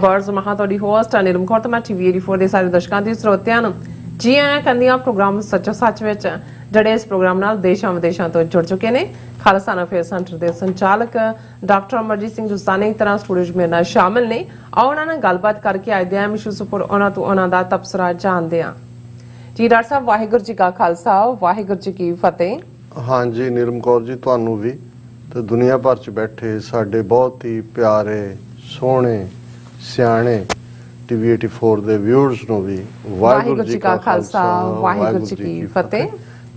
ਖਬਰਸ ਮਹਾਂ ਤੁਹਾਡੀ ਹੋਸਟ ਨਿਰਮ ਕੌਰ ਤੇ ਮੈਂ TV84 ਦੇ ਸਾਰੇ ਦਰਸ਼ਕਾਂ ਦੀ ਸਰੋਤਿਆਂ ਨੂੰ ਜੀ ਆਇਆਂ ਕਹਿੰਦੀਆਂ ਪ੍ਰੋਗਰਾਮ ਸੱਚੋ ਸੱਚ ਵਿੱਚ ਜਿਹੜੇ ਇਸ ਪ੍ਰੋਗਰਾਮ ਨਾਲ ਦੇਸ਼ਾਂ ਵਿਦੇਸ਼ਾਂ ਤੋਂ ਜੁੜ ਚੁੱਕੇ ਨੇ। ਖਾਲਸਾ ਅਫੇਅਰ ਸੈਂਟਰ ਦੇ ਸੰਚਾਲਕ ਡਾਕਟਰ ਅਮਰਜੀਤ ਸਿੰਘ ਜੁਸਾਨੀ ਇੱਕ ਤਰ੍ਹਾਂ ਸਟੂਡੀਓ 'ਚ ਮੇਰੇ ਨਾਲ ਸ਼ਾਮਿਲ ਨੇ। ਆਓ ਉਹਨਾਂ ਨਾਲ ਗੱਲਬਾਤ ਕਰਕੇ ਅੱਜ ਦੇ ਅਹਿਮ ਇਸ਼ੂਜ਼ ਉੱਪਰ ਉਹਨਾਂ ਤੋਂ ਉਹਨਾਂ ਦਾ ਤਬਸਰਾ ਜਾਣਦੇ ਹਾਂ। ਜੀ ਡਾਕਟਰ ਸਾਹਿਬ, ਵਾਹਿਗੁਰੂ ਜੀ ਕਾ ਖਾਲਸਾ, ਵਾਹਿਗੁਰੂ ਜੀ ਕੀ ਫਤਿਹ। हाँ जी नीरम कौर जी, ਤੁਹਾਨੂੰ ਵੀ ਤੇ ਦੁਨੀਆ ਭਰ ਚ ਬੈਠੇ ਸਾਡੇ ਬਹੁਤ ਹੀ ਪਿਆਰੇ ਸੋਹਣੇ ਸਿਆਣੇ TV84 ਦੇ ਵਿਊਅਰਸ ਨੂੰ ਵੀ ਵਾਹਿਗੁਰੂ ਜੀ ਕਾ ਖਾਲਸਾ, ਵਾਹਿਗੁਰੂ ਜੀ ਕੀ ਫਤਿਹ।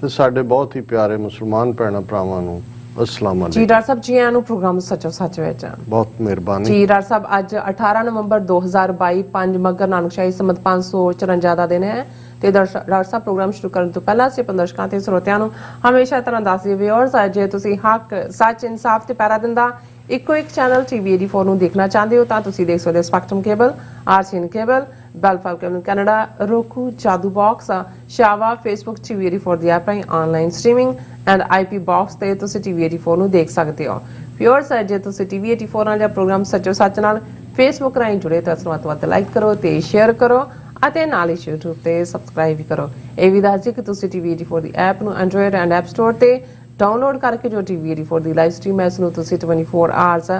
ਤੇ ਸਾਡੇ ਬਹੁਤ ਹੀ ਪਿਆਰੇ ਮੁਸਲਮਾਨ ਭੈਣਾਂ ਭਰਾਵਾਂ ਨੂੰ अस्सलाम वालेकुम। जी डॉक्टर साहब, जी आनू प्रोग्राम सचो सच विच बहुत मेहरबानी जी। डॉक्टर साहब, अज 18 नवंबर 2022 5 मगर नानकशाही संमत 554 का दिन है। ਤੇ ਡਾਕਟਰ ਸਾਹਿਬ, ਪ੍ਰੋਗਰਾਮ ਸ਼ੁਰੂ ਕਰਨ ਤੋਂ ਪਹਿਲਾਂ ਅਸੀਂ ਆਪਣੇ ਦਰਸ਼ਕਾਂ ਤੇ ਸਰੋਤਿਆਂ ਨੂੰ ਹਮੇਸ਼ਾ ਤਰ੍ਹਾਂ ਦੱਸਦੇ ਵਿਊਅਰਸ, ਜੇ ਤੁਸੀਂ ਹੱਕ ਸੱਚ ਇਨਸਾਫ ਤੇ ਪੈਰਾ ਦਿੰਦਾ ਇੱਕੋ ਇੱਕ ਚੈਨਲ TV84 ਨੂੰ ਦੇਖਣਾ ਚਾਹੁੰਦੇ ਹੋ ਤਾਂ ਤੁਸੀਂ ਦੇਖ ਸਕਦੇ ਹੋ ਸਪੈਕਟਰਮ ਕੇਬਲ, ਆਰਸੀਐਨ ਕੇਬਲ, ਬੈਲਫਾਲ cable Canada, roku, Jadoo box, ਸ਼ਾਵਾ, ਫੇਸਬੁੱਕ TV84 ਦੀ ਐਪ ਰਾਹੀਂ online streaming and IP box ਤੇ ਤੁਸੀਂ TV84 ਨੂੰ ਦੇਖ ਸਕਦੇ ਹੋ। ਵਿਊਅਰਸ, ਜੇ ਤੁਸੀਂ TV84 ਨਾਲ ਜਾਂ ਪ੍ਰੋਗਰਾਮ ਸੱਚੋ ਸੱਚ ਨਾਲ ਫੇਸਬੁੱਕ ਰਾਹੀਂ ਜੁੜੇ ਤਾਂ ਇਸ ਨੂੰ ਵੱਧ ਲਾਈਕ ਕਰੋ ਤੇ ਸ਼ੇਅਰ ਕਰੋ ਅਤੇ ਨਾਲ ਹੀ YouTube ਤੇ ਸਬਸਕ੍ਰਾਈਬ ਵੀ ਕਰੋ। ਇਹ ਵੀ ਦੱਸ ਦਿਓ ਕਿ ਤੁਸੀਂ TV84 ਦੀ ਐਪ ਨੂੰ ਐਂਡਰੋਇਡ ਐਂਡ ਐਪ ਸਟੋਰ ਤੇ ਡਾਊਨਲੋਡ ਕਰਕੇ ਜੋ TV84 ਦੀ ਲਾਈਵ ਸਟ੍ਰੀਮ ਹੈ ਇਸ ਨੂੰ ਤੁਸੀਂ 24 ਆਵਰਸ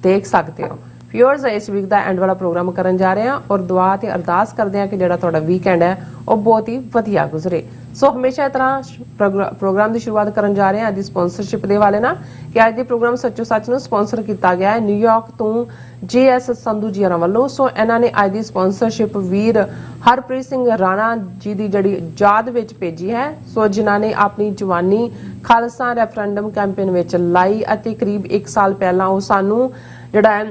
ਦੇਖ ਸਕਦੇ ਹੋ। ਵਿਊਅਰਸ, ਇਸ ਵੀਕ ਦਾ ਐਂਡ ਵਾਲਾ ਪ੍ਰੋਗਰਾਮ ਕਰਨ ਜਾ ਰਹੇ ਹਾਂ ਔਰ ਦੁਆ ਤੇ ਅਰਦਾਸ ਕਰਦੇ ਹਾਂ ਕਿ ਜਿਹੜਾ ਤੁਹਾਡਾ ਵੀਕਐਂਡ ਹੈ ਉਹ ਬਹੁਤ ਹੀ ਵਧੀਆ ਗੁਜ਼ਰੇ। ਸੋ ਹਮੇਸ਼ਾ ਇਸ ਤਰ੍ਹਾਂ ਪ੍ਰੋਗਰਾਮ ਦੀ ਸ਼ੁਰੂਆਤ ਕਰਨ ਜਾ ਰਹੇ ਹਾਂ ਅੱਜ ਸਪਾਂਸਰਸ਼ਿਪ ਦੇ ਵਾਲੇ ਨਾਲ ਕਿ ਅੱਜ ਦੇ ਪ੍ਰੋਗਰਾਮ ਸੱਚੋ ਸੱਚ ਨੂੰ ਸਪਾਂਸਰ ਕੀਤਾ ਗਿਆ ਹੈ ਨਿਊਯਾਰਕ ਤੋਂ JS ਸੰਧੂ ਜੀ ਹਰਾਂ ਵੱਲੋਂ। ਸੋ ਇਹਨਾਂ ਨੇ ਅੱਜ ਦੀ ਸਪਾਂਸਰਸ਼ਿਪ ਵੀਰ ਹਰਪ੍ਰੀਤ ਸਿੰਘ ਰਾਣਾ ਜੀ ਦੀ ਜਿਹੜੀ ਯਾਦ ਵਿੱਚ ਭੇਜੀ ਹੈ। ਸੋ ਜਿਨ੍ਹਾਂ ਨੇ ਆਪਣੀ ਜਵਾਨੀ ਖਾਲਸਾ ਰੈਫਰੈਂਡਮ ਕੈਂਪੇਨ ਵਿੱਚ ਲਾਈ ਅਤੇ ਕਰੀਬ 1 ਸਾਲ ਪਹਿਲਾਂ ਉਹ ਸਾਨੂੰ ਜਿਹੜਾ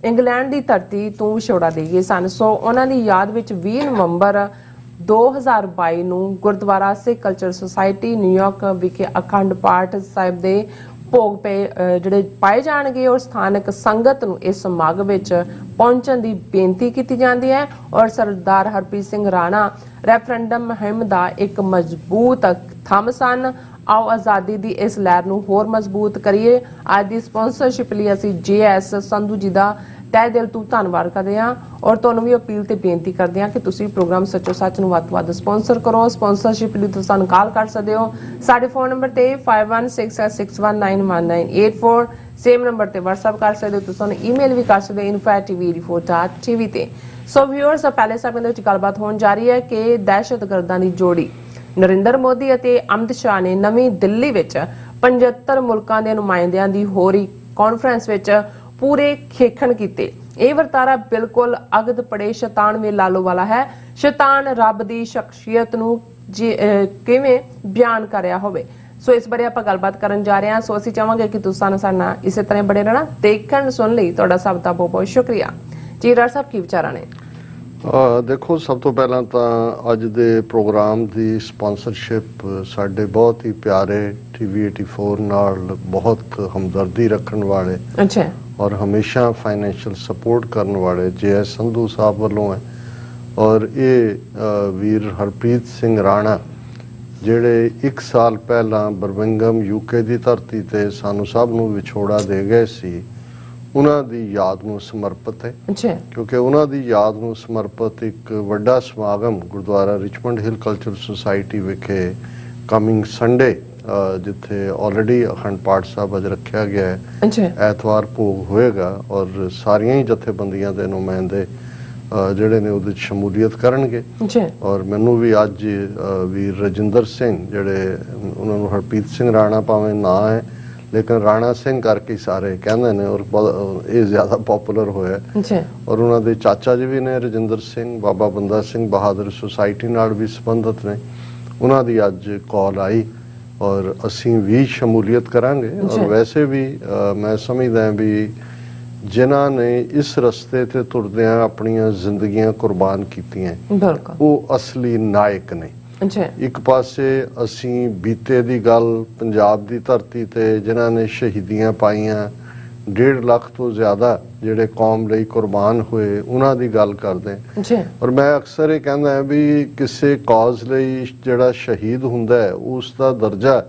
ਇੰਗਲੈਂਡ ਦੀ ਧਰਤੀ ਤੋਂ ਵਿਛੋੜਾ ਦੇ ਗਏ ਸਨ। ਸੋ ਉਹਨਾਂ ਦੀ ਯਾਦ ਵਿੱਚ 20 ਨਵੰਬਰ 2022 ਨੂੰ ਗੁਰਦੁਆਰਾ ਸਿੱਖ ਕਲਚਰ ਸੁਸਾਇਟੀ ਨਿਊਯਾਰਕ ਵਿਖੇ ਅਖੰਡ ਪਾਠ ਸਾਹਿਬ ਦੇ ਭੋਗ ਜਿਹੜੇ ਪਾਏ ਜਾਣਗੇ ਔਰ ਸਥਾਨਕ ਸੰਗਤ ਨੂੰ ਇਸ ਸਮਾਗਮ ਵਿੱਚ ਪਹੁੰਚਣ ਦੀ ਬੇਨਤੀ ਕੀਤੀ ਜਾਂਦੀ ਹੈ। ਔਰ ਸਰਦਾਰ ਹਰਪ੍ਰੀਤ ਸਿੰਘ ਰਾਣਾ ਰੈਫਰੈਂਡਮ ਮੁਹਿੰਮ ਦਾ ਇੱਕ ਮਜ਼ਬੂਤ ਥੰਮ ਸਨ। ਆਓ ਆਜ਼ਾਦੀ ਦੀ ਇਸ ਲਹਿਰ ਨੂੰ ਹੋਰ ਮਜ਼ਬੂਤ ਕਰੀਏ। ਅੱਜ ਦੀ ਸਪਾਂਸਰਸ਼ਿਪ ਲਈ ਅਸੀਂ JS ਸੰਧੂ ਜੀ ਦਾ ਤਹਿ ਦਿਲ ਤੋਂ ਧੰਨਵਾਦ ਕਰਦੇ ਹਾਂ ਔਰ ਤੁਹਾਨੂੰ ਵੀ ਅਪੀਲ ਤੇ ਬੇਨਤੀ ਕਰਦੇ ਹਾਂ ਕਿ ਤੁਸੀਂ ਪ੍ਰੋਗਰਾਮ ਸੱਚੋ ਸੱਚ ਨੂੰ ਵੱਧ ਤੋਂ ਵੱਧ ਸਪਾਂਸਰ ਕਰੋ। ਸਪਾਂਸਰਸ਼ਿਪ ਲਈ ਤੁਸੀਂ ਸਾਨੂੰ ਕਾਲ ਕਰ ਸਕਦੇ ਹੋ ਸਾਡੇ ਫੋਨ ਨੰਬਰ ਤੇ 5166619184। ਸੇਮ ਨੰਬਰ ਤੇ WhatsApp ਕਰ ਸਕਦੇ ਹੋ। ਤੁਸੀਂ ਸਾਨੂੰ ਈਮੇਲ ਵੀ ਕਰ ਸਕਦੇ ਹੋ info@tv84.tv ਤੇ। ਸੋ ਵਿਊਅਰਸ, ਪਹਿਲੇ ਸਮੇਂ ਦੇ ਵਿੱਚ ਗੱਲਬਾਤ ਹੋਣ ਜਾ ਰਹੀ ਹੈ ਕਿ ਦਹਿਸ਼ਤਗਰਦਾਂ ਦੀ ਜੋੜੀ ਨਰਿੰਦਰ ਮੋਦੀ ਅਤੇ ਅਮਿਤ ਸ਼ਾਹ ਨੇ ਨਵੀਂ ਦਿੱਲੀ ਵਿੱਚ 75 ਮੁਲਕਾਂ ਦੇ ਨੁਮਾਇੰਦਿਆਂ ਦੀ ਹੋ ਰਹੀ ਕਾਨਫਰੰਸ ਵਿੱਚ ਪੂਰੇ ਖੇਖਣ ਕੀਤੇ। ਇਹ ਵਰਤਾਰਾ ਬਿਲਕੁਲ ਅਗਦ ਪੜੇ ਸ਼ੈਤਾਨ ਵੇ ਲਾਲੋ ਵਾਲਾ ਹੈ। ਸ਼ੈਤਾਨ ਰੱਬ ਦੀ ਸ਼ਖਸੀਅਤ ਨੂੰ ਕਿਵੇਂ ਬਿਆਨ ਕਰ ਰਿਹਾ ਹੋਵੇ। ਸੋ ਇਸ ਬਾਰੇ ਆਪਾਂ ਗੱਲਬਾਤ ਕਰਨ ਜਾ ਰਹੇ ਹਾਂ। ਸੋ ਅਸੀਂ ਚਾਹਾਂਗੇ ਕਿ ਤੁਸੀਂ ਸਾਡੇ ਨਾਲ ਇਸੇ ਤਰ੍ਹਾਂ ਬਣੇ ਰਹਿਣਾ। ਦੇਖਣ ਸੁਣ ਲਈ ਤੁਹਾਡਾ ਸਭ ਦਾ ਬਹੁਤ ਬਹੁਤ ਸ਼ੁਕਰੀਆ। ਜੀ ਡਾਕਟਰ ਸਾਹਿਬ, ਕੀ ਵਿਚਾਰਾਂ ਨੇ? ਦੇਖੋ, ਸਭ ਤੋਂ ਪਹਿਲਾਂ ਤਾਂ ਅੱਜ ਦੇ ਪ੍ਰੋਗਰਾਮ ਦੀ ਸਪਾਂਸਰਸ਼ਿਪ ਸਾਡੇ ਬਹੁਤ ਹੀ ਪਿਆਰੇ TV84 ਨਾਲ ਬਹੁਤ ਹਮਦਰਦੀ ਰੱਖਣ ਵਾਲੇ ਔਰ ਹਮੇਸ਼ਾ ਫਾਈਨੈਂਸ਼ੀਅਲ ਸਪੋਰਟ ਕਰਨ ਵਾਲੇ JS ਸੰਧੂ ਸਾਹਿਬ ਵੱਲੋਂ ਹੈ। ਔਰ ਇਹ ਵੀਰ ਹਰਪ੍ਰੀਤ ਸਿੰਘ ਰਾਣਾ ਜਿਹੜੇ 1 ਸਾਲ ਪਹਿਲਾਂ ਬਰਮਿੰਗਮ UK ਦੀ ਧਰਤੀ ਤੇ ਸਾਨੂੰ ਸਭ ਨੂੰ ਵਿਛੋੜਾ ਦੇ ਗਏ ਸੀ, ਉਹਨਾਂ ਦੀ ਯਾਦ ਨੂੰ ਸਮਰਪਿਤ ਹੈ। ਕਿਉਂਕਿ ਉਹਨਾਂ ਦੀ ਯਾਦ ਨੂੰ ਸਮਰਪਿਤ ਇੱਕ ਵੱਡਾ ਸਮਾਗਮ ਗੁਰਦੁਆਰਾ ਰਿਚਮੰਡ ਹਿਲ ਕਲਚਰ ਸੁਸਾਇਟੀ ਵਿਖੇ ਕਮਿੰਗ ਸੰਡੇ ਜਿੱਥੇ ਆਲਰੇਡੀ ਅਖੰਡ ਪਾਠ ਸਾਹਿਬ ਅੱਜ ਰੱਖਿਆ ਗਿਆ ਹੈ, ਐਤਵਾਰ ਭੋਗ ਹੋਏਗਾ ਔਰ ਸਾਰੀਆਂ ਹੀ ਜਥੇਬੰਦੀਆਂ ਦੇ ਨੁਮਾਇੰਦੇ ਜਿਹੜੇ ਨੇ ਉਹਦੇ 'ਚ ਸ਼ਮੂਲੀਅਤ ਕਰਨਗੇ। ਔਰ ਮੈਨੂੰ ਵੀ ਅੱਜ ਵੀਰ ਰਜਿੰਦਰ ਸਿੰਘ, ਜਿਹੜੇ ਉਹਨਾਂ ਨੂੰ ਹਰਪ੍ਰੀਤ ਸਿੰਘ ਰਾਣਾ ਭਾਵੇਂ ਨਾਂ ਹੈ ਲੇਕਿਨ ਰਾਣਾ ਸਿੰਘ ਕਰਕੇ ਸਾਰੇ ਕਹਿੰਦੇ ਨੇ ਔਰ ਇਹ ਜ਼ਿਆਦਾ ਪਪੂਲਰ ਹੋਇਆ। ਔਰ ਉਹਨਾਂ ਦੇ ਚਾਚਾ ਜੀ ਵੀ ਨੇ ਰਜਿੰਦਰ ਸਿੰਘ, ਬਾਬਾ ਬੰਦਾ ਸਿੰਘ ਬਹਾਦਰ ਸੁਸਾਇਟੀ ਨਾਲ ਵੀ ਸੰਬੰਧਿਤ ਨੇ। ਉਹਨਾਂ ਦੀ ਅੱਜ ਕਾਲ ਆਈ ਔਰ ਅਸੀਂ ਵੀ ਸ਼ਮੂਲੀਅਤ ਕਰਾਂਗੇ। ਔਰ ਵੈਸੇ ਵੀ ਮੈਂ ਸਮਝਦਾ ਵੀ ਜਿਨ੍ਹਾਂ ਨੇ ਇਸ ਰਸਤੇ ਤੇ ਤੁਰਦਿਆਂ ਆਪਣੀਆਂ ਜ਼ਿੰਦਗੀਆਂ ਕੁਰਬਾਨ ਕੀਤੀਆਂ ਉਹ ਅਸਲੀ ਨਾਇਕ ਨੇ। ਇੱਕ ਪਾਸੇ ਅਸੀਂ ਬੀਤੇ ਦੀ ਗੱਲ ਪੰਜਾਬ ਦੀ ਧਰਤੀ ਤੇ ਜਿਨ੍ਹਾਂ ਨੇ ਸ਼ਹੀਦੀਆਂ ਪਾਈਆਂ 1.5 ਲੱਖ ਤੋਂ ਜ਼ਿਆਦਾ ਜਿਹੜੇ ਕੌਮ ਲਈ ਕੁਰਬਾਨ ਹੋਏ ਉਹਨਾਂ ਦੀ ਗੱਲ ਕਰਦੇ। ਔਰ ਮੈਂ ਅਕਸਰ ਇਹ ਕਹਿੰਦਾ ਵੀ ਕਿਸੇ ਕਾਜ਼ ਲਈ ਜਿਹੜਾ ਸ਼ਹੀਦ ਹੁੰਦਾ ਹੈ ਉਸ ਦਾ ਦਰਜਾ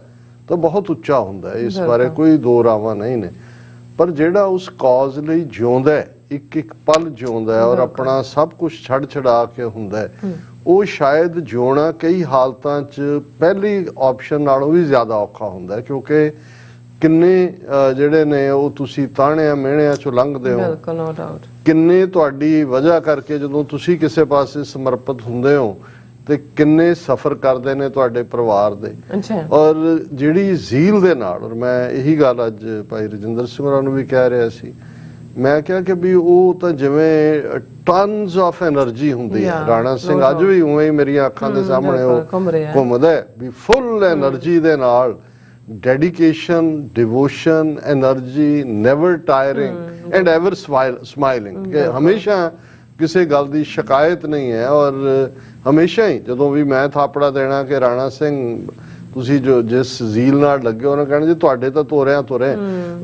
ਤਾਂ ਬਹੁਤ ਉੱਚਾ ਹੁੰਦਾ ਹੈ, ਇਸ ਬਾਰੇ ਕੋਈ ਦੋ ਰਾਵਾਂ ਨਹੀਂ ਨੇ। ਪਰ ਜਿਹੜਾ ਉਸ ਕਾਜ਼ ਲਈ ਜਿਉਂਦਾ ਹੈ ਇੱਕ ਇੱਕ ਪਲ ਜਿਉਂਦਾ ਹੈ ਔਰ ਆਪਣਾ ਸਭ ਕੁਝ ਛੱਡ ਛਡਾ ਕੇ ਹੁੰਦਾ ਹੈ, ਉਹ ਸ਼ਾਇਦ ਜਿਉਣਾ ਕਈ ਹਾਲਤਾਂ 'ਚ ਪਹਿਲੀ ਆਪਸ਼ਨ ਨਾਲੋਂ ਵੀ ਜ਼ਿਆਦਾ ਔਖਾ ਹੁੰਦਾ ਹੈ, ਕਿਉਂਕਿ ਕਿੰਨੇ ਜਿਹੜੇ ਨੇ ਉਹ ਤੁਸੀਂ ਤਾਣਿਆਂ ਮਿਹਣਿਆਂ 'ਚੋਂ ਲੰਘਦੇ ਹੋ। ਬਿਲਕੁਲ, ਨੋ ਡਾਊਟ। ਕਿੰਨੇ ਤੁਹਾਡੀ ਵਜ੍ਹਾ ਕਰਕੇ ਜਦੋਂ ਤੁਸੀਂ ਕਿਸੇ ਪਾਸੇ ਸਮਰਪਿਤ ਹੁੰਦੇ ਹੋ ਤੇ ਕਿੰਨੇ ਸਫਰ ਕਰਦੇ ਨੇ ਤੁਹਾਡੇ ਪਰਿਵਾਰ ਦੇ। ਔਰ ਜਿਹੜੀ ਜ਼ੀਲ ਦੇ ਨਾਲ, ਔਰ ਮੈਂ ਇਹੀ ਗੱਲ ਅੱਜ ਭਾਈ ਰਜਿੰਦਰ ਸਿੰਘ ਹੋਰਾਂ ਨੂੰ ਵੀ ਕਹਿ ਰਿਹਾ ਸੀ, ਮੈਂ ਕਿਹਾ ਕਿ ਵੀ ਉਹ ਤਾਂ ਜਿਵੇਂ ਟਨਸ ਆਫ એનર્ਜੀ ਹੁੰਦੀ ਹੈ। ਰਾਣਾ ਸਿੰਘ ਅੱਜ ਵੀ ਉਵੇਂ ਹੀ ਮੇਰੀਆਂ ਅੱਖਾਂ ਦੇ ਸਾਹਮਣੇ ਉਹ ਘੁੰਮਦਾ ਹੈ ਵੀ ਫੁੱਲ એનર્ਜੀ ਦੇ ਨਾਲ, dedication, devotion, energy, never tiring and ever smiling, ਕਿ ਹਮੇਸ਼ਾ ਕਿਸੇ ਗੱਲ ਦੀ ਸ਼ਿਕਾਇਤ ਨਹੀਂ ਹੈ। ਔਰ ਹਮੇਸ਼ਾ ਹੀ ਜਦੋਂ ਵੀ ਮੈਂ ਥਾਪੜਾ ਦੇਣਾ ਕਿ ਰਾਣਾ ਸਿੰਘ ਤੁਸੀਂ ਜੋ ਜਿਸ ਜ਼ੀਲ ਨਾਲ ਲੱਗੇ, ਉਹਨਾਂ ਕਹਿਣਾ ਜੀ ਤੁਹਾਡੇ ਤਾਂ ਤੋਰਿਆਂ ਤੁਰੇ।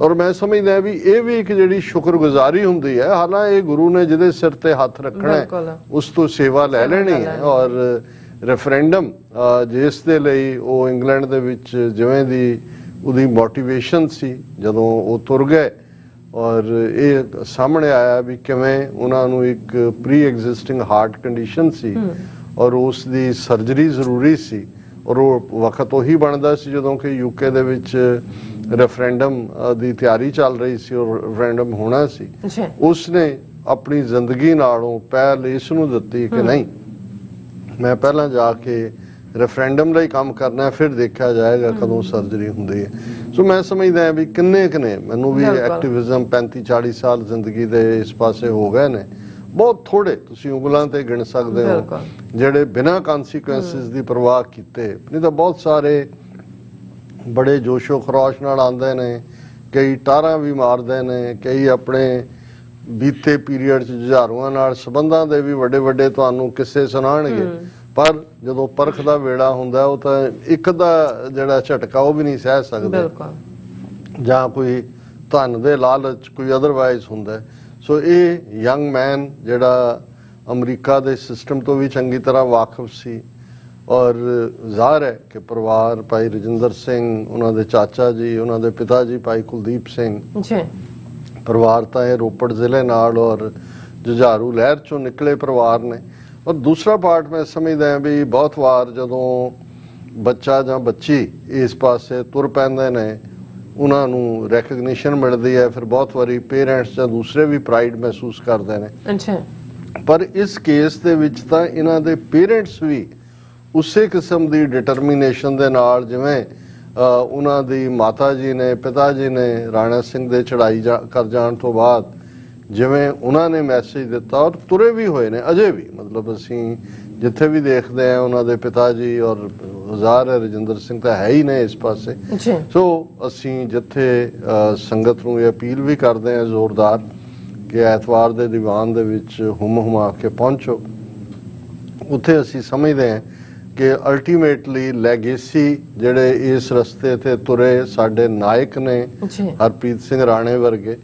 ਔਰ ਮੈਂ ਸਮਝਦਾ ਵੀ ਇਹ ਵੀ ਇੱਕ ਜਿਹੜੀ ਸ਼ੁਕਰਗੁਜ਼ਾਰੀ ਹੁੰਦੀ ਹੈ, ਹਾਲਾਂਕਿ ਇਹ ਗੁਰੂ ਨੇ ਜਿਹਦੇ ਸਿਰ ਤੇ ਹੱਥ ਰੱਖਣਾ ਹੈ ਉਸ ਤੋਂ ਸੇਵਾ ਲੈ ਲੈਣੀ ਹੈ। ਔਰ ਰੈਫਰੈਂਡਮ ਜਿਸ ਦੇ ਲਈ ਉਹ ਇੰਗਲੈਂਡ ਦੇ ਵਿੱਚ ਜਿਵੇਂ ਦੀ ਉਹਦੀ ਮੋਟੀਵੇਸ਼ਨ ਸੀ ਜਦੋਂ ਉਹ ਤੁਰ ਗਏ, ਔਰ ਇਹ ਸਾਹਮਣੇ ਆਇਆ ਵੀ ਕਿਵੇਂ ਉਹਨਾਂ ਨੂੰ ਇੱਕ ਪ੍ਰੀ ਐਗਜ਼ਿਸਟਿੰਗ ਹਾਰਟ ਕੰਡੀਸ਼ਨ ਸੀ ਔਰ ਉਸ ਦੀ ਸਰਜਰੀ ਜ਼ਰੂਰੀ ਸੀ। ਔਰ ਉਹ ਵਕਤ ਉਹੀ ਬਣਦਾ ਸੀ ਜਦੋਂ ਕਿ ਯੂਕੇ ਦੇ ਵਿੱਚ ਰੈਫਰੈਂਡਮ ਦੀ ਤਿਆਰੀ ਚੱਲ ਰਹੀ ਸੀ ਔਰ ਰੈਫਰੈਂਡਮ ਹੋਣਾ ਸੀ। ਉਸਨੇ ਆਪਣੀ ਜ਼ਿੰਦਗੀ ਨਾਲੋਂ ਪਹਿਲ ਇਸ ਨੂੰ ਦਿੱਤੀ ਕਿ ਨਹੀਂ, ਮੈਂ ਪਹਿਲਾਂ ਜਾ ਕੇ ਰੈਫਰੈਂਡਮ ਲਈ ਕੰਮ ਕਰਨਾ, ਫਿਰ ਦੇਖਿਆ ਜਾਏਗਾ ਕਦੋਂ ਸਰਜਰੀ ਹੁੰਦੀ ਹੈ। ਸੋ ਮੈਂ ਸਮਝਦਾ ਵੀ ਕਿੰਨੇ ਮੈਨੂੰ ਵੀ ਐਕਟਿਵਿਜ਼ਮ 35-40 ਸਾਲ ਜ਼ਿੰਦਗੀ ਦੇ ਇਸ ਪਾਸੇ ਹੋ ਗਏ ਨੇ, ਬਹੁਤ ਥੋੜੇ ਤੁਸੀਂ ਉਂਗਲਾਂ ਤੇ ਗਿਣ ਸਕਦੇ ਹੋ ਜਿਹੜੇ ਬਿਨਾਂ ਕਨਸੀਕੁਐਂਸਿਸ ਦੀ ਪਰਵਾਹ ਕੀਤੇ। ਨਹੀਂ ਤਾਂ ਬਹੁਤ ਸਾਰੇ ਬੜੇ ਜੋਸ਼ੋ ਖਰੋਸ਼ ਨਾਲ ਆਉਂਦੇ ਨੇ, ਕਈ ਟਾਰਾਂ ਵੀ ਮਾਰਦੇ ਨੇ, ਕਈ ਆਪਣੇ ਬੀਤੇ ਪੀਰੀਅਡ 'ਚ ਜੁਝਾਰੂਆਂ ਨਾਲ ਸੰਬੰਧਾਂ ਦੇ ਵੀ ਵੱਡੇ ਵੱਡੇ ਤੁਹਾਨੂੰ ਕਿੱਸੇ ਸੁਣਾਉਣਗੇ, ਪਰ ਜਦੋਂ ਪਰਖ ਦਾ ਵੇੜਾ ਹੁੰਦਾ ਉਹ ਤਾਂ ਇੱਕ ਦਾ ਜਿਹੜਾ ਝਟਕਾ ਉਹ ਵੀ ਨਹੀਂ ਸਹਿ ਸਕਦੇ, ਜਾਂ ਕੋਈ ਧਨ ਦੇ ਲਾਲਚ, ਕੋਈ ਅਦਰਵਾਈਜ਼ ਹੁੰਦਾ। ਸੋ ਇਹ ਯੰਗ ਮੈਨ ਜਿਹੜਾ ਅਮਰੀਕਾ ਦੇ ਸਿਸਟਮ ਤੋਂ ਵੀ ਚੰਗੀ ਤਰ੍ਹਾਂ ਵਾਕਿਫ ਸੀ, ਔਰ ਜ਼ਾਹਰ ਹੈ ਕਿ ਪਰਿਵਾਰ ਭਾਈ ਰਜਿੰਦਰ ਸਿੰਘ, ਉਹਨਾਂ ਦੇ ਚਾਚਾ ਜੀ, ਉਹਨਾਂ ਦੇ ਪਿਤਾ ਜੀ ਭਾਈ ਕੁਲਦੀਪ ਸਿੰਘ, ਪਰਿਵਾਰ ਤਾਂ ਇਹ ਰੋਪੜ ਜ਼ਿਲ੍ਹੇ ਨਾਲ ਔਰ ਜੁਝਾਰੂ ਲਹਿਰ ਚੋਂ ਨਿਕਲੇ ਪਰਿਵਾਰ ਨੇ। ਔਰ ਦੂਸਰਾ ਪਾਰਟ ਮੈਂ ਸਮਝਦਾ ਵੀ ਬਹੁਤ ਵਾਰ ਜਦੋਂ ਬੱਚਾ ਜਾਂ ਬੱਚੀ ਇਸ ਪਾਸੇ ਤੁਰ ਪੈਂਦੇ ਨੇ, ਉਹਨਾਂ ਨੂੰ ਰੈਕਗਨੀਸ਼ਨ ਮਿਲਦੀ ਹੈ, ਫਿਰ ਬਹੁਤ ਵਾਰੀ ਪੇਰੈਂਟਸ ਜਾਂ ਦੂਸਰੇ ਵੀ ਪ੍ਰਾਈਡ ਮਹਿਸੂਸ ਕਰਦੇ ਨੇ। ਪਰ ਇਸ ਕੇਸ ਦੇ ਵਿੱਚ ਤਾਂ ਇਹਨਾਂ ਦੇ ਪੇਰੈਂਟਸ ਵੀ ਉਸੇ ਕਿਸਮ ਦੀ ਡਿਟਰਮੀਨੇਸ਼ਨ ਦੇ ਨਾਲ, ਜਿਵੇਂ ਉਹਨਾਂ ਦੀ ਮਾਤਾ ਜੀ ਨੇ, ਪਿਤਾ ਜੀ ਨੇ ਰਾਣਾ ਸਿੰਘ ਦੇ ਚੜਾਈ ਕਰ ਜਾਣ ਤੋਂ ਬਾਅਦ ਜਿਵੇਂ ਉਹਨਾਂ ਨੇ ਮੈਸੇਜ ਦਿੱਤਾ, ਔਰ ਤੁਰੇ ਵੀ ਹੋਏ ਨੇ ਅਜੇ ਵੀ। ਮਤਲਬ ਅਸੀਂ ਜਿੱਥੇ ਵੀ ਦੇਖਦੇ ਹਾਂ ਉਹਨਾਂ ਦੇ ਪਿਤਾ ਜੀ ਔਰ ਜ਼ਾਹਰ ਹੈ ਰਜਿੰਦਰ ਸਿੰਘ ਤਾਂ ਹੈ ਹੀ ਨੇ ਇਸ ਪਾਸੇ। ਸੋ ਅਸੀਂ ਜਿੱਥੇ ਸੰਗਤ ਨੂੰ ਇਹ ਅਪੀਲ ਵੀ ਕਰਦੇ ਹਾਂ ਜ਼ੋਰਦਾਰ ਕਿ ਐਤਵਾਰ ਦੇ ਦੀਵਾਨ ਦੇ ਵਿੱਚ ਹੁਮਾ ਕੇ ਪਹੁੰਚੋ। ਉੱਥੇ ਅਸੀਂ ਸਮਝਦੇ ਹਾਂ ਕਿ ਅਲਟੀਮੇਟਲੀ ਲੈਗੇਸੀ ਜਿਹੜੇ ਇਸ ਰਸਤੇ ਤੇ ਤੁਰੇ ਸਾਡੇ ਨਾਇਕ ਨੇ, ਹਰਪ੍ਰੀਤ ਸਿੰਘ ਰਾਣੇ ਵਰਗੇ,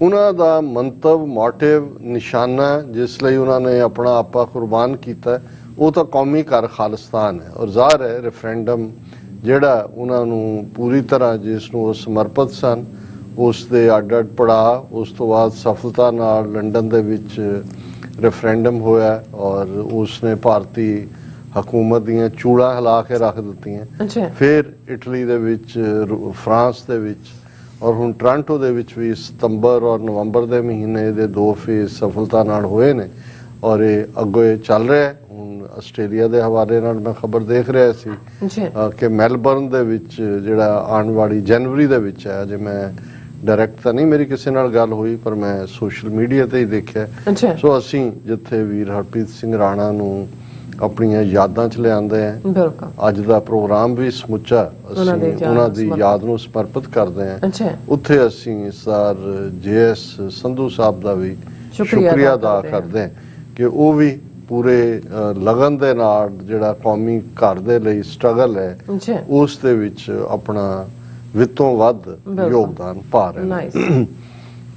ਉਹਨਾਂ ਦਾ ਮੰਤਵ, ਮੋਟਿਵ, ਨਿਸ਼ਾਨਾ ਜਿਸ ਲਈ ਉਹਨਾਂ ਨੇ ਆਪਣਾ ਆਪਾ ਕੁਰਬਾਨ ਕੀਤਾ, ਉਹ ਤਾਂ ਕੌਮੀ ਘਰ ਖਾਲਿਸਤਾਨ ਹੈ। ਔਰ ਜ਼ਾਹਰ ਹੈ ਰੈਫਰੈਂਡਮ ਜਿਹੜਾ ਉਹਨਾਂ ਨੂੰ ਪੂਰੀ ਤਰ੍ਹਾਂ ਜਿਸ ਨੂੰ ਉਹ ਸਮਰਪਿਤ ਸਨ, ਉਸ ਦੇ ਅੱਡ-ਅੱਡ ਪੜਾਅ, ਉਸ ਤੋਂ ਬਾਅਦ ਸਫਲਤਾ ਨਾਲ ਲੰਡਨ ਦੇ ਵਿੱਚ ਰੈਫਰੈਂਡਮ ਹੋਇਆ ਔਰ ਉਸਨੇ ਭਾਰਤੀ ਹਕੂਮਤ ਦੀਆਂ ਚੂੜਾਂ ਹਿਲਾ ਕੇ ਰੱਖ ਦਿੱਤੀਆਂ। ਫਿਰ ਇਟਲੀ ਦੇ ਵਿੱਚ, ਫਰਾਂਸ ਦੇ ਵਿੱਚ, ਔਰ ਹੁਣ ਟੋਰਾਂਟੋ ਦੇ ਵਿੱਚ ਵੀ ਸਤੰਬਰ ਔਰ ਨਵੰਬਰ ਦੇ ਮਹੀਨੇ ਦੇ 2 ਫੇਜ਼ ਸਫਲਤਾ ਨਾਲ ਹੋਏ ਨੇ ਔਰ ਇਹ ਅੱਗੇ ਚੱਲ ਰਿਹਾ। ਹੁਣ ਆਸਟ੍ਰੇਲੀਆ ਦੇ ਹਵਾਲੇ ਨਾਲ ਮੈਂ ਖਬਰ ਦੇਖ ਰਿਹਾ ਸੀ ਕਿ ਮੈਲਬਰਨ ਦੇ ਵਿੱਚ ਜਿਹੜਾ ਆਉਣ ਵਾਲੀ ਜਨਵਰੀ ਦੇ ਵਿੱਚ ਹੈ, ਅਜੇ ਮੈਂ ਡਾਇਰੈਕਟ ਤਾਂ ਨਹੀਂ ਮੇਰੀ ਕਿਸੇ ਨਾਲ ਗੱਲ ਹੋਈ, ਪਰ ਮੈਂ ਸੋਸ਼ਲ ਮੀਡੀਆ ਤੇ ਹੀ ਦੇਖਿਆ। ਸੋ ਅਸੀਂ ਜਿੱਥੇ ਵੀਰ ਹਰਪ੍ਰੀਤ ਸਿੰਘ ਰਾਣਾ ਨੂੰ ਆਪਣੀਆਂ ਯਾਦਾਂ 'ਚ ਲਿਆਂਦੇ ਆ, ਅੱਜ ਦਾ ਪ੍ਰੋਗਰਾਮ ਵੀ ਸਮੁੱਚਾ ਅਸੀਂ ਉਹਨਾਂ ਦੀ ਯਾਦ ਨੂੰ ਸਮਰਪਿਤ ਕਰਦੇ ਹਾਂ। ਉੱਥੇ ਅਸੀਂ ਸਰ JS ਸੰਧੂ ਸਾਹਿਬ ਦਾ ਵੀ ਸ਼ੁਕਰੀਆ ਅਦਾ ਕਰਦੇ ਹਾਂ ਕਿ ਉਹ ਵੀ ਪੂਰੇ ਲਗਨ ਦੇ ਨਾਲ ਜਿਹੜਾ ਕੌਮੀ ਘਰ ਦੇ ਲਈ ਸਟਰਗਲ ਹੈ ਉਸ ਦੇ ਵਿੱਚ ਆਪਣਾ ਵਿੱਤੋਂ ਵੱਧ ਯੋਗਦਾਨ ਪਾ ਰਹੇ ਨੇ।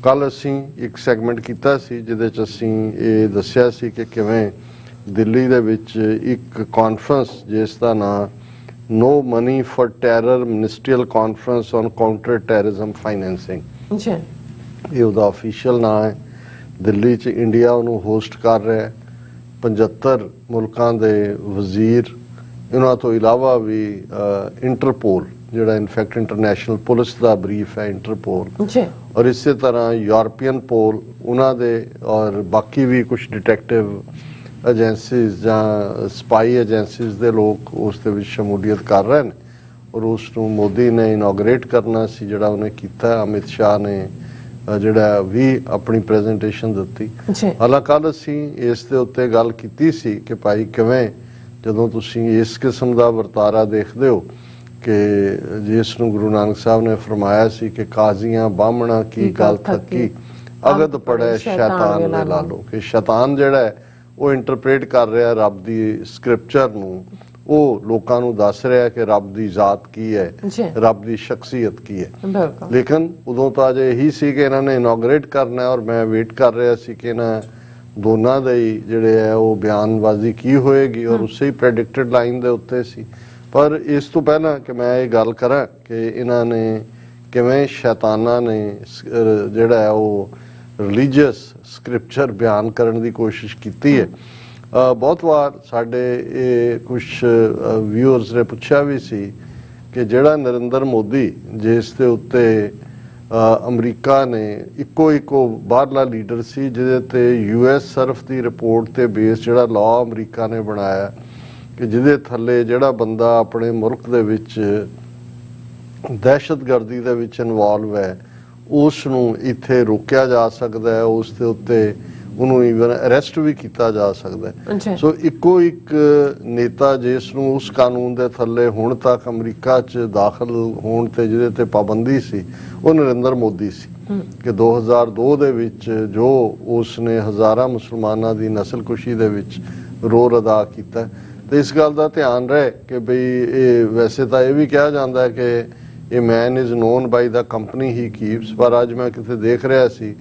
ਕੱਲ ਅਸੀਂ ਇੱਕ ਸੈਗਮੈਂਟ ਕੀਤਾ ਸੀ ਜਿਹਦੇ 'ਚ ਅਸੀਂ ਇਹ ਦੱਸਿਆ ਸੀ ਕਿ ਕਿਵੇਂ ਦਿੱਲੀ ਦੇ ਵਿੱਚ ਇੱਕ ਕਾਨਫਰੰਸ ਜਿਸ ਦਾ ਨਾਂ no money for terror ministerial conference on counter terrorism financing, ਇਹ ਉਹਦਾ ਅਫੀਸ਼ੀਅਲ ਨਾਂ ਹੈ। ਦਿੱਲੀ 'ਚ ਇੰਡੀਆ ਉਹਨੂੰ ਹੋਸਟ ਕਰ ਰਿਹਾ ਹੈ। 75 ਮੁਲਕਾਂ ਦੇ ਵਜ਼ੀਰ, ਇਹਨਾਂ ਤੋਂ ਇਲਾਵਾ ਵੀ ਇੰਟਰਪੋਲ ਜਿਹੜਾ ਇਨਫੈਕਟ ਇੰਟਰਨੈਸ਼ਨਲ ਪੁਲਿਸ ਦਾ ਬਰੀਫ ਹੈ ਇੰਟਰਪੋਲ ਜੀ, ਔਰ ਇਸੇ ਤਰ੍ਹਾਂ ਯੂਰਪੀਅਨ ਪੋਲ ਉਹਨਾਂ ਦੇ ਔਰ ਬਾਕੀ ਵੀ ਕੁਝ ਡਿਟੈਕਟਿਵ ਏਜੰਸੀਜ਼ ਜਾਂ ਸਪਾਈ ਏਜੰਸੀਜ਼ ਦੇ ਲੋਕ ਉਸ ਦੇ ਵਿੱਚ ਸ਼ਮੂਲੀਅਤ ਕਰ ਰਹੇ ਨੇ ਔਰ ਉਸ ਨੂੰ ਮੋਦੀ ਨੇ ਇਨੋਗਰੇਟ ਕਰਨਾ ਸੀ ਜਿਹੜਾ ਉਹਨੇ ਕੀਤਾ। ਅਮਿਤ ਸ਼ਾਹ ਨੇ ਜਿਹੜਾ ਵੀ ਆਪਣੀ ਪ੍ਰੈਜੈਂਟੇਸ਼ਨ ਦਿੱਤੀ। ਹਾਲਾਂਕਿ ਕੱਲ੍ਹ ਅਸੀਂ ਇਸ ਦੇ ਉੱਤੇ ਗੱਲ ਕੀਤੀ ਸੀ ਕਿ ਭਾਈ ਕਿਵੇਂ ਜਦੋਂ ਤੁਸੀਂ ਇਸ ਕਿਸਮ ਦਾ ਵਰਤਾਰਾ ਦੇਖਦੇ ਹੋ ਕਿ ਜਿਸ ਨੂੰ ਗੁਰੂ ਨਾਨਕ ਸਾਹਿਬ ਨੇ ਫਰਮਾਇਆ ਸੀ ਕਿ ਕਾਜ਼ੀਆਂ ਬਾਹਮਣਾ ਕੀ ਗੱਲ ਥੱਕੀ ਅਗਦ ਪੜੈ ਸ਼ੈਤਾਨ ਦੇ ਲਾਲੋ, ਕਿ ਸ਼ੈਤਾਨ ਜਿਹੜਾ ਹੈ ਉਹ ਇੰਟਰਪ੍ਰੇਟ ਕਰ ਰਿਹਾ ਰੱਬ ਦੀ ਸਕ੍ਰਿਪਚਰ ਨੂੰ, ਉਹ ਲੋਕਾਂ ਨੂੰ ਦੱਸ ਰਿਹਾ ਕਿ ਰੱਬ ਦੀ ਜ਼ਾਤ ਕੀ ਹੈ, ਰੱਬ ਦੀ ਸ਼ਖਸੀਅਤ ਕੀ ਹੈ। ਲੇਕਿਨ ਉਦੋਂ ਤਾਂ ਅਜੇ ਇਹੀ ਸੀ ਕਿ ਇਹਨਾਂ ਨੇ ਇਨੋਗਰੇਟ ਕਰਨਾ ਔਰ ਮੈਂ ਵੇਟ ਕਰ ਰਿਹਾ ਸੀ ਕਿ ਇਹਨਾਂ ਦੋਨਾਂ ਦੇ ਹੀ ਜਿਹੜੇ ਹੈ ਉਹ ਬਿਆਨਬਾਜ਼ੀ ਕੀ ਹੋਏਗੀ ਔਰ ਉਸੇ ਹੀ ਪ੍ਰੈਡਿਕਟਡ ਲਾਈਨ ਦੇ ਉੱਤੇ ਸੀ। ਪਰ ਇਸ ਤੋਂ ਪਹਿਲਾਂ ਕਿ ਮੈਂ ਇਹ ਗੱਲ ਕਰਾਂ ਕਿ ਇਹਨਾਂ ਨੇ ਕਿਵੇਂ ਸ਼ੈਤਾਨਾਂ ਨੇ ਜਿਹੜਾ ਹੈ ਉਹ ਰਿਲੀਜੀਅਸ ਸਕ੍ਰਿਪਚਰ ਬਿਆਨ ਕਰਨ ਦੀ ਕੋਸ਼ਿਸ਼ ਕੀਤੀ ਹੈ। ਬਹੁਤ ਵਾਰ ਸਾਡੇ ਇਹ ਕੁਝ ਵਿਊਅਰਸ ਨੇ ਪੁੱਛਿਆ ਵੀ ਸੀ ਕਿ ਜਿਹੜਾ ਨਰਿੰਦਰ ਮੋਦੀ ਜਿਸ ਦੇ ਉੱਤੇ ਅਮਰੀਕਾ ਨੇ ਇੱਕੋ ਬਾਹਰਲਾ ਲੀਡਰ ਸੀ ਜਿਹਦੇ ਤੇ US ਸਰਫ ਦੀ ਰਿਪੋਰਟ ਤੇ ਬੇਸ ਜਿਹੜਾ ਲਾਅ ਅਮਰੀਕਾ ਨੇ ਬਣਾਇਆ ਕਿ ਜਿਹਦੇ ਥੱਲੇ ਜਿਹੜਾ ਬੰਦਾ ਆਪਣੇ ਮੁਲਕ ਦੇ ਵਿੱਚ ਦਹਿਸ਼ਤਗਰਦੀ ਦੇ ਵਿੱਚ ਇਨਵੋਲਵ ਹੈ ਉਸ ਨੂੰ ਇੱਥੇ ਰੋਕਿਆ ਜਾ ਸਕਦਾ ਹੈ, ਉਸ ਦੇ ਉੱਤੇ ਉਹਨੂੰ ਈਵਨ ਅਰੈਸਟ ਵੀ ਕੀਤਾ ਜਾ ਸਕਦਾ ਹੈ। ਸੋ ਇੱਕੋ ਇੱਕ ਨੇਤਾ ਜਿਸ ਨੂੰ ਉਸ ਕਾਨੂੰਨ ਦੇ ਥੱਲੇ ਹੁਣ ਤੱਕ ਅਮਰੀਕਾ 'ਚ ਦਾਖਲ ਹੋਣ ਤੇ ਜਿਹਦੇ ਤੇ ਪਾਬੰਦੀ ਸੀ ਉਹ ਨਰਿੰਦਰ ਮੋਦੀ ਸੀ ਕਿ 2002 ਦੇ ਵਿੱਚ ਜੋ ਉਸ ਨੇ ਹਜ਼ਾਰਾਂ ਮੁਸਲਮਾਨਾਂ ਦੀ ਨਸਲਕੁਸ਼ੀ ਦੇ ਵਿੱਚ ਰੋਲ ਅਦਾ ਕੀਤਾ। ਤੇ ਇਸ ਗੱਲ ਦਾ ਧਿਆਨ ਰਹੇ ਕਿ ਬਈ ਇਹ ਵੈਸੇ ਤਾਂ ਇਹ ਵੀ ਕਿਹਾ ਜਾਂਦਾ ਹੈ ਕਿ ਇਹ man is known by the company he keeps, ਪਰ ਅੱਜ ਮੈਂ ਕਿਤੇ ਦੇਖ ਰਿਹਾ ਸੀ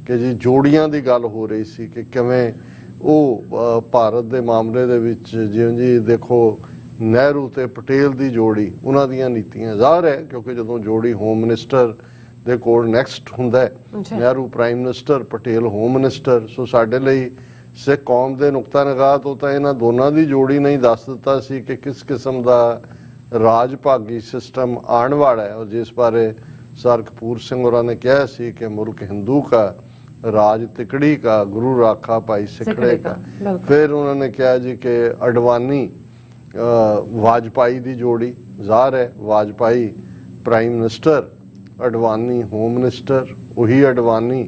ਕਿ ਜੀ ਜੋੜੀਆਂ ਦੀ ਗੱਲ ਹੋ ਰਹੀ ਸੀ ਕਿ ਕਿਵੇਂ ਉਹ ਭਾਰਤ ਦੇ ਮਾਮਲੇ ਦੇ ਵਿੱਚ ਜਿਵੇਂ ਜੀ ਦੇਖੋ ਨਹਿਰੂ ਤੇ ਪਟੇਲ ਦੀ ਜੋੜੀ ਉਹਨਾਂ ਦੀਆਂ ਨੀਤੀਆਂ ਜ਼ਾਹਰ ਹੈ ਕਿਉਂਕਿ ਜਦੋਂ ਜੋੜੀ ਹੋਮ ਮਿਨਿਸਟਰ ਦੇ ਕੋਲ ਨੈਕਸਟ ਹੁੰਦਾ ਹੈ, Nehru prime minister, Patel home minister. So ਸਾਡੇ ਲਈ ਸਿੱਖ ਕੌਮ ਦੇ ਨੁਕਤਾ ਨਿਗਾਹ ਤੋਂ ਤਾਂ ਇਹਨਾਂ ਦੋਨਾਂ ਦੀ ਜੋੜੀ ਨਹੀਂ ਦੱਸ ਦਿੱਤਾ ਸੀ ਕਿ ਕਿਸ ਕਿਸਮ ਦਾ ਰਾਜ ਭਾਗੀ ਸਿਸਟਮ ਆਉਣ ਵਾਲਾ ਹੈ। ਔਰ ਜਿਸ ਬਾਰੇ ਸਰ ਕਪੂਰ ਸਿੰਘ ਹੋਰਾਂ ਨੇ ਕਿਹਾ ਸੀ ਕਿ ਮੁਲਕ ਹਿੰਦੂ का राज तिकड़ी का, गुरु राखा भाई सिकड़े का। फिर उन्होंने कहा जी कि अडवाणी वाजपेयी दी जोड़ी ज़ाहिर है, Vajpayee prime minister, Advani home minister. वही अडवाणी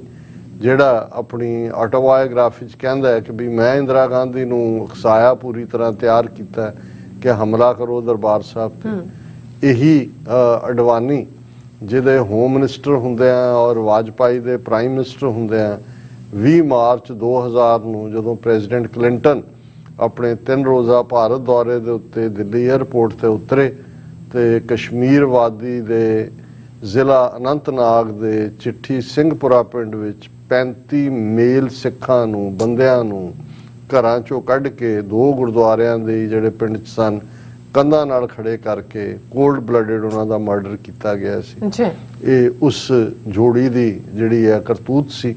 ਜਿਹੜਾ ਆਪਣੀ ਆਟੋਬਾਇਓਗ੍ਰਾਫੀ 'ਚ ਕਹਿੰਦਾ ਹੈ ਕਿ ਵੀ ਮੈਂ ਇੰਦਰਾ ਗਾਂਧੀ ਨੂੰ ਉਕਸਾਇਆ, ਪੂਰੀ ਤਰ੍ਹਾਂ ਤਿਆਰ ਕੀਤਾ ਕਿ ਹਮਲਾ ਕਰੋ ਦਰਬਾਰ ਸਾਹਿਬ ਤੇ। ਇਹੀ ਅਡਵਾਨੀ ਜਿਹਦੇ ਹੋਮ ਮਿਨਿਸਟਰ ਹੁੰਦੇ ਆ ਔਰ ਵਾਜਪਾਈ ਦੇ ਪ੍ਰਾਈਮ ਮਿਨਿਸਟਰ ਹੁੰਦੇ ਆ 20 ਮਾਰਚ 2000 ਨੂੰ ਜਦੋਂ ਪ੍ਰੈਜ਼ੀਡੈਂਟ ਕਲਿੰਟਨ ਆਪਣੇ 3 ਰੋਜ਼ਾ ਭਾਰਤ ਦੌਰੇ ਦੇ ਉੱਤੇ ਦਿੱਲੀ ਏਅਰਪੋਰਟ ਤੇ ਉਤਰੇ ਤੇ ਕਸ਼ਮੀਰ ਵਾਦੀ ਦੇ ਜ਼ਿਲ੍ਹਾ ਅਨੰਤਨਾਗ ਦੇ ਚਿੱਠੀ ਸਿੰਘਪੁਰਾ ਪਿੰਡ ਵਿੱਚ 35 ਮੇਲ ਸਿੱਖਾਂ ਨੂੰ, ਬੰਦਿਆਂ ਨੂੰ ਘਰਾਂ ਚੋਂ ਕੱਢ ਕੇ 2 ਗੁਰਦੁਆਰਿਆਂ ਦੇ ਜਿਹੜੇ ਪਿੰਡ 'ਚ ਸਨ ਕੰਧਾਂ ਨਾਲ ਖੜੇ ਕਰਕੇ ਕੋਲਡ ਬਲੱਡਡ ਉਹਨਾਂ ਦਾ ਮਰਡਰ ਕੀਤਾ ਗਿਆ ਸੀ। ਇਹ ਉਸ ਜੋੜੀ ਦੀ ਜਿਹੜੀ ਹੈ ਕਰਤੂਤ ਸੀ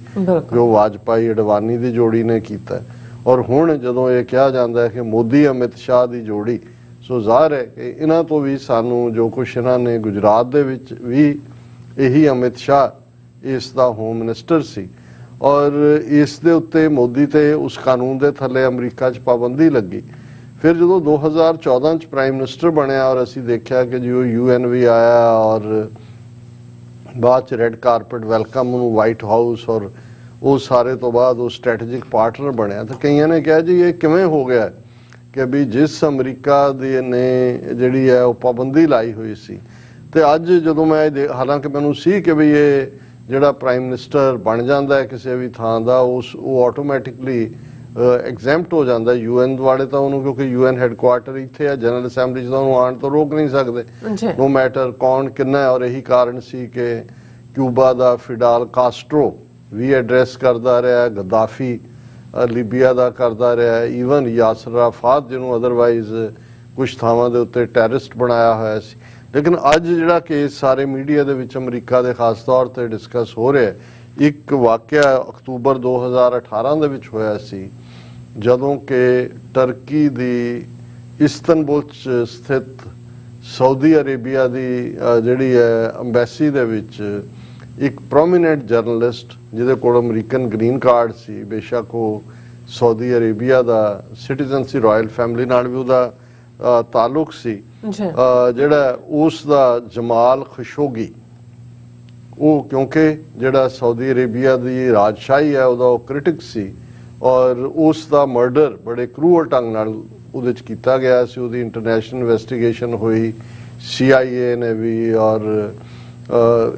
ਜੋ ਵਾਜਪਾਈ ਅਡਵਾਨੀ ਦੀ ਜੋੜੀ ਨੇ ਕੀਤਾ। ਔਰ ਹੁਣ ਜਦੋਂ ਇਹ ਕਿਹਾ ਜਾਂਦਾ ਹੈ ਕਿ ਮੋਦੀ ਅਮਿਤ ਸ਼ਾਹ ਦੀ ਜੋੜੀ, ਸੋ ਜ਼ਾਹਰ ਹੈ ਕਿ ਇਹਨਾਂ ਤੋਂ ਵੀ ਸਾਨੂੰ ਜੋ ਕੁਛ ਇਹਨਾਂ ਨੇ ਗੁਜਰਾਤ ਦੇ ਵਿੱਚ ਵੀ ਇਹੀ ਅਮਿਤ ਸ਼ਾਹ ਇਸ ਦਾ ਹੋਮ ਮਿਨਿਸਟਰ ਸੀ ਔਰ ਇਸ ਦੇ ਉੱਤੇ ਮੋਦੀ ਤੇ ਉਸ ਕਾਨੂੰਨ ਦੇ ਥੱਲੇ ਅਮਰੀਕਾ 'ਚ ਪਾਬੰਦੀ ਲੱਗੀ। ਫਿਰ ਜਦੋਂ 2014 'ਚ ਪ੍ਰਾਈਮ ਮਿਨਿਸਟਰ ਬਣਿਆ ਔਰ ਅਸੀਂ ਦੇਖਿਆ ਕਿ ਜੀ ਉਹ UN ਵੀ ਆਇਆ ਔਰ ਬਾਅਦ 'ਚ ਰੈੱਡ ਕਾਰਪਟ ਵੈਲਕਮ ਨੂੰ ਵਾਈਟ ਹਾਊਸ ਔਰ ਉਹ ਸਾਰੇ ਤੋਂ ਬਾਅਦ ਉਹ ਸਟ੍ਰੈਟੇਜਿਕ ਪਾਰਟਨਰ ਬਣਿਆ। ਤਾਂ ਕਈਆਂ ਨੇ ਕਿਹਾ ਜੀ ਇਹ ਕਿਵੇਂ ਹੋ ਗਿਆ ਕਿ ਵੀ ਜਿਸ ਅਮਰੀਕਾ ਦੇ ਨੇ ਜਿਹੜੀ ਹੈ ਉਹ ਪਾਬੰਦੀ ਲਾਈ ਹੋਈ ਸੀ ਤੇ ਅੱਜ ਜਦੋਂ ਮੈਂ ਹਾਲਾਂਕਿ ਮੈਨੂੰ ਸੀ ਕਿ ਵੀ ਇਹ ਜਿਹੜਾ ਪ੍ਰਾਈਮ ਮਿਨਿਸਟਰ ਬਣ ਜਾਂਦਾ ਹੈ ਕਿਸੇ ਵੀ ਥਾਂ ਦਾ ਉਹ ਆਟੋਮੈਟਿਕਲੀ ਐਗਜ਼ੈਂਪਟ ਹੋ ਜਾਂਦਾ UN ਵਾਲੇ ਤਾਂ ਉਹਨੂੰ, ਕਿਉਂਕਿ UN ਹੈੱਡਕੁਆਰਟਰ ਇੱਥੇ ਹੈ, ਜਨਰਲ ਅਸੈਂਬਲੀ 'ਚ ਤਾਂ ਉਹਨੂੰ ਆਉਣ ਤੋਂ ਰੋਕ ਨਹੀਂ ਸਕਦੇ ਨੋ ਮੈਟਰ ਕੌਣ ਕਿੰਨਾ ਹੈ। ਔਰ ਇਹੀ ਕਾਰਨ ਸੀ ਕਿ ਕਿਊਬਾ ਦਾ ਫਿਡਾਲ ਕਾਸਟਰੋ ਵੀ ਐਡਰੈਸ ਕਰਦਾ ਰਿਹਾ, ਗੱਦਾਫੀ ਲੀਬੀਆ ਦਾ ਕਰਦਾ ਰਿਹਾ, ਈਵਨ ਯਾਸਰ ਅਰਾਫਾਤ ਜਿਹਨੂੰ ਅਦਰਵਾਈਜ਼ ਕੁਝ ਥਾਵਾਂ ਦੇ ਉੱਤੇ ਟੈਰਰਿਸਟ ਬਣਾਇਆ ਹੋਇਆ ਸੀ। ਲੇਕਿਨ ਅੱਜ ਜਿਹੜਾ ਕੇਸ ਸਾਰੇ ਮੀਡੀਆ ਦੇ ਵਿੱਚ ਅਮਰੀਕਾ ਦੇ ਖਾਸ ਤੌਰ ਤੇ ਡਿਸਕਸ ਹੋ ਰਿਹਾ ਇੱਕ ਵਾਕਿਆ ਅਕਤੂਬਰ 2018 ਦੇ ਵਿੱਚ ਹੋਇਆ ਸੀ, ਜਦੋਂ ਕਿ ਟਰਕੀ ਦੀ ਇਸਤਨਬੁਲ 'ਚ ਸਥਿਤ ਸਾਊਦੀ ਅਰੇਬੀਆ ਦੀ ਜਿਹੜੀ ਹੈ ਅੰਬੈਸੀ ਦੇ ਵਿੱਚ ਇੱਕ ਪ੍ਰੋਮੀਨੈਂਟ ਜਰਨਲਿਸਟ, ਜਿਹਦੇ ਕੋਲ ਅਮਰੀਕਨ ਗ੍ਰੀਨ ਕਾਰਡ ਸੀ, ਬੇਸ਼ੱਕ ਉਹ ਸਾਊਦੀ ਅਰੇਬੀਆ ਦਾ ਸਿਟੀਜ਼ਨ ਸੀ, ਰਾਇਲ ਫੈਮਿਲੀ ਨਾਲ ਵੀ ਉਹਦਾ ਤਾਲੁਕ ਸੀ, ਜਿਹੜਾ ਉਸ ਦਾ ਜਮਾਲ ਖਸ਼ੋਗੀ, ਉਹ ਕਿਉਂਕਿ ਜਿਹੜਾ ਸਾਊਦੀ ਅਰੇਬੀਆ ਦੀ ਰਾਜਸ਼ਾਹੀ ਹੈ ਉਹਦਾ ਉਹ ਕ੍ਰਿਟਿਕ ਸੀ, ਔਰ ਉਸ ਦਾ ਮਰਡਰ ਬੜੇ ਕਰੂਅਲ ਢੰਗ ਨਾਲ ਉਹਦੇ 'ਚ ਕੀਤਾ ਗਿਆ ਸੀ। ਉਹਦੀ ਇੰਟਰਨੈਸ਼ਨਲ ਇਨਵੈਸਟੀਗੇਸ਼ਨ ਹੋਈ, CIA ਨੇ ਵੀ, ਔਰ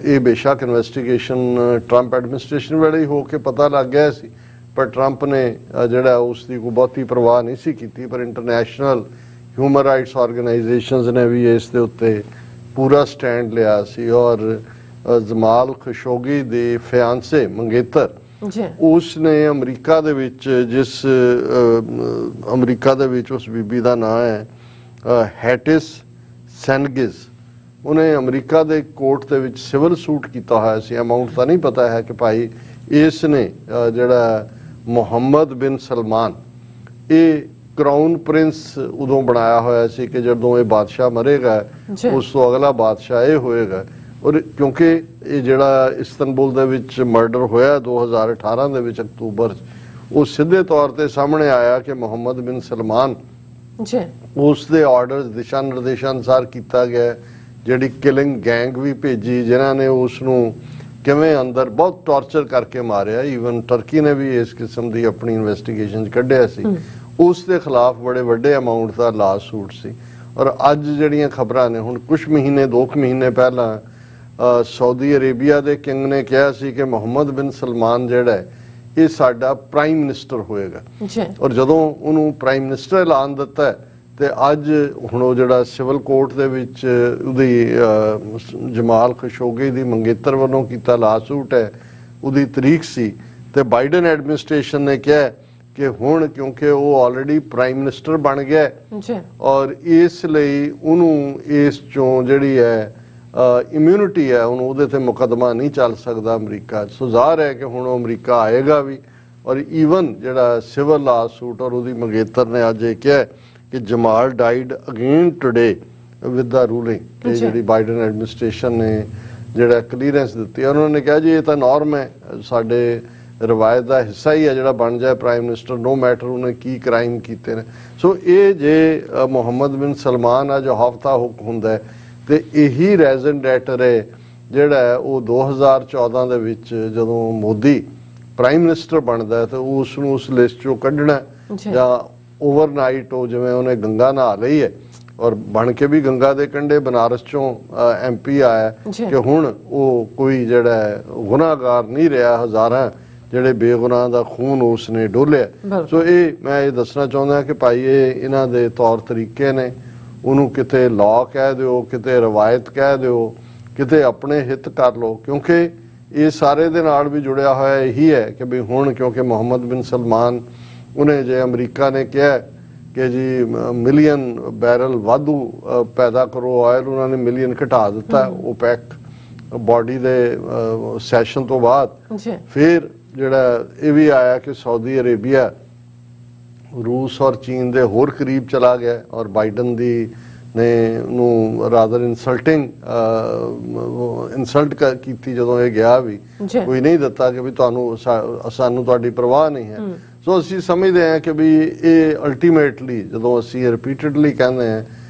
ਇਹ ਬੇਸ਼ੱਕ ਇਨਵੈਸਟੀਗੇਸ਼ਨ ਟਰੰਪ ਐਡਮਿਨਿਸਟ੍ਰੇਸ਼ਨ ਵੇਲੇ ਹੀ ਹੋ ਕੇ ਪਤਾ ਲੱਗ ਗਿਆ ਸੀ, ਪਰ ਟਰੰਪ ਨੇ ਜਿਹੜਾ ਉਸ ਦੀ ਕੋਈ ਬਹੁਤੀ ਪਰਵਾਹ ਨਹੀਂ ਸੀ ਕੀਤੀ। ਪਰ ਇੰਟਰਨੈਸ਼ਨਲ ਹਿਊਮਨ ਰਾਈਟਸ ਆਰਗੇਨਾਈਜੇਸ਼ਨਸ ਨੇ ਵੀ ਇਸ ਦੇ ਉੱਤੇ ਪੂਰਾ ਸਟੈਂਡ ਲਿਆ ਸੀ, ਔਰ ਜਮਾਲ ਖਸ਼ੋਗੀ ਦੇ ਫਿਆਂਸੇ ਮੰਗੇਤਰ, ਉਸ ਨੇ ਅਮਰੀਕਾ ਦੇ ਵਿੱਚ ਅਮਰੀਕਾ ਦੇ ਵਿੱਚ ਉਸ ਬੀਬੀ ਦਾ ਨਾਮ ਹੈ ਹੈਟਿਸ ਸੈਨਗਿਜ਼, ਉਹਨੇ ਅਮਰੀਕਾ ਦੇ ਕੋਰਟ ਦੇ ਵਿੱਚ ਸਿਵਲ ਸੂਟ ਕੀਤਾ ਹੋਇਆ ਸੀ। ਅਮਾਉਂਟ ਤਾਂ ਨਹੀਂ ਪਤਾ ਹੈ ਕਿ ਭਾਈ ਇਸ ਨੇ ਜਿਹੜਾ ਮੁਹੰਮਦ ਬਿਨ ਸਲਮਾਨ, ਇਹ ਕਰਾਊਨ ਪ੍ਰਿੰਸ ਉਦੋਂ ਬਣਾਇਆ ਹੋਇਆ ਸੀ ਕਿ ਜਦੋਂ ਇਹ ਬਾਦਸ਼ਾਹ ਮਰੇਗਾ ਉਸ ਤੋਂ ਅਗਲਾ ਬਾਦਸ਼ਾਹ ਇਹ ਹੋਏਗਾ। ਔਰ ਕਿਉਂਕਿ ਇਹ ਜਿਹੜਾ ਇਸਤਨਬੁਲ ਦੇ ਵਿੱਚ ਮਰਡਰ ਹੋਇਆ 2018 ਦੇ ਵਿੱਚ ਅਕਤੂਬਰ 'ਚ, ਉਹ ਸਿੱਧੇ ਤੌਰ ਤੇ ਸਾਹਮਣੇ ਆਇਆ ਕਿ ਮੁਹੰਮਦ ਬਿਨ ਸਲਮਾਨ ਉਸ ਦੇ ਆਰਡਰਸ, ਦਿਸ਼ਾ ਨਿਰਦੇਸ਼ਾਂ ਅਨੁਸਾਰ ਕੀਤਾ ਗਿਆ। ਜਿਹੜੀ ਕਿਲਿੰਗ ਗੈਂਗ ਵੀ ਭੇਜੀ ਜਿਨ੍ਹਾਂ ਨੇ ਉਸ ਨੂੰ ਕਿਵੇਂ ਅੰਦਰ ਬਹੁਤ ਟਾਰਚਰ ਕਰਕੇ ਮਾਰਿਆ, ਈਵਨ ਟਰਕੀ ਨੇ ਵੀ ਇਸ ਕਿਸਮ ਦੀ ਆਪਣੀ ਇਨਵੈਸਟੀਗੇਸ਼ਨ 'ਚ ਕੱਢਿਆ ਸੀ, ਉਸ ਦੇ ਖਿਲਾਫ ਬੜੇ ਵੱਡੇ ਅਮਾਉਂਟ ਦਾ ਲਾ ਸੂਟ ਸੀ। ਔਰ ਅੱਜ ਜਿਹੜੀਆਂ ਖਬਰਾਂ ਨੇ, ਹੁਣ ਕੁਝ ਮਹੀਨੇ 2 ਮਹੀਨੇ ਪਹਿਲਾਂ ਸਾਊਦੀ ਅਰੇਬੀਆ ਦੇ ਕਿੰਗ ਨੇ ਕਿਹਾ ਸੀ ਕਿ ਮੁਹੰਮਦ ਬਿਨ ਸਲਮਾਨ ਜਿਹੜਾ ਹੈ ਇਹ ਸਾਡਾ ਪ੍ਰਾਈਮ ਮਿਨਿਸਟਰ ਹੋਏਗਾ, ਔਰ ਜਦੋਂ ਉਹਨੂੰ ਪ੍ਰਾਈਮ ਮਿਨਿਸਟਰ ਐਲਾਨ ਦਿੱਤਾ ਤੇ ਅੱਜ ਹੁਣ ਉਹ ਜਿਹੜਾ ਸਿਵਲ ਕੋਰਟ ਦੇ ਵਿੱਚ ਉਹਦੀ ਜਮਾਲ ਖਸ਼ੋਗੀ ਦੀ ਮੰਗੇਤਰ ਵੱਲੋਂ ਕੀਤਾ ਲਾਸੂਟ ਹੈ, ਉਹਦੀ ਤਰੀਕ ਸੀ, ਤੇ ਬਾਈਡਨ ਐਡਮਿਨਿਸਟ੍ਰੇਸ਼ਨ ਨੇ ਕਿਹਾ ਕਿ ਹੁਣ ਕਿਉਂਕਿ ਉਹ ਆਲਰੇਡੀ ਪ੍ਰਾਈਮ ਮਿਨਿਸਟਰ ਬਣ ਗਿਆ ਔਰ ਇਸ ਲਈ ਉਹਨੂੰ ਇਸ ਚੋਂ ਜਿਹੜੀ ਹੈ ਇਮਿਊਨਿਟੀ ਹੈ, ਹੁਣ ਉਹਦੇ ਤੇ ਮੁਕੱਦਮਾ ਨਹੀਂ ਚੱਲ ਸਕਦਾ ਅਮਰੀਕਾ। ਸੋ ਜ਼ਾਹਰ ਹੈ ਕਿ ਹੁਣ ਉਹ ਅਮਰੀਕਾ ਆਏਗਾ ਵੀ, ਔਰ ਈਵਨ ਜਿਹੜਾ ਸਿਵਲ ਲਾ ਸੂਟ ਔਰ ਉਹਦੀ ਮੰਗੇਤਰ ਨੇ ਅੱਜ ਇਹ ਕਿਹਾ ਕਿ Jamal died again today with the ruling, ਕਿ ਜਿਹੜੀ ਬਾਈਡਨ ਐਡਮਿਨਿਸਟ੍ਰੇਸ਼ਨ ਨੇ ਜਿਹੜਾ ਕਲੀਅਰੈਂਸ ਦਿੱਤੀ, ਉਹਨਾਂ ਨੇ ਕਿਹਾ ਜੀ ਇਹ ਤਾਂ ਨੋਰਮ ਹੈ, ਸਾਡੇ ਰਵਾਇਤ ਦਾ ਹਿੱਸਾ ਹੀ ਹੈ ਜਿਹੜਾ ਬਣ ਜਾਏ ਪ੍ਰਾਈਮ ਮਿਨਿਸਟਰ, ਨੋ ਮੈਟਰ ਉਹਨੇ ਕੀ ਕ੍ਰਾਈਮ ਕੀਤੇ ਨੇ। ਸੋ ਇਹ ਜੇ ਮੁਹੰਮਦ ਬਿਨ ਸਲਮਾਨ ਆ ਜੋ ਹਫ਼ਤਾ ਹੁਕ ਹੁੰਦਾ ਹੈ, ਤੇ ਇਹੀ ਰੈਜ਼ਨ ਡੈਟਰ ਹੈ ਜਿਹੜਾ ਉਹ 2014 ਦੇ ਵਿੱਚ ਜਦੋਂ ਮੋਦੀ ਪ੍ਰਾਈਮ ਮਿਨਿਸਟਰ ਬਣਦਾ ਤੇ ਉਸ ਨੂੰ ਉਸ ਲਿਸਟ ਚੋਂ ਕੱਢਣਾ, ਜਾਂ ਓਵਰਨਾਈਟ ਉਹ ਜਿਵੇਂ ਉਹਨੇ ਗੰਗਾ ਨਹਾ ਲਈ ਹੈ ਔਰ ਬਣ ਕੇ ਵੀ ਗੰਗਾ ਦੇ ਕੰਢੇ ਬਨਾਰਸ ਚੋਂ MP ਆਇਆ ਕਿ ਹੁਣ ਉਹ ਕੋਈ ਜਿਹੜਾ ਗੁਨਾਹਗਾਰ ਨਹੀਂ ਰਿਹਾ, ਹਜ਼ਾਰਾਂ ਜਿਹੜੇ ਬੇਗੁਨਾਹ ਦਾ ਖੂਨ ਉਸ ਨੇ ਡੋਲਿਆ। ਸੋ ਇਹ ਮੈਂ ਇਹ ਦੱਸਣਾ ਚਾਹੁੰਦਾ ਕਿ ਭਾਈ ਇਹ ਇਹਨਾਂ ਦੇ ਤੌਰ ਤਰੀਕੇ ਨੇ, ਉਹਨੂੰ ਕਿਤੇ ਲਾਅ ਕਹਿ ਦਿਓ, ਕਿਤੇ ਰਵਾਇਤ ਕਹਿ ਦਿਓ, ਕਿਤੇ ਆਪਣੇ ਹਿੱਤ ਕਰ ਲਓ, ਕਿਉਂਕਿ ਇਹ ਸਾਰੇ ਦੇ ਨਾਲ ਵੀ ਜੁੜਿਆ ਹੋਇਆ ਇਹੀ ਹੈ ਕਿ ਵੀ ਹੁਣ ਕਿਉਂਕਿ ਮੁਹੰਮਦ ਬਿਨ ਸਲਮਾਨ ਉਹਨੇ ਜੇ ਅਮਰੀਕਾ ਨੇ ਕਿਹਾ ਕਿ ਜੀ ਮਿਲੀਅਨ ਬੈਰਲ ਵਾਧੂ ਪੈਦਾ ਕਰੋ ਆਇਲ, ਉਹਨਾਂ ਨੇ ਮਿਲੀਅਨ ਘਟਾ ਦਿੱਤਾ ਓਪੈਕ ਬਾਡੀ ਦੇ ਸੈਸ਼ਨ ਤੋਂ ਬਾਅਦ। ਫਿਰ ਜਿਹੜਾ ਇਹ ਵੀ ਆਇਆ ਕਿ ਸਾਊਦੀ ਅਰੇਬੀਆ ਰੂਸ ਔਰ ਚੀਨ ਦੇ ਹੋਰ ਕਰੀਬ ਚਲਾ ਗਿਆ, ਔਰ ਬਾਈਡਨ ਦੀ ਨੇ ਨੂੰ ਰਾਦਰ ਇਨਸਲਟ ਕੀਤੀ ਜਦੋਂ ਇਹ ਗਿਆ ਵੀ, ਕੋਈ ਨਹੀਂ ਦਿੱਤਾ ਕਿ ਵੀ ਤੁਹਾਨੂੰ ਸਾਨੂੰ ਤੁਹਾਡੀ ਪਰਵਾਹ ਨਹੀਂ ਹੈ। ਸੋ ਅਸੀਂ ਸਮਝਦੇ ਹਾਂ ਕਿ ਵੀ ਇਹ ਅਲਟੀਮੇਟਲੀ ਜਦੋਂ ਅਸੀਂ ਰਿਪੀਟਡਲੀ ਕਹਿੰਦੇ ਹਾਂ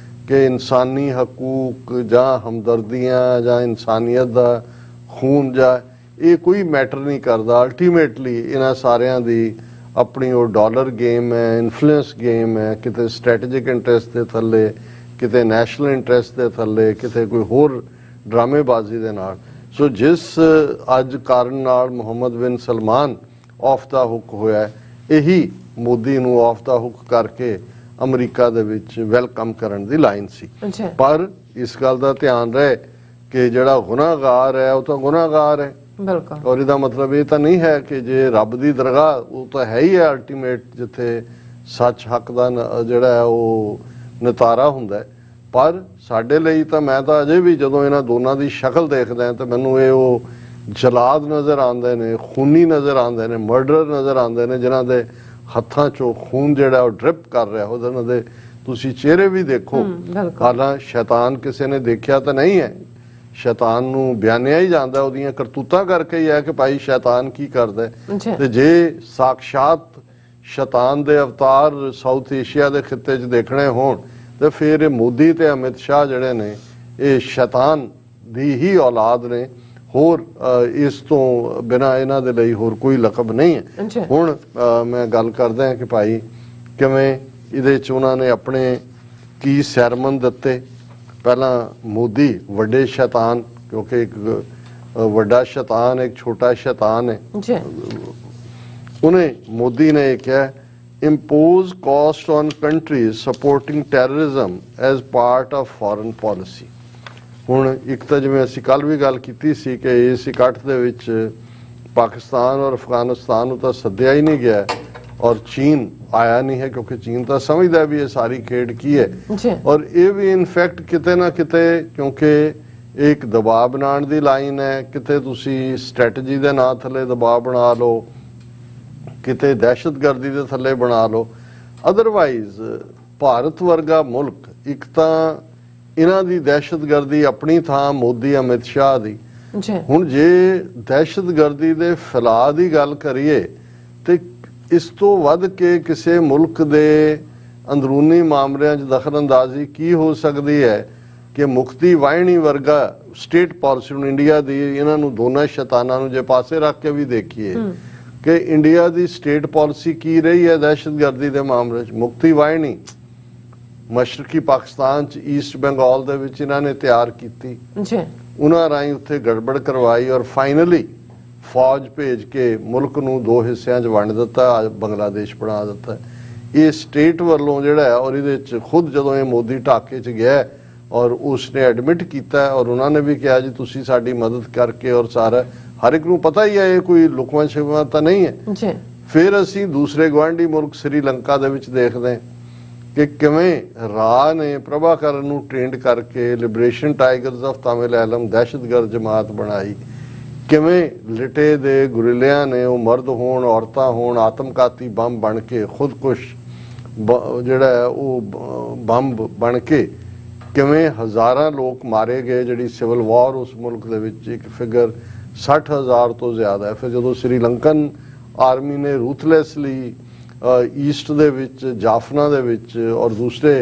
ਕਿ ਇਨਸਾਨੀ ਹਕੂਕ ਜਾਂ ਹਮਦਰਦੀਆਂ ਜਾਂ ਇਨਸਾਨੀਅਤ ਦਾ ਖੂਨ ਜਾਂ ਇਹ ਕੋਈ ਮੈਟਰ ਨਹੀਂ ਕਰਦਾ, ਅਲਟੀਮੇਟਲੀ ਇਹਨਾਂ ਸਾਰਿਆਂ ਦੀ ਆਪਣੀ ਉਹ ਡਾਲਰ ਗੇਮ ਹੈ, ਇਨਫਲੂਐਂਸ ਗੇਮ ਹੈ, ਕਿਤੇ ਸਟ੍ਰੈਟੇਜਿਕ ਇੰਟਰਸਟ ਦੇ ਥੱਲੇ, ਕਿਤੇ ਨੈਸ਼ਨਲ ਇੰਟਰਸਟ ਦੇ ਥੱਲੇ, ਕਿਤੇ ਕੋਈ ਹੋਰ ਡਰਾਮੇਬਾਜ਼ੀ ਦੇ ਨਾਲ। ਸੋ ਜਿਸ ਅੱਜ ਕਾਰਨ ਨਾਲ ਮੁਹੰਮਦ ਬਿਨ ਸਲਮਾਨ ਆਫ ਦਾ ਹੁਕ ਹੋਇਆ, ਇਹੀ ਮੋਦੀ ਨੂੰ ਆਫ ਦਾ ਹੁਕ ਕਰਕੇ ਅਮਰੀਕਾ ਦੇ ਵਿੱਚ ਵੈਲਕਮ ਕਰਨ ਦੀ ਲਾਈਨ ਸੀ। ਪਰ ਇਸ ਗੱਲ ਦਾ ਧਿਆਨ ਰਹੇ ਕਿ ਜਿਹੜਾ ਗੁਨਾਹਗਾਰ ਹੈ ਉਹ ਤਾਂ ਗੁਨਾਹਗਾਰ ਹੈ, ਔਰ ਇਹਦਾ ਮਤਲਬ ਇਹ ਤਾਂ ਨਹੀਂ ਹੈ ਕਿ ਜੇ ਰੱਬ ਦੀ ਦਰਗਾਹ ਉਹ ਤਾਂ ਹੈ ਹੀ ਹੈ ਅਲਟੀਮੇਟ, ਜਿੱਥੇ ਸੱਚ ਹੱਕ ਦਾ ਜਿਹੜਾ ਹੈ ਉਹ ਨਿਤਾਰਾ ਹੁੰਦਾ। ਪਰ ਸਾਡੇ ਲਈ ਤਾਂ ਮੈਂ ਤਾਂ ਅਜੇ ਵੀ ਜਦੋਂ ਇਹਨਾਂ ਦੋਨਾਂ ਦੀ ਸ਼ਕਲ ਦੇਖਦਾ ਤਾਂ ਮੈਨੂੰ ਇਹ ਉਹ ਜਲਾਦ ਨਜ਼ਰ ਆਉਂਦੇ ਨੇ, ਖੂਨੀ ਨਜ਼ਰ ਆਉਂਦੇ ਨੇ, ਮਰਡਰ ਨਜ਼ਰ ਆਉਂਦੇ ਨੇ, ਜਿਨ੍ਹਾਂ ਦੇ ਹੱਥਾਂ 'ਚੋਂ ਖੂਨ ਜਿਹੜਾ ਉਹ ਡ੍ਰਿਪ ਕਰ ਰਿਹਾ, ਉਹਨਾਂ ਦੇ ਤੁਸੀਂ ਚਿਹਰੇ ਵੀ ਦੇਖੋ। ਹਾਲਾਂ ਸ਼ੈਤਾਨ ਕਿਸੇ ਨੇ ਦੇਖਿਆ ਤਾਂ ਨਹੀਂ ਹੈ, ਸ਼ੈਤਾਨ ਨੂੰ ਬਿਆਨਿਆ ਹੀ ਜਾਂਦਾ ਉਹਦੀਆਂ ਕਰਤੂਤਾਂ ਕਰਕੇ ਹੀ ਹੈ ਕਿ ਭਾਈ ਸ਼ੈਤਾਨ ਕੀ ਕਰਦਾ ਹੈ। ਤੇ ਜੇ ਸਾਕਸ਼ਾਤ ਸ਼ੈਤਾਨ ਦੇ ਅਵਤਾਰ ਸਾਊਥ ਏਸ਼ੀਆ ਦੇ ਖਿੱਤੇ 'ਚ ਦੇਖਣੇ ਹੋਣ ਤੇ ਫਿਰ ਇਹ ਮੋਦੀ ਤੇ ਅਮਿਤ ਸ਼ਾਹ ਜਿਹੜੇ ਨੇ ਇਹ ਸ਼ੈਤਾਨ ਦੀ ਹੀ ਔਲਾਦ ਨੇ, ਹੋਰ ਇਸ ਤੋਂ ਬਿਨਾਂ ਇਹਨਾਂ ਦੇ ਲਈ ਹੋਰ ਕੋਈ ਲਕਬ ਨਹੀਂ ਹੈ। ਹੁਣ ਮੈਂ ਗੱਲ ਕਰਦਾ ਹਾਂ ਕਿ ਭਾਈ ਕਿਵੇਂ ਇਹਦੇ 'ਚ ਉਹਨਾਂ ਨੇ ਆਪਣੇ ਕੀ ਸੈਰਮਨ ਦਿੱਤੇ। ਪਹਿਲਾਂ ਮੋਦੀ ਵੱਡੇ ਸ਼ੈਤਾਨ, ਕਿਉਂਕਿ ਇੱਕ ਵੱਡਾ ਸ਼ੈਤਾਨ ਇੱਕ ਛੋਟਾ ਸ਼ੈਤਾਨ ਹੈ, ਉਹਨੇ ਮੋਦੀ ਨੇ ਇਹ ਕਿਹਾ impose cost on countries supporting terrorism as part of foreign policy। ਹੁਣ ਇੱਕ ਤਾਂ ਜਿਵੇਂ ਅਸੀਂ ਕੱਲ ਵੀ ਗੱਲ ਕੀਤੀ ਸੀ ਕਿ ਇਸ ਇਕੱਠ ਦੇ ਵਿੱਚ ਪਾਕਿਸਤਾਨ ਔਰ ਅਫਗਾਨਿਸਤਾਨ ਨੂੰ ਤਾਂ ਸੱਦਿਆ ਹੀ ਨਹੀਂ ਗਿਆ ਔਰ ਚੀਨ ਆਇਆ ਨਹੀਂ ਹੈ, ਕਿਉਂਕਿ ਚੀਨ ਤਾਂ ਸਮਝਦਾ ਵੀ ਇਹ ਸਾਰੀ ਖੇਡ ਕੀ ਹੈ। ਔਰ ਇਹ ਵੀ ਇਨਫੈਕਟ ਕਿਤੇ ਨਾ ਕਿਤੇ, ਕਿਉਂਕਿ ਇੱਕ ਦਬਾਅ ਬਣਾਉਣ ਦੀ ਲਾਈਨ ਹੈ, ਕਿਤੇ ਤੁਸੀਂ ਸਟ੍ਰੈਟਜੀ ਦੇ ਨਾਂ ਥੱਲੇ ਦਬਾਅ ਬਣਾ ਲਓ, ਕਿਤੇ ਦਹਿਸ਼ਤਗਰਦੀ ਦੇ ਥੱਲੇ ਬਣਾ ਲਓ। ਅਦਰਵਾਈਜ਼ ਭਾਰਤ ਵਰਗਾ ਮੁਲਕ, ਇੱਕ ਤਾਂ ਇਹਨਾਂ ਦੀ ਦਹਿਸ਼ਤਗਰਦੀ ਆਪਣੀ ਥਾਂ ਮੋਦੀ ਅਮਿਤ ਸ਼ਾਹ ਦੀ। ਹੁਣ ਜੇ ਦਹਿਸ਼ਤਗਰਦੀ ਦੇ ਫੈਲਾਅ ਦੀ ਗੱਲ ਕਰੀਏ ਤੇ ਇਸ ਤੋਂ ਵੱਧ ਕੇ ਕਿਸੇ ਮੁਲਕ ਦੇ ਅੰਦਰੂਨੀ ਮਾਮਲਿਆਂ 'ਚ ਦਖਲਅੰਦਾਜ਼ੀ ਕੀ ਹੋ ਸਕਦੀ ਹੈ ਕਿ ਮੁਕਤੀ ਵਾਹਿਣੀ ਵਰਗਾ ਸਟੇਟ ਪਾਲਿਸੀ ਨੂੰ ਇੰਡੀਆ ਦੀ, ਇਹਨਾਂ ਨੂੰ ਦੋਨਾਂ ਸ਼ੈਤਾਨਾਂ ਨੂੰ ਜੇ ਪਾਸੇ ਰੱਖ ਕੇ ਵੀ ਦੇਖੀਏ ਕਿ ਇੰਡੀਆ ਦੀ ਸਟੇਟ ਪਾਲਿਸੀ ਕੀ ਰਹੀ ਹੈ ਦਹਿਸ਼ਤਗਰਦੀ ਦੇ ਮਾਮਲੇ 'ਚ। ਮੁਕਤੀ ਵਾਹਿਣੀ ਮਸ਼ਰਕੀ ਪਾਕਿਸਤਾਨ 'ਚ ਈਸਟ ਬੰਗਾਲ ਦੇ ਵਿੱਚ ਇਹਨਾਂ ਨੇ ਤਿਆਰ ਕੀਤੀ, ਉਹਨਾਂ ਰਾਹੀਂ ਉੱਥੇ ਗੜਬੜ ਕਰਵਾਈ ਔਰ ਫਾਈਨਲੀ ਫੌਜ ਭੇਜ ਕੇ ਮੁਲਕ ਨੂੰ ਦੋ ਹਿੱਸਿਆਂ 'ਚ ਵੰਡ ਦਿੱਤਾ, ਬੰਗਲਾਦੇਸ਼ ਬਣਾ ਦਿੱਤਾ। ਇਹ ਸਟੇਟ ਵੱਲੋਂ ਜਿਹੜਾ ਹੈ, ਔਰ ਇਹਦੇ 'ਚ ਖੁਦ ਜਦੋਂ ਇਹ ਮੋਦੀ ਢਾਕੇ 'ਚ ਗਿਆ ਔਰ ਉਸਨੇ ਐਡਮਿਟ ਕੀਤਾ ਔਰ ਉਹਨਾਂ ਨੇ ਵੀ ਕਿਹਾ ਜੀ ਤੁਸੀਂ ਸਾਡੀ ਮਦਦ ਕਰਕੇ, ਔਰ ਸਾਰਾ ਹਰ ਇੱਕ ਨੂੰ ਪਤਾ ਹੀ ਹੈ ਇਹ ਕੋਈ ਲੁਕਵਾਂ ਛਿਪਵਾਂ ਤਾਂ ਨਹੀਂ ਹੈ। ਫਿਰ ਅਸੀਂ ਦੂਸਰੇ ਗੁਆਂਢੀ ਮੁਲਕ ਸ੍ਰੀਲੰਕਾ ਦੇ ਵਿੱਚ ਦੇਖਦੇ ਕਿ ਕਿਵੇਂ ਰਾਹ ਨੇ ਪ੍ਰਭਾਕਰਨ ਨੂੰ ਟ੍ਰੇਨਡ ਕਰਕੇ ਲਿਬਰੇਸ਼ਨ ਟਾਈਗਰਸ ਆਫ ਤਾਮਿਲਨਾਡੂ ਦਹਿਸ਼ਤਗਰਦ ਜਮਾਤ ਬਣਾਈ, ਕਿਵੇਂ ਲਿਟੇ ਦੇ ਗੁਰਿਲਿਆਂ ਨੇ, ਉਹ ਮਰਦ ਹੋਣ ਔਰਤਾਂ ਹੋਣ, ਆਤਮਘਾਤੀ ਬੰਬ ਬਣ ਕੇ ਖੁਦਕੁਸ਼ ਜਿਹੜਾ ਹੈ ਉਹ ਬੰਬ ਬਣ ਕੇ ਕਿਵੇਂ ਹਜ਼ਾਰਾਂ ਲੋਕ ਮਾਰੇ ਗਏ। ਜਿਹੜੀ ਸਿਵਲ ਵਾਰ ਉਸ ਮੁਲਕ ਦੇ ਵਿੱਚ ਇੱਕ ਫਿਗਰ 60,000 ਤੋਂ ਜ਼ਿਆਦਾ ਹੈ। ਫਿਰ ਜਦੋਂ ਸ੍ਰੀਲੰਕਨ ਆਰਮੀ ਨੇ ਰੂਥਲੈਸਲੀ ਈਸਟ ਦੇ ਵਿੱਚ ਜਾਫਨਾ ਦੇ ਵਿੱਚ ਔਰ ਦੂਸਰੇ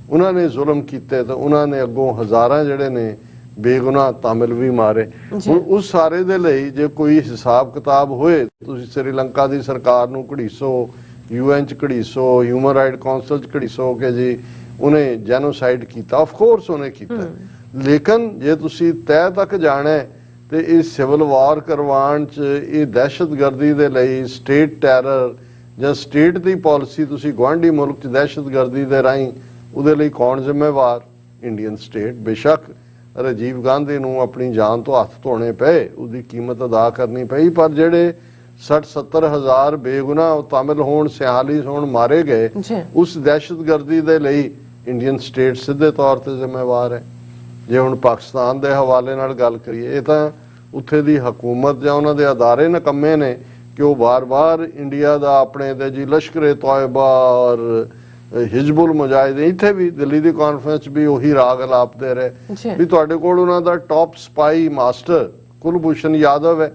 ਉਹਨਾਂ ਨੇ ਜ਼ੁਲਮ ਕੀਤੇ ਤਾਂ ਉਹਨਾਂ ਨੇ ਅੱਗੋਂ ਹਜ਼ਾਰਾਂ ਜਿਹੜੇ ਨੇ ਬੇਗੁਨਾਹ ਤਾਮਿਲ ਵੀ ਮਾਰੇ। ਹੁਣ ਉਸ ਸਾਰੇ ਦੇ ਲਈ ਜੇ ਕੋਈ ਹਿਸਾਬ ਕਿਤਾਬ ਹੋਏ, ਤੁਸੀਂ ਸ੍ਰੀਲੰਕਾ ਦੀ ਸਰਕਾਰ ਨੂੰ ਘੜੀਸੋ, UN 'ਚ ਘੜੀਸੋ, ਹਿਊਮਨ ਰਾਈਟ ਕਾਉਂਸਲ 'ਚ ਘੜੀਸੋ ਕਿ ਜੀ ਉਹਨੇ ਜੈਨੋਸਾਈਡ ਕੀਤਾ। ਆਫ ਕੋਰਸ ਉਹਨੇ ਕੀਤਾ, ਲੇਕਿਨ ਜੇ ਤੁਸੀਂ ਤਹਿ ਤੱਕ ਜਾਣਾ ਤੇ ਇਹ ਸਿਵਲ ਵਾਰ ਕਰਵਾਉਣ 'ਚ, ਇਹ ਦਹਿਸ਼ਤਗਰਦੀ ਦੇ ਲਈ ਸਟੇਟ ਟੈਰਰ ਜਾਂ ਸਟੇਟ ਦੀ ਪਾਲਿਸੀ ਤੁਸੀਂ ਗੁਆਂਢੀ ਮੁਲਕ 'ਚ ਦਹਿਸ਼ਤਗਰਦੀ ਦੇ ਰਾਹੀਂ, ਉਹਦੇ ਲਈ ਕੌਣ ਜ਼ਿੰਮੇਵਾਰ? Indian state. ਬੇਸ਼ੱਕ ਰਾਜੀਵ ਗਾਂਧੀ ਨੂੰ ਆਪਣੀ ਜਾਨ ਤੋਂ ਹੱਥ ਧੋਣੇ ਪਏ, ਉਹਦੀ ਕੀਮਤ ਅਦਾ ਕਰਨੀ ਪਈ, ਪਰ ਜਿਹੜੇ 60-70 ਹਜ਼ਾਰ ਬੇਗੁਨਾਹ ਤਾਮਿਲ ਹੋਣ, ਸਿਆਲੀਸ ਹੋਣ ਮਾਰੇ ਗਏ, ਉਸ ਦਹਿਸ਼ਤਗਰਦੀ ਦੇ ਲਈ ਇੰਡੀਅਨ ਸਟੇਟ ਸਿੱਧੇ ਤੌਰ ਤੇ ਜ਼ਿੰਮੇਵਾਰ ਹੈ। ਜੇ ਹੁਣ ਪਾਕਿਸਤਾਨ ਦੇ ਹਵਾਲੇ ਨਾਲ ਗੱਲ ਕਰੀਏ, ਇਹ ਤਾਂ ਉੱਥੇ ਦੀ ਹਕੂਮਤ ਜਾਂ ਉਹਨਾਂ ਦੇ ਅਦਾਰੇ ਨਕੰਮੇ ਨੇ ਕਿ ਉਹ ਵਾਰ-ਵਾਰ ਇੰਡੀਆ ਦਾ ਆਪਣੇ ਤੇ ਜੀ ਲਸ਼ਕਰੇ ਤੋਇਬਾ ਔਰ ਹਿਜਬੁਲ ਮੁਜਾਹਿਦੀਨ, ਇੱਥੇ ਵੀ ਦਿੱਲੀ ਦੀ ਕਾਨਫਰੰਸ ਵੀ ਉਹੀ ਰਾਗ ਅਲਾਪਦੇ ਰਹੇ ਵੀ ਤੁਹਾਡੇ ਕੋਲ ਉਹਨਾਂ ਦਾ ਟੌਪ ਸਪਾਈ ਮਾਸਟਰ ਕੁਲਭੂਸ਼ਣ ਯਾਦਵ ਹੈ।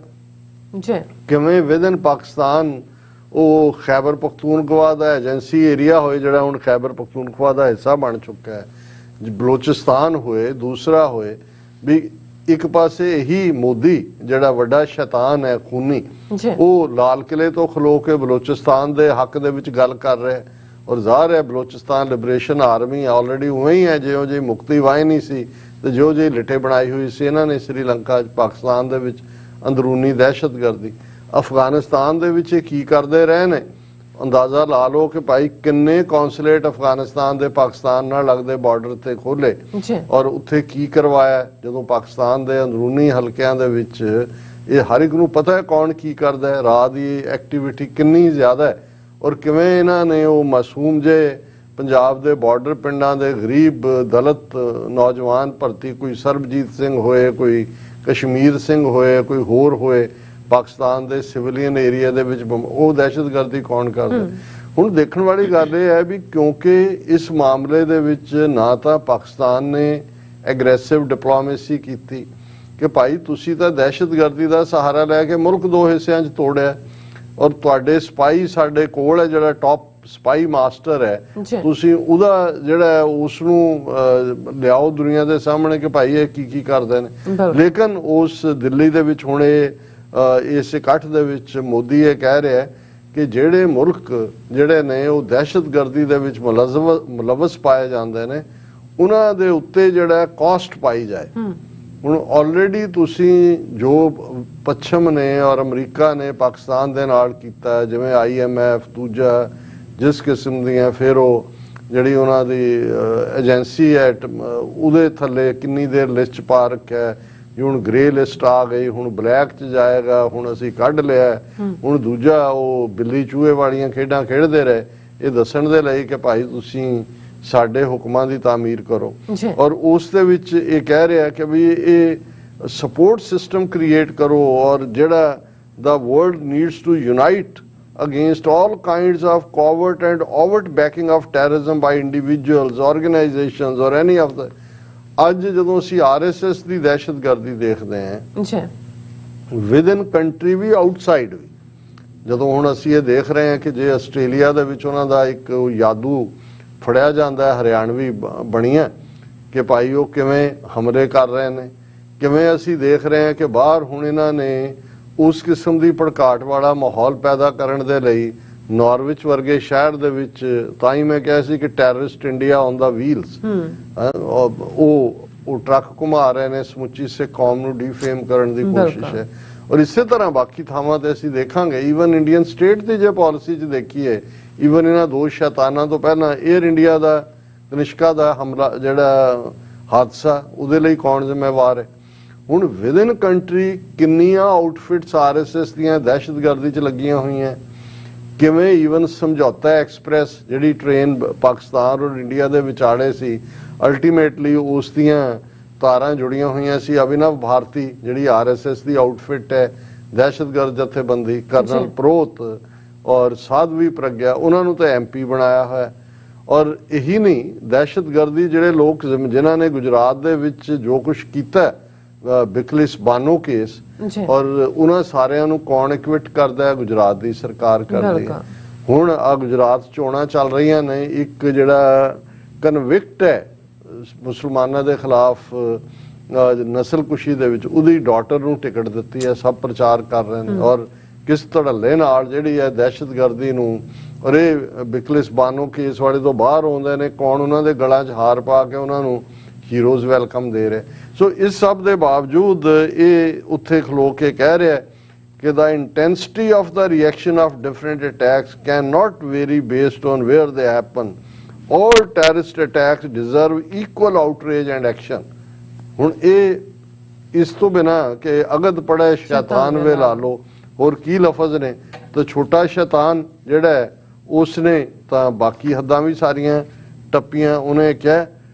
ਕਿਵੇਂ ਵਿਦਨ ਪਾਕਿਸਤਾਨ ਉਹ ਖੈਬਰ ਪਖਤੂਨਖਵਾ ਦਾ ਏਜੰਸੀ ਏਰੀਆ ਹੋਏ, ਜਿਹੜਾ ਹੁਣ ਖੈਬਰ ਪਖਤੂਨਖਵਾ ਦਾ ਹਿੱਸਾ ਬਣ ਚੁੱਕਾ ਹੈ, ਬਲੋਚਿਸਤਾਨ ਹੋਏ, ਦੂਸਰਾ ਹੋਏ, ਵੀ ਇੱਕ ਪਾਸੇ ਇਹੀ ਮੋਦੀ ਜਿਹੜਾ ਵੱਡਾ ਸ਼ੈਤਾਨ ਹੈ ਖੂਨੀ, ਉਹ ਲਾਲ ਕਿਲੇ ਤੋਂ ਖਲੋ ਕੇ ਬਲੋਚਿਸਤਾਨ ਦੇ ਹੱਕ ਦੇ ਵਿੱਚ ਗੱਲ ਕਰ ਰਿਹਾ ਔਰ ਜ਼ਾਹਰ ਹੈ ਬਲੋਚਿਸਤਾਨ ਲਿਬਰੇਸ਼ਨ ਆਰਮੀ ਆਲਰੇਡੀ ਉਵੇਂ ਹੀ ਹੈ ਜਿਹੋ ਜਿਹੀ ਮੁਕਤੀ ਵਾਹਿਨੀ ਸੀ ਤੇ ਜਿਹੋ ਜਿਹੀ ਲਿਟੇ ਬਣਾਈ ਹੋਈ ਸੀ ਇਹਨਾਂ ਨੇ ਸ੍ਰੀਲੰਕਾ 'ਚ, ਪਾਕਿਸਤਾਨ ਦੇ ਵਿੱਚ ਅੰਦਰੂਨੀ ਦਹਿਸ਼ਤਗਰਦੀ। ਅਫਗਾਨਿਸਤਾਨ ਦੇ ਵਿੱਚ ਇਹ ਕੀ ਕਰਦੇ ਰਹੇ ਨੇ, ਅੰਦਾਜ਼ਾ ਲਾ ਲਓ ਕਿ ਭਾਈ ਕਿੰਨੇ ਕੌਂਸੂਲੇਟ ਅਫਗਾਨਿਸਤਾਨ ਦੇ ਪਾਕਿਸਤਾਨ ਨਾਲ ਲੱਗਦੇ ਬਾਰਡਰ ਤੇ ਖੋਲੇ ਔਰ ਉੱਥੇ ਕੀ ਕਰਵਾਇਆ। ਜਦੋਂ ਪਾਕਿਸਤਾਨ ਦੇ ਅੰਦਰੂਨੀ ਹਲਕਿਆਂ ਦੇ ਵਿੱਚ ਇਹ ਹਰ ਇੱਕ ਨੂੰ ਪਤਾ ਹੈ ਕੌਣ ਕੀ ਕਰਦਾ ਹੈ, ਰਾਹ ਦੀ ਐਕਟੀਵਿਟੀ ਕਿੰਨੀ ਜ਼ਿਆਦਾ ਹੈ ਔਰ ਕਿਵੇਂ ਇਹਨਾਂ ਨੇ ਉਹ ਮਾਸੂਮ ਜੇ ਪੰਜਾਬ ਦੇ ਬਾਰਡਰ ਪਿੰਡਾਂ ਦੇ ਗਰੀਬ ਦਲਿਤ ਨੌਜਵਾਨ ਭਰਤੀ, ਕੋਈ ਸਰਬਜੀਤ ਸਿੰਘ ਹੋਏ, ਕੋਈ ਕਸ਼ਮੀਰ ਸਿੰਘ ਹੋਏ, ਕੋਈ ਹੋਰ ਹੋਏ ਪਾਕਿਸਤਾਨ ਦੇ ਸਿਵਲੀਅਨ ਏਰੀਆ ਦੇ ਵਿੱਚ ਉਹ ਦਹਿਸ਼ਤਗਰਦੀ ਕੌਣ ਕਰਦਾ। ਹੁਣ ਦੇਖਣ ਵਾਲੀ ਗੱਲ ਇਹ ਹੈ ਵੀ ਕਿਉਂਕਿ ਇਸ ਮਾਮਲੇ ਦੇ ਵਿੱਚ ਨਾ ਤਾਂ ਪਾਕਿਸਤਾਨ ਨੇ ਐਗਰੈਸਿਵ ਡਿਪਲੋਮੇਸੀ ਕੀਤੀ ਕਿ ਭਾਈ ਤੁਸੀਂ ਤਾਂ ਦਹਿਸ਼ਤਗਰਦੀ ਦਾ ਸਹਾਰਾ ਲੈ ਕੇ ਮੁਲਕ ਦੋ ਹਿੱਸਿਆਂ 'ਚ ਤੋੜਿਆ, ਔਰ ਤੁਹਾਡੇ ਸਪਾਈ ਸਾਡੇ ਕੋਲ ਹੈ, ਜਿਹੜਾ ਟੌਪ ਸਪਾਈ ਮਾਸਟਰ ਹੈ, ਤੁਸੀਂ ਉਹਦਾ ਜਿਹੜਾ ਉਸ ਨੂੰ ਲਿਆਓ ਦੁਨੀਆ ਦੇ ਸਾਹਮਣੇ ਕਿ ਭਾਈ ਇਹ ਕੀ ਕਰਦੇ ਨੇ। ਲੇਕਿਨ ਉਸ ਦਿੱਲੀ ਦੇ ਵਿੱਚ ਹੁਣ ਇਸ ਇਕੱਠ ਦੇ ਵਿੱਚ ਮੋਦੀ ਇਹ ਕਹਿ ਰਿਹਾ ਕਿ ਜਿਹੜੇ ਮੁਲਕ ਜਿਹੜੇ ਨੇ ਉਹ ਦਹਿਸ਼ਤਗਰਦੀ ਦੇ ਵਿੱਚ ਮੁਲਵਸ ਪਾਏ ਜਾਂਦੇ ਨੇ ਉਹਨਾਂ ਦੇ ਉੱਤੇ ਜਿਹੜਾ ਕਾਸਟ ਪਾਈ ਜਾਏ। ਹੁਣ ਆਲਰੇਡੀ ਤੁਸੀਂ ਜੋ ਪੱਛਮ ਨੇ ਔਰ ਅਮਰੀਕਾ ਨੇ ਪਾਕਿਸਤਾਨ ਦੇ ਨਾਲ ਕੀਤਾ, ਜਿਵੇਂ IMF ਦੂਜਾ ਜਿਸ ਕਿਸਮ ਦੀਆਂ, ਫਿਰ ਉਹ ਜਿਹੜੀ ਉਹਨਾਂ ਦੀ ਏਜੰਸੀ ਹੈ ਉਹਦੇ ਥੱਲੇ ਕਿੰਨੀ ਦੇਰ ਲਿਸਟ ਪਾ ਰੱਖਿਆ, ਹੁਣ ਗ੍ਰੇ ਲਿਸਟ ਆ ਗਈ, ਹੁਣ ਬਲੈਕ 'ਚ ਜਾਏਗਾ, ਹੁਣ ਅਸੀਂ ਕੱਢ ਲਿਆ, ਹੁਣ ਦੂਜਾ ਉਹ ਬਿੱਲੀ ਚੂਹੇ ਵਾਲੀਆਂ ਖੇਡਾਂ ਖੇਡਦੇ ਰਹੇ ਇਹ ਦੱਸਣ ਦੇ ਲਈ ਕਿ ਭਾਈ ਤੁਸੀਂ ਸਾਡੇ ਹੁਕਮਾਂ ਦੀ ਤਾਮੀਰ ਕਰੋ। ਔਰ ਉਸ ਦੇ ਵਿੱਚ ਇਹ ਕਹਿ ਰਿਹਾ ਕਿ ਵੀ ਇਹ ਸਪੋਰਟ ਸਿਸਟਮ ਕ੍ਰੀਏਟ ਕਰੋ, ਔਰ ਜਿਹੜਾ the world needs to unite against all kinds of covert and overt backing of terrorism by individuals, organizations or any of the। ਅੱਜ ਜਦੋਂ ਅਸੀਂ RSS ਦੀ ਦਹਿਸ਼ਤਗਰਦੀ ਦੇਖਦੇ ਹਾਂ ਵਿਦਨ ਕੰਟਰੀ ਵੀ ਆਊਟਸਾਈਡ ਵੀ, ਜਦੋਂ ਹੁਣ ਅਸੀਂ ਇਹ ਦੇਖ ਰਹੇ ਹਾਂ ਕਿ ਜੇ ਆਸਟ੍ਰੇਲੀਆ ਦੇ ਵਿੱਚ ਉਹਨਾਂ ਦਾ ਇੱਕ ਯਾਦੂ ਫੜਿਆ ਜਾਂਦਾ ਹਰਿਆਣਵੀ ਬਣੀਆਂ ਕਿ ਭਾਈ ਉਹ ਕਿਵੇਂ ਹਮਲੇ ਕਰ ਰਹੇ ਨੇ, ਕਿਵੇਂ ਅਸੀਂ ਦੇਖ ਰਹੇ ਹਾਂ ਕਿ ਬਾਹਰ ਹੁਣ ਇਹਨਾਂ ਨੇ ਉਸ ਕਿਸਮ ਦੀ ਭੜਕਾਟ ਵਾਲਾ ਮਾਹੌਲ ਪੈਦਾ ਕਰਨ ਦੇ ਲਈ ਨਾਰਵਿਚ ਵਰਗੇ ਸ਼ਹਿਰ ਦੇ ਵਿੱਚ, ਤਾਂ ਹੀ ਮੈਂ ਕਿਹਾ ਸੀ ਕਿ terrorist India on the wheels, ਉਹ ਟਰੱਕ ਘੁਮਾ ਰਹੇ ਨੇ, ਸਮੁੱਚੀ ਸਿੱਖ ਕੌਮ ਨੂੰ ਡੀਫੇਮ ਕਰਨ ਦੀ ਕੋਸ਼ਿਸ਼ ਹੈ। ਔਰ ਇਸੇ ਤਰ੍ਹਾਂ ਬਾਕੀ ਥਾਵਾਂ ਤੇ ਅਸੀਂ ਦੇਖਾਂਗੇ। ਈਵਨ ਇੰਡੀਅਨ ਸਟੇਟ ਦੀ ਜੇ ਪਾਲਿਸੀ 'ਚ ਦੇਖੀਏ, ਈਵਨ ਇਹਨਾਂ ਦੋ ਸ਼ੈਤਾਨਾਂ ਤੋਂ ਪਹਿਲਾਂ 에ਅਰ ਇੰਡੀਆ ਦਾ ਤਨਿਸ਼ਕਾ ਦਾ ਹਮਲਾ ਜਿਹੜਾ ਹਾਦਸਾ, ਉਹਦੇ ਲਈ ਕੌਣ ਜ਼ਿੰਮੇਵਾਰ ਹੈ। ਹੁਣ ਵਿਦਨ ਕੰਟਰੀ ਕਿੰਨੀਆਂ ਆਊਟਫਿਟਸ RSS ਦੀਆਂ ਦਹਿਸ਼ਤਗਰਦੀ 'ਚ ਲੱਗੀਆਂ ਹੋਈਆਂ, ਕਿਵੇਂ ਈਵਨ ਸਮਝੌਤਾ ਐਕਸਪ੍ਰੈਸ ਜਿਹੜੀ ਟ੍ਰੇਨ ਪਾਕਿਸਤਾਨ ਔਰ ਇੰਡੀਆ ਦੇ ਵਿਚਾਲੇ ਸੀ, ਅਲਟੀਮੇਟਲੀ ਉਸ ਦੀਆਂ ਤਾਰਾਂ ਜੁੜੀਆਂ ਹੋਈਆਂ ਸੀ। ਅਭਿਨਵ ਭਾਰਤੀ ਜਿਹੜੀ RSS ਦੀ ਆਊਟਫਿਟ ਹੈ, ਦਹਿਸ਼ਤਗਰਦ ਜਥੇਬੰਦੀ, ਕਰਨਲ ਪ੍ਰੋਤ ਔਰ ਸਾਧਵੀ ਪ੍ਰਗਿਆ, ਉਹਨਾਂ ਨੂੰ ਤਾਂ MP ਬਣਾਇਆ ਹੋਇਆ। ਔਰ ਇਹੀ ਨਹੀਂ, ਦਹਿਸ਼ਤਗਰਦੀ ਜਿਹੜੇ ਲੋਕ ਜਿਨ੍ਹਾਂ ਨੇ ਗੁਜਰਾਤ ਦੇ ਵਿੱਚ ਜੋ ਕੁਛ ਕੀਤਾ, ਬਿਕਲਿਸ ਬਾਨੋ ਕੇਸ, ਔਰ ਉਹਨਾਂ ਸਾਰਿਆਂ ਨੂੰ ਕੌਣ ਇਕਵਿਟ ਕਰਦਾ ਹੈ? ਗੁਜਰਾਤ ਦੀ ਸਰਕਾਰ ਕਰਦੀ ਹੈ। ਹੁਣ ਆ ਗੁਜਰਾਤ ਚੋਣਾਂ ਚੱਲ ਰਹੀਆਂ ਨੇ, ਇੱਕ ਜਿਹੜਾ ਕਨਵਿਕਟ ਹੈ ਮੁਸਲਮਾਨਾਂ ਦੇ ਖਿਲਾਫ ਨਸਲਕੁਸ਼ੀ ਦੇ ਵਿੱਚ, ਉਹਦੀ ਡਾਟਰ ਨੂੰ ਟਿਕਟ ਦਿੱਤੀ ਹੈ, ਸਭ ਪ੍ਰਚਾਰ ਕਰ ਰਹੇ ਨੇ। ਔਰ ਕਿਸ ਧੜੱਲੇ ਨਾਲ ਜਿਹੜੀ ਹੈ ਦਹਿਸ਼ਤਗਰਦੀ ਨੂੰ, ਔਰ ਇਹ ਬਿਕਲਿਸ ਬਾਨੋ ਕੇਸ ਵਾਲੇ ਤੋਂ ਬਾਹਰ ਆਉਂਦੇ ਨੇ, ਕੌਣ ਉਹਨਾਂ ਦੇ ਗਲਾਂ 'ਚ ਹਾਰ ਪਾ ਕੇ ਉਹਨਾਂ ਨੂੰ ਹੀਰੋਜ਼ ਵੈਲਕਮ ਦੇ ਰਹੇ। ਸੋ ਇਸ ਸਭ ਦੇ ਬਾਵਜੂਦ ਇਹ ਉੱਥੇ ਖਲੋ ਕੇ ਕਹਿ ਰਿਹਾ ਕਿ the intensity of the reaction of different attacks cannot vary based on where they happen. All terrorist attacks deserve equal outrage and action. ਹੁਣ ਇਹ ਇਸ ਤੋਂ ਬਿਨਾ ਕਿ ਅਗਦ ਪੜਾ ਸ਼ੈਤਾਨ ਵੇ ਲਾ ਲੋ, ਹੋਰ ਕੀ ਲਫ਼ਜ਼ ਨੇ, ਤਾਂ ਛੋਟਾ ਸ਼ੈਤਾਨ ਜਿਹੜਾ ਹੈ ਉਸਨੇ ਤਾਂ ਬਾਕੀ ਹੱਦਾਂ ਵੀ ਸਾਰੀਆਂ ਟੱਪੀਆਂ। ਉਹਨੇ ਕਿਹਾ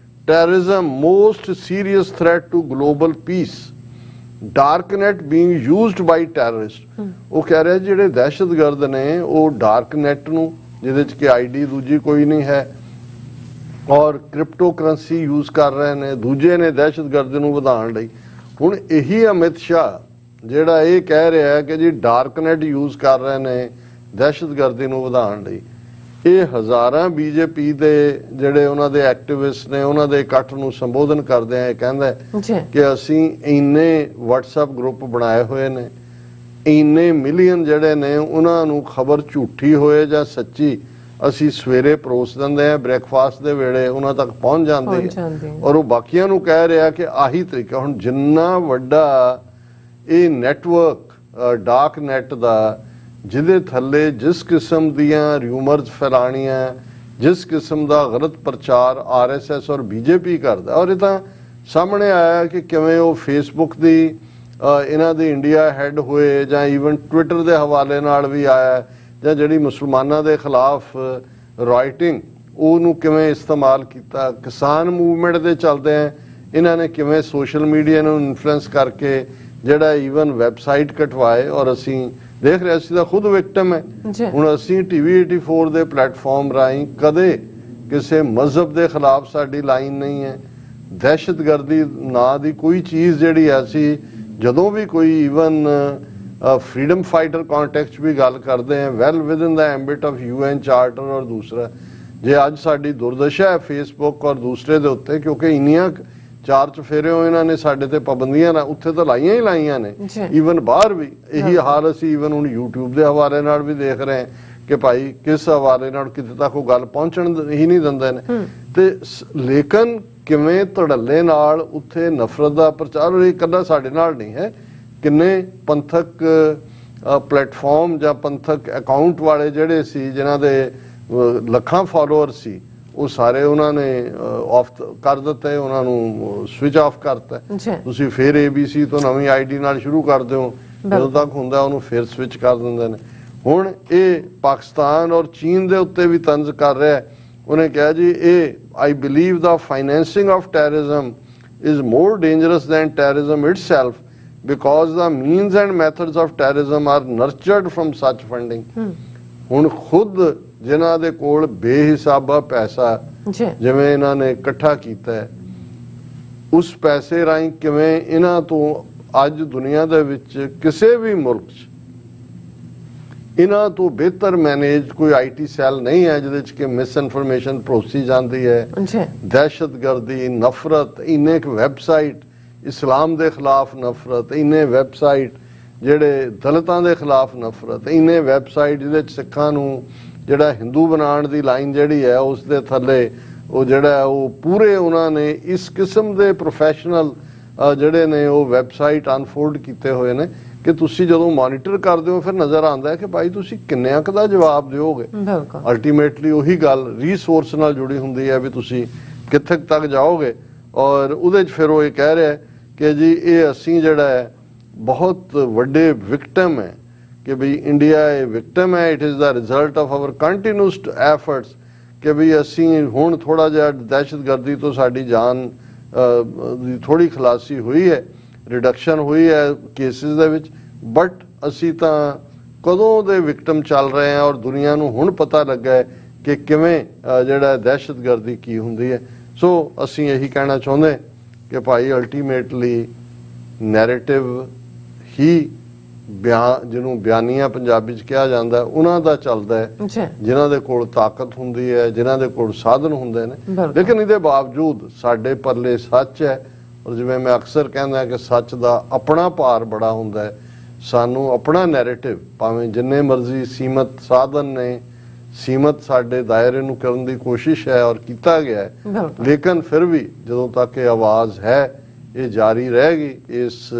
terrorism most serious threat to global peace, darknet being used by terrorists। ਉਹ ਕਹਿ ਰਿਹਾ ਜਿਹੜੇ ਦਹਿਸ਼ਤਗਰਦ ਨੇ ਉਹ ਡਾਰਕਨੈਟ ਨੂੰ, ਜਿਹਦੇ 'ਚ ਕਿ ID ਦੂਜੀ ਕੋਈ ਨਹੀਂ ਹੈ, ਔਰ ਕ੍ਰਿਪਟੋ ਕਰੰਸੀ ਯੂਜ਼ ਕਰ ਰਹੇ ਨੇ, ਦੂਜੇ ਨੇ ਦਹਿਸ਼ਤਗਰਦ ਨੂੰ ਵਧਾਉਣ ਲਈ। ਹੁਣ ਇਹੀ ਅਮਿਤ ਸ਼ਾਹ ਜਿਹੜਾ ਇਹ ਕਹਿ ਰਿਹਾ ਹੈ ਕਿ ਜੀ ਡਾਰਕਨੈਟ ਯੂਜ਼ ਕਰ ਰਹੇ ਨੇ ਦਹਿਸ਼ਤਗਰਦੀ ਨੂੰ ਵਧਾਉਣ ਲਈ, ਇਹ ਹਜ਼ਾਰਾਂ BJP ਦੇ ਜਿਹੜੇ ਉਹਨਾਂ ਦੇ ਐਕਟਿਵਿਸਟ ਨੇ, ਉਹਨਾਂ ਦੇ ਇਕੱਠ ਨੂੰ ਸੰਬੋਧਨ ਕਰਦੇ ਆ, ਇਹ ਕਹਿੰਦਾ ਕਿ ਅਸੀਂ ਇੰਨੇ WhatsApp ਗਰੁੱਪ ਬਣਾਏ ਹੋਏ ਨੇ, ਇੰਨੇ ਮਿਲੀਅਨ ਜਿਹੜੇ ਨੇ ਉਹਨਾਂ ਨੂੰ ਖਬਰ ਝੂਠੀ ਹੋਏ ਜਾਂ ਸੱਚੀ ਅਸੀਂ ਸਵੇਰੇ ਪਰੋਸ ਦਿੰਦੇ ਆ, ਬ੍ਰੇਕਫਾਸਟ ਦੇ ਵੇਲੇ ਉਹਨਾਂ ਤੱਕ ਪਹੁੰਚ ਜਾਂਦੀ ਹੈ। ਔਰ ਉਹ ਬਾਕੀਆਂ ਨੂੰ ਕਹਿ ਰਿਹਾ ਕਿ ਆਹੀ ਤਰੀਕਾ। ਹੁਣ ਜਿੰਨਾ ਵੱਡਾ ਇਹ ਨੈਟਵਰਕ ਡਾਰਕ ਨੈਟ ਦਾ, ਜਿਹਦੇ ਥੱਲੇ ਜਿਸ ਕਿਸਮ ਦੀਆਂ ਰਿਊਮਰਸ ਫੈਲਾਣੀਆਂ, ਜਿਸ ਕਿਸਮ ਦਾ ਗਲਤ ਪ੍ਰਚਾਰ RSS ਔਰ BJP ਕਰਦਾ। ਔਰ ਇਹ ਤਾਂ ਸਾਹਮਣੇ ਆਇਆ ਕਿ ਕਿਵੇਂ ਉਹ ਫੇਸਬੁੱਕ ਦੀ ਇਹਨਾਂ ਦੇ ਇੰਡੀਆ ਹੈਡ ਹੋਏ, ਜਾਂ ਈਵਨ ਟਵਿੱਟਰ ਦੇ ਹਵਾਲੇ ਨਾਲ ਵੀ ਆਇਆ, ਜਾਂ ਜਿਹੜੀ ਮੁਸਲਮਾਨਾਂ ਦੇ ਖਿਲਾਫ ਰਾਈਟਿੰਗ ਉਹਨੂੰ ਕਿਵੇਂ ਇਸਤੇਮਾਲ ਕੀਤਾ। ਕਿਸਾਨ ਮੂਵਮੈਂਟ ਦੇ ਚੱਲਦੇ ਆ ਇਹਨਾਂ ਨੇ ਕਿਵੇਂ ਸੋਸ਼ਲ ਮੀਡੀਆ ਨੂੰ ਇਨਫਲੂਐਂਸ ਕਰਕੇ ਜਿਹੜਾ ਈਵਨ ਵੈਬਸਾਈਟ ਕਟਵਾਏ, ਔਰ ਅਸੀਂ ਦੇਖ ਰਹੇ ਅਸੀਂ ਤਾਂ ਖੁਦ ਵਿਕਟਮ ਹੈ। ਜੀ ਹੁਣ ਅਸੀਂ ਟੀਵੀ 84 ਦੇ ਪਲੇਟਫਾਰਮ ਰਾਹੀਂ ਕਦੇ ਕਿਸੇ ਮਜ਼ਹਬ ਦੇ ਖਿਲਾਫ ਸਾਡੀ ਲਾਈਨ ਨਹੀਂ ਹੈ। ਦਹਿਸ਼ਤਗਰਦੀ ਨਾਂ ਦੀ ਕੋਈ ਚੀਜ਼ ਜਿਹੜੀ ਹੈ, ਅਸੀਂ ਜਦੋਂ ਵੀ ਕੋਈ ਈਵਨ ਫਰੀडम फाइटर कॉन्टेक्स्ट भी गल करते हैं well within the ambit of UN charter. और दूसरा जे अज साडी दुर्दशा है फेसबुक और दूसरे दे उत्ते, क्योंकि इन्नियां चार चफेरे इन्होंने साडे ते पाबंदियां ना उत्थे तो लाइयां ही लाइयां ने, ईवन बाहर भी यही हाल असी ईवन हुण यूट्यूब के हवाले नाल भी देख रहे हैं कि भाई किस हवाले नाल किते तक कोई गल पहुंचण ही नहीं दिंदे ने। ते लेकिन किवें धड़ल्ले नाल उत्थे नफरत दा प्रचार, और इकल्ला साडे नाल नहीं है, किन्ने पंथक प्लेटफॉर्म ਜਾਂ पंथक अकाउंट वाले ਜਿਹੜੇ ਸੀ ਜਿਨ੍ਹਾਂ ਦੇ ਲੱਖਾਂ ਫਾਲੋਅਰ ਸੀ, ਉਹ ਸਾਰੇ ਉਹਨਾਂ ਨੇ ਆਫ ਕਰ ਦਿੱਤੇ, ਉਹਨਾਂ ਨੂੰ ਸਵਿਚ ਆਫ ਕਰਤਾ। ਤੁਸੀਂ ਫਿਰ ABC ਤੋਂ ਨਵੀਂ ਆਈਡੀ ਨਾਲ ਸ਼ੁਰੂ ਕਰਦੇ ਹੋ, ਜਦੋਂ ਤੱਕ ਹੁੰਦਾ ਉਹਨੂੰ ਫਿਰ ਸਵਿਚ ਕਰ ਦਿੰਦੇ ਨੇ। ਹੁਣ ਇਹ ਪਾਕਿਸਤਾਨ ਔਰ ਚੀਨ ਦੇ ਉੱਤੇ ਵੀ ਤੰਜ਼ ਕਰ ਰਿਹਾ। ਉਹਨੇ ਕਿਹਾ ਜੀ ਇਹ I believe the financing of terrorism is more dangerous than terrorism itself because the means and methods of terrorism are nurtured from such funding। ਹੁਣ ਖੁਦ ਜਿਨ੍ਹਾਂ ਦੇ ਕੋਲ ਬੇਹਿਸਾਬਾ ਪੈਸਾ ਜਿਵੇਂ ਇਹਨਾਂ ਨੇ ਇਕੱਠਾ ਕੀਤਾ ਹੈ, ਉਸ ਪੈਸੇ ਰਾਹੀਂ ਕਿਵੇਂ ਇਹਨਾਂ ਤੋਂ ਅੱਜ ਦੁਨੀਆ ਦੇ ਵਿੱਚ ਕਿਸੇ ਵੀ ਮੁਲਕ 'ਚ ਇਹਨਾਂ ਤੋਂ ਬਿਹਤਰ ਮੈਨੇਜ ਕੋਈ IT ਸੈੱਲ ਨਹੀਂ ਹੈ ਜਿਹਦੇ 'ਚ ਕਿ ਮਿਸ ਇਨਫੋਰਮੇਸ਼ਨ ਪਰੋਸੀ ਜਾਂਦੀ ਹੈ। ਦਹਿਸ਼ਤਗਰਦੀ, ਨਫ਼ਰਤ, ਇੰਨੇ ਇੱਕ ਵੈਬਸਾਈਟ इस्लाम के खिलाफ नफरत, इन्ने वैबसाइट जेडे दलितां के खिलाफ नफरत, इन्ने वैबसाइट जिहदे सिखां नूं जिहड़ा हिंदू बनाउण दी लाइन जिहड़ी है उस दे थल्ले वो जिहड़ा वो पूरे उन्होंने इस किस्म के प्रोफैशनल जिहड़े ने वो वैबसाइट अनफोल्ड कीते हुए ने कि तुसी जदों मॉनीटर करदे हो फिर नज़र आंदा है कि भाई तुसी किन्ने क दा जवाब दिओगे। अल्टीमेटली उही गल रिसोर्स नाल जुड़ी हुंदी है भी तुसी कित्थे तक जाओगे। और उहदे च फिर वो ये कह रहा है कि जी ये असी जड़ा है बहुत वड्डे विक्टम है, कि भाई इंडिया ये विक्टम है, it is the result of our continuous efforts कि भाई असी हुण थोड़ा जिहा दहशतगर्दी तो साडी जान दी थोड़ी खलासी हुई है, रिडक्शन हुई है केसिस दे विच, बट असी तां कदों दे विक्टम चल रहे हैं और दुनिया नूं हुण पता लगा है कि किवें जिहड़ा दहशतगर्दी की हुंदी है। सो असी यही कहना चाहुंदे कि भाई अल्टीमेटली नैरेटिव ही ਜਿਹਨੂੰ ਬਿਆਨੀਆਂ ਪੰਜਾਬੀ 'ਚ ਕਿਹਾ ਜਾਂਦਾ ਉਹਨਾਂ ਦਾ ਚੱਲਦਾ ਹੈ, ਜਿਨ੍ਹਾਂ ਦੇ ਕੋਲ ਤਾਕਤ ਹੁੰਦੀ ਹੈ, ਜਿਨ੍ਹਾਂ ਦੇ ਕੋਲ ਸਾਧਨ ਹੁੰਦੇ ਨੇ। ਲੇਕਿਨ ਇਹਦੇ ਬਾਵਜੂਦ ਸਾਡੇ ਪੱਲੇ ਸੱਚ ਹੈ, ਔਰ ਜਿਵੇਂ ਮੈਂ ਅਕਸਰ ਕਹਿੰਦਾ ਕਿ ਸੱਚ ਦਾ ਆਪਣਾ ਭਾਰ ਬੜਾ ਹੁੰਦਾ ਹੈ। ਸਾਨੂੰ ਆਪਣਾ ਨੈਰੇਟਿਵ ਭਾਵੇਂ ਜਿੰਨੇ ਮਰਜ਼ੀ ਸੀਮਤ ਸਾਧਨ ਨੇ, ਸੀਮਤ ਸਾਡੇ ਦਾਇਰੇ ਨੂੰ ਕਰਨ ਦੀ ਕੋਸ਼ਿਸ਼ ਹੈ ਔਰ ਕੀਤਾ ਗਿਆ ਹੈ, ਲੇਕਿਨ ਫਿਰ ਵੀ ਜਦੋਂ ਤੱਕ ਇਹ ਆਵਾਜ਼ ਹੈ ਇਹ ਜਾਰੀ ਰਹੇਗੀ। ਇਸ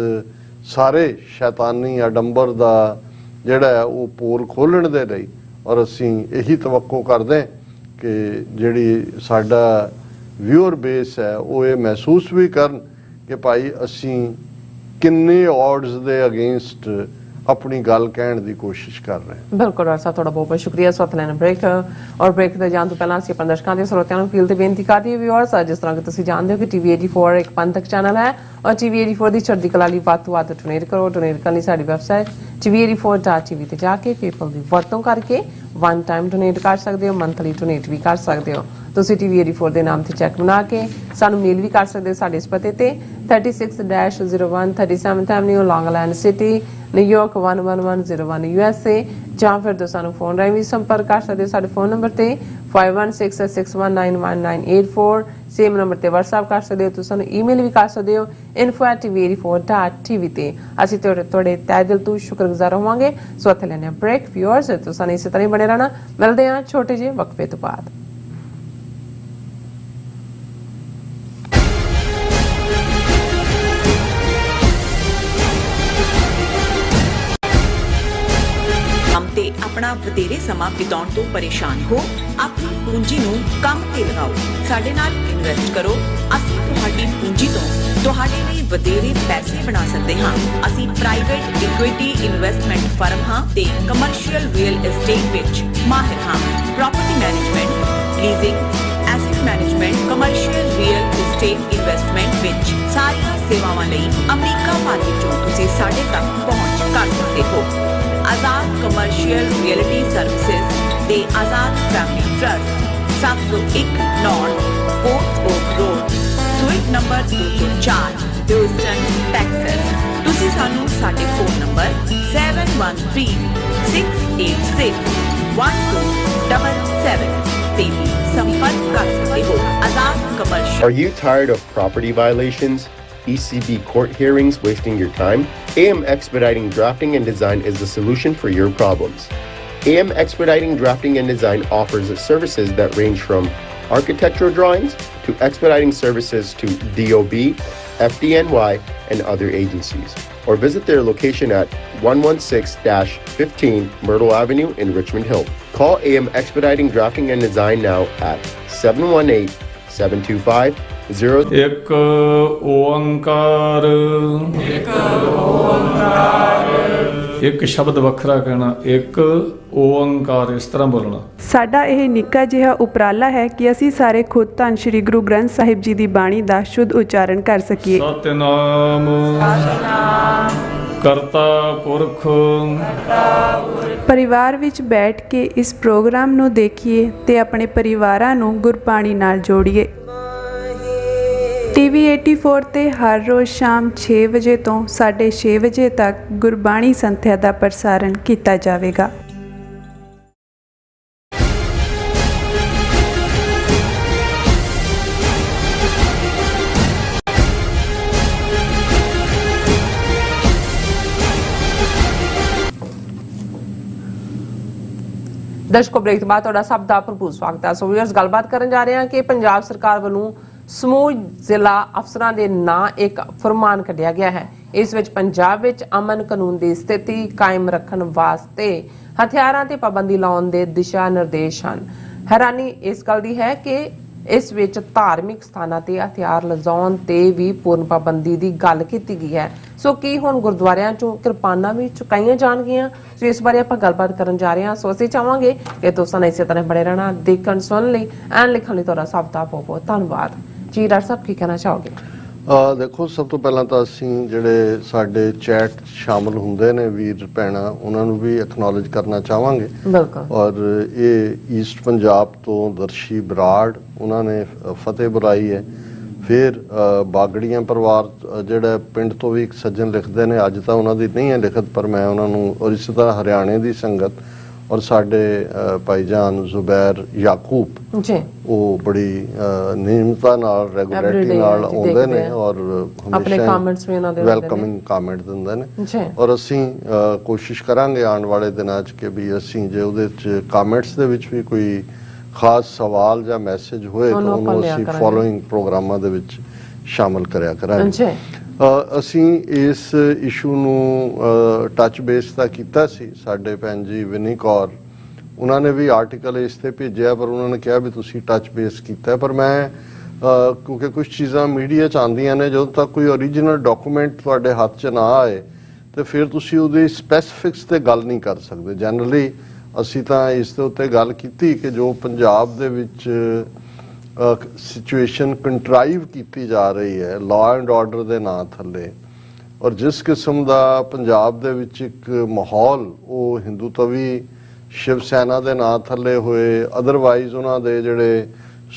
ਸਾਰੇ ਸ਼ੈਤਾਨੀ ਅਡੰਬਰ ਦਾ ਜਿਹੜਾ ਹੈ ਉਹ ਪੋਲ ਖੋਲਣ ਦੇ ਲਈ, ਔਰ ਅਸੀਂ ਇਹੀ ਤਵੱਕੋ ਕਰਦੇ ਕਿ ਜਿਹੜੀ ਸਾਡਾ ਵਿਊਅਰ ਬੇਸ ਹੈ ਉਹ ਇਹ ਮਹਿਸੂਸ ਵੀ ਕਰਨ ਕਿ ਭਾਈ ਅਸੀਂ ਕਿੰਨੇ ऑड्स ਦੇ अगेंस्ट अपनी गल कहने की कोशिश कर रहे हैं। बिल्कुल डॉक्टर साहब, थोड़ा बहुत बहुत शुक्रिया। इस वक्त लेना ब्रेक, और ब्रेक ते जाने तो पहला ਅਸੀਂ ਆਪਣੇ ਦਰਸ਼ਕਾਂ ਦੇ ਸਰੋਤਿਆਂ ਨੂੰ ਅਪੀਲ ਤੇ ਬੇਨਤੀ ਕਰਦੀ ਹਾਂ ਵਿਊਅਰਸ, ਜਿਸ ਤਰ੍ਹਾਂ ਕਿ ਤੁਸੀਂ ਜਾਣਦੇ ਹੋ ਕਿ TV 84 ਇੱਕ ਪੰਥਕ ਚੈਨਲ ਹੈ ਔਰ TV 84 ਦੀ ਚੜ੍ਹਦੀ ਕਲਾ ਲਈ ਵੱਧ ਤੋਂ ਵੱਧ ਡੋਨੇਟ ਕਰੋ। ਡੋਨੇਟ ਕਰਨ ਲਈ ਸਾਡੀ ਵੈਬਸਾਈਟ tv84.tv ਤੇ ਜਾ ਕੇ PayPal ਦੀ ਵਰਤੋਂ ਕਰਕੇ ਵਨ ਟਾਈਮ ਡੋਨੇਟ ਕਰ ਸਕਦੇ ਹੋ, ਮੰਥਲੀ ਡੋਨੇਟ ਵੀ ਕਰ ਸਕਦੇ ਹੋ। ਤੁਸੀਂ TV 84 ਦੇ ਨਾਮ ਤੇ ਚੈੱਕ ਬਣਾ ਕੇ ਸਾਨੂੰ ਮੇਲ ਵੀ ਕਰ ਸਕਦੇ ਹੋ ਸਾਡੇ ਇਸ ਪਤੇ ਤੇ 36-01 37th Avenue, Long Island City, New York 11101 USA, ਜਾਂ ਫਿਰ ਤੁਸੀਂ ਸਾਨੂੰ ਫੋਨ ਰਾਹੀਂ ਵੀ ਸੰਪਰਕ ਕਰ ਸਕਦੇ ਹੋ ਸਾਡੇ ਫੋਨ ਨੰਬਰ ਤੇ 5166191984। ਸੇਮ ਨੰਬਰ ਤੇ WhatsApp ਕਰ ਸਕਦੇ ਹੋ। ਤੁਸੀਂ ਸਾਨੂੰ ਈਮੇਲ ਵੀ ਕਰ ਸਕਦੇ ਹੋ info@tv84.tv ਤੇ। ਅਸੀਂ ਤੁਹਾਡੇ ਤਹਿ ਦਿਲ ਤੋਂ ਸ਼ੁਕਰਗੁਜ਼ਾਰ ਹੋਵਾਂਗੇ। ਸੋ ਇੱਥੇ ਲੈਣੇ ਬ੍ਰੇਕ। ਵਿਊਅਰਸ ਤੁਸੀਂ ਇਸੇ ਤਰ੍ਹਾਂ ਹੀ ਬਣੇ ਰਹਿਣਾ। ਮਿਲਦੇ ਹਾਂ ਛੋਟੇ ਜਿਹੇ ਵਕਫੇ ਤੋਂ ਬਾਅਦ। अपना ਵਧੇਰੇ ਸਮਾਂ ਬਿਤਾਉਣ ਤੋਂ ਪਰੇਸ਼ਾਨ ਹੋ? ਆਪਣੀ ਪੂੰਜੀ ਨੂੰ ਕੰਮ ਤੇ ਲਗਾਓ। ਸਾਡੇ ਨਾਲ ਇਨਵੈਸਟ ਕਰੋ। ਅਸੀਂ ਤੁਹਾਡੀ ਪੂੰਜੀ ਤੋਂ ਤੁਹਾਡੇ ਲਈ ਵਧੇਰੇ ਪੈਸੇ ਬਣਾ ਸਕਦੇ ਹਾਂ। ਅਸੀਂ ਪ੍ਰਾਈਵੇਟ ਇਕੁਇਟੀ ਇਨਵੈਸਟਮੈਂਟ ਫਰਮ ਹਾਂ ਤੇ ਕਮਰਸ਼ੀਅਲ ਰੀਅਲ ਏਸਟੇਟ ਵਿੱਚ ਮਾਹਿਰ ਹਾਂ। Property management, leasing, asset management, commercial real estate investment ਵਿੱਚ ਸਾਰੀਆਂ ਸੇਵਾਵਾਂ ਲਈ ਅਮਰੀਕਾ ਭਰ ਵਿੱਚੋਂ ਤੁਸੀਂ ਸਾਡੇ ਤੱਕ ਪਹੁੰਚ ਕਰ ਸਕਦੇ ਹੋ। ਆਜ਼ਾਦ ਕਮਰਸ਼ੀਅਲ ਰਿਅਲਟੀ ਸਰਵਿਸਿਜ਼ ਤੇ Azad family trust 701 north Port Oak road suite number 204 Houston Texas. ਤੁਸੀਂ ਸਾਨੂੰ ਸਾਡੇ ਫੋਨ ਨੰਬਰ 7136861277 ਤੇ ਵੀ ਸੰਪਰਕ ਕਰ ਸਕਦੇ ਹੋ। ਆਜ਼ਾਦ commercial. Are you tired of property violations, ECB court hearings wasting your time? AM Expediting Drafting and Design is the solution for your problems. AM Expediting Drafting and Design offers services that range from architectural drawings to expediting services to DOB, FDNY, and other agencies. Or visit their location at 116-15 Myrtle Avenue in Richmond Hill. Call AM Expediting Drafting and Design now at 718-725-0. ਇੱਕ ਓੰਕਾਰ ਇੱਕ ਸ਼ਬਦ ਵੱਖਰਾ ਕਹਿਣਾ, ਇੱਕ ਓੰਕਾਰ ਇਸ ਤਰ੍ਹਾਂ ਬੋਲਣਾ। ਸਾਡਾ ਇਹ ਨਿੱਕਾ ਜਿਹਾ ਉਪਰਾਲਾ ਹੈ ਕਿ ਅਸੀਂ ਸਾਰੇ ਖੁਦ ਧੰਨ ਸ਼੍ਰੀ ਗੁਰੂ ਗ੍ਰੰਥ ਸਾਹਿਬ ਜੀ ਦੀ ਬਾਣੀ ਦਾ ਸ਼ੁੱਧ ਉਚਾਰਨ ਕਰ ਸਕੀਏ। ਸਤਿਨਾਮ ਕਰਤਾ ਪੁਰਖ। ਪਰਿਵਾਰ ਵਿੱਚ ਬੈਠ ਕੇ ਇਸ ਪ੍ਰੋਗਰਾਮ ਨੂੰ ਦੇਖੀਏ ਤੇ ਆਪਣੇ ਪਰਿਵਾਰਾਂ ਨੂੰ ਗੁਰਬਾਣੀ ਨਾਲ ਜੋੜੀਏ। TV 84 ਤੇ ਹਰ ਰੋਜ਼ ਸ਼ਾਮ 6 ਵਜੇ ਤੋਂ 6:30 ਵਜੇ ਤੱਕ ਗੁਰਬਾਣੀ ਸੰਥਿਆ ਦਾ ਪ੍ਰਸਾਰਣ ਕੀਤਾ ਜਾਵੇਗਾ। ਦਰਸ਼ਕੋ, ਬ੍ਰੇਕ ਤੋਂ ਬਾਅਦ ਤੁਹਾਡਾ ਸਭ ਦਾ ਭਰਪੂਰ ਸਵਾਗਤ ਹੈ। ਸੋ ਵੀਅਰਸ, ਗੱਲਬਾਤ ਕਰਨ ਜਾ ਰਹੇ ਹਾਂ ਕਿ ਪੰਜਾਬ ਸਰਕਾਰ ਵੱਲੋਂ ਸਮੂਹ ਜ਼ਿਲ੍ਹਾ ਅਫਸਰਾਂ ਦੇ ਨਾਂ ਇੱਕ ਫਰਮਾਨ ਕੱਢਿਆ ਗਿਆ ਹੈ। ਇਸ ਵਿੱਚ ਪੰਜਾਬ ਵਿੱਚ ਅਮਨ ਕਾਨੂੰਨ ਦੀ ਸਥਿਤੀ ਕਾਇਮ ਰੱਖਣ ਵਾਸਤੇ ਹਥਿਆਰਾਂ ਤੇ ਪਾਬੰਦੀ ਲਾਉਣ ਦੇ ਦਿਸ਼ਾ ਨਿਰਦੇਸ਼ ਹਨ। ਹੈਰਾਨੀ ਇਸ ਗੱਲ ਦੀ ਹੈ ਕਿ ਇਸ ਵਿੱਚ ਧਾਰਮਿਕ ਸਥਾਨਾਂ ਤੇ ਹਥਿਆਰ ਲਿਜਾਉਣ ਤੇ ਵੀ ਪੂਰਨ ਪਾਬੰਦੀ ਦੀ ਗੱਲ ਕੀਤੀ ਗਈ ਹੈ। ਸੋ ਕੀ ਹੁਣ ਗੁਰਦੁਆਰਿਆਂ ਚੋਂ ਕਿਰਪਾਨਾਂ ਵੀ ਚੁਕਾਈਆਂ ਜਾਣਗੀਆਂ? ਸੋ ਇਸ ਬਾਰੇ ਆਪਾਂ ਗੱਲਬਾਤ ਕਰਨ ਜਾ ਰਹੇ ਹਾਂ। ਸੋ ਅਸੀਂ ਚਾਹਾਂਗੇ ਕਿ ਤੁਸੀਂ ਇਸੇ ਤਰ੍ਹਾਂ ਬਣੇ ਰਹਿਣਾ, ਦੇਖਣ ਸੁਣਨ ਲਈ ਐਂਡ ਲਿਖਣ ਲਈ ਤੁਹਾਡਾ ਸਭ ਦਾ ਬਹੁਤ ਬਹੁਤ ਧੰਨਵਾਦ। ਜੀ ਡਾਕਟਰ ਸਾਹਿਬ, ਕੀ ਕਹਿਣਾ ਚਾਹੋਗੇ? ਦੇਖੋ, ਸਭ ਤੋਂ ਪਹਿਲਾਂ ਤਾਂ ਅਸੀਂ ਜਿਹੜੇ ਸਾਡੇ ਚੈਟ ਸ਼ਾਮਲ ਹੁੰਦੇ ਨੇ ਵੀਰ ਭੈਣਾਂ, ਉਹਨਾਂ ਨੂੰ ਵੀ ਐਕਨੋਲੇਜ ਕਰਨਾ ਚਾਹਾਂਗੇ। ਬਿਲਕੁਲ। ਔਰ ਇਹ ਈਸਟ ਪੰਜਾਬ ਤੋਂ ਦਰਸ਼ੀ ਬਰਾੜ, ਉਹਨਾਂ ਨੇ ਫਤਿਹ ਬੁਲਾਈ ਹੈ। ਫਿਰ ਬਾਗੜੀਆਂ ਪਰਿਵਾਰ ਜਿਹੜਾ ਪਿੰਡ ਤੋਂ ਵੀ ਇੱਕ ਸੱਜਣ ਲਿਖਦੇ ਨੇ, ਅੱਜ ਤਾਂ ਉਹਨਾਂ ਦੀ ਨਹੀਂ ਹੈ ਲਿਖਤ, ਪਰ ਮੈਂ ਉਹਨਾਂ ਨੂੰ, ਔਰ ਇਸੇ ਤਰ੍ਹਾਂ ਹਰਿਆਣੇ ਦੀ ਸੰਗਤ ਔਰ ਸਾਡੇ ਭਾਈਜਾਨ ਜ਼ੁਬੈਰ ਯਾਕੂਬ ਜੀ, ਉਹ ਬੜੀ ਨਿਯਮਤਾ ਨਾਲ ਰੈਗੂਲਰਿਟੀ ਨਾਲ ਆਉਂਦੇ ਨੇ ਔਰ ਹਮੇਸ਼ਾ ਵੈਲਕਮਿੰਗ ਕਮੈਂਟ ਦਿੰਦੇ ਨੇ। ਔਰ ਅਸੀਂ ਕੋਸ਼ਿਸ਼ ਕਰਾਂਗੇ ਆਉਣ ਵਾਲੇ ਦਿਨਾਂ 'ਚ ਕਿ ਵੀ ਅਸੀਂ ਜੇ ਉਹਦੇ 'ਚ ਕਮੈਂਟਸ ਦੇ ਵਿੱਚ ਵੀ ਕੋਈ ਖਾਸ ਸਵਾਲ ਜਾਂ ਮੈਸੇਜ ਹੋਏ ਤਾਂ ਉਹਨੂੰ ਅਸੀਂ ਫੋਲੋਇੰਗ ਪ੍ਰੋਗਰਾਮਾਂ ਦੇ ਵਿੱਚ ਸ਼ਾਮਲ ਕਰਿਆ ਕਰਾਂਗੇ। ਅਸੀਂ ਇਸ ਇਸ਼ੂ ਨੂੰ ਟੱਚ ਬੇਸ ਤਾਂ ਕੀਤਾ ਸੀ। ਸਾਡੇ ਭੈਣ ਜੀ ਵਿਨੀ ਕੌਰ, ਉਹਨਾਂ ਨੇ ਵੀ ਆਰਟੀਕਲ ਇਸ ਤੇ ਭੇਜਿਆ, ਪਰ ਉਹਨਾਂ ਨੇ ਕਿਹਾ ਵੀ ਤੁਸੀਂ ਟੱਚ ਬੇਸ ਕੀਤਾ। ਪਰ ਮੈਂ ਕਿਉਂਕਿ ਕੁਝ ਚੀਜ਼ਾਂ ਮੀਡੀਆ 'ਚ ਆਉਂਦੀਆਂ ਨੇ, ਜਦੋਂ ਤੱਕ ਕੋਈ ਓਰੀਜਨਲ ਡਾਕੂਮੈਂਟ ਤੁਹਾਡੇ ਹੱਥ 'ਚ ਨਾ ਆਏ ਤੇ ਫਿਰ ਤੁਸੀਂ ਉਹਦੇ ਸਪੈਸੀਫਿਕਸ ਤੇ ਗੱਲ ਨਹੀਂ ਕਰ ਸਕਦੇ। ਜਨਰਲੀ ਅਸੀਂ ਤਾਂ ਇਸ ਦੇ ਉੱਤੇ ਗੱਲ ਕੀਤੀ ਕਿ ਜੋ ਪੰਜਾਬ ਦੇ ਵਿੱਚ ਸਿਚੁਏਸ਼ਨ ਕੰਟਰਾਈਵ ਕੀਤੀ ਜਾ ਰਹੀ ਹੈ ਲਾਅ ਐਂਡ ਆਰਡਰ ਦੇ ਨਾਂ ਥੱਲੇ, ਔਰ ਜਿਸ ਕਿਸਮ ਦਾ ਪੰਜਾਬ ਦੇ ਵਿੱਚ ਇੱਕ ਮਾਹੌਲ ਉਹ ਹਿੰਦੂਤਵੀ ਸ਼ਿਵ ਸੈਨਾ ਦੇ ਨਾਂ ਥੱਲੇ ਹੋਏ, ਅਦਰਵਾਈਜ਼ ਉਹਨਾਂ ਦੇ ਜਿਹੜੇ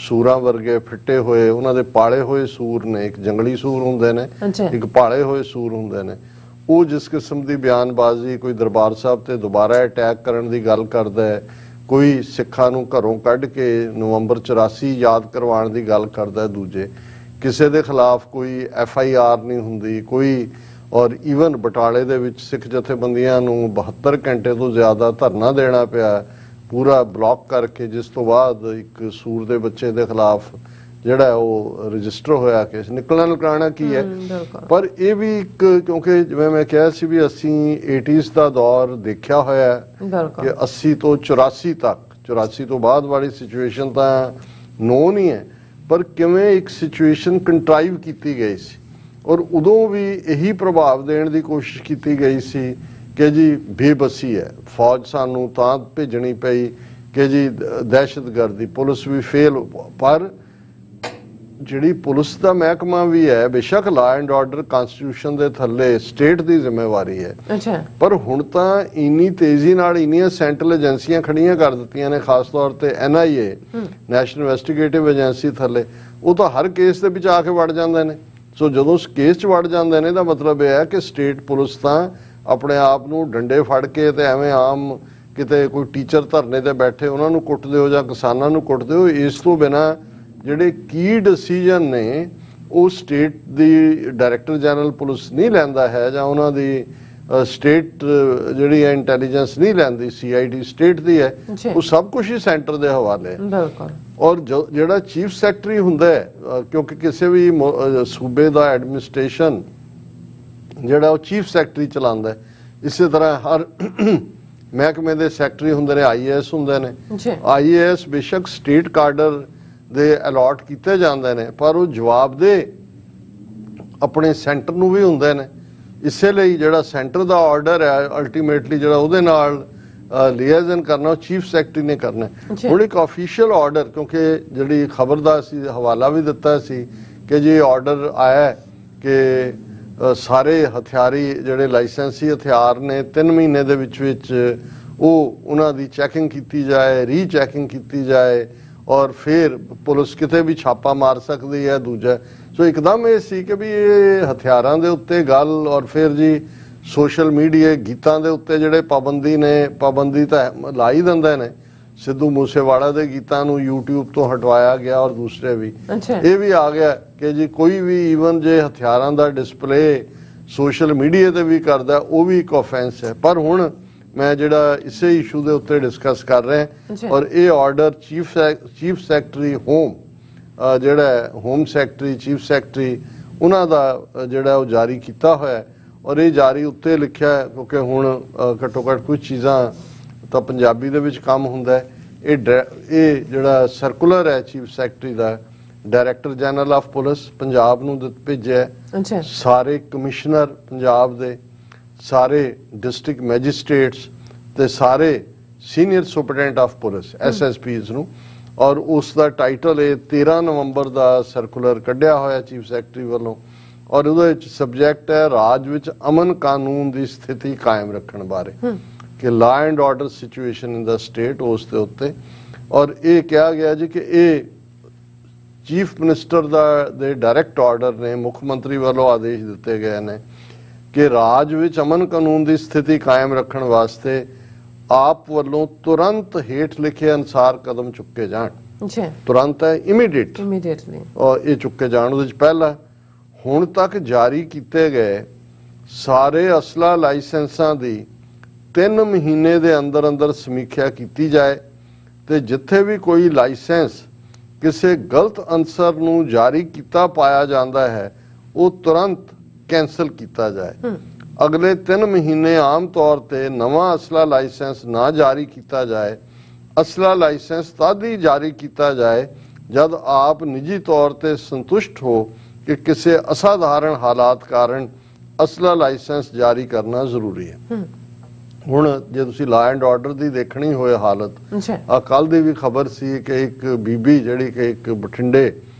ਸੂਰਾਂ ਵਰਗੇ ਫਿੱਟੇ ਹੋਏ, ਉਹਨਾਂ ਦੇ ਪਾਲੇ ਹੋਏ ਸੂਰ ਨੇ, ਇੱਕ ਜੰਗਲੀ ਸੂਰ ਹੁੰਦੇ ਨੇ, ਇੱਕ ਪਾਲੇ ਹੋਏ ਸੂਰ ਹੁੰਦੇ ਨੇ, ਉਹ ਜਿਸ ਕਿਸਮ ਦੀ ਬਿਆਨਬਾਜ਼ੀ, ਕੋਈ ਦਰਬਾਰ ਸਾਹਿਬ ਤੇ ਦੁਬਾਰਾ ਅਟੈਕ ਕਰਨ ਦੀ ਗੱਲ ਕਰਦਾ ਹੈ, ਕੋਈ ਸਿੱਖਾਂ ਨੂੰ ਘਰੋਂ ਕੱਢ ਕੇ ਨਵੰਬਰ 84 ਯਾਦ ਕਰਵਾਉਣ ਦੀ ਗੱਲ ਕਰਦਾ, ਦੂਜੇ ਕਿਸੇ ਦੇ ਖਿਲਾਫ ਕੋਈ FIR ਨਹੀਂ ਹੁੰਦੀ ਕੋਈ। ਔਰ ਈਵਨ ਬਟਾਲੇ ਦੇ ਵਿੱਚ ਸਿੱਖ ਜਥੇਬੰਦੀਆਂ ਨੂੰ 72 ਘੰਟੇ ਤੋਂ ਜ਼ਿਆਦਾ ਧਰਨਾ ਦੇਣਾ ਪਿਆ ਪੂਰਾ ਬਲੌਕ ਕਰਕੇ, ਜਿਸ ਤੋਂ ਬਾਅਦ ਇੱਕ ਸੂਰ ਦੇ ਬੱਚੇ ਦੇ ਖਿਲਾਫ ਜਿਹੜਾ ਉਹ ਰਜਿਸਟਰ ਹੋਇਆ ਕੇਸ। ਨਿਕਲਣਾ ਕੀ ਹੈ, ਪਰ ਇਹ ਵੀ ਇੱਕ, ਕਿਉਂਕਿ ਜਿਵੇਂ ਮੈਂ ਕਿਹਾ ਸੀ ਵੀ ਅਸੀਂ 80s ਦਾ ਦੌਰ ਦੇਖਿਆ ਹੋਇਆ ਕਿ 80 ਤੋਂ 84 ਤੱਕ, 84 ਤੋਂ ਬਾਅਦ ਵਾਲੀ ਸਿਚੁਏਸ਼ਨ ਤਾਂ ਨੋਨ ਹੀ ਹੈ, ਪਰ ਕਿਵੇਂ ਇੱਕ ਸਿਚੁਏਸ਼ਨ ਕੰਟਰਾਈਵ ਕੀਤੀ ਗਈ ਸੀ। ਔਰ ਉਦੋਂ ਵੀ ਇਹੀ ਪ੍ਰਭਾਵ ਦੇਣ ਦੀ ਕੋਸ਼ਿਸ਼ ਕੀਤੀ ਗਈ ਸੀ ਕਿ ਜੀ ਬੇਬਸੀ ਹੈ, ਫੌਜ ਸਾਨੂੰ ਤਾਂ ਭੇਜਣੀ ਪਈ ਕਿ ਜੀ ਦਹਿਸ਼ਤਗਰਦੀ, ਪੁਲਿਸ ਵੀ ਫੇਲ। ਪਰ ਜਿਹੜੀ ਪੁਲਿਸ ਦਾ ਮਹਿਕਮਾ ਵੀ ਹੈ, ਬੇਸ਼ੱਕ ਲਾ ਐਂਡ ਆਰਡਰ ਕਨਸਟੀਟਿਊਸ਼ਨ ਦੇ ਥੱਲੇ ਸਟੇਟ ਦੀ ਜ਼ਿੰਮੇਵਾਰੀ ਹੈ, ਅੱਛਾ, ਪਰ ਹੁਣ ਤਾਂ ਇੰਨੀ ਤੇਜ਼ੀ ਨਾਲ ਇੰਨੀਆਂ ਸੈਂਟਰਲ ਏਜੰਸੀਆਂ ਖੜੀਆਂ ਕਰ ਦਿੱਤੀਆਂ ਨੇ, ਖਾਸ ਤੌਰ ਤੇ NIA ਨੈਸ਼ਨਲ ਇਨਵੈਸਟੀਗੇਟਿਵ ਏਜੰਸੀ ਥੱਲੇ, ਉਹ ਤਾਂ ਹਰ ਕੇਸ ਦੇ ਵਿੱਚ ਆ ਕੇ ਵੜ ਜਾਂਦੇ ਨੇ। ਸੋ ਜਦੋਂ ਉਸ ਕੇਸ 'ਚ ਵੜ ਜਾਂਦੇ ਨੇ ਤਾਂ ਮਤਲਬ ਇਹ ਹੈ ਕਿ ਸਟੇਟ ਪੁਲਿਸ ਤਾਂ ਆਪਣੇ ਆਪ ਨੂੰ ਡੰਡੇ ਫੜ ਕੇ ਤੇ ਐਵੇਂ ਆਮ ਕਿਤੇ ਕੋਈ ਟੀਚਰ ਧਰਨੇ ਤੇ ਬੈਠੇ ਉਹਨਾਂ ਨੂੰ ਕੁੱਟ ਦਿਓ ਜਾਂ ਕਿਸਾਨਾਂ ਨੂੰ ਕੁੱਟ ਦਿਓ, ਇਸ ਤੋਂ ਬਿਨਾਂ ਜਿਹੜੇ ਕੀ ਡਿਸੀਜਨ ਨੇ ਉਹ ਸਟੇਟ ਦੀ ਡਾਇਰੈਕਟਰ ਜਨਰਲ ਪੁਲਿਸ ਨਹੀਂ ਲੈਂਦਾ ਹੈ, ਜਾਂ ਉਹਨਾਂ ਦੀ ਸਟੇਟ ਜਿਹੜੀ ਹੈ ਇੰਟੈਲੀਜੈਂਸ ਨਹੀਂ ਲੈਂਦੀ, CID ਸਟੇਟ ਦੀ ਹੈ, ਉਹ ਸਭ ਕੁਝ ਹੀ ਸੈਂਟਰ ਦੇ ਹਵਾਲੇ ਹੈ। ਬਿਲਕੁਲ। ਔਰ ਜਿਹੜਾ ਚੀਫ ਸੈਕਟਰੀ ਹੁੰਦਾ ਹੈ, ਕਿਉਂਕਿ ਕਿਸੇ ਵੀ ਸੂਬੇ ਦਾ ਐਡਮਿਨਿਸਟ੍ਰੇਸ਼ਨ ਜਿਹੜਾ ਉਹ ਚੀਫ ਸੈਕਟਰੀ ਚਲਾਉਂਦਾ ਹੈ, ਇਸੇ ਤਰ੍ਹਾਂ ਹਰ ਮਹਿਕਮੇ ਦੇ ਸੈਕਟਰੀ ਹੁੰਦੇ ਨੇ, IAS ਹੁੰਦੇ ਨੇ। IAS ਬੇਸ਼ੱਕ ਸਟੇਟ ਕਾਡਰ ਦੇ ਅਲਾਟ ਕੀਤੇ ਜਾਂਦੇ ਨੇ, ਪਰ ਉਹ ਜਵਾਬਦੇਹ ਆਪਣੇ ਸੈਂਟਰ ਨੂੰ ਵੀ ਹੁੰਦੇ ਨੇ। ਇਸੇ ਲਈ ਜਿਹੜਾ ਸੈਂਟਰ ਦਾ ਆਰਡਰ ਹੈ ਅਲਟੀਮੇਟਲੀ ਜਿਹੜਾ ਉਹਦੇ ਨਾਲ ਲਿਆਜ਼ਨ ਕਰਨਾ ਉਹ ਚੀਫ ਸੈਕਟਰੀ ਨੇ ਕਰਨਾ। ਹੁਣ ਇੱਕ ਆਫੀਸ਼ੀਅਲ ਆਰਡਰ, ਕਿਉਂਕਿ ਜਿਹੜੀ ਖਬਰ ਦਾ ਅਸੀਂ ਹਵਾਲਾ ਵੀ ਦਿੱਤਾ ਸੀ ਕਿ ਜੀ ਆਰਡਰ ਆਇਆ ਕਿ ਸਾਰੇ ਹਥਿਆਰੀ ਜਿਹੜੇ ਲਾਇਸੈਂਸੀ ਹਥਿਆਰ ਨੇ 3 ਮਹੀਨੇ ਦੇ ਵਿੱਚ ਉਹ ਉਹਨਾਂ ਦੀ ਚੈਕਿੰਗ ਕੀਤੀ ਜਾਏ, ਰੀਚੈਕਿੰਗ ਕੀਤੀ ਜਾਏ, ਔਰ ਫਿਰ ਪੁਲਿਸ ਕਿਤੇ ਵੀ ਛਾਪਾ ਮਾਰ ਸਕਦੀ ਹੈ। ਦੂਜਾ ਸੋ ਇੱਕਦਮ ਇਹ ਸੀ ਕਿ ਵੀ ਇਹ ਹਥਿਆਰਾਂ ਦੇ ਉੱਤੇ ਗੱਲ, ਔਰ ਫਿਰ ਜੀ ਸੋਸ਼ਲ ਮੀਡੀਆ ਗੀਤਾਂ ਦੇ ਉੱਤੇ ਜਿਹੜੇ ਪਾਬੰਦੀ ਤਾਂ ਲਾ ਹੀ ਦਿੰਦੇ ਨੇ। ਸਿੱਧੂ ਮੂਸੇਵਾਲਾ ਦੇ ਗੀਤਾਂ ਨੂੰ YouTube ਤੋਂ ਹਟਵਾਇਆ ਗਿਆ, ਔਰ ਦੂਸਰੇ ਵੀ ਇਹ ਵੀ ਆ ਗਿਆ ਕਿ ਜੀ ਕੋਈ ਵੀ ਈਵਨ ਜੇ ਹਥਿਆਰਾਂ ਦਾ ਡਿਸਪਲੇ ਸੋਸ਼ਲ ਮੀਡੀਆ ਤੇ ਵੀ ਕਰਦਾ ਉਹ ਵੀ ਇੱਕ ਆਫੈਂਸ ਹੈ। ਪਰ ਹੁਣ ਮੈਂ ਜਿਹੜਾ ਇਸੇ ਇਸ਼ੂ ਦੇ ਉੱਤੇ ਡਿਸਕਸ ਕਰ ਰਿਹਾ, ਔਰ ਇਹ ਆਰਡਰ ਚੀਫ ਸੈਕਟਰੀ ਹੋਮ ਜਿਹੜਾ ਹੋਮ ਸੈਕਟਰੀ ਚੀਫ ਸੈਕਟਰੀ ਉਹਨਾਂ ਦਾ ਜਿਹੜਾ ਉਹ ਜਾਰੀ ਕੀਤਾ ਹੋਇਆ, ਔਰ ਇਹ ਜਾਰੀ ਉੱਤੇ ਲਿਖਿਆ ਹੈ ਕਿਉਂਕਿ ਹੁਣ ਘੱਟੋ ਘੱਟ ਕੁਝ ਚੀਜ਼ਾਂ ਤਾਂ ਪੰਜਾਬੀ ਦੇ ਵਿੱਚ ਕੰਮ ਹੁੰਦਾ ਹੈ। ਇਹ ਜਿਹੜਾ ਸਰਕੂਲਰ ਹੈ chief secretary the director general of police Punjab ਨੂੰ ਭੇਜਿਆ, ਸਾਰੇ ਕਮਿਸ਼ਨਰ ਪੰਜਾਬ ਦੇ, ਸਾਰੇ ਡਿਸਟ੍ਰਿਕਟ ਮੈਜਿਸਟ੍ਰੇਟਸ ਤੇ ਸਾਰੇ senior superintendent of police SSPs ਨੂੰ, ਔਰ ਉਸ ਦਾ ਟਾਈਟਲ ਇਹ 13 ਨਵੰਬਰ ਦਾ ਸਰਕੂਲਰ ਕੱਢਿਆ ਹੋਇਆ ਚੀਫ ਸੈਕਟਰੀ ਵੱਲੋਂ, ਔਰ ਉਹਦੇ ਵਿੱਚ ਸਬਜੈਕਟ ਹੈ ਰਾਜ ਵਿੱਚ ਅਮਨ ਕਾਨੂੰਨ ਦੀ ਸਥਿਤੀ ਕਾਇਮ ਰੱਖਣ ਬਾਰੇ, ਕਿ law and order situation in the state, ਉਸ ਦੇ ਉੱਤੇ। ਔਰ ਇਹ ਕਿਹਾ ਗਿਆ ਜੀ ਕਿ ਇਹ ਚੀਫ ਮਿਨਿਸਟਰ ਦੇ ਡਾਇਰੈਕਟ ਆਰਡਰ ਨੇ, ਮੁੱਖ ਮੰਤਰੀ ਵੱਲੋਂ ਆਦੇਸ਼ ਦਿੱਤੇ ਗਏ ਨੇ ਕਿ ਰਾਜ ਵਿੱਚ ਅਮਨ ਕਾਨੂੰਨ ਦੀ ਸਥਿਤੀ ਕਾਇਮ ਰੱਖਣ ਵਾਸਤੇ ਆਪ ਵੱਲੋਂ ਤੁਰੰਤ ਹੇਠ ਲਿਖੇ ਅਨੁਸਾਰ ਕਦਮ ਚੁੱਕੇ ਜਾਣ। ਤੁਰੰਤ ਹੈ, ਇਮੀਡੀਏਟਲੀ, ਔਰ ਇਹ ਚੁੱਕੇ ਜਾਣ। ਉਹਦੇ ਚ ਪਹਿਲਾ ਹੁਣ ਤੱਕ ਜਾਰੀ ਕੀਤੇ ਗਏ ਸਾਰੇ ਅਸਲਾ ਲਾਇਸੈਂਸਾਂ ਦੀ 3 ਮਹੀਨੇ ਦੇ ਅੰਦਰ ਸਮੀਖਿਆ ਕੀਤੀ ਜਾਏ, ਤੇ ਜਿੱਥੇ ਵੀ ਕੋਈ ਲਾਇਸੈਂਸ ਕਿਸੇ ਗਲਤ ਅਨਸਰ ਨੂੰ ਜਾਰੀ ਕੀਤਾ ਪਾਇਆ ਜਾਂਦਾ ਹੈ ਉਹ ਤੁਰੰਤ ਕੈਂਸਲ ਕੀਤਾ ਜਾਏ। ਅਗਲੇ 3 ਮਹੀਨੇ ਆਮ ਤੌਰ ਤੇ ਨਵਾਂ ਅਸਲਾ ਲਾਇਸੈਂਸ ਨਾ ਜਾਰੀ ਕੀਤਾ ਜਾਏ। ਅਸਲਾ ਲਾਇਸੈਂਸ ਤਦ ਹੀ ਜਾਰੀ ਕੀਤਾ ਜਾਏ ਜਦ ਆਪ ਨਿੱਜੀ ਤੌਰ ਤੇ ਸੰਤੁਸ਼ਟ ਹੋ ਕਿ ਕਿਸੇ ਅਸਾਧਾਰਨ ਹਾਲਾਤ ਕਾਰਨ ਅਸਲਾ ਲਾਇਸੈਂਸ ਜਾਰੀ ਕਰਨਾ ਜ਼ਰੂਰੀ ਹੈ। ਹੁਣ ਜੇ ਤੁਸੀਂ ਲਾ ਐਂਡ ਆਰਡਰ ਦੀ ਦੇਖਣੀ ਹੋਏ ਹਾਲਤ, ਆ ਕੱਲ ਦੀ ਵੀ ਖਬਰ ਸੀ ਕਿ ਇੱਕ ਬੀਬੀ ਜਿਹੜੀ ਕਿ ਇੱਕ ਬਠਿੰਡੇ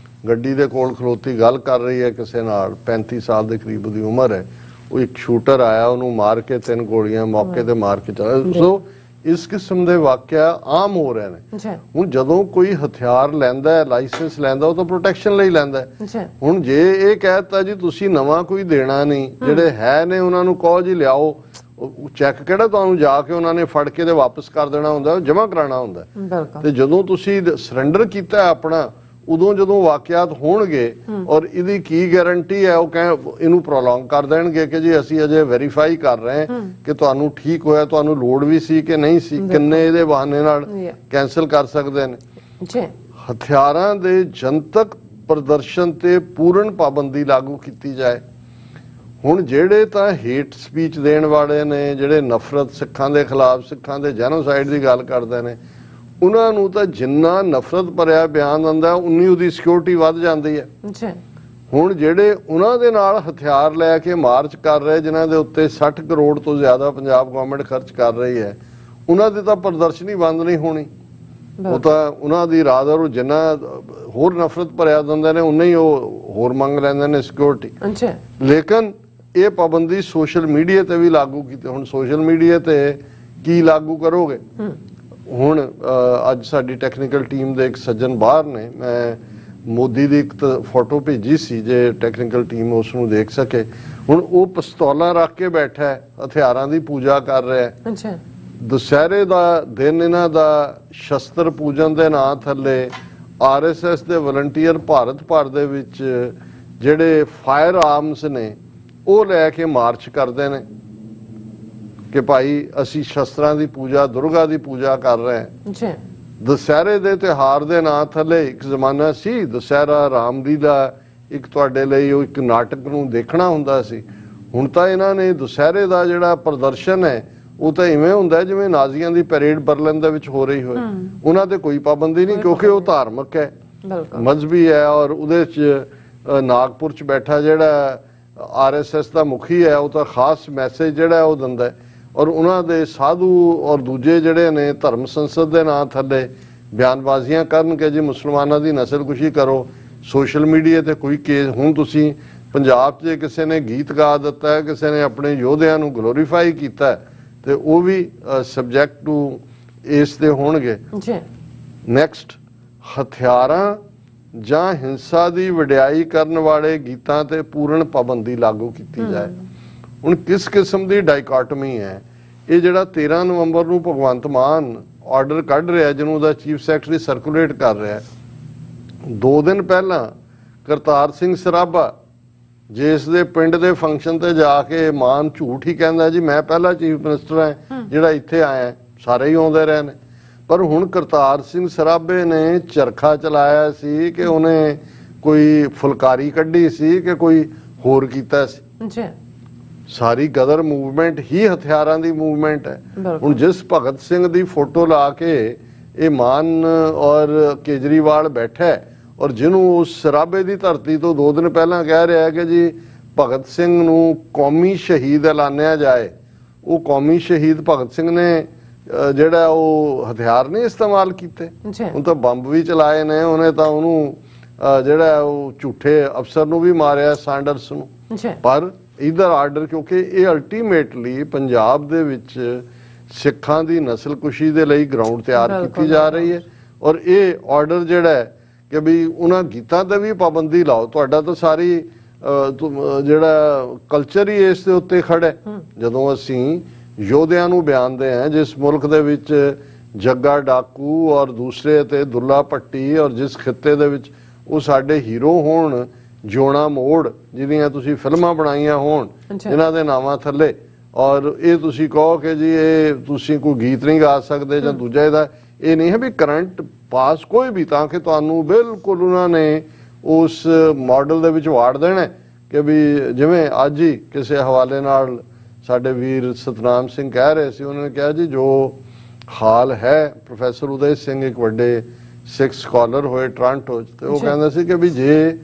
ਗੱਡੀ ਦੇ ਕੋਲ ਖਲੋਤੀ ਗੱਲ ਕਰ ਰਹੀ ਹੈ ਕਿਸੇ ਨਾਲ, 35 ਸਾਲ ਦੇ ਕਰੀਬ ਦੀ ਉਮਰ ਹੈ, ਉਹ ਇੱਕ ਸ਼ੂਟਰ ਆਇਆ ਉਹਨੂੰ ਮਾਰ ਕੇ 3 ਗੋਲੀਆਂ ਮੌਕੇ ਤੇ ਮਾਰ ਕੇ ਚਲਾ। ਸੋ ਇਸ ਕਿਸਮ ਦੇ ਵਾਕਿਆ ਆਮ ਹੋ ਰਹੇ ਨੇ। ਹੁਣ ਜਦੋਂ ਕੋਈ ਹਥਿਆਰ ਲੈਂਦਾ ਹੈ, ਲਾਇਸੈਂਸ ਲੈਂਦਾ, ਉਹ ਤਾਂ ਪ੍ਰੋਟੈਕਸ਼ਨ ਲਈ ਲੈਂਦਾ ਹੈ। ਹੁਣ ਜੇ ਇਹ ਕਹਿਤਾ ਜੀ ਤੁਸੀਂ ਨਵਾਂ ਕੋਈ ਦੇਣਾ ਨਹੀਂ, ਜਿਹੜੇ ਹੈ ਨੇ ਉਹਨਾਂ ਨੂੰ ਕਹੋ ਜੀ ਲਿਆਓ, ਚੈੱਕ ਕਿਹੜਾ ਤੁਹਾਨੂੰ ਜਾ ਕੇ ਉਹਨਾਂ ਨੇ ਫੜ ਕੇ ਤੇ ਵਾਪਸ ਕਰ ਦੇਣਾ ਹੁੰਦਾ, ਜਮ੍ਹਾਂ ਕਰਾਉਣਾ ਹੁੰਦਾ। ਤੇ ਜਦੋਂ ਤੁਸੀਂ ਸਰੈਂਡਰ ਕੀਤਾ ਆਪਣਾ, ਉਦੋਂ ਜਦੋਂ ਵਾਕਿਆਤ ਹੋਣਗੇ, ਔਰ ਇਹਦੀ ਕੀ ਗਾਰੰਟੀ ਹੈ, ਉਹ ਇਹਨੂੰ ਪ੍ਰੋਲੋਂਗ ਕਰ ਦੇਣਗੇ ਕਿ ਜੀ ਅਸੀਂ ਅਜੇ ਵੈਰੀਫਾਈ ਕਰ ਰਹੇ ਹਾਂ ਕਿ ਤੁਹਾਨੂੰ ਠੀਕ ਹੋਇਆ, ਤੁਹਾਨੂੰ ਲੋੜ ਵੀ ਸੀ ਕਿ ਨਹੀਂ ਸੀ, ਕਿੰਨੇ ਇਹਦੇ ਬਹਾਨੇ ਨਾਲ ਕੈਂਸਲ ਕਰ ਸਕਦੇ ਨੇ। ਹਥਿਆਰਾਂ ਦੇ ਜਨਤਕ ਪ੍ਰਦਰਸ਼ਨ ਤੇ ਪੂਰਨ ਪਾਬੰਦੀ ਲਾਗੂ ਕੀਤੀ ਜਾਏ। ਹੁਣ ਜਿਹੜੇ ਤਾਂ ਹੇਟ ਸਪੀਚ ਦੇਣ ਵਾਲੇ ਨੇ, ਜਿਹੜੇ ਨਫ਼ਰਤ ਸਿੱਖਾਂ ਦੇ ਖਿਲਾਫ, ਸਿੱਖਾਂ ਦੇ ਜੈਨੋਸਾਈਡ ਦੀ ਗੱਲ ਕਰਦੇ ਨੇ, ਉਹਨਾਂ ਨੂੰ ਤਾਂ ਜਿੰਨਾ ਨਫ਼ਰਤ ਭਰਿਆ ਬਿਆਨ ਦਿੰਦਾ ਉਨੀ ਉਹਦੀ ਸਿਕਿਉਰਿਟੀ ਵੱਧ ਜਾਂਦੀ ਹੈ। ਹੁਣ ਜਿਹੜੇ ਉਹਨਾਂ ਦੇ ਨਾਲ ਹਥਿਆਰ ਲੈ ਕੇ ਮਾਰਚ ਕਰ ਰਹੇ, ਜਿਨ੍ਹਾਂ ਦੇ ਉੱਤੇ 60 ਕਰੋੜ ਤੋਂ ਜ਼ਿਆਦਾ ਪੰਜਾਬ ਗਵਰਨਮੈਂਟ ਖਰਚ ਕਰ ਰਹੀ ਹੈ, ਉਹਨਾਂ ਦੀ ਤਾਂ ਪ੍ਰਦਰਸ਼ਨੀ ਬੰਦ ਨਹੀਂ ਹੋਣੀ। ਉਹ ਤਾਂ ਉਹਨਾਂ ਦੀ ਰਾਤ ਔਰ ਜਿੰਨਾ ਹੋਰ ਨਫ਼ਰਤ ਭਰਿਆ ਦਿੰਦੇ ਨੇ ਉਨਾ ਹੀ ਉਹ ਹੋਰ ਮੰਗ ਲੈਂਦੇ ਨੇ ਸਿਕਿਉਰਿਟੀ। ਅੱਛਾ, ਲੇਕਿਨ ਇਹ ਪਾਬੰਦੀ ਸੋਸ਼ਲ ਮੀਡੀਆ ਤੇ ਵੀ ਲਾਗੂ ਕੀਤੀ। ਹੁਣ ਸੋਸ਼ਲ ਮੀਡੀਆ ਤੇ ਕੀ ਲਾਗੂ ਕਰੋਗੇ? ਹੁਣ ਅੱਜ ਸਾਡੀ ਟੈਕਨੀਕਲ ਟੀਮ ਦੇ ਇੱਕ ਸੱਜਣ ਬਾਹਰ ਨੇ, ਮੈਂ ਮੋਦੀ ਦੀ ਇੱਕ ਫੋਟੋ ਭੇਜੀ ਸੀ ਜੇ ਟੈਕਨੀਕਲ ਟੀਮ ਉਸ ਨੂੰ ਦੇਖ ਸਕੇ। ਹੁਣ ਉਹ ਪਿਸਤੌਲਾਂ ਰੱਖ ਕੇ ਬੈਠਾ ਹੈ, ਹਥਿਆਰਾਂ ਦੀ ਪੂਜਾ ਕਰ ਰਿਹਾ ਹੈ। ਅੱਛਾ, ਦੁਸਹਿਰੇ ਦਾ ਦਿਨ ਇਹਨਾਂ ਦਾ ਸ਼ਸਤਰ ਪੂਜਨ ਦੇ ਨਾਂ ਥੱਲੇ RSS ਦੇ ਵਲੰਟੀਅਰ ਭਾਰਤ ਭਰ ਦੇ ਵਿੱਚ ਜਿਹੜੇ ਫਾਇਰ ਆਰਮਸ ਨੇ ਉਹ ਲੈ ਕੇ ਮਾਰਚ ਕਰਦੇ ਨੇ ਕਿ ਭਾਈ ਅਸੀਂ ਸ਼ਸਤਰਾਂ ਦੀ ਪੂਜਾ, ਦੁਰਗਾ ਦੀ ਪੂਜਾ ਕਰ ਰਹੇ ਹਾਂ। ਅੱਛਾ, ਦੁਸਹਿਰੇ ਦੇ ਤਿਉਹਾਰ ਦੇ ਨਾਂ ਥੱਲੇ ਇੱਕ ਜ਼ਮਾਨਾ ਸੀ ਦੁਸਹਿਰਾ ਰਾਮਲੀਲਾ ਇੱਕ ਤੁਹਾਡੇ ਲਈ ਉਹ ਇੱਕ ਨਾਟਕ ਨੂੰ ਦੇਖਣਾ ਹੁੰਦਾ ਸੀ। ਹੁਣ ਤਾਂ ਇਹਨਾਂ ਨੇ ਦੁਸਹਿਰੇ ਦਾ ਜਿਹੜਾ ਪ੍ਰਦਰਸ਼ਨ ਹੈ ਉਹ ਤਾਂ ਇਵੇਂ ਹੁੰਦਾ ਜਿਵੇਂ ਨਾਜ਼ੀਆਂ ਦੀ ਪੈਰੇਡ ਬਰਲਿਨ ਦੇ ਵਿੱਚ ਹੋ ਰਹੀ ਹੋਏ। ਉਹਨਾਂ ਤੇ ਕੋਈ ਪਾਬੰਦੀ ਨਹੀਂ ਕਿਉਂਕਿ ਉਹ ਧਾਰਮਿਕ ਹੈ, ਮਜ਼ਹਬੀ ਹੈ। ਔਰ ਉਹਦੇ 'ਚ ਨਾਗਪੁਰ 'ਚ ਬੈਠਾ ਜਿਹੜਾ RSS ਦਾ ਮੁਖੀ ਹੈ ਉਹ ਤਾਂ ਖਾਸ ਮੈਸੇਜ ਜਿਹੜਾ ਉਹ ਦਿੰਦਾ ਹੈ। ਔਰ ਉਹਨਾਂ ਦੇ ਸਾਧੂ ਔਰ ਦੂਜੇ ਜਿਹੜੇ ਨੇ ਧਰਮ ਸੰਸਦ ਦੇ ਨਾਂ ਥੱਲੇ ਬਿਆਨਬਾਜ਼ੀਆਂ ਕਰਨ ਕਿ ਜੀ ਮੁਸਲਮਾਨਾਂ ਦੀ ਨਸਲਕੁਸ਼ੀ ਕਰੋ। ਸੋਸ਼ਲ ਮੀਡੀਆ ਤੇ ਕੋਈ ਕੇਸ, ਹੁਣ ਤੁਸੀਂ ਪੰਜਾਬ 'ਚ ਕਿਸੇ ਨੇ ਗੀਤ ਗਾ ਦਿੱਤਾ ਹੈ, ਕਿਸੇ ਨੇ ਆਪਣੇ ਯੋਧਿਆਂ ਨੂੰ ਗਲੋਰੀਫਾਈ ਕੀਤਾ ਤੇ ਉਹ ਵੀ ਸਬਜੈਕਟ ਟੂ ਇਸ ਦੇ ਹੋਣਗੇ। ਨੈਕਸਟ, ਹਥਿਆਰਾਂ ਜਾਂ ਹਿੰਸਾ ਦੀ ਵਡਿਆਈ ਕਰਨ ਵਾਲੇ ਗੀਤਾਂ ਤੇ ਪੂਰਨ ਪਾਬੰਦੀ ਲਾਗੂ ਕੀਤੀ ਜਾਏ। ਹੁਣ ਕਿਸ ਕਿਸਮ ਦੀ ਡਾਈਕਾਟਮੀ ਹੈ ਇਹ ਜਿਹੜਾ 13 ਨਵੰਬਰ ਨੂੰ ਭਗਵੰਤ ਮਾਨ ਆਰਡਰ ਕੱਢ ਰਿਹਾ ਜਿਹਨੂੰ ਉਹਦਾ ਚੀਫ ਸੈਕਟਰੀ ਸਰਕੂਲੇਟ ਕਰ ਰਿਹਾ। 2 ਦਿਨ ਪਹਿਲਾਂ ਕਰਤਾਰ ਸਿੰਘ ਸਰਾਭਾ ਜਿਸ ਦੇ ਪਿੰਡ ਦੇ ਫੰਕਸ਼ਨ ਤੇ ਜਾ ਕੇ ਮਾਨ ਝੂਠ ਹੀ ਕਹਿੰਦਾ ਜੀ ਮੈਂ ਪਹਿਲਾ ਚੀਫ ਮਿਨਿਸਟਰ ਹਾਂ ਜਿਹੜਾ ਇੱਥੇ ਆਇਆ, ਸਾਰੇ ਹੀ ਆਉਂਦੇ ਰਹੇ ਨੇ। ਪਰ ਹੁਣ ਕਰਤਾਰ ਸਿੰਘ ਸਰਾਭੇ ਨੇ ਚਰਖਾ ਚਲਾਇਆ ਸੀ ਕਿ ਉਹਨੇ ਕੋਈ ਫੁਲਕਾਰੀ ਕੱਢੀ ਸੀ ਕਿ ਕੋਈ ਹੋਰ ਕੀਤਾ ਸੀ। ਸਾਰੀ ਗਦਰ ਮੂਵਮੈਂਟ ਹੀ ਹਥਿਆਰਾਂ ਦੀ ਮੂਵਮੈਂਟ ਹੈ। ਹੁਣ ਜਿਸ ਭਗਤ ਸਿੰਘ ਦੀ ਫੋਟੋ ਲਾ ਕੇ ਇਹ ਮਾਨ ਔਰ ਕੇਜਰੀਵਾਲ ਬੈਠਾ ਔਰ ਜਿਹਨੂੰ ਉਸ ਸਰਾਭੇ ਦੀ ਧਰਤੀ ਤੋਂ 2 ਦਿਨ ਪਹਿਲਾਂ ਕਹਿ ਰਿਹਾ ਕਿ ਜੀ ਭਗਤ ਸਿੰਘ ਨੂੰ ਕੌਮੀ ਸ਼ਹੀਦ ਐਲਾਨਿਆ ਜਾਏ, ਉਹ ਕੌਮੀ ਸ਼ਹੀਦ ਭਗਤ ਸਿੰਘ ਨੇ ਜਿਹੜਾ ਉਹ ਹਥਿਆਰ ਨਹੀਂ ਇਸਤੇਮਾਲ ਕੀਤੇ, ਹੁਣ ਤਾਂ ਬੰਬ ਵੀ ਚਲਾਏ ਨੇ। ਉਹਨੇ ਤਾਂ ਉਹਨੂੰ ਜਿਹੜਾ ਉਹ ਝੂਠੇ ਅਫਸਰ ਨੂੰ ਵੀ ਮਾਰਿਆ, ਸੈਂਡਰਸ ਨੂੰ। ਪਰ ਇਧਰ ਆਰਡਰ, ਕਿਉਂਕਿ ਇਹ ਅਲਟੀਮੇਟਲੀ ਪੰਜਾਬ ਦੇ ਵਿੱਚ ਸਿੱਖਾਂ ਦੀ ਨਸਲਕੁਸ਼ੀ ਦੇ ਲਈ ਗਰਾਊਂਡ ਤਿਆਰ ਕੀਤੀ ਜਾ ਰਹੀ ਹੈ। ਔਰ ਇਹ ਆਰਡਰ ਜਿਹੜਾ ਹੈ ਕਿ ਵੀ ਉਹਨਾਂ ਗੀਤਾਂ ਤੇ ਵੀ ਪਾਬੰਦੀ ਲਾਓ। ਤੁਹਾਡਾ ਤਾਂ ਸਾਰੀ ਜਿਹੜਾ ਕਲਚਰ ਹੀ ਇਸ ਦੇ ਉੱਤੇ ਖੜਾ ਹੈ। ਜਦੋਂ ਅਸੀਂ ਯੋਧਿਆਂ ਨੂੰ ਬਿਆਨਦੇ ਹਾਂ ਜਿਸ ਮੁਲਕ ਦੇ ਵਿੱਚ ਜੱਗਾ ਡਾਕੂ ਔਰ ਦੂਸਰੇ ਤੇ ਦੁੱਲਾ ਭੱਟੀ ਔਰ ਜਿਸ ਖਿੱਤੇ ਦੇ ਵਿੱਚ ਉਹ ਸਾਡੇ ਹੀਰੋ ਹੋਣ, ਜੋਣਾ ਮੋੜ ਜਿਹਦੀਆਂ ਤੁਸੀਂ ਫਿਲਮਾਂ ਬਣਾਈਆਂ ਹੋਣ ਇਹਨਾਂ ਦੇ ਨਾਵਾਂ ਥੱਲੇ, ਔਰ ਇਹ ਤੁਸੀਂ ਕਹੋ ਕਿ ਜੀ ਇਹ ਤੁਸੀਂ ਕੋਈ ਗੀਤ ਨਹੀਂ ਗਾ ਸਕਦੇ ਜਾਂ ਦੂਜਾ ਇਹਦਾ ਇਹ ਨਹੀਂ ਹੈ ਵੀ ਕਰੰਟ ਪਾਸ ਕੋਈ ਵੀ, ਤਾਂ ਕਿ ਤੁਹਾਨੂੰ ਬਿਲਕੁਲ ਉਹਨਾਂ ਨੇ ਉਸ ਮਾਡਲ ਦੇ ਵਿੱਚ ਵਾੜ ਦੇਣਾ ਕਿ ਵੀ ਜਿਵੇਂ ਅੱਜ ਹੀ ਕਿਸੇ ਹਵਾਲੇ ਨਾਲ ਸਾਡੇ ਵੀਰ ਸਤਨਾਮ ਸਿੰਘ ਕਹਿ ਰਹੇ ਸੀ, ਉਹਨਾਂ ਨੇ ਕਿਹਾ ਜੀ ਜੋ ਹਾਲ ਹੈ, ਪ੍ਰੋਫੈਸਰ ਉਦੈ ਸਿੰਘ ਇੱਕ ਵੱਡੇ ਸਿੱਖ ਸਕਾਲਰ ਹੋਏ ਟੋਰਾਂਟੋ 'ਚ, ਤੇ ਉਹ ਕਹਿੰਦਾ ਸੀ ਕਿ ਵੀ ਜੇ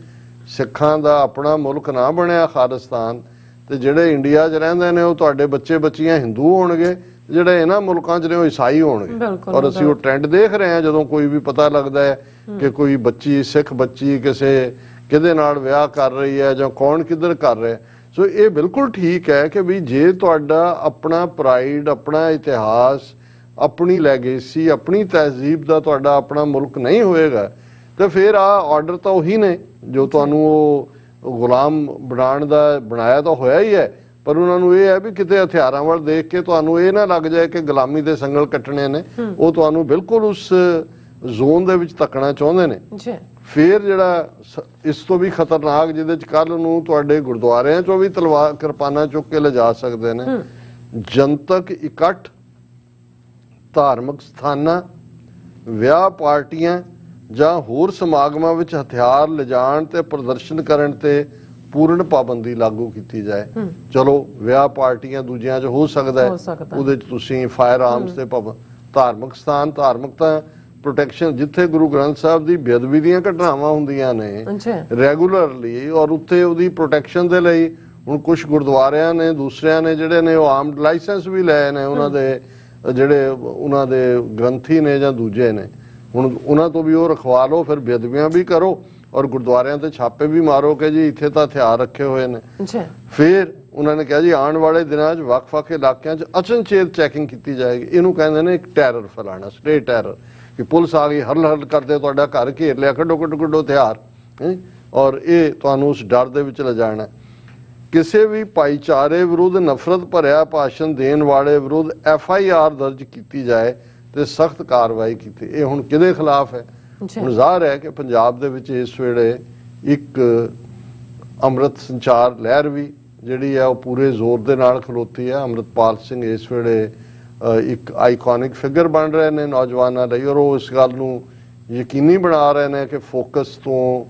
ਸਿੱਖਾਂ ਦਾ ਆਪਣਾ ਮੁਲਕ ਨਾ ਬਣਿਆ ਖਾਲਿਸਤਾਨ, ਤੇ ਜਿਹੜੇ ਇੰਡੀਆ 'ਚ ਰਹਿੰਦੇ ਨੇ ਉਹ ਤੁਹਾਡੇ ਬੱਚੇ ਬੱਚੀਆਂ ਹਿੰਦੂ ਹੋਣਗੇ, ਜਿਹੜੇ ਇਹਨਾਂ ਮੁਲਕਾਂ 'ਚ ਨੇ ਉਹ ਈਸਾਈ ਹੋਣਗੇ। ਔਰ ਅਸੀਂ ਉਹ ਟ੍ਰੈਂਡ ਦੇਖ ਰਹੇ ਹਾਂ ਜਦੋਂ ਕੋਈ ਵੀ ਪਤਾ ਲੱਗਦਾ ਹੈ ਕਿ ਕੋਈ ਬੱਚੀ, ਸਿੱਖ ਬੱਚੀ ਕਿਸੇ ਕਿਹਦੇ ਨਾਲ ਵਿਆਹ ਕਰ ਰਹੀ ਹੈ ਜਾਂ ਕੌਣ ਕਿੱਧਰ ਕਰ ਰਿਹਾ। ਸੋ ਇਹ ਬਿਲਕੁਲ ਠੀਕ ਹੈ ਕਿ ਵੀ ਜੇ ਤੁਹਾਡਾ ਆਪਣਾ ਪ੍ਰਾਈਡ, ਆਪਣਾ ਇਤਿਹਾਸ, ਆਪਣੀ ਲੈਗੇਸੀ, ਆਪਣੀ ਤਹਿਜ਼ੀਬ ਦਾ ਤੁਹਾਡਾ ਆਪਣਾ ਮੁਲਕ ਨਹੀਂ ਹੋਏਗਾ ਤੇ ਫਿਰ ਆਰਡਰ ਤਾਂ ਉਹੀ ਨੇ ਜੋ ਤੁਹਾਨੂੰ ਉਹ ਗੁਲਾਮ ਬਣਾਉਣ ਦਾ ਬਣਾਇਆ ਤਾਂ ਹੋਇਆ ਹੀ ਹੈ। ਪਰ ਉਹਨਾਂ ਨੂੰ ਇਹ ਹੈ ਵੀ ਕਿਤੇ ਹਥਿਆਰਾਂ ਵੱਲ ਦੇਖ ਕੇ ਤੁਹਾਨੂੰ ਇਹ ਨਾ ਲੱਗ ਜਾਏ ਕਿ ਗੁਲਾਮੀ ਦੇ ਸੰਗਲ ਕੱਟਣੇ ਨੇ, ਉਹ ਤੁਹਾਨੂੰ ਬਿਲਕੁਲ ਉਸ ਜ਼ੋਨ ਦੇ ਵਿੱਚ ਧੱਕਣਾ ਚਾਹੁੰਦੇ ਨੇ। ਫਿਰ ਜਿਹੜਾ ਇਸ ਤੋਂ ਵੀ ਖਤਰਨਾਕ ਜਿਹਦੇ 'ਚ ਕੱਲ ਨੂੰ ਤੁਹਾਡੇ ਗੁਰਦੁਆਰਿਆਂ 'ਚੋਂ ਵੀ ਤਲਵਾਰ ਕਿਰਪਾਨਾਂ ਚੁੱਕ ਕੇ ਲਿਜਾ ਸਕਦੇ ਨੇ, ਜਨਤਕ ਇਕੱਠ, ਧਾਰਮਿਕ ਸਥਾਨਾਂ, ਵਿਆਹ ਪਾਰਟੀਆਂ ਜਾਂ ਹੋਰ ਸਮਾਗਮਾਂ ਵਿੱਚ ਹਥਿਆਰ ਲਿਜਾਣ ਤੇ ਪ੍ਰਦਰਸ਼ਨ ਕਰਨ ਤੇ ਪੂਰਨ ਪਾਬੰਦੀ ਲਾਗੂ ਕੀਤੀ ਜਾਏ। ਚਲੋ ਵਿਆਹ ਪਾਰਟੀਆਂ ਦੂਜਿਆਂ 'ਚ ਹੋ ਸਕਦਾ ਹੈ, ਉਹਦੇ 'ਚ ਤੁਸੀਂ ਫਾਇਰ ਆਰਮਸ ਤੇ ਧਾਰਮਿਕ ਸਥਾਨ, ਧਾਰਮਿਕ ਤਾਂ ਪ੍ਰੋਟੈਕਸ਼ਨ ਜਿੱਥੇ ਗੁਰੂ ਗ੍ਰੰਥ ਸਾਹਿਬ ਦੀ ਬੇਅਦਬੀ ਦੀਆਂ ਘਟਨਾਵਾਂ ਹੁੰਦੀਆਂ ਨੇ ਰੈਗੂਲਰਲੀ, ਔਰ ਉੱਥੇ ਉਹਦੀ ਪ੍ਰੋਟੈਕਸ਼ਨ ਦੇ ਲਈ ਹੁਣ ਕੁਝ ਗੁਰਦੁਆਰਿਆਂ ਨੇ, ਦੂਸਰਿਆਂ ਨੇ ਜਿਹੜੇ ਨੇ ਉਹ ਆਰਮਡ ਲਾਇਸੈਂਸ ਵੀ ਲਏ ਨੇ, ਉਹਨਾਂ ਦੇ ਜਿਹੜੇ ਉਹਨਾਂ ਦੇ ਗ੍ਰੰਥੀ ਨੇ ਜਾਂ ਦੂਜੇ ਨੇ। ਹੁਣ ਉਹਨਾਂ ਤੋਂ ਵੀ ਉਹ ਰਖਵਾ ਲਓ, ਫਿਰ ਬੇਅਦਬੀਆਂ ਵੀ ਕਰੋ ਔਰ ਗੁਰਦੁਆਰਿਆਂ ਤੇ ਛਾਪੇ ਵੀ ਮਾਰੋ ਕਿ ਜੀ ਇੱਥੇ ਤਾਂ ਹਥਿਆਰ ਰੱਖੇ ਹੋਏ ਨੇ। ਜੀ ਫਿਰ ਉਹਨਾਂ ਨੇ ਕਿਹਾ ਜੀ ਆਉਣ ਵਾਲੇ ਦਿਨਾਂ 'ਚ ਵੱਖ-ਵੱਖ ਇਲਾਕਿਆਂ 'ਚ ਅਚਨਚੇਤ ਚੈਕਿੰਗ ਕੀਤੀ ਜਾਏਗੀ। ਇਹਨੂੰ ਕਹਿੰਦੇ ਨੇ ਇੱਕ ਟੈਰਰ ਫੈਲਾਣਾ, ਸਟੇਟ ਟੈਰਰ, ਕਿ ਪੁਲਿਸ ਆ ਗਈ ਹਰਲ ਕਰਦੇ ਤੁਹਾਡਾ ਘਰ ਘੇਰ ਲਿਆ, ਕੱਢੋ ਹਥਿਆਰ, ਔਰ ਇਹ ਤੁਹਾਨੂੰ ਉਸ ਡਰ ਦੇ ਵਿੱਚ ਲਿਜਾਣਾ। ਕਿਸੇ ਵੀ ਭਾਈਚਾਰੇ ਵਿਰੁੱਧ ਨਫ਼ਰਤ ਭਰਿਆ ਭਾਸ਼ਣ ਦੇਣ ਵਾਲੇ ਵਿਰੁੱਧ FIR ਦਰਜ ਕੀਤੀ ਜਾਏ ਤੇ ਸਖਤ ਕਾਰਵਾਈ ਕੀਤੀ। ਇਹ ਹੁਣ ਕਿਹਦੇ ਖਿਲਾਫ ਹੈ? ਹੁਣ ਜ਼ਾਹਰ ਹੈ ਕਿ ਪੰਜਾਬ ਦੇ ਵਿੱਚ ਇਸ ਵੇਲੇ ਇੱਕ ਅੰਮ੍ਰਿਤ ਸੰਚਾਰ ਲਹਿਰ ਵੀ ਜਿਹੜੀ ਹੈ ਉਹ ਪੂਰੇ ਜ਼ੋਰ ਦੇ ਨਾਲ ਖਲੋਤੀ ਹੈ। ਅੰਮ੍ਰਿਤਪਾਲ ਸਿੰਘ ਇਸ ਵੇਲੇ ਇੱਕ ਆਈਕੋਨਿਕ ਫਿਗਰ ਬਣ ਰਹੇ ਨੇ ਨੌਜਵਾਨਾਂ ਲਈ, ਔਰ ਉਹ ਇਸ ਗੱਲ ਨੂੰ ਯਕੀਨੀ ਬਣਾ ਰਹੇ ਨੇ ਕਿ ਫੋਕਸ ਤੋਂ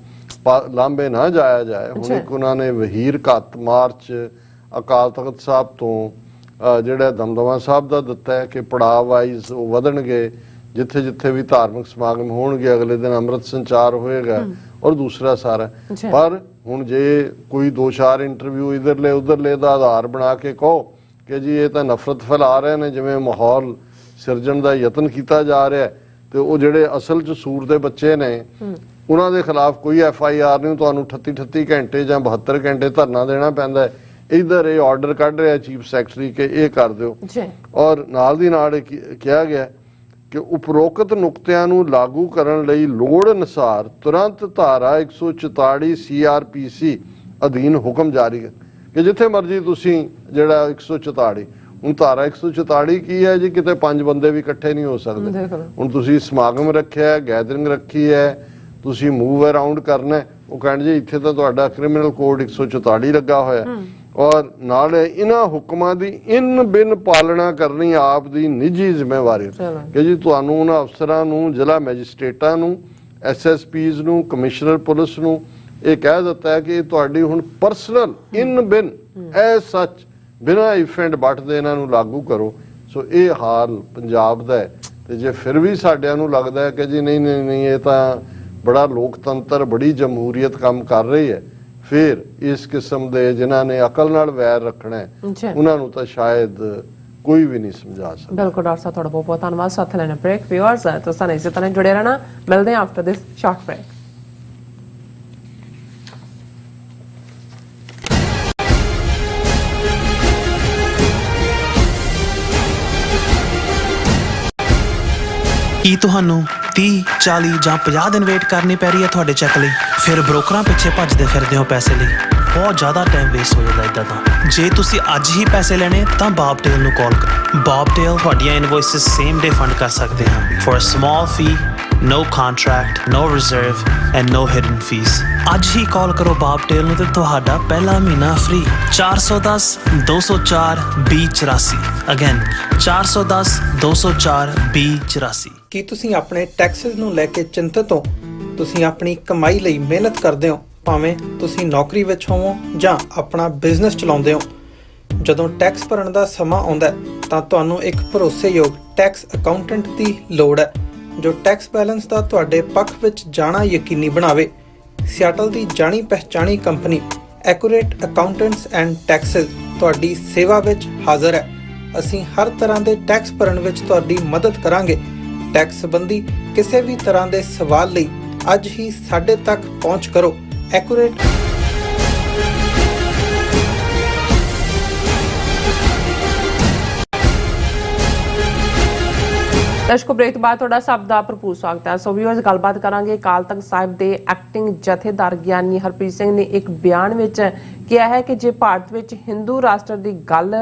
ਲਾਂਭੇ ਨਾ ਜਾਇਆ ਜਾਏ। ਹੁਣ ਇੱਕ ਉਹਨਾਂ ਨੇ ਵਹੀਰ ਘੱਤ ਮਾਰਚ ਅਕਾਲ ਤਖਤ ਸਾਹਿਬ ਤੋਂ ਜਿਹੜਾ ਦਮਦਮਾ ਸਾਹਿਬ ਦਾ ਦਿੱਤਾ ਹੈ ਕਿ ਪੜਾਅ ਵਾਈਜ਼ ਉਹ ਵਧਣਗੇ, ਜਿੱਥੇ ਜਿੱਥੇ ਵੀ ਧਾਰਮਿਕ ਸਮਾਗਮ ਹੋਣਗੇ ਅਗਲੇ ਦਿਨ ਅੰਮ੍ਰਿਤ ਸੰਚਾਰ ਹੋਏਗਾ ਔਰ ਦੂਸਰਾ ਸਾਰਾ। ਪਰ ਹੁਣ ਜੇ ਕੋਈ 2-4 ਇੰਟਰਵਿਊ ਇਧਰਲੇ ਉਧਰਲੇ ਦਾ ਆਧਾਰ ਬਣਾ ਕੇ ਕਹੋ ਕਿ ਜੀ ਇਹ ਤਾਂ ਨਫ਼ਰਤ ਫੈਲਾ ਰਹੇ ਨੇ, ਜਿਵੇਂ ਮਾਹੌਲ ਸਿਰਜਣ ਦਾ ਯਤਨ ਕੀਤਾ ਜਾ ਰਿਹਾ, ਤੇ ਉਹ ਜਿਹੜੇ ਅਸਲ 'ਚ ਸੂਰ ਦੇ ਬੱਚੇ ਨੇ ਉਹਨਾਂ ਦੇ ਖਿਲਾਫ ਕੋਈ FIR ਨਹੀਂ। ਤੁਹਾਨੂੰ 38 ਘੰਟੇ ਜਾਂ 72 ਘੰਟੇ ਧਰਨਾ ਦੇਣਾ ਪੈਂਦਾ ਹੈ। ਇਧਰ ਇਹ ਆਰਡਰ ਕੱਢ ਰਿਹਾ ਚੀਫ ਸੈਕਟਰੀ ਕਿ ਇਹ ਕਰ ਦਿਓ, ਔਰ ਨਾਲ ਦੀ ਨਾਲ ਕਿਹਾ ਗਿਆ ਕਿ ਉਪਰੋਕਤ ਨੁਕਤਿਆਂ ਨੂੰ ਲਾਗੂ ਕਰਨ ਲਈ ਲੋੜ ਅਨੁਸਾਰ ਤੁਰੰਤ ਧਾਰਾ 144 CRPC ਅਧੀਨ ਹੁਕਮ ਜਾਰੀ ਕਿ ਜਿੱਥੇ ਮਰਜ਼ੀ ਤੁਸੀਂ ਜਿਹੜਾ 144, ਹੁਣ ਧਾਰਾ 144 ਕੀ ਹੈ ਜੀ? ਕਿਤੇ 5 ਬੰਦੇ ਵੀ ਇਕੱਠੇ ਨਹੀਂ ਹੋ ਸਕਦੇ। ਹੁਣ ਤੁਸੀਂ ਸਮਾਗਮ ਰੱਖਿਆ, ਗੈਦਰਿੰਗ ਰੱਖੀ ਹੈ, ਤੁਸੀਂ ਮੂਵ ਅਰਾਊਂਡ ਕਰਨਾ, ਉਹ ਕਹਿਣ ਜੀ ਇੱਥੇ ਤਾਂ ਤੁਹਾਡਾ ਕ੍ਰਿਮੀਨਲ ਕੋਡ 144 ਲੱਗਾ ਹੋਇਆ, ਔਰ ਨਾਲ ਇਹਨਾਂ ਹੁਕਮਾਂ ਦੀ ਇਨ ਬਿਨ ਪਾਲਣਾ ਕਰਨੀ ਆਪ ਦੀ ਨਿੱਜੀ ਜ਼ਿੰਮੇਵਾਰੀ ਕਿ ਜੀ ਤੁਹਾਨੂੰ ਉਹਨਾਂ ਅਫਸਰਾਂ ਨੂੰ, ਜ਼ਿਲ੍ਹਾ ਮੈਜਿਸਟ੍ਰੇਟਾਂ ਨੂੰ, SSPs ਨੂੰ, ਕਮਿਸ਼ਨਰ ਪੁਲਿਸ ਨੂੰ ਇਹ ਕਹਿ ਦਿੱਤਾ ਹੈ ਕਿ ਤੁਹਾਡੀ ਹੁਣ ਪਰਸਨਲ ਇਨ ਬਿਨ ਐ ਸੱਚ ਬਿਨਾਂ ਇਫ ਐਂਡ ਬਟ ਦੇ ਇਹਨਾਂ ਨੂੰ ਲਾਗੂ ਕਰੋ। ਸੋ ਇਹ ਹਾਲ ਪੰਜਾਬ ਦਾ ਹੈ। ਤੇ ਜੇ ਫਿਰ ਵੀ ਸਾਡਿਆਂ ਨੂੰ ਲੱਗਦਾ ਹੈ ਕਿ ਜੀ ਨਹੀਂ ਇਹ ਤਾਂ ਬੜਾ ਲੋਕਤੰਤਰ, ਬੜੀ ਜਮਹੂਰੀਅਤ ਕੰਮ ਕਰ ਰਹੀ ਹੈ, ਫਿਰ ਇਸ ਕਿਸਮ ਦੇ ਜਿਨ੍ਹਾਂ ਨੇ ਅਕਲ ਨਾਲ ਵੈਰ ਰੱਖਣਾ ਹੈ ਉਹਨਾਂ ਨੂੰ ਤਾਂ ਸ਼ਾਇਦ ਕੋਈ ਵੀ ਨਹੀਂ ਸਮਝਾ ਸਕਦਾ। ਬਿਲਕੁਲ ਡਾਕਟਰ ਸਾਹਿਬ, ਤੁਹਾਡਾ ਬਹੁਤ ਬਹੁਤ ਧੰਨਵਾਦ। ਸਾਥ ਲੈਣਾ ਬ੍ਰੇਕ। ਵਿਊਅਰਸ ਤੁਸੀਂ ਇਸੇ ਤਰ੍ਹਾਂ ਜੁੜੇ ਰਹਿਣਾ। ਮਿਲਦੇ ਹਾਂ ਆਫਟਰ ਦਿਸ ਸ਼ਾਰਟ ਬ੍ਰੇਕ। ਕੀ ਤੁਹਾਨੂੰ 30, 40 ਜਾਂ 50 ਦਿਨ ਵੇਟ ਕਰਨੀ ਪੈ ਰਹੀ ਹੈ ਤੁਹਾਡੇ ਚੈੱਕ ਲਈ? ਫਿਰ ਬ੍ਰੋਕਰਾਂ ਪਿੱਛੇ ਭੱਜਦੇ ਫਿਰਦੇ ਹੋ ਪੈਸੇ ਲਈ। ਬਹੁਤ ਜ਼ਿਆਦਾ ਟਾਈਮ ਵੇਸਟ ਹੋ ਜਾਂਦਾ ਇੱਦਾਂ ਤਾਂ। ਜੇ ਤੁਸੀਂ ਅੱਜ ਹੀ ਪੈਸੇ ਲੈਣੇ ਤਾਂ ਬਾਬ ਟੇਲ ਨੂੰ ਕਾਲ ਕਰੋ। ਬਾਬ ਟੇਲ ਤੁਹਾਡੀਆਂ ਇਨਵੋਇਸਿਸ ਸੇਮ ਡੇ ਫੰਡ ਕਰ ਸਕਦੇ ਹਨ for a small fee, no contract, no reserve and no hidden fees। ਅੱਜ ਹੀ ਕਾਲ ਕਰੋ ਬਾਬ ਟੇਲ ਨੂੰ ਤੇ ਤੁਹਾਡਾ ਪਹਿਲਾ ਮਹੀਨਾ ਫ੍ਰੀ। 410 204 2084। ਅਗੇਨ 410 204 2084। ਕੀ ਤੁਸੀਂ ਆਪਣੇ ਟੈਕਸਸ ਨੂੰ ਲੈ ਕੇ ਚਿੰਤਤ ਹੋ? ਤੁਸੀਂ ਆਪਣੀ ਕਮਾਈ ਲਈ ਮਿਹਨਤ ਕਰਦੇ ਹੋ, ਭਾਵੇਂ ਤੁਸੀਂ ਨੌਕਰੀ ਵਿੱਚ ਹੋਵੋ ਜਾਂ ਆਪਣਾ ਬਿਜ਼ਨਸ ਚਲਾਉਂਦੇ ਹੋ। ਜਦੋਂ ਟੈਕਸ ਭਰਨ ਦਾ ਸਮਾਂ ਆਉਂਦਾ ਤਾਂ ਤੁਹਾਨੂੰ ਇੱਕ ਭਰੋਸੇਯੋਗ ਟੈਕਸ ਅਕਾਊਂਟੈਂਟ ਦੀ ਲੋੜ ਹੈ ਜੋ ਟੈਕਸ ਬੈਲੈਂਸ ਦਾ ਤੁਹਾਡੇ ਪੱਖ ਵਿੱਚ ਜਾਣਾ ਯਕੀਨੀ ਬਣਾਵੇ। ਸਿਆਟਲ ਦੀ ਜਾਣੀ ਪਛਾਣੀ company accurate accountants and taxes ਤੁਹਾਡੀ ਸੇਵਾ ਵਿੱਚ ਹਾਜ਼ਰ ਹੈ। ਅਸੀਂ ਹਰ ਤਰ੍ਹਾਂ ਦੇ ਟੈਕਸ ਭਰਨ ਵਿੱਚ ਤੁਹਾਡੀ ਮਦਦ ਕਰਾਂਗੇ। ਟੈਕਸ ਸੰਬੰਧੀ ਕਿਸੇ ਵੀ ਤਰ੍ਹਾਂ ਦੇ ਸਵਾਲ ਲਈ ਅੱਜ ਹੀ ਸਾਡੇ ਤੱਕ ਪਹੁੰਚ ਕਰੋ। ਐਕੂਰੇਟ ਦਰਸ਼ਕੋ, ਬ੍ਰੇਕ ਤੋਂ ਬਾਅਦ ਤੁਹਾਡਾ ਸਭ ਦਾ ਭਰਪੂਰ ਸਵਾਗਤ ਹੈ। ਸੋ ਵੀਅਰਸ, ਗੱਲਬਾਤ ਕਰਾਂਗੇ ਅਕਾਲ ਤਖਤ ਸਾਹਿਬ ਦੇ ਐਕਟਿੰਗ ਜਥੇਦਾਰ ਗਿਆਨੀ ਹਰਪ੍ਰੀਤ ਸਿੰਘ ਨੇ ਇੱਕ ਬਿਆਨ ਵਿੱਚ ਕਿਹਾ ਹੈ ਕਿ ਜੇ ਭਾਰਤ ਵਿੱਚ ਹਿੰਦੂ ਰਾਸ਼ਟਰ ਦੀ ਗੱਲ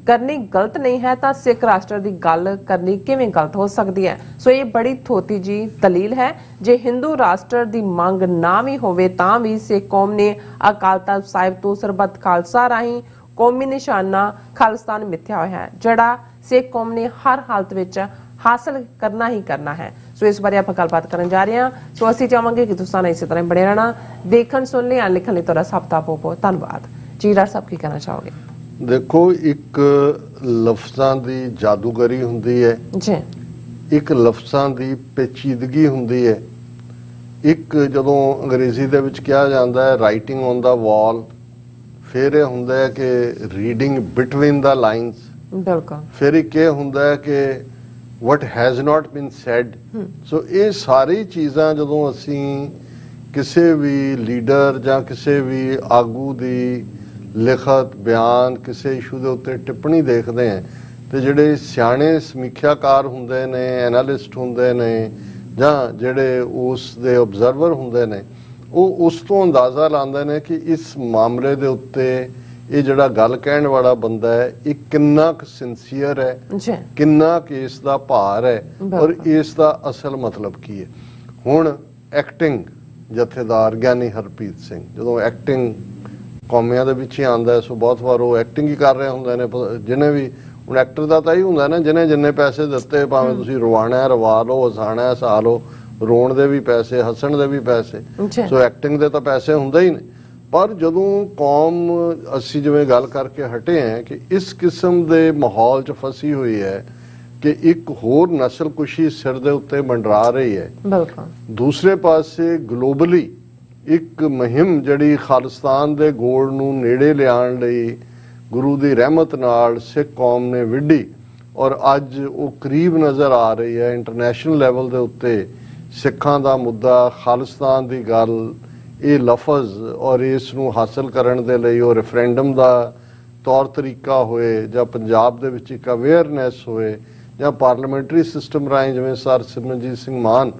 ਕਰਨੀ ਗਲਤ ਨਹੀਂ ਹੈ ਤਾਂ ਸਿੱਖ ਰਾਸ਼ਟਰ ਦੀ ਗੱਲ ਕਰਨੀ ਕਿਵੇਂ ਗਲਤ ਹੋ ਸਕਦੀ ਹੈ। ਸੋ ਇਹ ਬੜੀ ਥੋਤੀ ਜੀ ਦਲੀਲ ਹੈ। ਜੇ ਹਿੰਦੂ ਰਾਸ਼ਟਰ ਦੀ ਮੰਗ ਨਾ ਵੀ ਹੋਵੇ ਤਾਂ ਵੀ ਸਿੱਖ ਕੌਮ ਨੇ ਅਕਾਲ ਤਖਤ ਸਾਹਿਬ ਤੋਂ ਸਰਬੱਤ ਖਾਲਸਾ ਰਾਹੀਂ ਕੌਮੀ ਨਿਸ਼ਾਨਾ ਖਾਲਿਸਤਾਨ ਮਿੱਥਿਆ ਹੋਇਆ ਹੈ, ਜਿਹੜਾ ਸਿੱਖ ਕੌਮ ਨੇ ਹਰ ਹਾਲਤ ਵਿੱਚ ਹਾਸਲ ਕਰਨਾ ਹੀ ਕਰਨਾ ਹੈ। ਸੋ ਇਸ ਬਾਰੇ ਆਪਾਂ ਗੱਲਬਾਤ ਕਰਨ ਜਾ ਰਹੇ ਹਾਂ। ਸੋ ਅਸੀਂ ਚਾਹਾਂਗੇ ਕਿ ਤੁਸੀਂ ਇਸੇ ਤਰ੍ਹਾਂ ਬਣੇ ਰਹਿਣਾ। ਦੇਖਣ, ਸੁਣਨ ਲਈ, ਲਿਖਣ ਲਈ ਤੁਹਾਡਾ ਸਭ ਦਾ ਬਹੁਤ ਬਹੁਤ ਧੰਨਵਾਦ ਜੀ। ਡਾਕਟਰ ਸਾਹਿਬ ਕੀ ਕਹਿਣਾ ਚਾਹੋਗੇ? ਦੇਖੋ, ਇੱਕ ਲਫ਼ਜ਼ਾਂ ਦੀ ਜਾਦੂਗਰੀ ਹੁੰਦੀ ਹੈ ਜੀ, ਇੱਕ ਲਫ਼ਜ਼ਾਂ ਦੀ ਪੇਚੀਦਗੀ ਹੁੰਦੀ ਹੈ। ਇੱਕ ਜਦੋਂ ਅੰਗਰੇਜ਼ੀ ਦੇ ਵਿੱਚ ਕਿਹਾ ਜਾਂਦਾ ਹੈ ਰਾਈਟਿੰਗ ਔਨ ਦਾ ਵਾਲ, ਫਿਰ ਇਹ ਹੁੰਦਾ ਹੈ ਕਿ ਰੀਡਿੰਗ ਬਿਟਵੀਨ ਦਾ ਲਾਈਨਸ। ਬਿਲਕੁਲ। ਫਿਰ ਇੱਕ ਇਹ ਹੁੰਦਾ ਹੈ ਕਿ what has not been said. ਸੋ ਇਹ ਸਾਰੀ ਚੀਜ਼ਾਂ ਜਦੋਂ ਅਸੀਂ ਕਿਸੇ ਵੀ ਲੀਡਰ ਜਾਂ ਕਿਸੇ ਵੀ ਆਗੂ ਦੀ ਲਿਖਤ ਬਿਆਨ ਕਿਸੇ ਇਸ਼ੂ ਦੇ ਉੱਤੇ ਟਿੱਪਣੀ ਦੇਖਦੇ ਹਾਂ ਤੇ ਜਿਹੜੇ ਸਿਆਣੇ ਸਮੀਖਿਆਕਾਰ ਹੁੰਦੇ ਨੇ, ਐਨਾਲਿਸਟ ਹੁੰਦੇ ਨੇ ਜਾਂ ਜਿਹੜੇ ਉਸ ਦੇ ਆਬਜ਼ਰਵਰ ਹੁੰਦੇ ਨੇ, ਉਹ ਉਸ ਤੋਂ ਅੰਦਾਜ਼ਾ ਲਾਉਂਦੇ ਨੇ ਕਿ ਇਸ ਮਾਮਲੇ ਦੇ ਉੱਤੇ ਇਹ ਜਿਹੜਾ ਗੱਲ ਕਹਿਣ ਵਾਲਾ ਬੰਦਾ ਹੈ ਇਹ ਕਿੰਨਾ ਕੁ ਸਿੰਸੀਅਰ ਹੈ, ਕਿੰਨਾ ਕੁ ਇਸ ਦਾ ਭਾਰ ਹੈ ਔਰ ਇਸ ਦਾ ਅਸਲ ਮਤਲਬ ਕੀ ਹੈ। ਹੁਣ ਐਕਟਿੰਗ ਜਥੇਦਾਰ ਗਿਆਨੀ ਹਰਪ੍ਰੀਤ ਸਿੰਘ ਜਦੋਂ ਐਕਟਿੰਗ ਕੌਮੀਆਂ ਦੇ ਵਿੱਚ ਹੀ ਆਉਂਦਾ ਹੈ, ਸੋ ਬਹੁਤ ਵਾਰ ਉਹ ਐਕਟਿੰਗ ਹੀ ਕਰ ਰਹੇ ਹੁੰਦੇ ਨੇ। ਜਿਹਨੇ ਵੀ ਹੁਣ ਐਕਟਰ ਦਾ ਤਾਂ ਹੀ ਹੁੰਦਾ ਨਾ, ਜਿਹਨੇ ਜਿੰਨੇ ਪੈਸੇ ਦਿੱਤੇ, ਭਾਵੇਂ ਤੁਸੀਂ ਰਵਾਣਾ ਰਵਾ ਲਓ, ਹਸਾਣਾ ਹਸਾ ਲਓ, ਰੋਣ ਦੇ ਵੀ ਪੈਸੇ, ਹੱਸਣ ਦੇ ਵੀ ਪੈਸੇ, ਸੋ ਐਕਟਿੰਗ ਦੇ ਤਾਂ ਪੈਸੇ ਹੁੰਦੇ ਹੀ ਨੇ। ਪਰ ਜਦੋਂ ਕੌਮ, ਅਸੀਂ ਜਿਵੇਂ ਗੱਲ ਕਰਕੇ ਹਟੇ ਹਾਂ ਕਿ ਇਸ ਕਿਸਮ ਦੇ ਮਾਹੌਲ 'ਚ ਫਸੀ ਹੋਈ ਹੈ ਕਿ ਇੱਕ ਹੋਰ ਨਸਲਕੁਸ਼ੀ ਸਿਰ ਦੇ ਉੱਤੇ ਮੰਡਰਾ ਰਹੀ ਹੈ, ਦੂਸਰੇ ਪਾਸੇ ਗਲੋਬਲੀ ਇੱਕ ਮੁਹਿੰਮ ਜਿਹੜੀ ਖਾਲਿਸਤਾਨ ਦੇ ਗੋਲ ਨੂੰ ਨੇੜੇ ਲਿਆਉਣ ਲਈ ਗੁਰੂ ਦੀ ਰਹਿਮਤ ਨਾਲ ਸਿੱਖ ਕੌਮ ਨੇ ਵਿੱਢੀ ਔਰ ਅੱਜ ਉਹ ਕਰੀਬ ਨਜ਼ਰ ਆ ਰਹੀ ਹੈ। ਇੰਟਰਨੈਸ਼ਨਲ ਲੈਵਲ ਦੇ ਉੱਤੇ ਸਿੱਖਾਂ ਦਾ ਮੁੱਦਾ, ਖਾਲਿਸਤਾਨ ਦੀ ਗੱਲ, ਇਹ ਲਫ਼ਜ਼ ਔਰ ਇਸ ਨੂੰ ਹਾਸਲ ਕਰਨ ਦੇ ਲਈ ਉਹ ਰੈਫਰੈਂਡਮ ਦਾ ਤੌਰ ਤਰੀਕਾ ਹੋਏ ਜਾਂ ਪੰਜਾਬ ਦੇ ਵਿੱਚ ਇੱਕ ਅਵੇਅਰਨੈਸ ਹੋਏ ਜਾਂ ਪਾਰਲੀਮੈਂਟਰੀ ਸਿਸਟਮ ਰਾਹੀਂ ਜਿਵੇਂ ਸਰ ਸਿਮਰਨਜੀਤ ਸਿੰਘ ਮਾਨ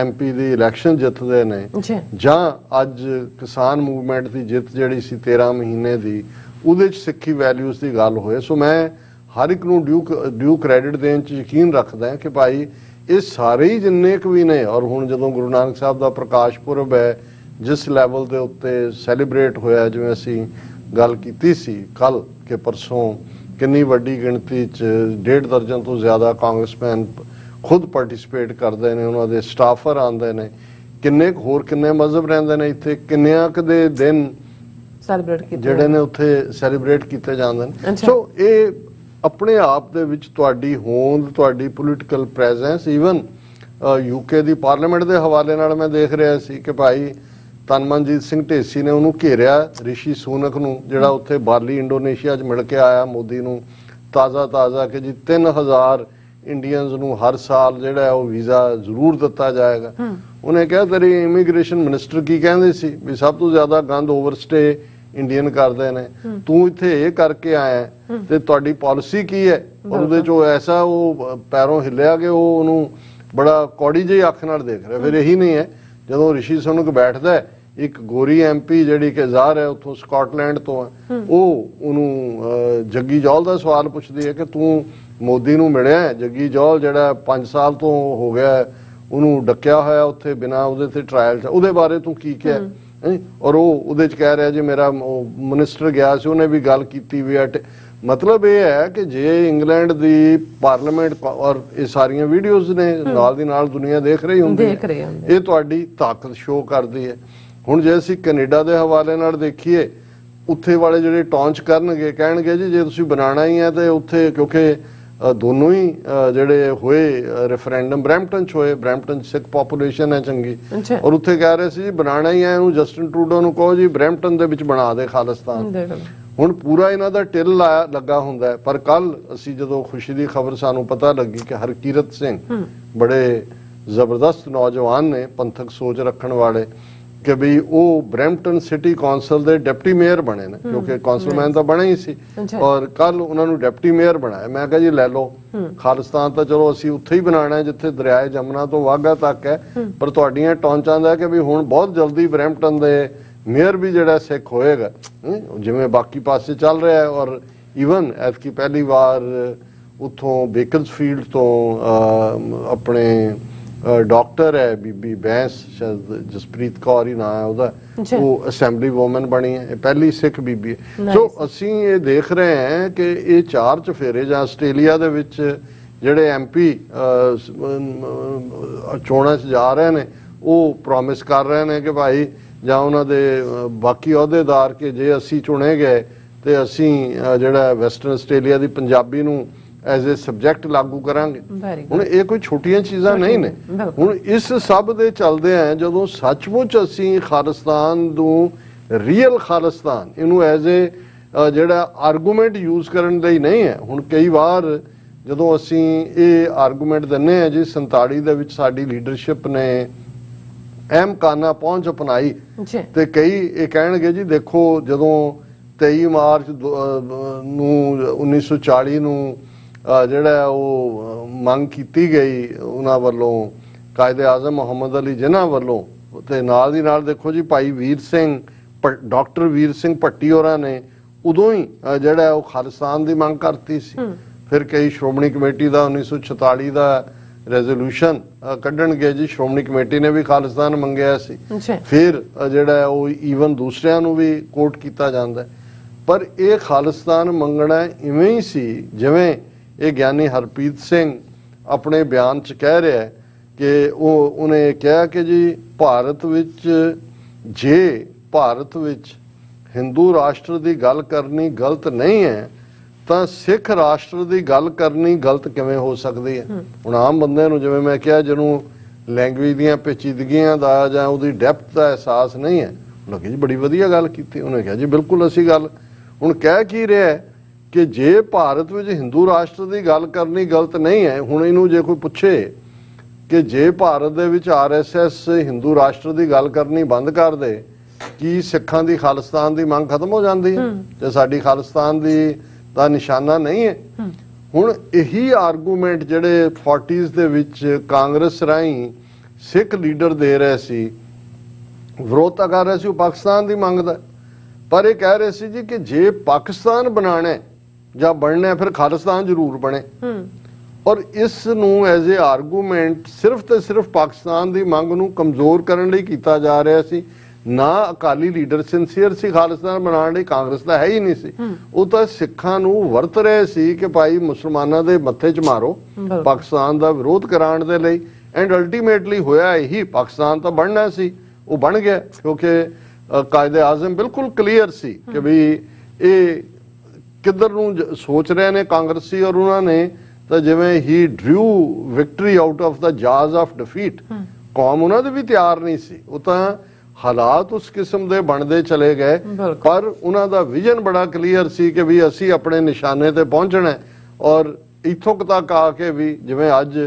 MP ਦੀ ਇਲੈਕਸ਼ਨ ਜਿੱਤਦੇ ਨੇ, ਜਾਂ ਅੱਜ ਕਿਸਾਨ ਮੂਵਮੈਂਟ ਦੀ ਜਿੱਤ ਜਿਹੜੀ ਸੀ 13 ਮਹੀਨੇ ਦੀ, ਉਹਦੇ 'ਚ ਸਿੱਖੀ ਵੈਲਿਊਜ਼ ਦੀ ਗੱਲ ਹੋਏ। ਸੋ ਮੈਂ ਹਰ ਇੱਕ ਨੂੰ ਡਿਊ ਕ੍ਰੈਡਿਟ ਦੇਣ 'ਚ ਯਕੀਨ ਰੱਖਦਾ ਕਿ ਭਾਈ ਇਹ ਸਾਰੇ ਹੀ ਜਿੰਨੇ ਕੁ ਵੀ ਨੇ, ਔਰ ਹੁਣ ਜਦੋਂ ਗੁਰੂ ਨਾਨਕ ਸਾਹਿਬ ਦਾ ਪ੍ਰਕਾਸ਼ ਪੁਰਬ ਹੈ, ਜਿਸ ਲੈਵਲ ਦੇ ਉੱਤੇ ਸੈਲੀਬ੍ਰੇਟ ਹੋਇਆ, ਜਿਵੇਂ ਅਸੀਂ ਗੱਲ ਕੀਤੀ ਸੀ ਕੱਲ ਕਿ ਪਰਸੋਂ ਕਿੰਨੀ ਵੱਡੀ ਗਿਣਤੀ 'ਚ 1.5 ਦਰਜਨ ਤੋਂ ਜ਼ਿਆਦਾ ਕਾਂਗਰਸਮੈਨ ਖੁਦ ਪਾਰਟਿਸਿਪੇਟ ਕਰਦੇ ਨੇ, ਉਹਨਾਂ ਦੇ ਸਟਾਫਰ ਆਉਂਦੇ ਨੇ, ਕਿੰਨੇ ਹੋਰ ਕਿੰਨੇ ਮਜ਼ਹਬ ਰਹਿੰਦੇ ਨੇ ਇੱਥੇ, ਕਿੰਨਿਆਂ ਕੁ ਦੇ ਦਿਨ ਸੈਲੀਬ੍ਰੇਟ ਕੀਤੇ ਜਿਹੜੇ ਨੇ ਉੱਥੇ ਸੈਲੀਬ੍ਰੇਟ ਕੀਤੇ ਜਾਂਦੇ ਨੇ। ਸੋ ਇਹ ਆਪਣੇ ਆਪ ਦੇ ਵਿੱਚ ਤੁਹਾਡੀ ਹੋਂਦ, ਤੁਹਾਡੀ ਪੋਲੀਟੀਕਲ ਪ੍ਰੈਜ਼ੈਂਸ, ਈਵਨ UK ਦੀ ਪਾਰਲੀਮੈਂਟ ਦੇ ਹਵਾਲੇ ਨਾਲ ਮੈਂ ਦੇਖ ਰਿਹਾ ਸੀ ਕਿ ਭਾਈ ਤਨਮਨਜੀਤ ਸਿੰਘ ਢੇਸੀ ਨੇ ਉਹਨੂੰ ਘੇਰਿਆ, ਰਿਸ਼ੀ ਸੂਨਕ ਨੂੰ, ਜਿਹੜਾ ਉੱਥੇ ਬਾਲੀ ਇੰਡੋਨੇਸ਼ੀਆ 'ਚ ਮਿਲ ਕੇ ਆਇਆ ਮੋਦੀ ਨੂੰ ਤਾਜ਼ਾ ਕਿ ਜੀ 3000 ਇੰਡੀਅਨਸ ਨੂੰ ਹਰ ਸਾਲ ਜਿਹੜਾ ਉਹ ਵੀਜ਼ਾ ਜ਼ਰੂਰ ਦਿੱਤਾ ਜਾਏਗਾ। ਉਹਨੇ ਕਿਹਾ ਤੇਰੀ ਇਮੀਗ੍ਰੇਸ਼ਨ ਮਿਨਿਸਟਰ ਕੀ ਕਹਿੰਦੇ ਸੀ ਵੀ ਸਭ ਤੋਂ ਜ਼ਿਆਦਾ ਗੰਦ ਓਵਰਸਟੇ ਇੰਡੀਅਨ ਕਰਦੇ ਨੇ, ਤੂੰ ਇੱਥੇ ਇਹ ਕਰਕੇ ਆਇਆ ਤੇ ਤੁਹਾਡੀ ਪਾਲਿਸੀ ਕੀ ਹੈ? ਔਰ ਉਹਦੇ 'ਚੋਂ ਐਸਾ ਉਹ ਪੈਰੋਂ ਹਿੱਲਿਆ ਕਿ ਉਹ ਉਹਨੂੰ ਬੜਾ ਕੌੜੀ ਜਿਹੀ ਅੱਖ ਨਾਲ ਦੇਖ ਰਿਹਾ। ਫਿਰ ਇਹੀ ਨਹੀਂ ਹੈ, ਜਦੋਂ ਰਿਸ਼ੀ ਸੁਨਕ ਬੈਠਦਾ, ਇੱਕ ਗੋਰੀ MP ਜਿਹੜੀ ਕਿ ਜ਼ਾਹਰ ਹੈ ਉੱਥੋਂ ਸਕਾਟਲੈਂਡ ਤੋਂ ਹੈ, ਉਹ ਉਹਨੂੰ ਜੱਗੀ ਜੌਲ ਦਾ ਸਵਾਲ ਪੁੱਛਦੀ ਹੈ ਕਿ ਤੂੰ ਮੋਦੀ ਨੂੰ ਮਿਲਿਆ? ਜੱਗੀ ਜੌਲ ਜਿਹੜਾ 5 ਸਾਲ ਤੋਂ ਹੋ ਗਿਆ ਉਹਨੂੰ ਡੱਕਿਆ ਹੋਇਆ ਉੱਥੇ ਬਿਨਾਂ ਉਹਦੇ ਤੇ ਟ੍ਰਾਇਲ 'ਚ, ਉਹਦੇ ਬਾਰੇ ਤੂੰ ਕੀ ਕਿਹਾ? ਔਰ ਉਹ ਉਹਦੇ 'ਚ ਕਹਿ ਰਿਹਾ ਜੀ ਮੇਰਾ ਮਿਨਿਸਟਰ ਗਿਆ ਸੀ, ਉਹਨੇ ਵੀ ਗੱਲ ਕੀਤੀ ਵੀ। ਮਤਲਬ ਇਹ ਹੈ ਕਿ ਜੇ ਇੰਗਲੈਂਡ ਦੀ ਪਾਰਲੀਮੈਂਟ, ਔਰ ਇਹ ਸਾਰੀਆਂ ਵੀਡੀਓਜ਼ ਨੇ ਨਾਲ ਦੀ ਨਾਲ ਦੁਨੀਆ ਦੇਖ ਰਹੀ ਹੁੰਦੀ ਹੈ, ਇਹ ਤੁਹਾਡੀ ਤਾਕਤ ਸ਼ੋਅ ਕਰਦੀ ਹੈ। ਹੁਣ ਜੇ ਅਸੀਂ ਕੈਨੇਡਾ ਦੇ ਹਵਾਲੇ ਨਾਲ ਦੇਖੀਏ, ਉੱਥੇ ਵਾਲੇ ਜਿਹੜੇ ਟੌਂਚ ਕਰਨਗੇ, ਕਹਿਣਗੇ ਜੀ ਜੇ ਤੁਸੀਂ ਬਣਾਉਣਾ ਹੀ ਹੈ ਤੇ ਉੱਥੇ, ਕਿਉਂਕਿ ਦੋਨੋਂ ਹੀ ਜਿਹੜੇ ਹੋਏ ਰੈਫਰੈਂਡਮ ਬਰੈਂਪਟਨ 'ਚ ਹੋਏ, ਬਰੈਂਪਟਨ 'ਚ ਸਿੱਖ ਪੋਪੂਲੇਸ਼ਨ ਹੈ ਚੰਗੀ, ਔਰ ਉੱਥੇ ਕਹਿ ਰਹੇ ਸੀ ਜੀ ਬਣਾਉਣਾ ਹੀ ਹੈ ਇਹਨੂੰ, ਜਸਟਿਨ ਟਰੂਡੋ ਨੂੰ ਕਹੋ ਜੀ ਬਰੈਂਪਟਨ ਦੇ ਵਿੱਚ ਬਣਾ ਦੇ ਖਾਲਿਸਤਾਨ। ਹੁਣ ਪੂਰਾ ਇਹਨਾਂ ਦਾ ਟਿਲ ਲੱਗਾ ਹੁੰਦਾ। ਪਰ ਕੱਲ ਅਸੀਂ ਜਦੋਂ ਖੁਸ਼ੀ ਦੀ ਖਬਰ ਸਾਨੂੰ ਪਤਾ ਲੱਗੀ ਕਿ ਹਰਕੀਰਤ ਸਿੰਘ ਬੜੇ ਜ਼ਬਰਦਸਤ ਨੌਜਵਾਨ ਨੇ, ਪੰਥਕ ਸੋਚ ਰੱਖਣ ਵਾਲੇ, ਕਿ ਵੀ ਉਹ ਬਰੈਂਪਟਨ ਸਿਟੀ ਕੌਂਸਲ ਦੇ ਡਿਪਟੀ ਮੇਅਰ ਬਣੇ ਨੇ, ਕਿਉਂਕਿ ਕੌਂਸਲਮੈਨ ਤਾਂ ਬਣੇ ਹੀ ਸੀ, ਔਰ ਕੱਲ ਉਹਨਾਂ ਨੂੰ ਡਿਪਟੀ ਮੇਅਰ ਬਣਾਇਆ। ਮੈਂ ਕਿਹਾ ਜੀ ਲੈ ਲਓ, ਖਾਲਿਸਤਾਨ ਤਾਂ ਚਲੋ ਅਸੀਂ ਉੱਥੇ ਹੀ ਬਣਾਉਣਾ ਜਿੱਥੇ ਦਰਿਆਏ ਜਮਨਾ ਤੋਂ ਵਾਘਾ ਤੱਕ ਹੈ, ਪਰ ਤੁਹਾਡੀਆਂ ਟੌਂਚਾਂ ਦਾ ਕਿ ਵੀ ਹੁਣ ਬਹੁਤ ਜਲਦੀ ਬਰੈਂਪਟਨ ਦੇ ਮੇਅਰ ਵੀ ਜਿਹੜਾ ਸਿੱਖ ਹੋਏਗਾ, ਜਿਵੇਂ ਬਾਕੀ ਪਾਸੇ ਚੱਲ ਰਿਹਾ ਹੈ। ਔਰ ਈਵਨ ਐਤਕੀ ਪਹਿਲੀ ਵਾਰ ਉੱਥੋਂ ਬੇਕਨਸਫੀਲਡ ਤੋਂ ਆਪਣੇ ਡਾਕਟਰ ਹੈ ਬੀਬੀ ਬੈਂਸ, ਸ਼ਾਇਦ ਜਸਪ੍ਰੀਤ ਕੌਰ ਹੀ ਨਾਂ ਹੈ ਉਹਦਾ, ਉਹ ਅਸੈਂਬਲੀ ਵੂਮਨ ਬਣੀ ਹੈ, ਇਹ ਪਹਿਲੀ ਸਿੱਖ ਬੀਬੀ ਹੈ। ਸੋ ਅਸੀਂ ਇਹ ਦੇਖ ਰਹੇ ਹਾਂ ਕਿ ਇਹ 4 ਚਫੇਰੇ ਜਾਂ ਆਸਟ੍ਰੇਲੀਆ ਦੇ ਵਿੱਚ ਜਿਹੜੇ MP ਚੋਣਾਂ 'ਚ ਜਾ ਰਹੇ ਨੇ, ਉਹ ਪ੍ਰੋਮਿਸ ਕਰ ਰਹੇ ਨੇ ਕਿ ਭਾਈ, ਜਾਂ ਉਹਨਾਂ ਦੇ ਬਾਕੀ ਅਹੁਦੇਦਾਰ, ਕਿ ਜੇ ਅਸੀਂ ਚੁਣੇ ਗਏ ਤੇ ਅਸੀਂ ਜਿਹੜਾ ਵੈਸਟਰਨ ਆਸਟ੍ਰੇਲੀਆ ਦੀ ਪੰਜਾਬੀ ਨੂੰ ਐਜ਼ ਏ ਸਬਜੈਕਟ ਲਾਗੂ ਕਰਾਂਗੇ। ਹੁਣ ਇਹ ਕੋਈ ਛੋਟੀਆਂ ਚੀਜ਼ਾਂ ਨਹੀਂ ਨੇ। ਹੁਣ ਇਸ ਸਭ ਦੇ ਚੱਲਦੇ ਆ, ਜਦੋਂ ਸੱਚਮੁੱਚ ਅਸੀਂ ਖਾਲਿਸਤਾਨ ਨੂੰ, ਰੀਅਲ ਖਾਲਿਸਤਾਨ, ਇਹਨੂੰ ਐਜ਼ ਏ ਜਿਹੜਾ ਆਰਗੂਮੈਂਟ ਯੂਜ਼ ਕਰਨ ਲਈ ਨਹੀਂ ਹੈ। ਹੁਣ ਕਈ ਵਾਰ ਜਦੋਂ ਅਸੀਂ ਇਹ ਆਰਗੂਮੈਂਟ ਦਿੰਦੇ ਹਾਂ ਜੀ 47 ਦੇ ਵਿੱਚ ਸਾਡੀ ਲੀਡਰਸ਼ਿਪ ਨੇ ਅਹਿਮ ਕਾਨਾ ਪਹੁੰਚ ਅਪਣਾਈ ਜੀ ਤੇ ਕਈ ਇਹ ਕਹਿਣਗੇ ਜੀ ਦੇਖੋ ਜਦੋਂ 23 ਮਾਰਚ ਨੂੰ 1940 ਨੂੰ ਜਿਹੜਾ ਉਹ ਮੰਗ ਕੀਤੀ ਗਈ ਉਹਨਾਂ ਵੱਲੋਂ ਕਾਇਦੇ ਆਜ਼ਮ ਮੁਹੰਮਦ ਅਲੀ ਜਿਨ੍ਹਾਂ ਵੱਲੋਂ, ਤੇ ਨਾਲ ਦੀ ਨਾਲ ਦੇਖੋ ਜੀ ਭਾਈ ਵੀਰ ਸਿੰਘ ਡਾਕਟਰ ਵੀਰ ਸਿੰਘ ਭੱਟੀ ਹੋਰਾਂ ਨੇ ਉਦੋਂ ਹੀ ਜਿਹੜਾ ਉਹ ਖਾਲਿਸਤਾਨ ਦੀ ਮੰਗ ਕਰਤੀ ਸੀ। ਫਿਰ ਕਈ ਸ਼੍ਰੋਮਣੀ ਕਮੇਟੀ ਦਾ 1946 ਦਾ ਰੈਜ਼ੋਲੂਸ਼ਨ ਕੱਢਣਗੇ ਜੀ, ਸ਼੍ਰੋਮਣੀ ਕਮੇਟੀ ਨੇ ਵੀ ਖਾਲਿਸਤਾਨ ਮੰਗਿਆ ਸੀ। ਫਿਰ ਜਿਹੜਾ ਉਹ ਈਵਨ ਦੂਸਰਿਆਂ ਨੂੰ ਵੀ ਕੋਟ ਕੀਤਾ ਜਾਂਦਾ। ਪਰ ਇਹ ਖਾਲਿਸਤਾਨ ਮੰਗਣਾ ਇਵੇਂ ਹੀ ਸੀ ਜਿਵੇਂ ਇਹ ਗਿਆਨੀ ਹਰਪ੍ਰੀਤ ਸਿੰਘ ਆਪਣੇ ਬਿਆਨ 'ਚ ਕਹਿ ਰਿਹਾ ਕਿ ਉਹਨੇ ਕਿਹਾ ਕਿ ਜੀ ਭਾਰਤ ਵਿੱਚ ਜੇ ਭਾਰਤ ਵਿੱਚ ਹਿੰਦੂ ਰਾਸ਼ਟਰ ਦੀ ਗੱਲ ਕਰਨੀ ਗਲਤ ਨਹੀਂ ਹੈ ਤਾਂ ਸਿੱਖ ਰਾਸ਼ਟਰ ਦੀ ਗੱਲ ਕਰਨੀ ਗਲਤ ਕਿਵੇਂ ਹੋ ਸਕਦੀ ਹੈ। ਹੁਣ ਆਮ ਬੰਦੇ ਨੂੰ, ਜਿਵੇਂ ਮੈਂ ਕਿਹਾ, ਜਿਹਨੂੰ ਲੈਂਗੁਏਜ ਦੀਆਂ ਪੇਚੀਦਗੀਆਂ ਦਾ ਜਾਂ ਉਹਦੀ ਡੈਪਥ ਦਾ ਅਹਿਸਾਸ ਨਹੀਂ ਹੈ, ਲੱਗੇ ਜੀ ਬੜੀ ਵਧੀਆ ਗੱਲ ਕੀਤੀ। ਉਹਨੇ ਕਿਹਾ ਜੀ ਬਿਲਕੁਲ ਅਸੀਂ ਗੱਲ ਹੁਣ ਕਹਿ ਕੀ ਰਿਹਾ ਕਿ ਜੇ ਭਾਰਤ ਵਿੱਚ ਹਿੰਦੂ ਰਾਸ਼ਟਰ ਦੀ ਗੱਲ ਕਰਨੀ ਗਲਤ ਨਹੀਂ ਹੈ, ਹੁਣ ਇਹਨੂੰ ਜੇ ਕੋਈ ਪੁੱਛੇ ਕਿ ਜੇ ਭਾਰਤ ਦੇ ਵਿੱਚ RSS ਹਿੰਦੂ ਰਾਸ਼ਟਰ ਦੀ ਗੱਲ ਕਰਨੀ ਬੰਦ ਕਰ ਦੇ, ਕੀ ਸਿੱਖਾਂ ਦੀ ਖਾਲਿਸਤਾਨ ਦੀ ਮੰਗ ਖਤਮ ਹੋ ਜਾਂਦੀ ਹੈ? ਤੇ ਸਾਡੀ ਖਾਲਿਸਤਾਨ ਦੀ ਦਾ ਨਿਸ਼ਾਨਾ ਨਹੀਂ ਹੈ। ਹੁਣ ਇਹੀ ਆਰਗੂਮੈਂਟ ਜਿਹੜੇ 40s ਦੇ ਵਿੱਚ ਕਾਂਗਰਸ ਰਾਹੀਂ ਸਿੱਖ ਲੀਡਰ ਦੇ ਰਹੇ ਸੀ, ਵਿਰੋਧਤਾ ਕਰ ਰਹੇ ਸੀ, ਉਹ ਪਾਕਿਸਤਾਨ ਦੀ ਮੰਗ ਦਾ। ਪਰ ਇਹ ਕਹਿ ਰਹੇ ਸੀ ਜੀ ਕਿ ਜੇ ਪਾਕਿਸਤਾਨ ਬਣਾਣਾ ਜਾਂ ਬਣਨਾ ਫਿਰ ਖਾਲਿਸਤਾਨ ਜ਼ਰੂਰ ਬਣੇ। ਔਰ ਇਸ ਨੂੰ ਐਜ਼ ਏ ਆਰਗੂਮੈਂਟ ਸਿਰਫ ਤੇ ਸਿਰਫ ਪਾਕਿਸਤਾਨ ਦੀ ਮੰਗ ਨੂੰ ਕਮਜ਼ੋਰ ਕਰਨ ਲਈ ਕੀਤਾ ਜਾ ਰਿਹਾ ਸੀ। ਨਾ ਅਕਾਲੀ ਲੀਡਰ ਸਿੰਸੀਅਰ ਸੀ ਖਾਲਿਸਤਾਨ ਬਣਾਉਣ ਲਈ, ਕਾਂਗਰਸ ਦਾ ਹੈ ਹੀ ਨਹੀਂ ਸੀ। ਉਹ ਤਾਂ ਸਿੱਖਾਂ ਨੂੰ ਵਰਤ ਰਹੇ ਸੀ ਕਿ ਭਾਈ ਮੁਸਲਮਾਨਾਂ ਦੇ ਮੱਥੇ 'ਚ ਮਾਰੋ ਪਾਕਿਸਤਾਨ ਦਾ ਵਿਰੋਧ ਕਰਾਉਣ ਦੇ ਲਈ। ਐਂਡ ਅਲਟੀਮੇਟਲੀ ਹੋਇਆ ਇਹੀ, ਪਾਕਿਸਤਾਨ ਤਾਂ ਬਣਨਾ ਸੀ, ਉਹ ਬਣ ਗਿਆ ਕਿਉਂਕਿ ਕਾਇਦੇ ਆਜ਼ਮ ਬਿਲਕੁਲ ਕਲੀਅਰ ਸੀ ਕਿ ਵੀ ਇਹ ਕਿੱਧਰ ਨੂੰ ਸੋਚ ਰਹੇ ਨੇ ਕਾਂਗਰਸੀ। ਔਰ ਉਹਨਾਂ ਨੇ ਤਾਂ ਜਿਵੇਂ ਹੀ drew victory out of the jaws of defeat, ਕੌਮ ਉਹਨਾਂ ਦੇ ਵੀ ਤਿਆਰ ਨਹੀਂ ਸੀ। ਉਹ ਤਾਂ ਹਾਲਾਤ ਉਸ ਕਿਸਮ ਦੇ ਬਣਦੇ ਚਲੇ ਗਏ, ਪਰ ਉਹਨਾਂ ਦਾ ਵਿਜ਼ਨ ਬੜਾ ਕਲੀਅਰ ਸੀ ਕਿ ਵੀ ਅਸੀਂ ਆਪਣੇ ਨਿਸ਼ਾਨੇ ਤੇ ਪਹੁੰਚਣਾ। ਔਰ ਇੱਥੋਂ ਤੱਕ ਆ ਕੇ ਵੀ ਜਿਵੇਂ ਅੱਜ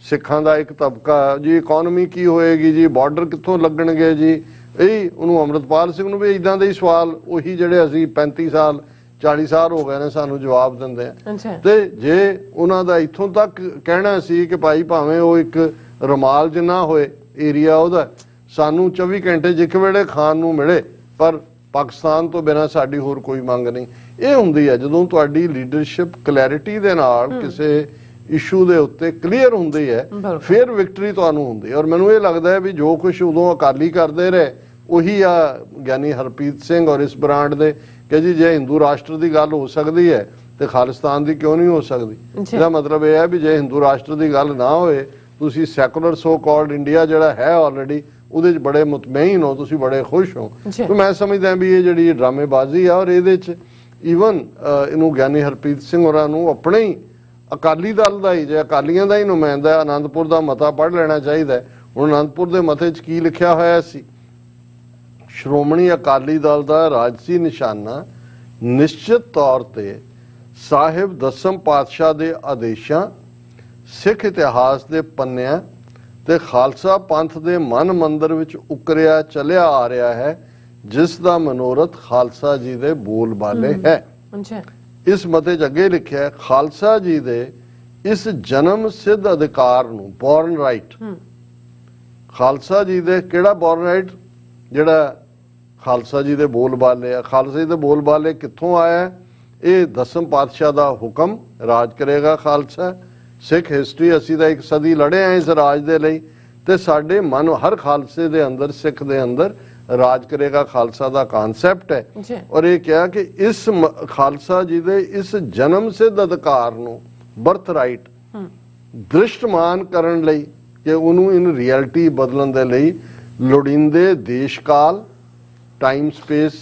ਸਿੱਖਾਂ ਦਾ ਇੱਕ ਤਬਕਾ ਜੀ ਇਕਨੋਮੀ ਕੀ ਹੋਏਗੀ ਜੀ, ਬਾਰਡਰ ਕਿੱਥੋਂ ਲੱਗਣਗੇ ਜੀ, ਇਹ ਉਹਨੂੰ ਅੰਮ੍ਰਿਤਪਾਲ ਸਿੰਘ ਨੂੰ ਵੀ ਇਦਾਂ ਦੇ ਹੀ ਸਵਾਲ ਉਹੀ ਜਿਹੜੇ ਅਸੀਂ 35 ਸਾਲ 40 ਸਾਲ ਹੋ ਗਏ ਨੇ ਸਾਨੂੰ ਜਵਾਬ ਦਿੰਦੇ ਆ। ਤੇ ਜੇ ਉਹਨਾਂ ਦਾ ਇੱਥੋਂ ਤੱਕ ਕਹਿਣਾ ਸੀ ਕਿ ਭਾਈ ਭਾਵੇਂ ਉਹ ਇੱਕ ਰੁਮਾਲ ਜਿੰਨਾ ਹੋਏ ਏਰੀਆ ਉਹਦਾ, ਸਾਨੂੰ 24 ਘੰਟੇ ਜਿੱਕ ਵੇਲੇ ਖਾਣ ਨੂੰ ਮਿਲੇ, ਪਰ ਪਾਕਿਸਤਾਨ ਤੋਂ ਬਿਨਾਂ ਸਾਡੀ ਹੋਰ ਕੋਈ ਮੰਗ ਨਹੀਂ। ਇਹ ਹੁੰਦੀ ਹੈ ਜਦੋਂ ਤੁਹਾਡੀ ਲੀਡਰਸ਼ਿਪ ਕਲੈਰਿਟੀ ਦੇ ਨਾਲ ਕਿਸੇ ਇਸ਼ੂ ਦੇ ਉੱਤੇ ਕਲੀਅਰ ਹੁੰਦੀ ਹੈ, ਫਿਰ ਵਿਕਟਰੀ ਤੁਹਾਨੂੰ ਹੁੰਦੀ ਹੈ। ਔਰ ਮੈਨੂੰ ਇਹ ਲੱਗਦਾ ਹੈ ਵੀ ਜੋ ਕੁਝ ਉਦੋਂ ਅਕਾਲੀ ਕਰਦੇ ਰਹੇ ਉਹੀ ਆ ਗਿਆਨੀ ਹਰਪ੍ਰੀਤ ਸਿੰਘ ਔਰ ਇਸ ਬ੍ਰਾਂਡ ਦੇ ਕਿ ਜੀ ਜੇ ਹਿੰਦੂ ਰਾਸ਼ਟਰ ਦੀ ਗੱਲ ਹੋ ਸਕਦੀ ਹੈ ਤੇ ਖਾਲਿਸਤਾਨ ਦੀ ਕਿਉਂ ਨਹੀਂ ਹੋ ਸਕਦੀ। ਇਹਦਾ ਮਤਲਬ ਇਹ ਹੈ ਵੀ ਜੇ ਹਿੰਦੂ ਰਾਸ਼ਟਰ ਦੀ ਗੱਲ ਨਾ ਹੋਏ, ਤੁਸੀਂ ਸੈਕੂਲਰ ਸੋ ਕਾਲਡ ਇੰਡੀਆ ਜਿਹੜਾ ਹੈ ਆਲਰੇਡੀ ਉਹਦੇ 'ਚ ਬੜੇ ਮੁਤਮਈਨ ਹੋ, ਤੁਸੀਂ ਬੜੇ ਖੁਸ਼ ਹੋ। ਤੇ ਮੈਂ ਸਮਝਦਾ ਵੀ ਇਹ ਜਿਹੜੀ ਡਰਾਮੇਬਾਜ਼ੀ ਆ, ਔਰ ਇਹਦੇ 'ਚ ਈਵਨ ਇਹਨੂੰ ਗਿਆਨੀ ਹਰਪ੍ਰੀਤ ਸਿੰਘ ਹੋਰਾਂ ਨੂੰ ਆਪਣੇ ਹੀ ਅਕਾਲੀ ਦਲ ਦਾ ਹੀ, ਜੇ ਅਕਾਲੀਆਂ ਦਾ ਹੀ ਨੁਮਾਇੰਦਾ ਆਨੰਦਪੁਰ ਦਾ ਮਤਾ ਪੜ੍ਹ ਲੈਣਾ ਚਾਹੀਦਾ। ਹੁਣ ਆਨੰਦਪੁਰ ਦੇ ਮਤੇ 'ਚ ਕੀ ਲਿਖਿਆ ਹੋਇਆ ਸੀ? ਸ਼੍ਰੋਮਣੀ ਅਕਾਲੀ ਦਲ ਦਾ ਰਾਜਸੀ ਨਿਸ਼ਾਨਾ ਨਿਸ਼ਚਿਤ ਤੌਰ ਤੇ ਸਾਹਿਬ ਦਸਮ ਪਾਤਸ਼ਾਹ ਦੇ ਆਦੇਸ਼ਾਂ, ਸਿੱਖ ਇਤਿਹਾਸ ਦੇ ਪੰਨਿਆਂ ਤੇ ਖਾਲਸਾ ਪੰਥ ਦੇ ਮਨ ਮੰਦਰ ਵਿੱਚ ਉਕਰਿਆ ਚੱਲਿਆ ਆ ਰਿਹਾ ਹੈ, ਜਿਸ ਦਾ ਮਨੋਰਥ ਖਾਲਸਾ ਜੀ ਦੇ ਬੋਲ ਬਾਲੇ ਹੈ। ਇਸ ਮਤੇ 'ਚ ਅੱਗੇ ਲਿਖਿਆ ਖਾਲਸਾ ਜੀ ਦੇ ਇਸ ਜਨਮ ਸਿੱਧ ਅਧਿਕਾਰ ਨੂੰ, ਬੋਰਨ ਰਾਈਟ, ਖਾਲਸਾ ਜੀ ਦੇ ਕਿਹੜਾ ਬੋਰਨ ਰਾਈਟ? ਜਿਹੜਾ ਖਾਲਸਾ ਜੀ ਦੇ ਬੋਲ ਬਾਲੇ ਆ। ਖਾਲਸਾ ਜੀ ਦੇ ਬੋਲ ਬਾਲੇ ਕਿੱਥੋਂ ਆਇਆ? ਇਹ ਦਸਮ ਪਾਤਸ਼ਾਹ ਦਾ ਹੁਕਮ, ਰਾਜ ਕਰੇਗਾ ਖਾਲਸਾ। ਸਿੱਖ ਹਿਸਟਰੀ ਅਸੀਂ ਤਾਂ ਇੱਕ ਸਦੀ ਲੜੇ ਆ ਇਸ ਰਾਜ ਦੇ ਲਈ, ਤੇ ਸਾਡੇ ਮਨ ਹਰ ਖਾਲਸੇ ਦੇ ਅੰਦਰ, ਸਿੱਖ ਦੇ ਅੰਦਰ ਰਾਜ ਕਰੇਗਾ ਖਾਲਸਾ ਦਾ ਕਨਸੈਪਟ ਹੈ। ਔਰ ਇਹ ਕਿਹਾ ਕਿ ਇਸ ਖਾਲਸਾ ਜੀ ਦੇ ਇਸ ਜਨਮ ਸਿੱਧ ਅਧਿਕਾਰ ਨੂੰ, ਬਰਥ ਰਾਈਟ, ਦ੍ਰਿਸ਼ਟਮਾਨ ਕਰਨ ਲਈ ਕਿ ਉਹਨੂੰ ਇਨ ਰਿਐਲਿਟੀ ਬਦਲਣ ਦੇ ਲਈ ਲੋੜੀਂਦੇ ਦੇਸ਼ ਕਾਲ, ਟਾਈਮ ਸਪੇਸ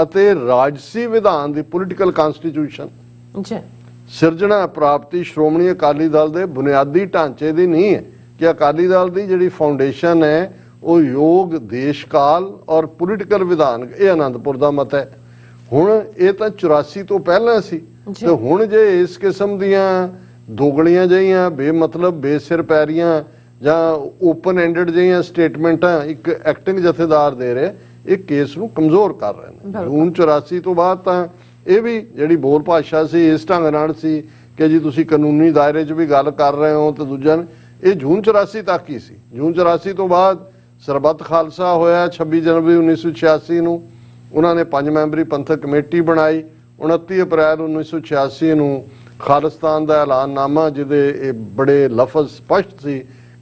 ਅਤੇ ਰਾਜਸੀ ਵਿਧਾਨ ਦੀ ਪੋਲੀਟੀਕਲ ਕਨਸਟੀਟਿਊਸ਼ਨ ਸਿਰਜਣਾ ਪ੍ਰਾਪਤੀ ਸ਼੍ਰੋਮਣੀ ਅਕਾਲੀ ਦਲ ਦੇ ਬੁਨਿਆਦੀ ਢਾਂਚੇ ਦੀ ਨਹੀਂ ਹੈ। ਕਿ ਅਕਾਲੀ ਦਲ ਦੀ ਜਿਹੜੀ ਫਾਊਂਡੇਸ਼ਨ ਹੈ ਉਹ ਯੋਗ, ਦੇਸ਼ ਕਾਲ ਔਰ ਪੋਲੀਟੀਕਲ ਵਿਧਾਨ, ਇਹ ਆਨੰਦਪੁਰ ਦਾ ਮਤ ਹੈ। ਹੁਣ ਇਹ ਤਾਂ 84 ਤੋਂ ਪਹਿਲਾਂ ਸੀ, ਤੇ ਹੁਣ ਜੇ ਇਸ ਕਿਸਮ ਦੀਆਂ ਦੋਗਲੀਆਂ ਜਿਹੀਆਂ ਬੇਮਤਲਬ ਬੇਸਿਰ ਪੈਰੀਆਂ ਜਾਂ ਓਪਨ ਐਂਡਡ ਜਿਹੀਆਂ ਸਟੇਟਮੈਂਟਾਂ ਇੱਕ ਐਕਟਿੰਗ ਜਥੇਦਾਰ ਦੇ ਰਹੇ, ਇਹ ਕੇਸ ਨੂੰ ਕਮਜ਼ੋਰ ਕਰ ਰਹੇ ਨੇ। ਜੂਨ 84 ਤੋਂ ਬਾਅਦ ਤਾਂ ਇਹ ਵੀ ਜਿਹੜੀ ਬੋਲ ਭਾਸ਼ਾ ਸੀ ਇਸ ਢੰਗ ਨਾਲ ਸੀ ਕਿ ਜੀ ਤੁਸੀਂ ਕਾਨੂੰਨੀ ਦਾਇਰੇ 'ਚ ਵੀ ਗੱਲ ਕਰ ਰਹੇ ਹੋ, ਤੇ ਦੂਜਾ ਇਹ ਜੂਨ 84 ਤੱਕ ਹੀ ਸੀ। ਜੂਨ 84 ਤੋਂ ਬਾਅਦ ਸਰਬੱਤ ਖਾਲਸਾ ਹੋਇਆ 26 ਜਨਵਰੀ 1986 ਨੂੰ, ਉਹਨਾਂ ਨੇ 5 ਮੈਂਬਰੀ ਪੰਥਕ ਕਮੇਟੀ ਬਣਾਈ। 29 ਅਪ੍ਰੈਲ 1986 ਨੂੰ ਖਾਲਿਸਤਾਨ ਦਾ ਐਲਾਨਨਾਮਾ, ਜਿਹਦੇ ਇਹ ਬੜੇ ਲਫ਼ਜ਼ ਸਪਸ਼ਟ ਸੀ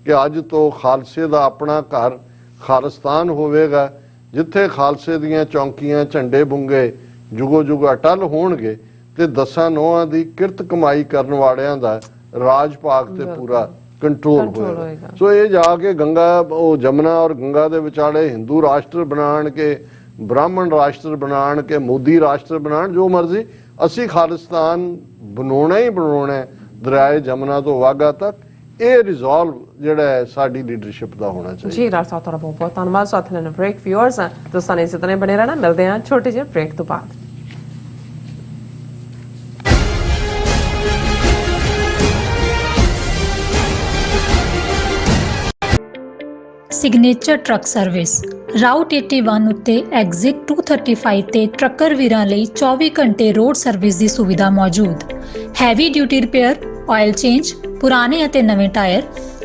ਕਿ ਅੱਜ ਤੋਂ ਖਾਲਸੇ ਦਾ ਆਪਣਾ ਘਰ ਖਾਲਿਸਤਾਨ ਹੋਵੇਗਾ, ਜਿੱਥੇ ਖਾਲਸੇ ਦੀਆਂ ਚੌਂਕੀਆਂ ਝੰਡੇ ਬੁੰਗੇ ਜੁਗੋ ਜੁਗ ਅਟਲ ਹੋਣਗੇ ਤੇ 10 ਨੌਹਾਂ ਦੀ ਕਿਰਤ ਕਮਾਈ ਕਰਨ ਵਾਲਿਆਂ ਦਾ ਰਾਜ ਭਾਗ ਤੇ ਪੂਰਾ ਕੰਟਰੋਲ ਹੋਏਗਾ। ਸੋ ਇਹ ਜਾ ਕੇ ਗੰਗਾ, ਉਹ ਜਮਨਾ ਔਰ ਗੰਗਾ ਦੇ ਵਿਚਾਲੇ ਹਿੰਦੂ ਰਾਸ਼ਟਰ ਬਣਾਉਣ ਕੇ, ਬ੍ਰਾਹਮਣ ਰਾਸ਼ਟਰ ਬਣਾਉਣ ਕੇ, ਮੋਦੀ ਰਾਸ਼ਟਰ ਬਣਾਉਣ, ਜੋ ਮਰਜ਼ੀ, ਅਸੀਂ ਖਾਲਿਸਤਾਨ ਬਣਾਉਣਾ ਹੀ ਬਣਾਉਣਾ ਦਰਿਆਏ ਜਮਨਾ ਤੋਂ ਵਾਘਾ ਤੱਕ। ਇਹ ਰਿਜ਼ੋਲਵ ਜਿਹੜਾ ਹੈ ਸਾਡੀ ਲੀਡਰਸ਼ਿਪ ਦਾ ਹੋਣਾ ਚਾਹੀਦਾ। ਜੀ ਡਾਕਟਰ ਸਾਹਿਬ ਤੁਹਾਡਾ ਬਹੁਤ ਬਹੁਤ ਧੰਨਵਾਦ। ਸਾਥੀਆਂ ਨੇ ਬ੍ਰੇਕ ਵਿਊਅਰਸ ਦੋਸਤਾਂ ਨੇ ਇਸੇ ਤਰ੍ਹਾਂ ਬਣੇ ਰਹਿਣਾ। ਮਿਲਦੇ ਹਾਂ ਛੋਟੇ ਜਿਹੇ ਬ੍ਰੇਕ ਤੋਂ ਬਾਅਦ। ਸਿਗਨੇਚਰ ਟਰੱਕ ਸਰਵਿਸ ਰਾਊਟ 81 ਉੱਤੇ ਐਗਜ਼ਿਟ 235 ਤੇ ਟਰੱਕਰ ਵੀਰਾਂ ਲਈ 24 ਘੰਟੇ ਰੋਡ ਸਰਵਿਸ ਦੀ ਸੁਵਿਧਾ ਮੌਜੂਦ। Heavy duty repair, oil change, ਪੁਰਾਣੇ ਅਤੇ ਨਵੇਂ tyre,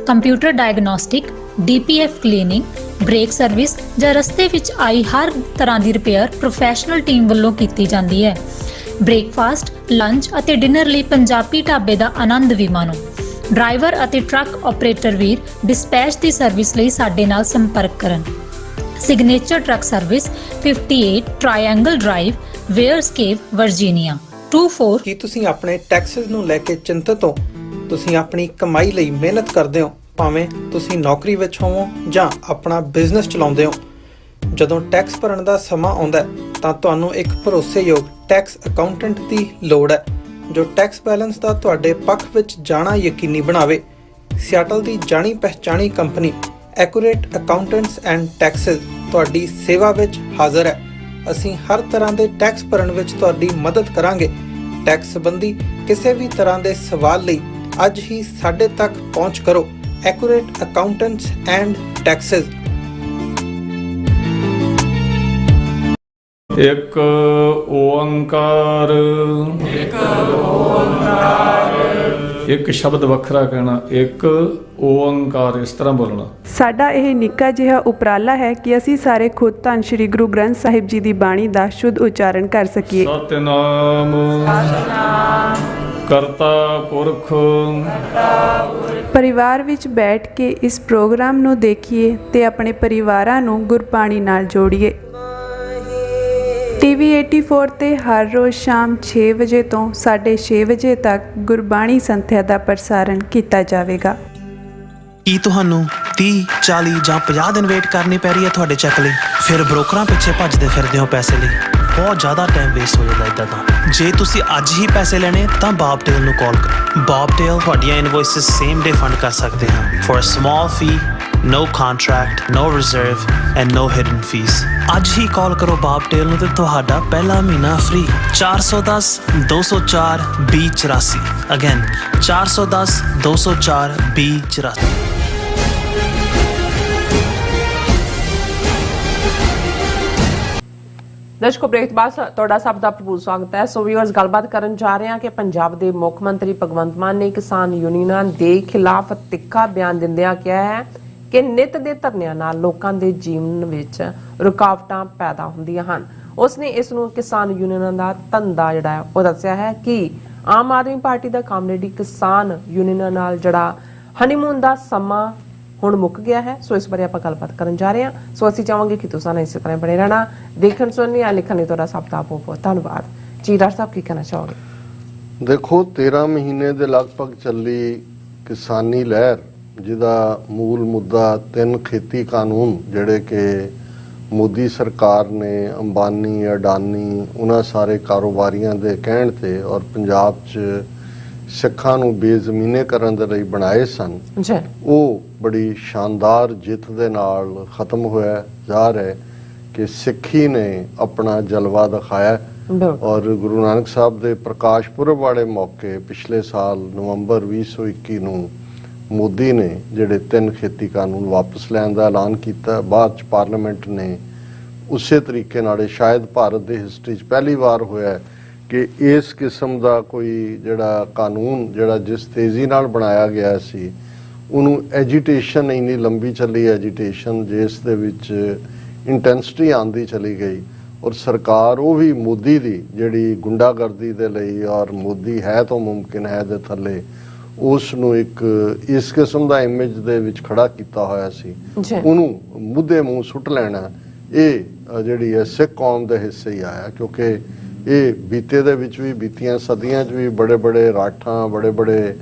computer diagnostic, DPF cleaning, brake service ਜਾਂ ਰਸਤੇ ਵਿੱਚ ਆਈ ਹਰ ਤਰ੍ਹਾਂ ਦੀ ਰਿਪੇਅਰ ਪ੍ਰੋਫੈਸ਼ਨਲ ਟੀਮ ਵੱਲੋਂ ਕੀਤੀ ਜਾਂਦੀ ਹੈ। ਬ੍ਰੇਕਫਾਸਟ, ਲੰਚ ਅਤੇ ਡਿਨਰ ਲਈ ਪੰਜਾਬੀ ਢਾਬੇ ਦਾ ਆਨੰਦ ਵੀ ਮਾਣੋ। ਡਰਾਈਵਰ ਅਤੇ ਟਰੱਕ ਆਪਰੇਟਰ ਵੀਰ ਡਿਸਪੈਚ ਦੀ ਸਰਵਿਸ ਲਈ ਸਾਡੇ ਨਾਲ ਸੰਪਰਕ ਕਰਨ। Signature truck service 58 triangle drive, Weyers Cave, Virginia 24। ਕੀ ਤੁਸੀਂ ਆਪਣੇ ਟੈਕਸਸ ਨੂੰ ਲੈ ਕੇ ਚਿੰਤਤ ਹੋ? ਤੁਸੀਂ ਆਪਣੀ ਕਮਾਈ ਲਈ ਮਿਹਨਤ ਕਰਦੇ ਹੋ, ਭਾਵੇਂ ਤੁਸੀਂ ਨੌਕਰੀ ਵਿੱਚ ਹੋਵੋ ਜਾਂ ਆਪਣਾ ਬਿਜ਼ਨਸ ਚਲਾਉਂਦੇ ਹੋ। ਜਦੋਂ ਟੈਕਸ ਭਰਨ ਦਾ ਸਮਾਂ ਆਉਂਦਾ ਹੈ ਤਾਂ ਤੁਹਾਨੂੰ ਇੱਕ ਭਰੋਸੇਯੋਗ ਟੈਕਸ ਅਕਾਊਂਟੈਂਟ ਦੀ ਲੋੜ ਹੈ, ਜੋ ਟੈਕਸ ਬੈਲੈਂਸ ਦਾ ਤੁਹਾਡੇ ਪੱਖ ਵਿੱਚ ਜਾਣਾ ਯਕੀਨੀ ਬਣਾਵੇ। ਸਿਆਟਲ ਦੀ ਜਾਣੀ ਪਹਿਚਾਣੀ company accurate accountants and taxes ਤੁਹਾਡੀ ਸੇਵਾ ਵਿੱਚ ਹਾਜ਼ਰ ਹੈ। ਅਸੀਂ ਹਰ ਤਰ੍ਹਾਂ ਦੇ ਟੈਕਸ ਭਰਨ ਵਿੱਚ ਤੁਹਾਡੀ ਮਦਦ ਕਰਾਂਗੇ। ਟੈਕਸ ਸੰਬੰਧੀ ਕਿਸੇ ਵੀ ਤਰ੍ਹਾਂ ਦੇ ਸਵਾਲ ਲਈ ਅੱਜ ਹੀ ਸਾਡੇ ਤੱਕ ਪਹੁੰਚ ਕਰੋ। Accurate accountants and Texas. ਇੱਕ ਓੰਕਾਰ, ਇੱਕ ਸ਼ਬਦ ਵੱਖਰਾ ਕਹਿਣਾ, ਇੱਕ ਓੰਕਾਰ, ਇਸ ਤਰ੍ਹਾਂ ਬੋਲਣਾ। ਸਾਡਾ ਇਹ ਨਿੱਕਾ ਜਿਹਾ ਉਪਰਾਲਾ ਹੈ ਕਿ ਅਸੀਂ ਸਾਰੇ ਖੁਦ ਧੰਨ ਸ਼੍ਰੀ ਗੁਰੂ ਗ੍ਰੰਥ ਸਾਹਿਬ ਜੀ ਦੀ ਬਾਣੀ ਦਾ ਸ਼ੁੱਧ ਉਚਾਰਨ ਕਰ ਸਕੀਏ। ਸਤਿਨਾਮ ਕਰਤਾ ਪੁਰਖ। ਪਰਿਵਾਰ ਵਿੱਚ ਬੈਠ ਕੇ ਇਸ ਪ੍ਰੋਗਰਾਮ ਨੂੰ ਦੇਖੀਏ ਤੇ ਆਪਣੇ ਪਰਿਵਾਰਾਂ ਨੂੰ ਗੁਰਬਾਣੀ ਨਾਲ ਜੋੜੀਏ। TV 84 ਤੇ ਹਰ ਰੋਜ਼ ਸ਼ਾਮ 6 ਵਜੇ ਤੋਂ 6:30 ਵਜੇ ਤੱਕ ਗੁਰਬਾਣੀ ਸੰਥਿਆ ਦਾ ਪ੍ਰਸਾਰਣ ਕੀਤਾ ਜਾਵੇਗਾ। ਕੀ ਤੁਹਾਨੂੰ 30, 40 ਜਾਂ 50 ਦਿਨ ਵੇਟ ਕਰਨੀ ਪੈ ਰਹੀ ਹੈ ਤੁਹਾਡੇ ਚੈੱਕ ਲਈ? ਫਿਰ ਬ੍ਰੋਕਰਾਂ ਪਿੱਛੇ ਭੱਜਦੇ ਫਿਰਦੇ ਹੋ ਪੈਸੇ ਲਈ। ਬਹੁਤ ਜ਼ਿਆਦਾ ਟਾਈਮ ਵੇਸਟ ਹੋ ਜਾਂਦਾ ਇੱਦਾਂ ਤਾਂ। ਜੇ ਤੁਸੀਂ ਅੱਜ ਹੀ ਪੈਸੇ ਲੈਣੇ ਤਾਂ ਬਾਬਟੇਲ ਨੂੰ ਕਾਲ ਕਰੋ। ਬਾਬਟੇਲ ਤੁਹਾਡੀਆਂ ਇਨਵੋਇਸਿਸ ਸੇਮ ਡੇ ਫੰਡ ਕਰ ਸਕਦੇ ਹਾਂ for a small fee, no contract, no reserve and no hidden fees। ਅੱਜ ਹੀ ਕਾਲ ਕਰੋ ਬਾਬਟੇਲ ਨੂੰ ਤੇ ਤੁਹਾਡਾ ਪਹਿਲਾ ਮਹੀਨਾ ਫ੍ਰੀ। 410 204 2084। ਅਗੇਨ 410 204 2084। ਦਰਸ਼ਕੋ ਬ੍ਰੇਕ ਤੋਂ ਬਾਅਦ ਤੁਹਾਡਾ ਸਭ ਦਾ ਭਰਪੂਰ ਸਵਾਗਤ ਹੈ। ਸੋ ਵੀਅਰਸ, ਗੱਲਬਾਤ ਕਰਨ ਜਾ ਰਹੇ ਹਾਂ ਕਿ ਪੰਜਾਬ ਦੇ ਮੁੱਖ ਮੰਤਰੀ ਭਗਵੰਤ ਮਾਨ ਨੇ ਕਿਸਾਨ ਯੂਨੀਅਨਾਂ ਦੇ ਖਿਲਾਫ ਤਿੱਖਾ ਬਿਆਨ ਦਿੰਦਿਆਂ ਕਿਹਾ ਹੈ ਕਿ ਨਿੱਤ ਦੇ ਧਰਨਿਆਂ ਨਾਲ ਲੋਕਾਂ ਦੇ ਜੀਵਨ ਵਿੱਚ ਰੁਕਾਵਟਾਂ ਪੈਦਾ ਹੁੰਦੀਆਂ ਹਨ। ਉਸਨੇ ਇਸ ਨੂੰ ਕਿਸਾਨ ਯੂਨੀਅਨਾਂ ਦਾ ਧੰਦਾ ਜਿਹੜਾ ਹੈ ਉਹ ਦੱਸਿਆ ਹੈ ਕਿ ਆਮ ਆਦਮੀ ਪਾਰਟੀ ਦਾ ਕਾਮਰੇਡੀ ਕਿਸਾਨ ਯੂਨੀਅਨਾਂ ਨਾਲ ਜਿਹੜਾ ਹਨੀਮੂਨ ਦਾ ਸਮਾਂ ਹੁਣ ਮੁੱਕ ਗਿਆ ਹੈ। ਸੋ ਇਸ ਬਾਰੇ ਆਪਾਂ ਗੱਲਬਾਤ ਕਰਨ ਜਾ ਰਹੇ ਹਾਂ। ਸੋ ਅਸੀਂ ਚਾਹਾਂਗੇ ਕਿ ਤੁਸੀਂ ਇਸੇ ਤਰ੍ਹਾਂ ਬਣੇ ਰਹਿਣਾ। ਦੇਖਣ ਸੁਣਨ ਜਾਂ ਲਿਖਣ ਲਈ ਤੁਹਾਡਾ ਸਭ ਦਾ ਬਹੁਤ ਬਹੁਤ ਧੰਨਵਾਦ। ਜੀ ਡਾਕਟਰ ਸਾਹਿਬ ਕੀ ਕਹਿਣਾ ਚਾਹੋਗੇ? ਦੇਖੋ 13 ਮਹੀਨੇ ਦੇ ਲਗਭਗ ਚੱਲੀ ਕਿਸਾਨੀ ਲਹਿਰ, ਜਿਹਦਾ ਮੂਲ ਮੁੱਦਾ 3 ਖੇਤੀ ਕਾਨੂੰਨ ਜਿਹੜੇ ਕਿ ਮੋਦੀ ਸਰਕਾਰ ਨੇ ਅੰਬਾਨੀ, ਅਡਾਨੀ, ਉਹਨਾਂ ਸਾਰੇ ਕਾਰੋਬਾਰੀਆਂ ਦੇ ਕਹਿਣ ਤੇ ਔਰ ਪੰਜਾਬ 'ਚ ਸਿੱਖਾਂ ਨੂੰ ਬੇਜ਼ਮੀਨੇ ਕਰਨ ਦੇ ਲਈ ਬਣਾਏ ਸਨ, ਉਹ ਬੜੀ ਸ਼ਾਨਦਾਰ ਜਿੱਤ ਦੇ ਨਾਲ ਖਤਮ ਹੋਇਆ ਜਾ ਰਿਹਾ ਕਿ ਸਿੱਖੀ ਨੇ ਆਪਣਾ ਜਲਵਾ ਦਿਖਾਇਆ। ਔਰ ਗੁਰੂ ਨਾਨਕ ਸਾਹਿਬ ਦੇ ਪ੍ਰਕਾਸ਼ ਪੁਰਬ ਵਾਲੇ ਮੌਕੇ ਪਿਛਲੇ ਸਾਲ ਨਵੰਬਰ 2021 ਨੂੰ ਮੋਦੀ ਨੇ ਜਿਹੜੇ 3 ਖੇਤੀ ਕਾਨੂੰਨ ਵਾਪਸ ਲੈਣ ਦਾ ਐਲਾਨ ਕੀਤਾ। ਬਾਅਦ ਚ ਪਾਰਲੀਮੈਂਟ ਨੇ ਉਸੇ ਤਰੀਕੇ ਨਾਲ, ਸ਼ਾਇਦ ਭਾਰਤ ਦੇ ਹਿਸਟਰੀ 'ਚ ਪਹਿਲੀ ਵਾਰ ਹੋਇਆ ਕਿ ਇਸ ਕਿਸਮ ਦਾ ਕੋਈ ਜਿਹੜਾ ਕਾਨੂੰਨ ਜਿਹੜਾ ਜਿਸ ਤੇਜ਼ੀ ਨਾਲ ਬਣਾਇਆ ਗਿਆ ਸੀ, ਉਹਨੂੰ ਐਜੀਟੇਸ਼ਨ ਇੰਨੀ ਲੰਬੀ ਚੱਲੀ, ਐਜੀਟੇਸ਼ਨ ਜਿਸ ਦੇ ਵਿੱਚ ਇੰਟੈਂਸਿਟੀ ਆਉਂਦੀ ਚਲੀ ਗਈ, ਔਰ ਸਰਕਾਰ ਉਹ ਵੀ ਮੋਦੀ ਦੀ ਜਿਹੜੀ ਗੁੰਡਾਗਰਦੀ ਦੇ ਲਈ ਔਰ ਮੋਦੀ ਹੈ ਤਾਂ ਮੁਮਕਿਨ ਹੈ ਦੇ ਥੱਲੇ ਉਸ ਨੂੰ ਇੱਕ ਇਸ ਕਿਸਮ ਦਾ ਇਮੇਜ ਦੇ ਵਿੱਚ ਖੜਾ ਕੀਤਾ ਹੋਇਆ ਸੀ, ਉਹਨੂੰ ਮੁੱਦੇ ਮੂੰਹ ਸੁੱਟ ਲੈਣਾ, ਇਹ ਜਿਹੜੀ ਹੈ ਸਿੱਖ ਕੌਮ ਦੇ ਹਿੱਸੇ ਹੀ ਆਇਆ। ਕਿਉਂਕਿ ਇਹ ਬੀਤੇ ਦੇ ਵਿੱਚ ਵੀ, ਬੀਤੀਆਂ ਸਦੀਆਂ 'ਚ ਵੀ ਬੜੇ ਬੜੇ ਰਾਠਾਂ, ਬੜੇ ਬੜੇ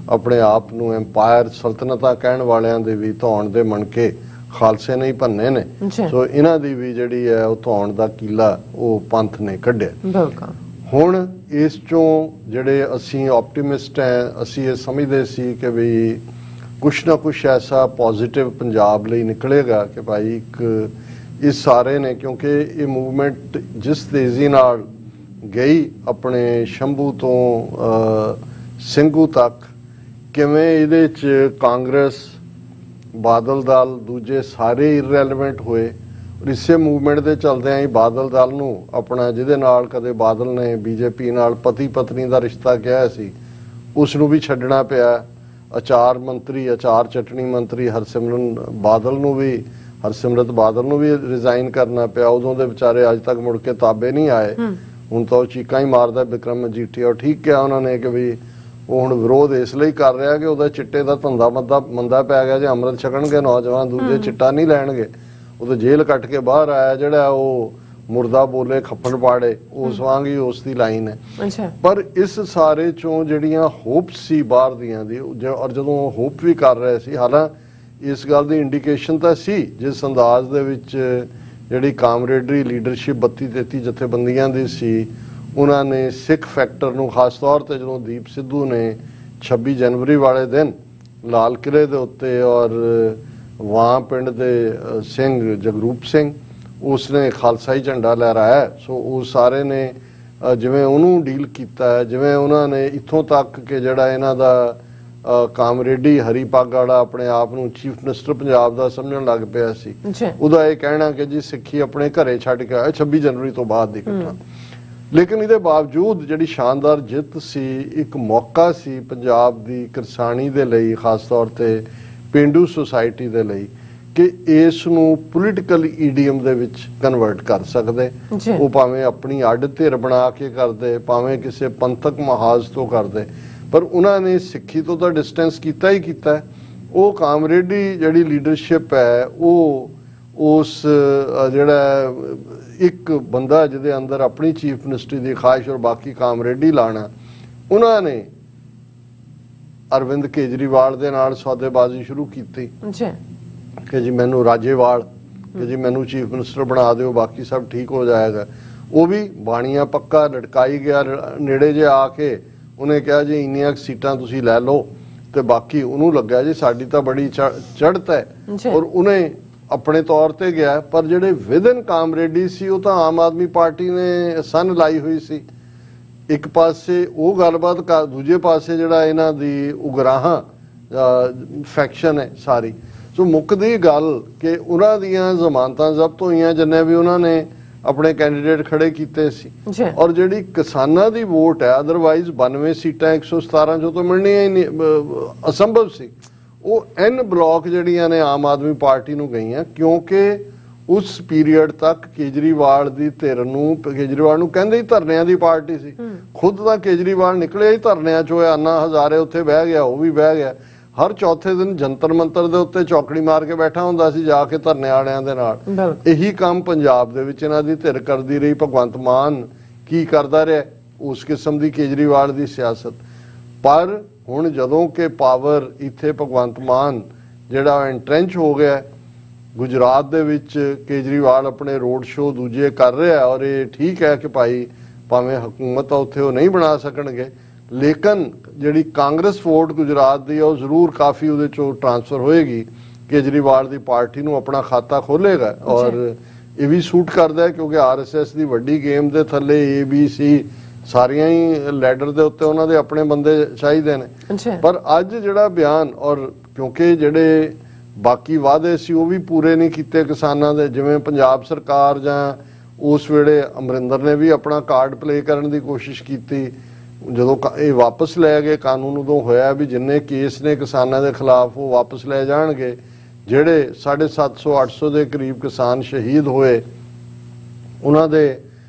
ਆਪਣੇ ਆਪ ਨੂੰ ਐਮਪਾਇਰ ਸਲਤਨਤਾਂ ਕਹਿਣ ਵਾਲਿਆਂ ਦੇ ਵੀ ਧੌਣ ਦੇ ਮਣਕੇ ਖਾਲਸੇ ਨੇ ਹੀ ਭੰਨੇ ਨੇ। ਸੋ ਇਹਨਾਂ ਦੀ ਵੀ ਜਿਹੜੀ ਹੈ ਉਹ ਧੌਣ ਦਾ ਕੀਲਾ ਉਹ ਪੰਥ ਨੇ ਕੱਢਿਆ। ਹੁਣ ਇਸ ਚੋਂ ਜਿਹੜੇ ਅਸੀਂ ਆਪਟੀਮਿਸਟ ਹੈ, ਅਸੀਂ ਇਹ ਸਮਝਦੇ ਸੀ ਕਿ ਵੀ ਕੁਛ ਨਾ ਕੁਛ ਐਸਾ ਪੋਜ਼ਿਟਿਵ ਪੰਜਾਬ ਲਈ ਨਿਕਲੇਗਾ ਕਿ ਭਾਈ ਇੱਕ ਇਸ ਸਾਰੇ ਨੇ, ਕਿਉਂਕਿ ਇਹ ਮੂਵਮੈਂਟ ਜਿਸ ਤੇਜ਼ੀ ਨਾਲ ਗਈ ਆਪਣੇ ਸ਼ੰਭੂ ਤੋਂ ਸਿੰਘੂ ਤੱਕ, ਕਿਵੇਂ ਇਹਦੇ 'ਚ ਕਾਂਗਰਸ, ਬਾਦਲ ਦਲ, ਦੂਜੇ ਸਾਰੇ ਇਰਰੈਲੇਵੈਂਟ ਹੋਏ। ਔਰ ਇਸੇ ਮੂਵਮੈਂਟ ਦੇ ਚਲਦਿਆਂ ਹੀ ਬਾਦਲ ਦਲ ਨੂੰ ਆਪਣਾ, ਜਿਹਦੇ ਨਾਲ ਕਦੇ ਬਾਦਲ ਨੇ ਬੀਜੇਪੀ ਨਾਲ ਪਤੀ ਪਤਨੀ ਦਾ ਰਿਸ਼ਤਾ ਕਿਹਾ ਸੀ, ਉਸ ਨੂੰ ਵੀ ਛੱਡਣਾ ਪਿਆ। ਅਚਾਰ ਮੰਤਰੀ, ਅਚਾਰ ਚਟਣੀ ਮੰਤਰੀ ਹਰਸਿਮਰਤ ਬਾਦਲ ਨੂੰ ਵੀ ਰਿਜ਼ਾਈਨ ਕਰਨਾ ਪਿਆ। ਉਦੋਂ ਦੇ ਵਿਚਾਰੇ ਅੱਜ ਤੱਕ ਮੁੜ ਕੇ ਤਾਬੇ ਨਹੀਂ ਆਏ। ਹੁਣ ਤਾਂ ਉਹ ਚੀਕਾਂ ਹੀ ਮਾਰਦਾ ਬਿਕਰਮ ਮਜੀਠੀਆ। ਉਹ ਠੀਕ ਕਿਹਾ ਉਹਨਾਂ ਨੇ ਕਿ ਵੀ ਉਹ ਹੁਣ ਵਿਰੋਧ ਇਸ ਲਈ ਕਰ ਰਿਹਾ ਕਿ ਉਹਦਾ ਚਿੱਟੇ ਦਾ ਧੰਦਾ ਮੰਦਾ ਪੈ ਗਿਆ। ਜੇ ਅੰਮ੍ਰਿਤ ਛਕਣਗੇ ਨੌਜਵਾਨ, ਦੂਜੇ ਚਿੱਟਾ ਨਹੀਂ ਲੈਣਗੇ। ਉਹ ਤਾਂ ਜੇਲ੍ਹ ਕੱਟ ਕੇ ਬਾਹਰ ਆਇਆ, ਜਿਹੜਾ ਉਹ ਮੁਰਦਾ ਬੋਲੇ ਖੱਫਣ ਪਾੜੇ, ਉਸ ਵਾਂਗ ਹੀ ਉਸ ਦੀ ਲਾਈਨ ਹੈ। ਪਰ ਇਸ ਸਾਰੇ ਚੋਂ ਜਿਹੜੀਆਂ ਹੋਪਸ ਸੀ ਬਾਹਰ ਦੀਆਂ ਦੀ, ਔਰ ਜਦੋਂ ਹੋਪ ਵੀ ਕਰ ਰਹੇ ਸੀ, ਹਾਲਾਂਕਿ ਇਸ ਗੱਲ ਦੀ ਇੰਡੀਕੇਸ਼ਨ ਤਾਂ ਸੀ ਜਿਸ ਅੰਦਾਜ਼ ਦੇ ਵਿੱਚ ਜਿਹੜੀ ਕਾਮਰੇਡਰੀ ਲੀਡਰਸ਼ਿਪ 32-33 ਜਥੇਬੰਦੀਆਂ ਦੀ ਸੀ, ਉਹਨਾਂ ਨੇ ਸਿੱਖ ਫੈਕਟਰ ਨੂੰ ਖਾਸ ਤੌਰ ਤੇ ਜਦੋਂ ਦੀਪ ਸਿੱਧੂ ਨੇ 26 ਜਨਵਰੀ ਵਾਲੇ ਦਿਨ ਲਾਲ ਕਿਲੇ ਦੇ ਉੱਤੇ ਔਰ ਵਾਂ ਪਿੰਡ ਦੇ ਸਿੰਘ ਜਗਰੂਪ ਸਿੰਘ, ਉਸਨੇ ਖਾਲਸਾਈ ਝੰਡਾ ਲਹਿਰਾਇਆ। ਸੋ ਉਹ ਸਾਰੇ ਨੇ ਜਿਵੇਂ ਉਹਨੂੰ ਡੀਲ ਕੀਤਾ, ਜਿਵੇਂ ਉਹਨਾਂ ਨੇ ਇੱਥੋਂ ਤੱਕ ਕਿ ਜਿਹੜਾ ਇਹਨਾਂ ਦਾ ਕਾਮਰੇਡੀ ਹਰੀ ਪੱਗ ਵਾਲਾ ਆਪਣੇ ਆਪ ਨੂੰ ਚੀਫ ਮਿਨਿਸਟਰ ਪੰਜਾਬ ਦਾ ਸਮਝਣ ਲੱਗ ਪਿਆ ਸੀ, ਉਹਦਾ ਇਹ ਕਹਿਣਾ ਕਿ ਜੀ ਸਿੱਖੀ ਆਪਣੇ ਘਰੇ ਛੱਡ ਕੇ ਆਇਆ 26 ਜਨਵਰੀ ਤੋਂ ਬਾਅਦ ਦੀ ਘਟਨਾ। ਲੇਕਿਨ ਇਹਦੇ ਬਾਵਜੂਦ ਜਿਹੜੀ ਸ਼ਾਨਦਾਰ ਜਿੱਤ ਸੀ, ਇੱਕ ਮੌਕਾ ਸੀ ਪੰਜਾਬ ਦੀ ਕਿਰਸਾਨੀ ਦੇ ਲਈ, ਖਾਸ ਤੌਰ ਤੇ ਪੇਂਡੂ ਸੁਸਾਇਟੀ ਦੇ ਲਈ, ਕਿ ਇਸ ਨੂੰ ਪੋਲੀਟੀਕਲ ਈਡੀਅਮ ਦੇ ਵਿੱਚ ਕਨਵਰਟ ਕਰ ਸਕਦੇ। ਉਹ ਭਾਵੇਂ ਆਪਣੀ ਅੱਡ ਧਿਰ ਬਣਾ ਕੇ ਕਰਦੇ, ਭਾਵੇਂ ਕਿਸੇ ਪੰਥਕ ਮਹਾਜ਼ ਤੋਂ ਕਰਦੇ, ਪਰ ਉਹਨਾਂ ਨੇ ਸਿੱਖੀ ਤੋਂ ਤਾਂ ਡਿਸਟੈਂਸ ਕੀਤਾ ਹੀ ਕੀਤਾ। ਉਹ ਕਾਮਰੇਡੀ ਜਿਹੜੀ ਲੀਡਰਸ਼ਿਪ ਹੈ, ਉਹ ਉਸ ਜਿਹੜਾ ਇੱਕ ਬੰਦਾ ਜਿਹਦੇ ਅੰਦਰ ਆਪਣੀ ਚੀਫ ਮਿਨਿਸਟਰੀ ਦੀ ਖਾਹਿਸ਼ ਔਰ ਬਾਕੀ ਕਾਮਰੇਡੀ ਲਾਣਾ, ਉਹਨਾਂ ਨੇ ਅਰਵਿੰਦ ਕੇਜਰੀਵਾਲ ਦੇ ਨਾਲ ਸੌਦੇਬਾਜ਼ੀ ਸ਼ੁਰੂ ਕੀਤੀ ਕਿ ਜੀ ਮੈਨੂੰ ਰਾਜੇਵਾਲ, ਕਿ ਜੀ ਮੈਨੂੰ ਚੀਫ ਮਿਨਿਸਟਰ ਬਣਾ ਦਿਓ, ਬਾਕੀ ਸਭ ਠੀਕ ਹੋ ਜਾਏਗਾ। ਉਹ ਵੀ ਬਾਣੀਆਂ ਪੱਕਾ ਲਟਕਾਈ ਗਿਆ। ਨੇੜੇ ਜੇ ਆ ਕੇ ਉਹਨੇ ਕਿਹਾ ਜੀ ਇੰਨੀਆਂ ਸੀਟਾਂ ਤੁਸੀਂ ਲੈ ਲਓ, ਤੇ ਬਾਕੀ ਉਹਨੂੰ ਲੱਗਾ ਜੀ ਸਾਡੀ ਤਾਂ ਬੜੀ ਚੜ੍ਹਤ ਹੈ, ਔਰ ਉਹਨੇ ਆਪਣੇ ਤੌਰ ਤੇ ਗਿਆ। ਪਰ ਜਿਹੜੇ ਵਿਦਨ ਕਾਮਰੇਡੀ ਸੀ, ਉਹ ਤਾਂ ਆਮ ਆਦਮੀ ਪਾਰਟੀ ਨੇ ਸੰਨ ਲਾਈ ਹੋਈ ਸੀ। ਇੱਕ ਪਾਸੇ ਉਹ ਗੱਲਬਾਤ ਕਰ, ਦੂਜੇ ਪਾਸੇ ਜਿਹੜਾ ਇਹਨਾਂ ਦੀ ਉਗਰਾਹਾਂ ਫੈਕਸ਼ਨ ਹੈ ਸਾਰੀ। ਸੋ ਮੁੱਕਦੀ ਗੱਲ ਕਿ ਉਹਨਾਂ ਦੀਆਂ ਜ਼ਮਾਨਤਾਂ ਜ਼ਬਤ ਹੋਈਆਂ ਜਿੰਨੇ ਵੀ ਉਹਨਾਂ ਨੇ ਆਪਣੇ ਕੈਂਡੀਡੇਟ ਖੜੇ ਕੀਤੇ ਸੀ, ਔਰ ਜਿਹੜੀ ਕਿਸਾਨਾਂ ਦੀ ਵੋਟ ਹੈ, ਅਦਰਵਾਈਜ਼ 92 ਸੀਟਾਂ 117 ਚੋਂ ਤਾਂ ਮਿਲਣੀਆਂ ਹੀ ਨਹੀਂ, ਅਸੰਭਵ ਸੀ। ਉਹ N ਬਲਾਕ ਜਿਹੜੀਆਂ ਨੇ ਆਮ ਆਦਮੀ ਪਾਰਟੀ ਨੂੰ ਗਈਆਂ, ਕਿਉਂਕਿ ਉਸ ਪੀਰੀਅਡ ਤੱਕ ਕੇਜਰੀਵਾਲ ਦੀ ਧਿਰ ਨੂੰ, ਕੇਜਰੀਵਾਲ ਨੂੰ ਕਹਿੰਦੇ ਹੀ ਧਰਨਿਆਂ ਦੀ ਪਾਰਟੀ ਸੀ। ਖੁਦ ਤਾਂ ਕੇਜਰੀਵਾਲ ਨਿਕਲਿਆ ਹੀ ਧਰਨਿਆਂ ਚੋਂ, ਅੰਨਾ ਹਜ਼ਾਰੇ ਉੱਥੇ ਬਹਿ ਗਿਆ, ਉਹ ਵੀ ਬਹਿ ਗਿਆ। ਹਰ ਚੌਥੇ ਦਿਨ ਜੰਤਰ ਮੰਤਰ ਦੇ ਉੱਤੇ ਚੌਕੜੀ ਮਾਰ ਕੇ ਬੈਠਾ ਹੁੰਦਾ ਸੀ ਜਾ ਕੇ ਧਰਨੇ ਵਾਲਿਆਂ ਦੇ ਨਾਲ। ਇਹੀ ਕੰਮ ਪੰਜਾਬ ਦੇ ਵਿੱਚ ਇਹਨਾਂ ਦੀ ਧਿਰ ਕਰਦੀ ਰਹੀ। ਭਗਵੰਤ ਮਾਨ ਕੀ ਕਰਦਾ ਰਿਹਾ, ਉਸ ਕਿਸਮ ਦੀ ਕੇਜਰੀਵਾਲ ਦੀ ਸਿਆਸਤ। ਪਰ ਹੁਣ ਜਦੋਂ ਕਿ ਪਾਵਰ ਇੱਥੇ ਭਗਵੰਤ ਮਾਨ ਜਿਹੜਾ ਐਂਟਰੈਂਚ ਹੋ ਗਿਆ, ਗੁਜਰਾਤ ਦੇ ਵਿੱਚ ਕੇਜਰੀਵਾਲ ਆਪਣੇ ਰੋਡ ਸ਼ੋਅ ਦੂਜੇ ਕਰ ਰਿਹਾ, ਔਰ ਇਹ ਠੀਕ ਹੈ ਕਿ ਭਾਈ ਭਾਵੇਂ ਹਕੂਮਤ ਆ ਉੱਥੇ ਉਹ ਨਹੀਂ ਬਣਾ ਸਕਣਗੇ, ਲੇਕਿਨ ਜਿਹੜੀ ਕਾਂਗਰਸ ਵੋਟ ਗੁਜਰਾਤ ਦੀ ਉਹ ਜ਼ਰੂਰ ਕਾਫੀ ਉਹਦੇ ਚੋਂ ਟ੍ਰਾਂਸਫਰ ਹੋਏਗੀ, ਕੇਜਰੀਵਾਲ ਦੀ ਪਾਰਟੀ ਨੂੰ ਆਪਣਾ ਖਾਤਾ ਖੋਲੇਗਾ। ਔਰ ਇਹ ਵੀ ਸੂਟ ਕਰਦਾ ਹੈ ਕਿਉਂਕਿ RSS ਦੀ ਵੱਡੀ ਗੇਮ ਦੇ ਥੱਲੇ ABC ਸਾਰੀਆਂ ਹੀ ਲੈਡਰ ਦੇ ਉੱਤੇ ਉਹਨਾਂ ਦੇ ਆਪਣੇ ਬੰਦੇ ਚਾਹੀਦੇ ਨੇ। ਪਰ ਅੱਜ ਜਿਹੜਾ ਬਿਆਨ ਔਰ ਕਿਉਂਕਿ ਜਿਹੜੇ ਬਾਕੀ ਵਾਅਦੇ ਸੀ ਉਹ ਵੀ ਪੂਰੇ ਨਹੀਂ ਕੀਤੇ ਕਿਸਾਨਾਂ ਦੇ, ਜਿਵੇਂ ਪੰਜਾਬ ਸਰਕਾਰ ਜਾਂ ਉਸ ਵੇਲੇ ਅਮਰਿੰਦਰ ਨੇ ਵੀ ਆਪਣਾ ਕਾਰਡ ਪਲੇ ਕਰਨ ਦੀ ਕੋਸ਼ਿਸ਼ ਕੀਤੀ। ਜਦੋਂ ਇਹ ਵਾਪਸ ਲੈ ਗਏ ਕਾਨੂੰਨ, ਉਦੋਂ ਹੋਇਆ ਵੀ ਜਿੰਨੇ ਕੇਸ ਨੇ ਕਿਸਾਨਾਂ ਦੇ ਖਿਲਾਫ ਉਹ ਵਾਪਸ ਲੈ ਜਾਣਗੇ। ਜਿਹੜੇ 750-800 ਦੇ ਕਰੀਬ ਕਿਸਾਨ ਸ਼ਹੀਦ ਹੋਏ ਉਹਨਾਂ ਦੇ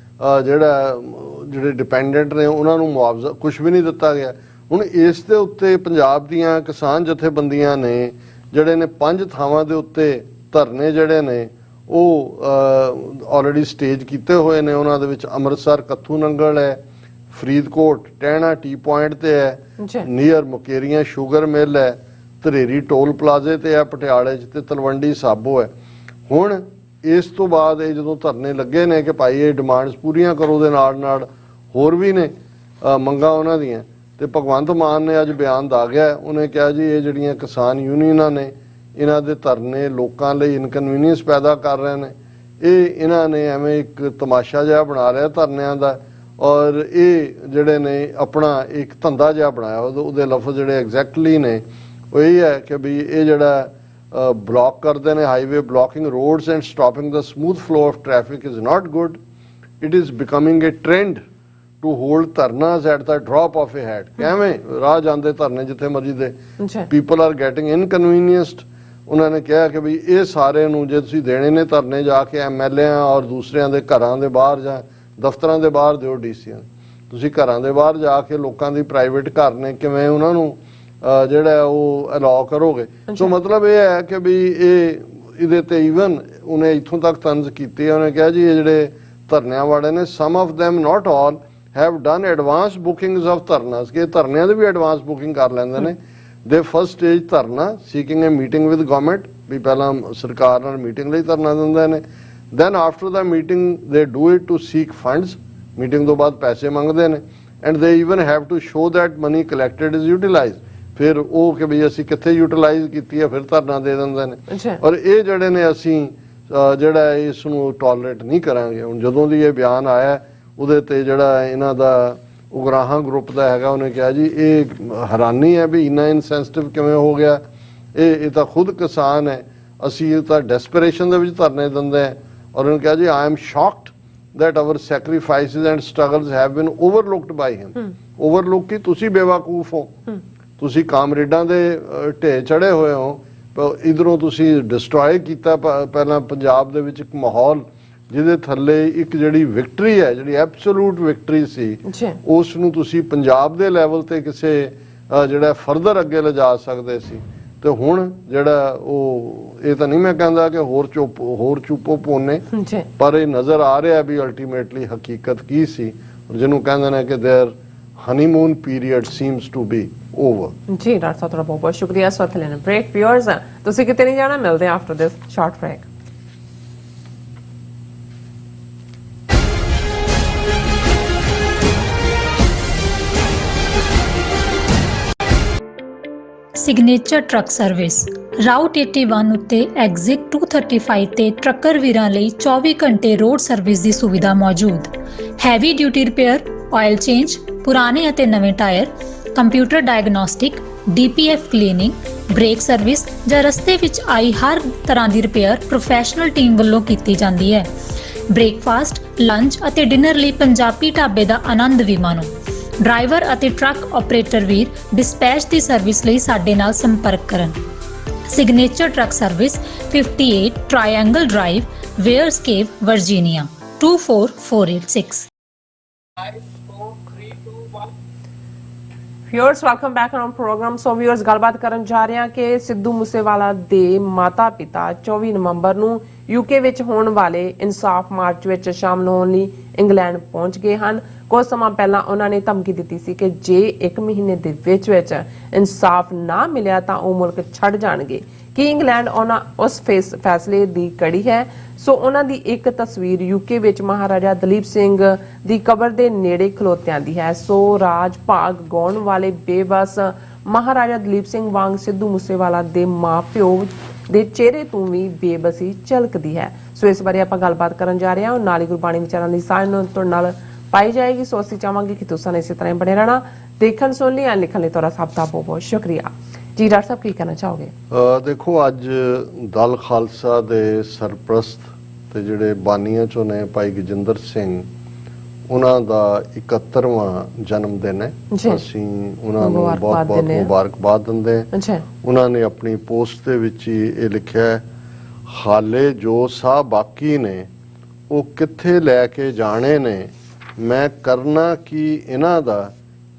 ਜਿਹੜੇ ਡਿਪੈਂਡੈਂਟ ਨੇ ਉਹਨਾਂ ਨੂੰ ਮੁਆਵਜ਼ਾ ਕੁਝ ਵੀ ਨਹੀਂ ਦਿੱਤਾ ਗਿਆ। ਹੁਣ ਇਸ ਦੇ ਉੱਤੇ ਪੰਜਾਬ ਦੀਆਂ ਕਿਸਾਨ ਜਥੇਬੰਦੀਆਂ ਨੇ ਜਿਹੜੇ ਨੇ 5 ਥਾਵਾਂ ਦੇ ਉੱਤੇ ਧਰਨੇ ਜਿਹੜੇ ਨੇ ਉਹ ਆਲਰੇਡੀ ਸਟੇਜ ਕੀਤੇ ਹੋਏ ਨੇ। ਉਹਨਾਂ ਦੇ ਵਿੱਚ ਅੰਮ੍ਰਿਤਸਰ ਕੱਥੂ ਨੰਗਲ ਹੈ, ਫਰੀਦਕੋਟ ਟਹਿਣਾ ਟੀ ਪੁਆਇੰਟ ਤੇ ਹੈ, ਨੀਅਰ ਮੁਕੇਰੀਆਂ ਸ਼ੂਗਰ ਮਿਲ ਹੈ, ਧਰੇਰੀ ਟੋਲ ਪਲਾਜ਼ੇ ਤੇ ਹੈ ਪਟਿਆਲੇ 'ਚ, ਤੇ ਤਲਵੰਡੀ ਸਾਬੋ ਹੈ। ਹੁਣ ਇਸ ਤੋਂ ਬਾਅਦ ਇਹ ਜਦੋਂ ਧਰਨੇ ਲੱਗੇ ਨੇ ਕਿ ਭਾਈ ਇਹ ਡਿਮਾਂਡਸ ਪੂਰੀਆਂ ਕਰੋ, ਦੇ ਨਾਲ ਨਾਲ ਹੋਰ ਵੀ ਨੇ ਮੰਗਾਂ ਉਹਨਾਂ ਦੀਆਂ, ਤੇ ਭਗਵੰਤ ਮਾਨ ਨੇ ਅੱਜ ਬਿਆਨ ਦਾ ਗਿਆ। ਉਹਨੇ ਕਿਹਾ ਜੀ ਇਹ ਜਿਹੜੀਆਂ ਕਿਸਾਨ ਯੂਨੀਅਨਾਂ ਨੇ ਇਹਨਾਂ ਦੇ ਧਰਨੇ ਲੋਕਾਂ ਲਈ ਇਨਕਨਵੀਨੀਅੰਸ ਪੈਦਾ ਕਰ ਰਹੇ ਨੇ। ਇਹ ਇਹਨਾਂ ਨੇ ਐਵੇਂ ਇੱਕ ਤਮਾਸ਼ਾ ਜਿਹਾ ਬਣਾ ਲਿਆ ਧਰਨਿਆਂ ਦਾ, ਔਰ ਇਹ ਜਿਹੜੇ ਨੇ ਆਪਣਾ ਇੱਕ ਧੰਦਾ ਜਿਹਾ ਬਣਾਇਆ। ਉਹਦੇ ਲਫ਼ਜ਼ ਜਿਹੜੇ ਐਗਜ਼ੈਕਟਲੀ ਨੇ ਉਹ ਇਹ ਹੈ ਕਿ ਵੀ ਇਹ ਜਿਹੜਾ ਬਲੌਕ ਕਰਦੇ ਨੇ highway, blocking roads and stopping the smooth flow of traffic is not good. It is becoming a trend to hold dharnas at the drop of a hat. ਕਿਵੇਂ ਰਾਹ ਜਾਂਦੇ ਧਰਨੇ ਜਿੱਥੇ ਮਰਜ਼ੀ ਦੇ, ਪੀਪਲ ਆਰ ਗੈਟਿੰਗ ਇਨਕਨਵੀਨੀਅੰਸਡ। ਉਹਨਾਂ ਨੇ ਕਿਹਾ ਕਿ ਵੀ ਇਹ ਸਾਰੇ ਨੂੰ ਜੇ ਤੁਸੀਂ ਦੇਣੇ ਨੇ ਧਰਨੇ ਜਾ ਕੇ MLAਆਂ ਔਰ ਦੂਸਰਿਆਂ ਦੇ ਘਰਾਂ ਦੇ ਬਾਹਰ ਜਾਂ ਦਫ਼ਤਰਾਂ ਦੇ ਬਾਹਰ ਦਿਓ, DCਆਂ ਤੁਸੀਂ ਘਰਾਂ ਦੇ ਬਾਹਰ ਜਾ ਕੇ ਲੋਕਾਂ ਦੀ ਪ੍ਰਾਈਵੇਟ ਘਰ ਨੇ ਕਿਵੇਂ ਉਹਨਾਂ ਨੂੰ ਜਿਹੜਾ ਉਹ ਅਲਾਉ ਕਰੋਗੇ। ਸੋ ਮਤਲਬ ਇਹ ਹੈ ਕਿ ਵੀ ਇਹਦੇ ਤੇ ਈਵਨ ਉਹਨੇ ਇੱਥੋਂ ਤੱਕ ਤੰਜ਼ ਕੀਤੀ ਹੈ। ਉਹਨੇ ਕਿਹਾ ਜੀ ਇਹ ਜਿਹੜੇ ਧਰਨਿਆਂ ਵਾਲੇ ਨੇ some of them not all have done advance bookings of dharnas, ਕਿ ਧਰਨਿਆਂ ਦੀ ਵੀ ਐਡਵਾਂਸ ਬੁਕਿੰਗ ਕਰ ਲੈਂਦੇ ਨੇ। They first stage dharna seeking a meeting with government, ਵੀ ਪਹਿਲਾਂ ਸਰਕਾਰ ਨਾਲ ਮੀਟਿੰਗ ਲਈ ਧਰਨਾ ਦਿੰਦੇ ਨੇ। Then after the meeting they do it to seek funds, meeting ਤੋਂ ਬਾਅਦ ਪੈਸੇ ਮੰਗਦੇ ਨੇ। And they even have to show that money collected is utilized, ਫਿਰ ਉਹ ਕਿ ਵੀ ਅਸੀਂ ਕਿੱਥੇ ਯੂਟੀਲਾਈਜ਼ ਕੀਤੀ ਹੈ ਫਿਰ ਧਰਨਾ ਦੇ ਦਿੰਦੇ ਨੇ। ਔਰ ਇਹ ਜਿਹੜੇ ਨੇ ਅਸੀਂ ਜਿਹੜਾ ਇਸ ਨੂੰ ਟੋਲਰੇਟ ਨਹੀਂ ਕਰਾਂਗੇ। ਹੁਣ ਜਦੋਂ ਦੀ ਇਹ ਬਿਆਨ ਆਇਆ ਉਹਦੇ ਤੇ ਜਿਹੜਾ ਇਹਨਾਂ ਦਾ ਉਗਰਾਹਾਂ ਗਰੁੱਪ ਦਾ ਹੈਗਾ ਉਹਨੇ ਕਿਹਾ ਜੀ ਇਹ ਹੈਰਾਨੀ ਹੈ ਵੀ ਇੰਨਾ ਇਨਸੈਂਸਿਟਿਵ ਕਿਵੇਂ ਹੋ ਗਿਆ। ਇਹ ਤਾਂ ਖੁਦ ਕਿਸਾਨ ਹੈ, ਅਸੀਂ ਇਹ ਤਾਂ ਡੈਸਪਰੇਸ਼ਨ ਦੇ ਵਿੱਚ ਧਰਨੇ ਦਿੰਦੇ ਹਾਂ। ਔਰ ਉਹਨੇ ਕਿਹਾ ਜੀ I am shocked that our sacrifices and struggles have been overlooked by him। overlook ਕੀ ਤੁਸੀਂ ਬੇਵਕੂਫ ਹੋ, ਤੁਸੀਂ ਕਾਮਰੇਡਾਂ ਦੇ ਢੇ ਚੜੇ ਹੋਏ ਹੋ। ਇਧਰੋਂ ਤੁਸੀਂ ਡਿਸਟਰੋਏ ਕੀਤਾ ਪਹਿਲਾਂ ਪੰਜਾਬ ਦੇ ਵਿੱਚ ਇੱਕ ਮਾਹੌਲ ਜਿਹਦੇ ਥੱਲੇ ਇੱਕ ਜਿਹੜੀ ਵਿਕਟਰੀ ਹੈ, ਜਿਹੜੀ ਐਬਸੋਲੂਟ ਵਿਕਟਰੀ ਸੀ, ਉਸ ਨੂੰ ਤੁਸੀਂ ਪੰਜਾਬ ਦੇ ਲੈਵਲ ਤੇ ਕਿਸੇ ਜਿਹੜਾ ਫਰਦਰ ਅੱਗੇ ਲਿਜਾ ਸਕਦੇ ਸੀ। ਤੇ ਹੁਣ ਜਿਹੜਾ ਉਹ ਇਹ ਤਾਂ ਨਹੀਂ ਮੈਂ ਕਹਿੰਦਾ ਕਿ ਹੋਰ ਚੁੱਪੋ ਪੋਨੇ, ਪਰ ਇਹ ਨਜ਼ਰ ਆ ਰਿਹਾ ਵੀ ਅਲਟੀਮੇਟਲੀ ਹਕੀਕਤ ਕੀ ਸੀ, ਜਿਹਨੂੰ ਕਹਿੰਦੇ ਨੇ ਕਿ there honeymoon period seems to be over. ਜੀ ਡਾਕਟਰ ਸਾਹਿਬ, ਤੁਹਾਡਾ ਬਹੁਤ ਬਹੁਤ ਸ਼ੁਕਰੀਆ। ਇਸ ਵਕਤ ਲੈਣ ਬ੍ਰੇਕ। ਵਿਊਅਰਸ ਤੁਸੀਂ ਕਿਤੇ ਨਹੀਂ ਜਾਣਾ, ਮਿਲਦੇ after this short break. Signature truck service route 81 ਉੱਤੇ ਐਗਜ਼ਿਟ 235 ਤੇ ਟਰੱਕਰ ਵੀਰਾਂ ਲਈ 24 ਘੰਟੇ ਰੋਡ ਸਰਵਿਸ ਦੀ ਸੁਵਿਧਾ ਮੌਜੂਦ। Heavy duty repair, oil change, ਪੁਰਾਣੇ ਅਤੇ ਨਵੇਂ tyre, computer diagnostic, DPF cleaning, brake service ਜਾਂ ਰਸਤੇ ਵਿੱਚ ਆਈ ਹਰ ਤਰ੍ਹਾਂ ਦੀ ਰਿਪੇਅਰ ਪ੍ਰੋਫੈਸ਼ਨਲ ਟੀਮ ਵੱਲੋਂ ਕੀਤੀ ਜਾਂਦੀ ਹੈ। ਬ੍ਰੇਕਫਾਸਟ, ਲੰਚ ਅਤੇ ਡਿਨਰ ਲਈ ਪੰਜਾਬੀ ਢਾਬੇ ਦਾ ਆਨੰਦ ਵੀ ਮਾਣੋ। ਡਰਾਈਵਰ ਅਤੇ ਟਰੱਕ ਆਪਰੇਟਰ ਵੀਰ ਡਿਸਪੈਚ ਦੀ ਸਰਵਿਸ ਲਈ ਸਾਡੇ ਨਾਲ ਸੰਪਰਕ ਕਰਨ। Signature truck service 58 triangle drive, Weyers Cave, Virginia 24486। Viewers welcome back on programme. So viewers ਗੱਲਬਾਤ ਕਰਨ ਜਾ ਰਹੇ ਹਾਂ ਕਿ ਸਿੱਧੂ ਮੂਸੇਵਾਲਾ ਦੇ ਮਾਤਾ ਪਿਤਾ 24 ਨਵੰਬਰ ਨੂੰ UK ਵਿੱਚ ਹੋਣ ਵਾਲੇ ਇਨਸਾਫ ਮਾਰਚ ਵਿੱਚ ਸ਼ਾਮਲ ਹੋਣ ਲਈ ਇੰਗਲੈਂਡ ਪਹੁੰਚ ਗਏ ਹਨ। ਕੁਝ ਸਮਾਂ ਪਹਿਲਾਂ ਉਹਨਾਂ ਨੇ ਧਮਕੀ ਦਿੱਤੀ ਸੀ ਕਿ ਜੇ 1 ਮਹੀਨੇ ਦੇ ਵਿੱਚ ਇਨਸਾਫ ਨਾ ਮਿਲਿਆ ਤਾਂ ਉਹ ਮੁਲਕ ਛੱਡ ਜਾਣਗੇ। ਕਿ ਇੰਗਲੈਂਡ ਉਹਨਾਂ ਉਸ ਫੈਸਲੇ ਦੀ ਕੜੀ ਹੈ। ਸੋ ਉਹਨਾਂ ਦੀ ਇੱਕ ਤਸਵੀਰ UK ਵਿੱਚ ਮਹਾਰਾਜਾ ਦਲੀਪ ਸਿੰਘ ਦੀ ਕਬਰ ਦੇ ਨੇੜੇ ਖਲੋਤਿਆਂ ਦੀ ਹੈ। ਸੋ ਰਾਜ ਭਾਗ ਗਾਉਣ ਵਾਲੇ ਬੇਬਸ ਮਹਾਰਾਜਾ ਦਲੀਪ ਸਿੰਘ ਵਾਂਗ ਸਿੱਧੂ ਮੂਸੇਵਾਲਾ ਦੇ ਮਾਂ ਪਿਓ ਦੇ ਚਿਹਰੇ ਤੋਂ ਵੀ ਬੇਬਸੀ ਝਲਕਦੀ ਹੈ। ਸੋ ਇਸ ਬਾਰੇ ਆਪਾਂ ਗੱਲਬਾਤ ਕਰਨ ਜਾ ਰਹੇ ਹਾਂ। ਨਾਲ ਹੀ ਗੁਰਬਾਣੀ ਵਿਚਾਰਾਂ ਦੀ ਸਾਂਝ ਨੂੰ ਤੁਹਾਡੇ ਨਾਲ ਪਾਈ ਜਾਏਗੀ। ਸੋ ਅਸੀਂ ਚਾਹਾਂਗੇ ਕਿ ਤੁਸੀਂ ਇਸੇ ਤਰ੍ਹਾਂ ਹੀ ਬਣੇ ਰਹਿਣਾ। ਦੇਖਣ ਸੁਣ ਲਈ ਐਂ ਲਿਖਣ ਲਈ ਤੁਹਾਡਾ ਸਭ ਦਾ ਬਹੁਤ ਬਹੁਤ ਸ਼ੁਕਰੀਆ ਜੀ। ਡਾਕਟਰ ਸਾਹਿਬ ਕੀ ਕਹਿਣਾ ਚਾਹੋਗੇ? ਦੇਖੋ, ਅੱਜ ਦਲ ਖਾਲਸਾ ਦੇ ਸਰਪ੍ਰਸਤ ਤੇ ਜਿਹੜੇ ਬਾਨੀਆਂ ਚੋਂ ਨੇ ਭਾਈ ਗਜਿੰਦਰ ਸਿੰਘ, ਉਹਨਾਂ ਦਾ 71ਵਾਂ ਜਨਮ ਦਿਨ ਹੈ। ਅਸੀਂ ਉਹਨਾਂ ਨੂੰ ਬਹੁਤ ਬਹੁਤ ਮੁਬਾਰਕਬਾਦ ਦਿੰਦੇ ਹਾਂ। ਉਹਨਾਂ ਨੇ ਆਪਣੀ ਪੋਸਟ ਦੇ ਵਿੱਚ ਹੀ ਇਹ ਲਿਖਿਆ ਹੈ, ਹਾਲੇ ਜੋ ਸਾਹ ਬਾਕੀ ਨੇ ਉਹ ਕਿੱਥੇ ਲੈ ਕੇ ਜਾਣੇ ਨੇ, ਮੈਂ ਕਰਨਾ ਕੀ ਇਹਨਾਂ ਦਾ,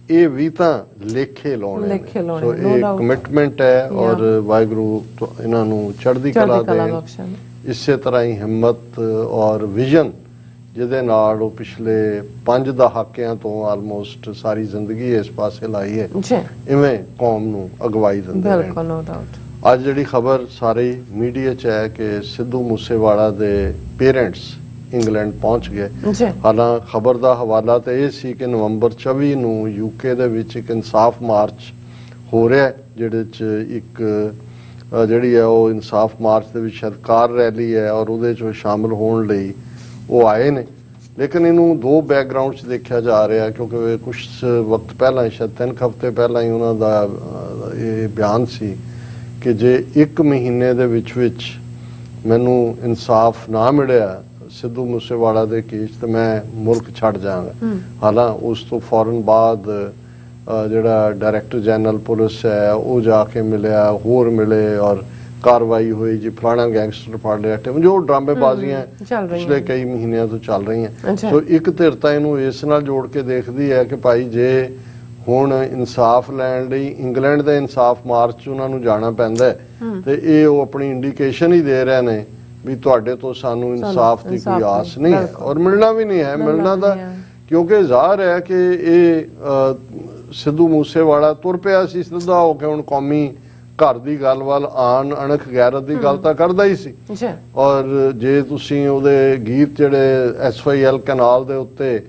ਇਹ ਵੀ ਤਾਂ ਲੇਖੇ ਲਾਉਣੇ ਨੇ। ਸੋ ਇਹ ਕਮਿਟਮੈਂਟ ਹੈ ਔਰ ਵਾਹਿਗੁਰੂ ਇਹਨਾਂ ਨੂੰ ਚੜ੍ਹਦੀ ਕਲਾ ਦੇਣ। ਇਸੇ ਤਰ੍ਹਾਂ ਹੀ ਹਿੰਮਤ ਔਰ ਵਿਜ਼ਨ ਜਿਹਦੇ ਨਾਲ ਉਹ ਪਿਛਲੇ 5 ਦਹਾਕਿਆਂ ਤੋਂ ਆਲਮੋਸਟ ਸਾਰੀ ਜ਼ਿੰਦਗੀ ਇਸ ਪਾਸੇ ਲਾਈ ਹੈ, ਇਵੇਂ ਕੌਮ ਨੂੰ ਅਗਵਾਈ ਦਿੰਦੇ ਨੇ। ਬਿਲਕੁਲ, ਨੋ ਡਾਊਟ। ਅੱਜ ਜਿਹੜੀ ਖਬਰ ਸਾਰੇ ਮੀਡੀਆ 'ਚ ਹੈ ਕਿ ਸਿੱਧੂ ਮੂਸੇਵਾਲਾ ਦੇ ਪੇਰੈਂਟਸ ਇੰਗਲੈਂਡ ਪਹੁੰਚ ਗਏ। ਹਾਲਾਂ ਖਬਰ ਦਾ ਹਵਾਲਾ ਤਾਂ ਇਹ ਸੀ ਕਿ ਨਵੰਬਰ 24 ਨੂੰ ਯੂਕੇ ਦੇ ਵਿੱਚ ਇੱਕ ਇਨਸਾਫ ਮਾਰਚ ਹੋ ਰਿਹਾ, ਜਿਹਦੇ 'ਚ ਇੱਕ ਜਿਹੜੀ ਹੈ ਉਹ ਇਨਸਾਫ ਮਾਰਚ ਦੇ ਵਿੱਚ ਸ਼ਾਇਦ ਕਾਰ ਰੈਲੀ ਹੈ ਔਰ ਉਹਦੇ 'ਚ ਸ਼ਾਮਲ ਹੋਣ ਲਈ ਉਹ ਆਏ ਨੇ। ਲੇਕਿਨ ਇਹਨੂੰ ਦੋ ਬੈਕਗਰਾਉਂਡ 'ਚ ਦੇਖਿਆ ਜਾ ਰਿਹਾ, ਕਿਉਂਕਿ ਕੁਝ ਵਕਤ ਪਹਿਲਾਂ, ਸ਼ਾਇਦ 3 ਹਫ਼ਤੇ ਪਹਿਲਾਂ ਹੀ ਉਹਨਾਂ ਦਾ ਇਹ ਬਿਆਨ ਸੀ ਕਿ ਜੇ 1 ਮਹੀਨੇ ਦੇ ਵਿੱਚ ਮੈਨੂੰ ਇਨਸਾਫ ਨਾ ਮਿਲਿਆ ਸਿੱਧੂ ਮੂਸੇਵਾਲਾ ਦੇ ਕੇਸ ਤੇ ਮੈਂ ਮੁਲਕ ਛੱਡ ਜਾਵਾਂਗਾ। ਹਾਲਾਂ ਉਸ ਤੋਂ ਫੌਰਨ ਬਾਅਦ ਜਿਹੜਾ ਡਾਇਰੈਕਟਰ ਜਨਰਲ ਪੁਲਿਸ ਹੈ ਉਹ ਜਾ ਕੇ ਮਿਲਿਆ, ਹੋਰ ਮਿਲੇ ਔਰ ਕਾਰਵਾਈ ਹੋਈ ਜੀ, ਫਲਾਣਾ ਗੈਂਗਸਟਰ ਫੜ ਲਿਆ, ਜੋ ਡਰਾਮੇਬਾਜ਼ੀਆਂ ਪਿਛਲੇ ਕਈ ਮਹੀਨਿਆਂ ਤੋਂ ਚੱਲ ਰਹੀਆਂ। ਸੋ ਇੱਕ ਧਿਰ ਤਾਂ ਇਹਨੂੰ ਇਸ ਨਾਲ ਜੋੜ ਕੇ ਦੇਖਦੀ ਹੈ ਕਿ ਭਾਈ ਜੇ ਹੁਣ ਇਨਸਾਫ ਲੈਣ ਲਈ ਇੰਗਲੈਂਡ ਦੇ ਇਨਸਾਫ ਮਾਰਚ 'ਚ ਉਹਨਾਂ ਨੂੰ ਜਾਣਾ ਪੈਂਦਾ ਤੇ ਇਹ ਉਹ ਆਪਣੀ ਇੰਡੀਕੇਸ਼ਨ ਹੀ ਦੇ ਰਹੇ ਨੇ ਵੀ ਤੁਹਾਡੇ ਤੋਂ ਸਾਨੂੰ ਇਨਸਾਫ ਦੀ ਕੋਈ ਆਸ ਨਹੀਂ ਹੈ ਔਰ ਮਿਲਣਾ ਵੀ ਨਹੀਂ ਹੈ। ਮਿਲਣਾ ਤਾਂ ਕਿਉਂਕਿ ਜ਼ਾਹਰ ਹੈ ਕਿ ਇਹ ਸਿੱਧੂ ਮੂਸੇਵਾਲਾ ਤੁਰ ਪਿਆ ਸੀ ਸਿੱਧਾ ਹੋ ਕੇ, ਹੁਣ ਕੌਮੀ ਘਰ ਦੀ ਗੱਲ ਵੱਲ ਆਣ, ਅਣਖ ਗੈਰਤ ਦੀ ਗੱਲ ਤਾਂ ਕਰਦਾ ਹੀ ਸੀ। ਔਰ ਜੇ ਤੁਸੀਂ ਉਹਦੇ ਗੀਤ ਜਿਹੜੇ SYL ਕਨਾਲ ਦੇ ਉੱਤੇ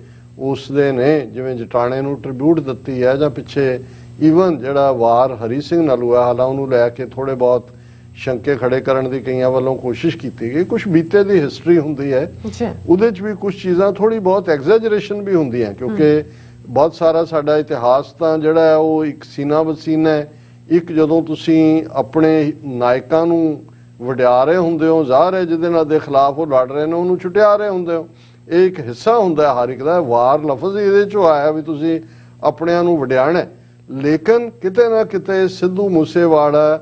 ਉਸ ਦੇ ਨੇ, ਜਿਵੇਂ ਜਟਾਣੇ ਨੂੰ ਟ੍ਰਿਬਿਊਟ ਦਿੱਤੀ ਹੈ, ਜਾਂ ਪਿੱਛੇ ਈਵਨ ਜਿਹੜਾ ਵਾਰ ਹਰੀ ਸਿੰਘ ਨਾਲ ਹੋਇਆ, ਹਾਲਾਂ ਉਹਨੂੰ ਲੈ ਕੇ ਥੋੜੇ ਬਹੁਤ ਸ਼ੰਕੇ ਖੜੇ ਕਰਨ ਦੀ ਕਈਆਂ ਵੱਲੋਂ ਕੋਸ਼ਿਸ਼ ਕੀਤੀ ਗਈ। ਕੁਝ ਬੀਤੇ ਦੀ ਹਿਸਟਰੀ ਹੁੰਦੀ ਹੈ, ਉਹਦੇ 'ਚ ਵੀ ਕੁਝ ਚੀਜ਼ਾਂ ਥੋੜੀ ਬਹੁਤ ਐਗਜ਼ੈਜਰੇਸ਼ਨ ਵੀ ਹੁੰਦੀਆਂ, ਕਿਉਂਕਿ ਬਹੁਤ ਸਾਰਾ ਸਾਡਾ ਇਤਿਹਾਸ ਤਾਂ ਜਿਹੜਾ ਹੈ ਉਹ ਇੱਕ ਸੀਨਾ ਬਸੀਨਾ ਹੈ। ਇੱਕ ਜਦੋਂ ਤੁਸੀਂ ਆਪਣੇ ਨਾਇਕਾਂ ਨੂੰ ਵਡਿਆ ਰਹੇ ਹੁੰਦੇ ਹੋ, ਜ਼ਾਹਰ ਹੈ ਜਿਹਦੇ ਨਾਲ ਦੇ ਖਿਲਾਫ ਉਹ ਲੜ ਰਹੇ ਨੇ ਉਹਨੂੰ ਛੁਟਿਆ ਰਹੇ ਹੁੰਦੇ ਹੋ, ਇਹ ਇੱਕ ਹਿੱਸਾ ਹੁੰਦਾ ਹਰ ਇੱਕ ਦਾ। ਵਾਰ ਲਫ਼ਜ਼ ਇਹਦੇ 'ਚੋਂ ਆਇਆ ਵੀ ਤੁਸੀਂ ਆਪਣਿਆਂ ਨੂੰ ਵਡਿਆਣਾ। ਲੇਕਿਨ ਕਿਤੇ ਨਾ ਕਿਤੇ ਸਿੱਧੂ ਮੂਸੇਵਾਲਾ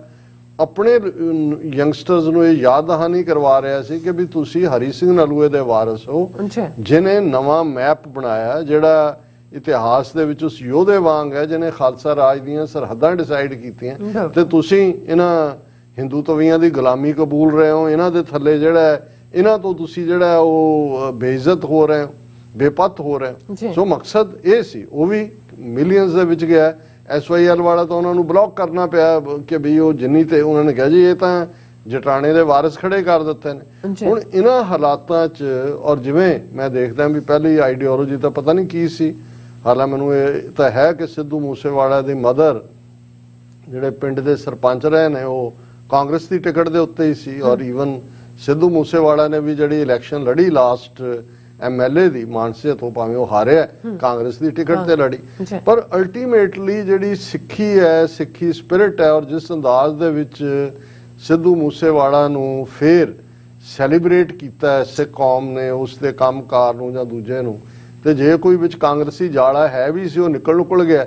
ਆਪਣੇ ਯੰਗਸਟਰਸ ਨੂੰ ਇਹ ਯਾਦ ਦਹਾਨੀ ਕਰਵਾ ਰਿਹਾ ਸੀ ਕਿ ਵੀ ਤੁਸੀਂ ਹਰੀ ਸਿੰਘ ਨਲੂਏ ਦੇ ਵਾਰਿਸ ਹੋ, ਜਿਹਨੇ ਨਵਾਂ ਮੈਪ ਬਣਾਇਆ, ਜਿਹੜਾ ਇਤਿਹਾਸ ਦੇ ਵਿੱਚ ਉਸ ਯੋਧੇ ਵਾਂਗ ਹੈ ਜਿਹਨੇ ਖਾਲਸਾ ਰਾਜ ਦੀਆਂ ਸਰਹੱਦਾਂ ਡਿਸਾਈਡ ਕੀਤੀਆਂ, ਤੇ ਤੁਸੀਂ ਇਹਨਾਂ ਹਿੰਦੂ ਤਵੀਆਂ ਦੀ ਗੁਲਾਮੀ ਕਬੂਲ ਰਹੇ ਹੋ। ਇਹਨਾਂ ਦੇ ਥੱਲੇ ਜਿਹੜਾ ਇਹਨਾਂ ਤੋਂ ਤੁਸੀਂ ਜਿਹੜਾ ਉਹ ਬੇਇੱਜ਼ਤ ਹੋ ਰਹੇ ਹੋ, ਬੇਪੱਤ ਹੋ ਰਹੇ ਹੋ। ਸੋ ਮਕਸਦ ਇਹ ਸੀ, ਉਹ ਵੀ ਮਿਲੀਅਨਸ ਦੇ ਵਿੱਚ ਗਿਆ। SYL ਵਾਲਾ ਤਾਂ ਉਹਨਾਂ ਨੂੰ ਬਲੌਕ ਕਰਨਾ ਪਿਆ ਕਿ ਵੀ ਉਹ ਜਿੰਨੀ, ਤੇ ਉਹਨਾਂ ਨੇ ਕਿਹਾ ਜੀ ਇਹ ਤਾਂ ਜਟਾਣੇ ਦੇ ਵਾਰਿਸ ਖੜੇ ਕਰ ਦਿੱਤੇ ਨੇ। ਹੁਣ ਇਹਨਾਂ ਹਾਲਾਤਾਂ 'ਚ ਔਰ ਜਿਵੇਂ ਮੈਂ ਦੇਖਦਾ ਵੀ ਪਹਿਲੀ ਆਈਡੀਓਲੋਜੀ ਤਾਂ ਪਤਾ ਨਹੀਂ ਕੀ ਸੀ, ਹਾਲਾਂ ਮੈਨੂੰ ਇਹ ਤਾਂ ਹੈ ਕਿ ਸਿੱਧੂ ਮੂਸੇਵਾਲਾ ਦੀ ਮਦਰ ਜਿਹੜੇ ਪਿੰਡ ਦੇ ਸਰਪੰਚ ਰਹੇ ਨੇ ਉਹ ਕਾਂਗਰਸ ਦੀ ਟਿਕਟ ਦੇ ਉੱਤੇ ਹੀ ਸੀ, ਔਰ ਈਵਨ ਸਿੱਧੂ ਮੂਸੇਵਾਲਾ ਨੇ ਵੀ ਜਿਹੜੀ ਇਲੈਕਸ਼ਨ ਲੜੀ ਲਾਸਟ MLA ਦੀ ਮਾਨਸੇ ਤੋਂ, ਭਾਵੇਂ ਉਹ ਹਾਰਿਆ, ਕਾਂਗਰਸ ਦੀ ਟਿਕਟ ਤੇ ਲੜੀ, ਪਰ ਅਲਟੀਮੇਟਲੀ ਜਿਹੜੀ ਸਿੱਖੀ ਹੈ, ਸਿੱਖੀ ਸਪਿਰਿਟ ਹੈ, ਔਰ ਜਿਸ ਅੰਦਾਜ਼ ਦੇ ਵਿੱਚ ਸਿੱਧੂ ਮੂਸੇਵਾਲਾ ਨੂੰ ਫੇਰ ਸੈਲੀਬ੍ਰੇਟ ਕੀਤਾ ਸਿੱਖ ਕੌਮ ਨੇ ਉਸ ਦੇ ਕੰਮਕਾਰ ਨੂੰ ਜਾਂ ਦੂਜੇ ਨੂੰ, ਤੇ ਜੇ ਕੋਈ ਵਿੱਚ ਕਾਂਗਰਸੀ ਜਾਲਾ ਹੈ ਵੀ ਸੀ ਉਹ ਨਿਕਲ ਗਿਆ।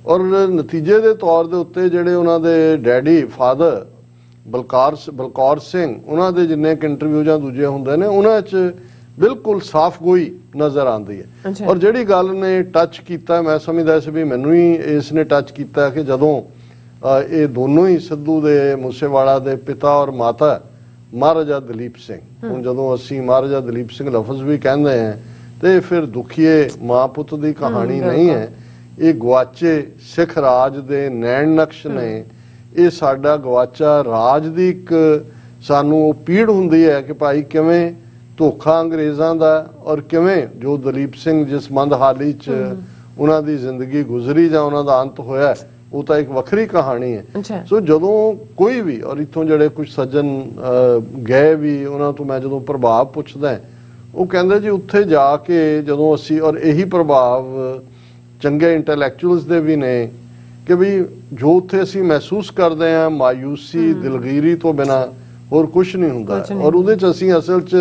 ਔਰ ਨਤੀਜੇ ਦੇ ਤੌਰ ਦੇ ਉੱਤੇ ਜਿਹੜੇ ਉਹਨਾਂ ਦੇ ਡੈਡੀ ਫਾਦਰ ਬਲਕੌਰ ਸਿੰਘ, ਉਹਨਾਂ ਦੇ ਜਿੰਨੇ ਇੰਟਰਵਿਊ ਜਾਂ ਦੂਜੇ ਹੁੰਦੇ ਨੇ ਉਹਨਾਂ 'ਚ ਬਿਲਕੁਲ ਸਾਫ਼ ਗੋਈ ਨਜ਼ਰ ਆਉਂਦੀ ਹੈ। ਔਰ ਜਿਹੜੀ ਗੱਲ ਨੇ ਟੱਚ ਕੀਤਾ, ਮੈਂ ਸਮਝਦਾ ਸੀ ਵੀ ਮੈਨੂੰ ਹੀ ਇਸ ਨੇ ਟੱਚ ਕੀਤਾ ਕਿ ਜਦੋਂ ਇਹ ਦੋਨੋਂ ਹੀ ਸਿੱਧੂ ਦੇ ਮੂਸੇਵਾਲਾ ਦੇ ਪਿਤਾ ਔਰ ਮਾਤਾ ਮਹਾਰਾਜਾ ਦਲੀਪ ਸਿੰਘ, ਹੁਣ ਜਦੋਂ ਅਸੀਂ ਮਹਾਰਾਜਾ ਦਲੀਪ ਸਿੰਘ ਲਫ਼ਜ਼ ਵੀ ਕਹਿੰਦੇ ਹਾਂ ਤੇ ਫਿਰ ਦੁਖੀਏ ਮਾਂ ਪੁੱਤ ਦੀ ਕਹਾਣੀ ਨਹੀਂ ਹੈ, ਇਹ ਗਵਾਚੇ ਸਿੱਖ ਰਾਜ ਦੇ ਨੈਣ ਨਕਸ਼ ਨੇ। ਇਹ ਸਾਡਾ ਗਵਾਚਾ ਰਾਜ ਦੀ ਇੱਕ ਸਾਨੂੰ ਉਹ ਪੀੜ ਹੁੰਦੀ ਹੈ ਕਿ ਭਾਈ ਕਿਵੇਂ ਧੋਖਾ ਅੰਗਰੇਜ਼ਾਂ ਦਾ, ਔਰ ਕਿਵੇਂ ਜੋ ਦਲੀਪ ਸਿੰਘ ਜਿਸ ਮੰਦਹਾਲੀ 'ਚ ਉਹਨਾਂ ਦੀ ਜ਼ਿੰਦਗੀ ਗੁਜ਼ਰੀ ਜਾਂ ਉਹਨਾਂ ਦਾ ਅੰਤ ਹੋਇਆ, ਉਹ ਤਾਂ ਇੱਕ ਵੱਖਰੀ ਕਹਾਣੀ ਹੈ। ਅੱਛਾ। ਸੋ ਜਦੋਂ ਕੋਈ ਵੀ, ਔਰ ਇੱਥੋਂ ਜਿਹੜੇ ਕੁਝ ਸੱਜਣ ਗਏ ਵੀ, ਉਹਨਾਂ ਤੋਂ ਮੈਂ ਜਦੋਂ ਪ੍ਰਭਾਵ ਪੁੱਛਦਾ, ਉਹ ਕਹਿੰਦੇ ਜੀ ਉੱਥੇ ਜਾ ਕੇ ਜਦੋਂ ਅਸੀਂ, ਔਰ ਇਹੀ ਪ੍ਰਭਾਵ ਚੰਗੇ ਇੰਟੈਲੈਕਚੁਅਲਸ ਦੇ ਵੀ ਨੇ, ਕਿ ਵੀ ਜੋ ਉੱਥੇ ਅਸੀਂ ਮਹਿਸੂਸ ਕਰਦੇ ਹਾਂ ਮਾਯੂਸੀ, ਦਿਲਗੀਰੀ ਤੋਂ ਬਿਨਾ ਹੋਰ ਕੁਝ ਨਹੀਂ ਹੁੰਦਾ। ਔਰ ਉਹਦੇ 'ਚ ਅਸੀਂ ਅਸਲ 'ਚ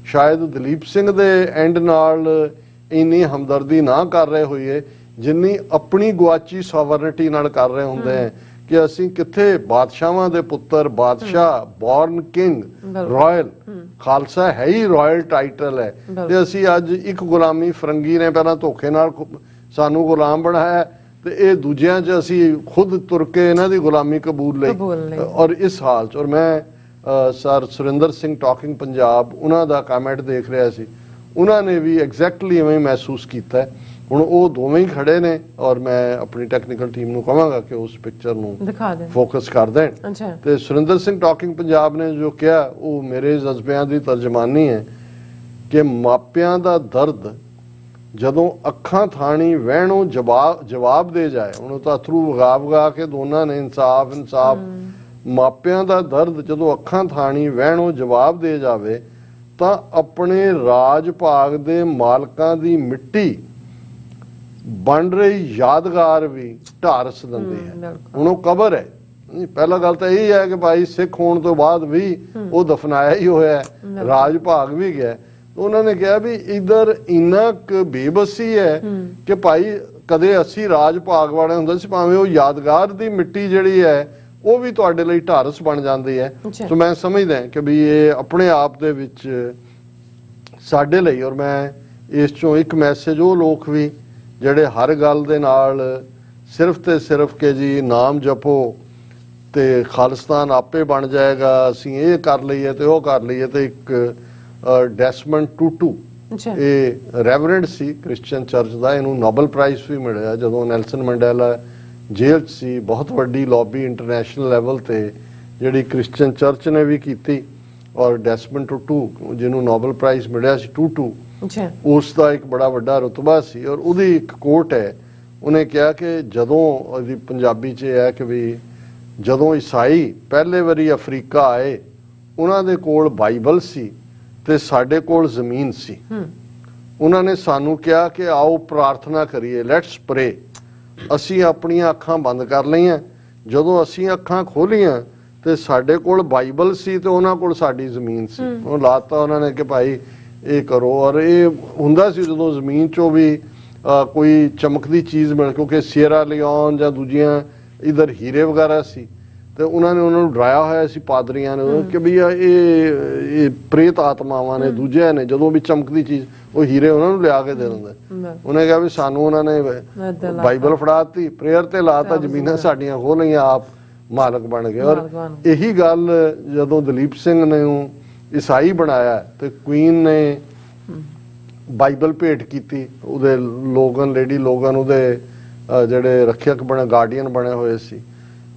ਸ਼ਾਇਦ ਦਲੀਪ ਸਿੰਘ ਦੇ ਐਂਡ ਨਾਲ ਇੰਨੀ ਹਮਦਰਦੀ ਨਾ ਕਰ ਰਹੇ ਹੋਈਏ ਜਿੰਨੀ ਆਪਣੀ ਗੁਆਚੀ ਸੋਵਰਨਿਟੀ ਨਾਲ ਕਰ ਰਹੇ ਹੁੰਦੇ ਆ, ਕਿ ਅਸੀਂ ਕਿੱਥੇ ਬਾਦਸ਼ਾਹਾਂ ਦੇ ਪੁੱਤਰ, ਬਾਦਸ਼ਾਹ, ਬੌਰਨ ਕਿੰਗ, ਰਾਇਲ, ਖਾਲਸਾ ਹੈ ਹੀ ਰਾਇਲ ਟਾਈਟਲ ਹੈ, ਤੇ ਅਸੀਂ ਅੱਜ ਇੱਕ ਗੁਲਾਮੀ ਫਰੰਗੀ ਨੇ ਪਹਿਲਾਂ ਧੋਖੇ ਨਾਲ ਸਾਨੂੰ ਗੁਲਾਮ ਬਣਾਇਆ, ਤੇ ਇਹ ਦੂਜਿਆਂ 'ਚ ਅਸੀਂ ਖੁਦ ਤੁਰ ਕੇ ਇਹਨਾਂ ਦੀ ਗੁਲਾਮੀ ਕਬੂਲ ਲਈ। ਔਰ ਇਸ ਹਾਲ 'ਚ, ਔਰ ਮੈਂ ਸਰ ਸੁਰਿੰਦਰ ਸਿੰਘ ਟਾਕਿੰਗ ਪੰਜਾਬ, ਉਹਨਾਂ ਦਾ ਕਮੈਂਟ ਦੇਖ ਰਿਹਾ ਸੀ, ਉਹਨਾਂ ਨੇ ਵੀ ਐਗਜ਼ੈਕਟਲੀ ਇਵੇਂ ਮਹਿਸੂਸ ਕੀਤਾ ਹੈ। ਹੁਣ ਉਹ ਦੋਵੇਂ ਹੀ ਖੜੇ ਨੇ, ਔਰ ਮੈਂ ਆਪਣੀ ਟੈਕਨੀਕਲ ਟੀਮ ਨੂੰ ਕਹਾਂਗਾ ਕਿ ਉਸ ਪਿਕਚਰ ਨੂੰ ਫੋਕਸ ਕਰ ਦੇਣ। ਤੇ ਸੁਰਿੰਦਰ ਸਿੰਘ ਟਾਕਿੰਗ ਪੰਜਾਬ ਨੇ ਜੋ ਕਿਹਾ ਉਹ ਮੇਰੇ ਜਜ਼ਬਿਆਂ ਦੀ ਤਰਜਮਾਨੀ ਹੈ ਕਿ ਮਾਪਿਆਂ ਦਾ ਦਰਦ ਜਦੋਂ ਅੱਖਾਂ ਥਾਣੀ ਵਹਿਣੋਂ ਜਵਾਬ ਦੇ ਜਾਏ, ਉਹਨੂੰ ਤਾਂ ਅਥਰੂ ਵਗਾ ਕੇ ਦੋਨਾਂ ਨੇ ਇਨਸਾਫ ਮਾਪਿਆਂ ਦਾ ਦਰਦ ਜਦੋਂ ਅੱਖਾਂ ਥਾਣੀ ਵਹਿਣੋਂ ਜਵਾਬ ਦੇ ਜਾਵੇ, ਤਾਂ ਆਪਣੇ ਰਾਜ ਭਾਗ ਦੇ ਮਾਲਕਾਂ ਦੀ ਮਿੱਟੀ ਬਣ ਰਹੀ ਯਾਦਗਾਰ ਵੀ ਢਾਰਸ ਦਿੰਦੀ ਹੈ। ਹੁਣ ਉਹ ਕਬਰ ਹੈ, ਪਹਿਲਾ ਗੱਲ ਤਾਂ ਇਹ ਹੈ ਕਿ ਭਾਈ ਸਿੱਖ ਹੋਣ ਤੋਂ ਬਾਅਦ ਵੀ ਉਹ ਦਫਨਾਇਆ ਹੀ ਹੋਇਆ, ਰਾਜ ਭਾਗ ਵੀ ਗਿਆ। ਉਹਨਾਂ ਨੇ ਕਿਹਾ ਵੀ ਇਧਰ ਇੰਨਾ ਕੁ ਬੇਬਸੀ ਹੈ ਕਿ ਭਾਈ ਕਦੇ ਅਸੀਂ ਰਾਜ ਭਾਗ ਵਾਲੇ ਹੁੰਦੇ ਸੀ, ਭਾਵੇਂ ਉਹ ਯਾਦਗਾਰ ਦੀ ਮਿੱਟੀ ਜਿਹੜੀ ਹੈ ਉਹ ਵੀ ਤੁਹਾਡੇ ਲਈ ਢਾਰਸ ਬਣ ਜਾਂਦੀ ਹੈ। ਸੋ ਮੈਂ ਸਮਝਦਾ ਕਿ ਵੀ ਇਹ ਆਪਣੇ ਆਪ ਦੇ ਵਿੱਚ ਸਾਡੇ ਲਈ, ਔਰ ਮੈਂ ਇਸ ਚੋਂ ਇੱਕ ਮੈਸੇਜ ਉਹ ਲੋਕ ਵੀ ਜਿਹੜੇ ਹਰ ਗੱਲ ਦੇ ਨਾਲ ਸਿਰਫ ਤੇ ਸਿਰਫ ਕਿ ਜੀ ਨਾਮ ਜਪੋ ਤੇ ਖਾਲਿਸਤਾਨ ਆਪੇ ਬਣ ਜਾਏਗਾ, ਅਸੀਂ ਇਹ ਕਰ ਲਈਏ ਤੇ ਉਹ ਕਰ ਲਈਏ, ਤੇ ਇੱਕ ਡੈਸਮੰਡ ਟੂਟੂ, ਇਹ ਰੈਵਰੈਂਡ ਸੀ ਕ੍ਰਿਸਚੀਅਨ ਚਰਚ ਦਾ, ਇਹਨੂੰ ਨੋਬਲ ਪ੍ਰਾਈਜ਼ ਵੀ ਮਿਲਿਆ ਜਦੋਂ ਨੈਲਸਨ ਮੰਡੇਲਾ ਜੇਲ੍ਹ 'ਚ ਸੀ। ਬਹੁਤ ਵੱਡੀ ਲੌਬੀ ਇੰਟਰਨੈਸ਼ਨਲ ਲੈਵਲ ਤੇ ਜਿਹੜੀ ਕ੍ਰਿਸਚੀਅਨ ਚਰਚ ਨੇ ਵੀ ਕੀਤੀ, ਔਰ ਡੈਸਮੰਡ ਟੂਟੂ ਜਿਹਨੂੰ ਨੋਬਲ ਪ੍ਰਾਈਜ਼ ਮਿਲਿਆ ਸੀ, ਟੂਟੂ, ਉਸ ਦਾ ਇੱਕ ਬੜਾ ਵੱਡਾ ਰੁਤਬਾ ਸੀ। ਔਰ ਉਹਦੀ ਇੱਕ ਕੋਟ ਹੈ, ਉਹਨੇ ਕਿਹਾ ਕਿ ਜਦੋਂ, ਉਹਦੀ ਪੰਜਾਬੀ 'ਚ ਇਹ ਹੈ ਕਿ ਵੀ ਜਦੋਂ ਈਸਾਈ ਪਹਿਲੇ ਵਾਰੀ ਅਫਰੀਕਾ ਆਏ, ਉਹਨਾਂ ਦੇ ਕੋਲ ਬਾਈਬਲ ਸੀ ਤੇ ਸਾਡੇ ਕੋਲ ਜ਼ਮੀਨ ਸੀ। ਉਹਨਾਂ ਨੇ ਸਾਨੂੰ ਕਿਹਾ ਕਿ ਆਓ ਪ੍ਰਾਰਥਨਾ ਕਰੀਏ, ਲੈਟਸ ਪ੍ਰੇ। ਅਸੀਂ ਆਪਣੀਆਂ ਅੱਖਾਂ ਬੰਦ ਕਰ ਲਈਆਂ, ਜਦੋਂ ਅਸੀਂ ਅੱਖਾਂ ਖੋਲੀਆਂ ਤੇ ਸਾਡੇ ਕੋਲ ਬਾਈਬਲ ਸੀ ਤੇ ਉਹਨਾਂ ਕੋਲ ਸਾਡੀ ਜ਼ਮੀਨ ਸੀ। ਉਹ ਲਾਤਾ ਉਹਨਾਂ ਨੇ ਕਿ ਭਾਈ ਇਹ ਕਰੋ। ਔਰ ਇਹ ਹੁੰਦਾ ਸੀ ਜਦੋਂ ਜ਼ਮੀਨ 'ਚੋਂ ਵੀ ਕੋਈ ਚਮਕਦੀ ਚੀਜ਼ ਮਿਲ, ਕਿਉਂਕਿ ਸੀਅਰਾ ਲਿਓਨ ਜਾਂ ਦੂਜੀਆਂ ਇਧਰ ਹੀਰੇ ਵਗੈਰਾ ਸੀ, ਤੇ ਉਹਨਾਂ ਨੇ ਉਹਨਾਂ ਨੂੰ ਡਰਾਇਆ ਹੋਇਆ ਸੀ ਪਾਦਰੀਆਂ ਨੇ ਕਿ ਵੀ ਇਹ ਪ੍ਰੇਤ ਆਤਮਾਵਾਂ ਨੇ, ਦੂਜਿਆਂ ਨੇ ਜਦੋਂ ਵੀ ਚਮਕਦੀ ਚੀਜ਼ ਉਹ ਹੀਰੇ ਉਹਨਾਂ ਨੂੰ ਲਿਆ ਕੇ ਦੇ ਦਿੰਦੇ। ਉਹਨੇ ਕਿਹਾ ਵੀ ਸਾਨੂੰ ਉਹਨਾਂ ਨੇ ਬਾਈਬਲ ਫੜਾਤੀ, ਪ੍ਰੇਅਰ ਤੇ ਲਾਤਾ, ਜ਼ਮੀਨਾਂ ਸਾਡੀਆਂ ਖੋਹ ਲਈਆਂ, ਆਪ ਮਾਲਕ ਬਣ ਗਏ। ਔਰ ਇਹੀ ਗੱਲ ਜਦੋਂ ਦਲੀਪ ਸਿੰਘ ਨੇ ਈਸਾਈ ਬਣਾਇਆ ਤੇ ਕੁਈਨ ਨੇ ਬਾਈਬਲ ਭੇਟ ਕੀਤੀ, ਉਹਦੇ ਲੋਗਨ, ਲੇਡੀ ਲੋਗਨ ਉਹਦੇ ਜਿਹੜੇ ਰੱਖਿਅਕ ਬਣੇ, ਗਾਰਡੀਅਨ ਬਣੇ ਹੋਏ ਸੀ,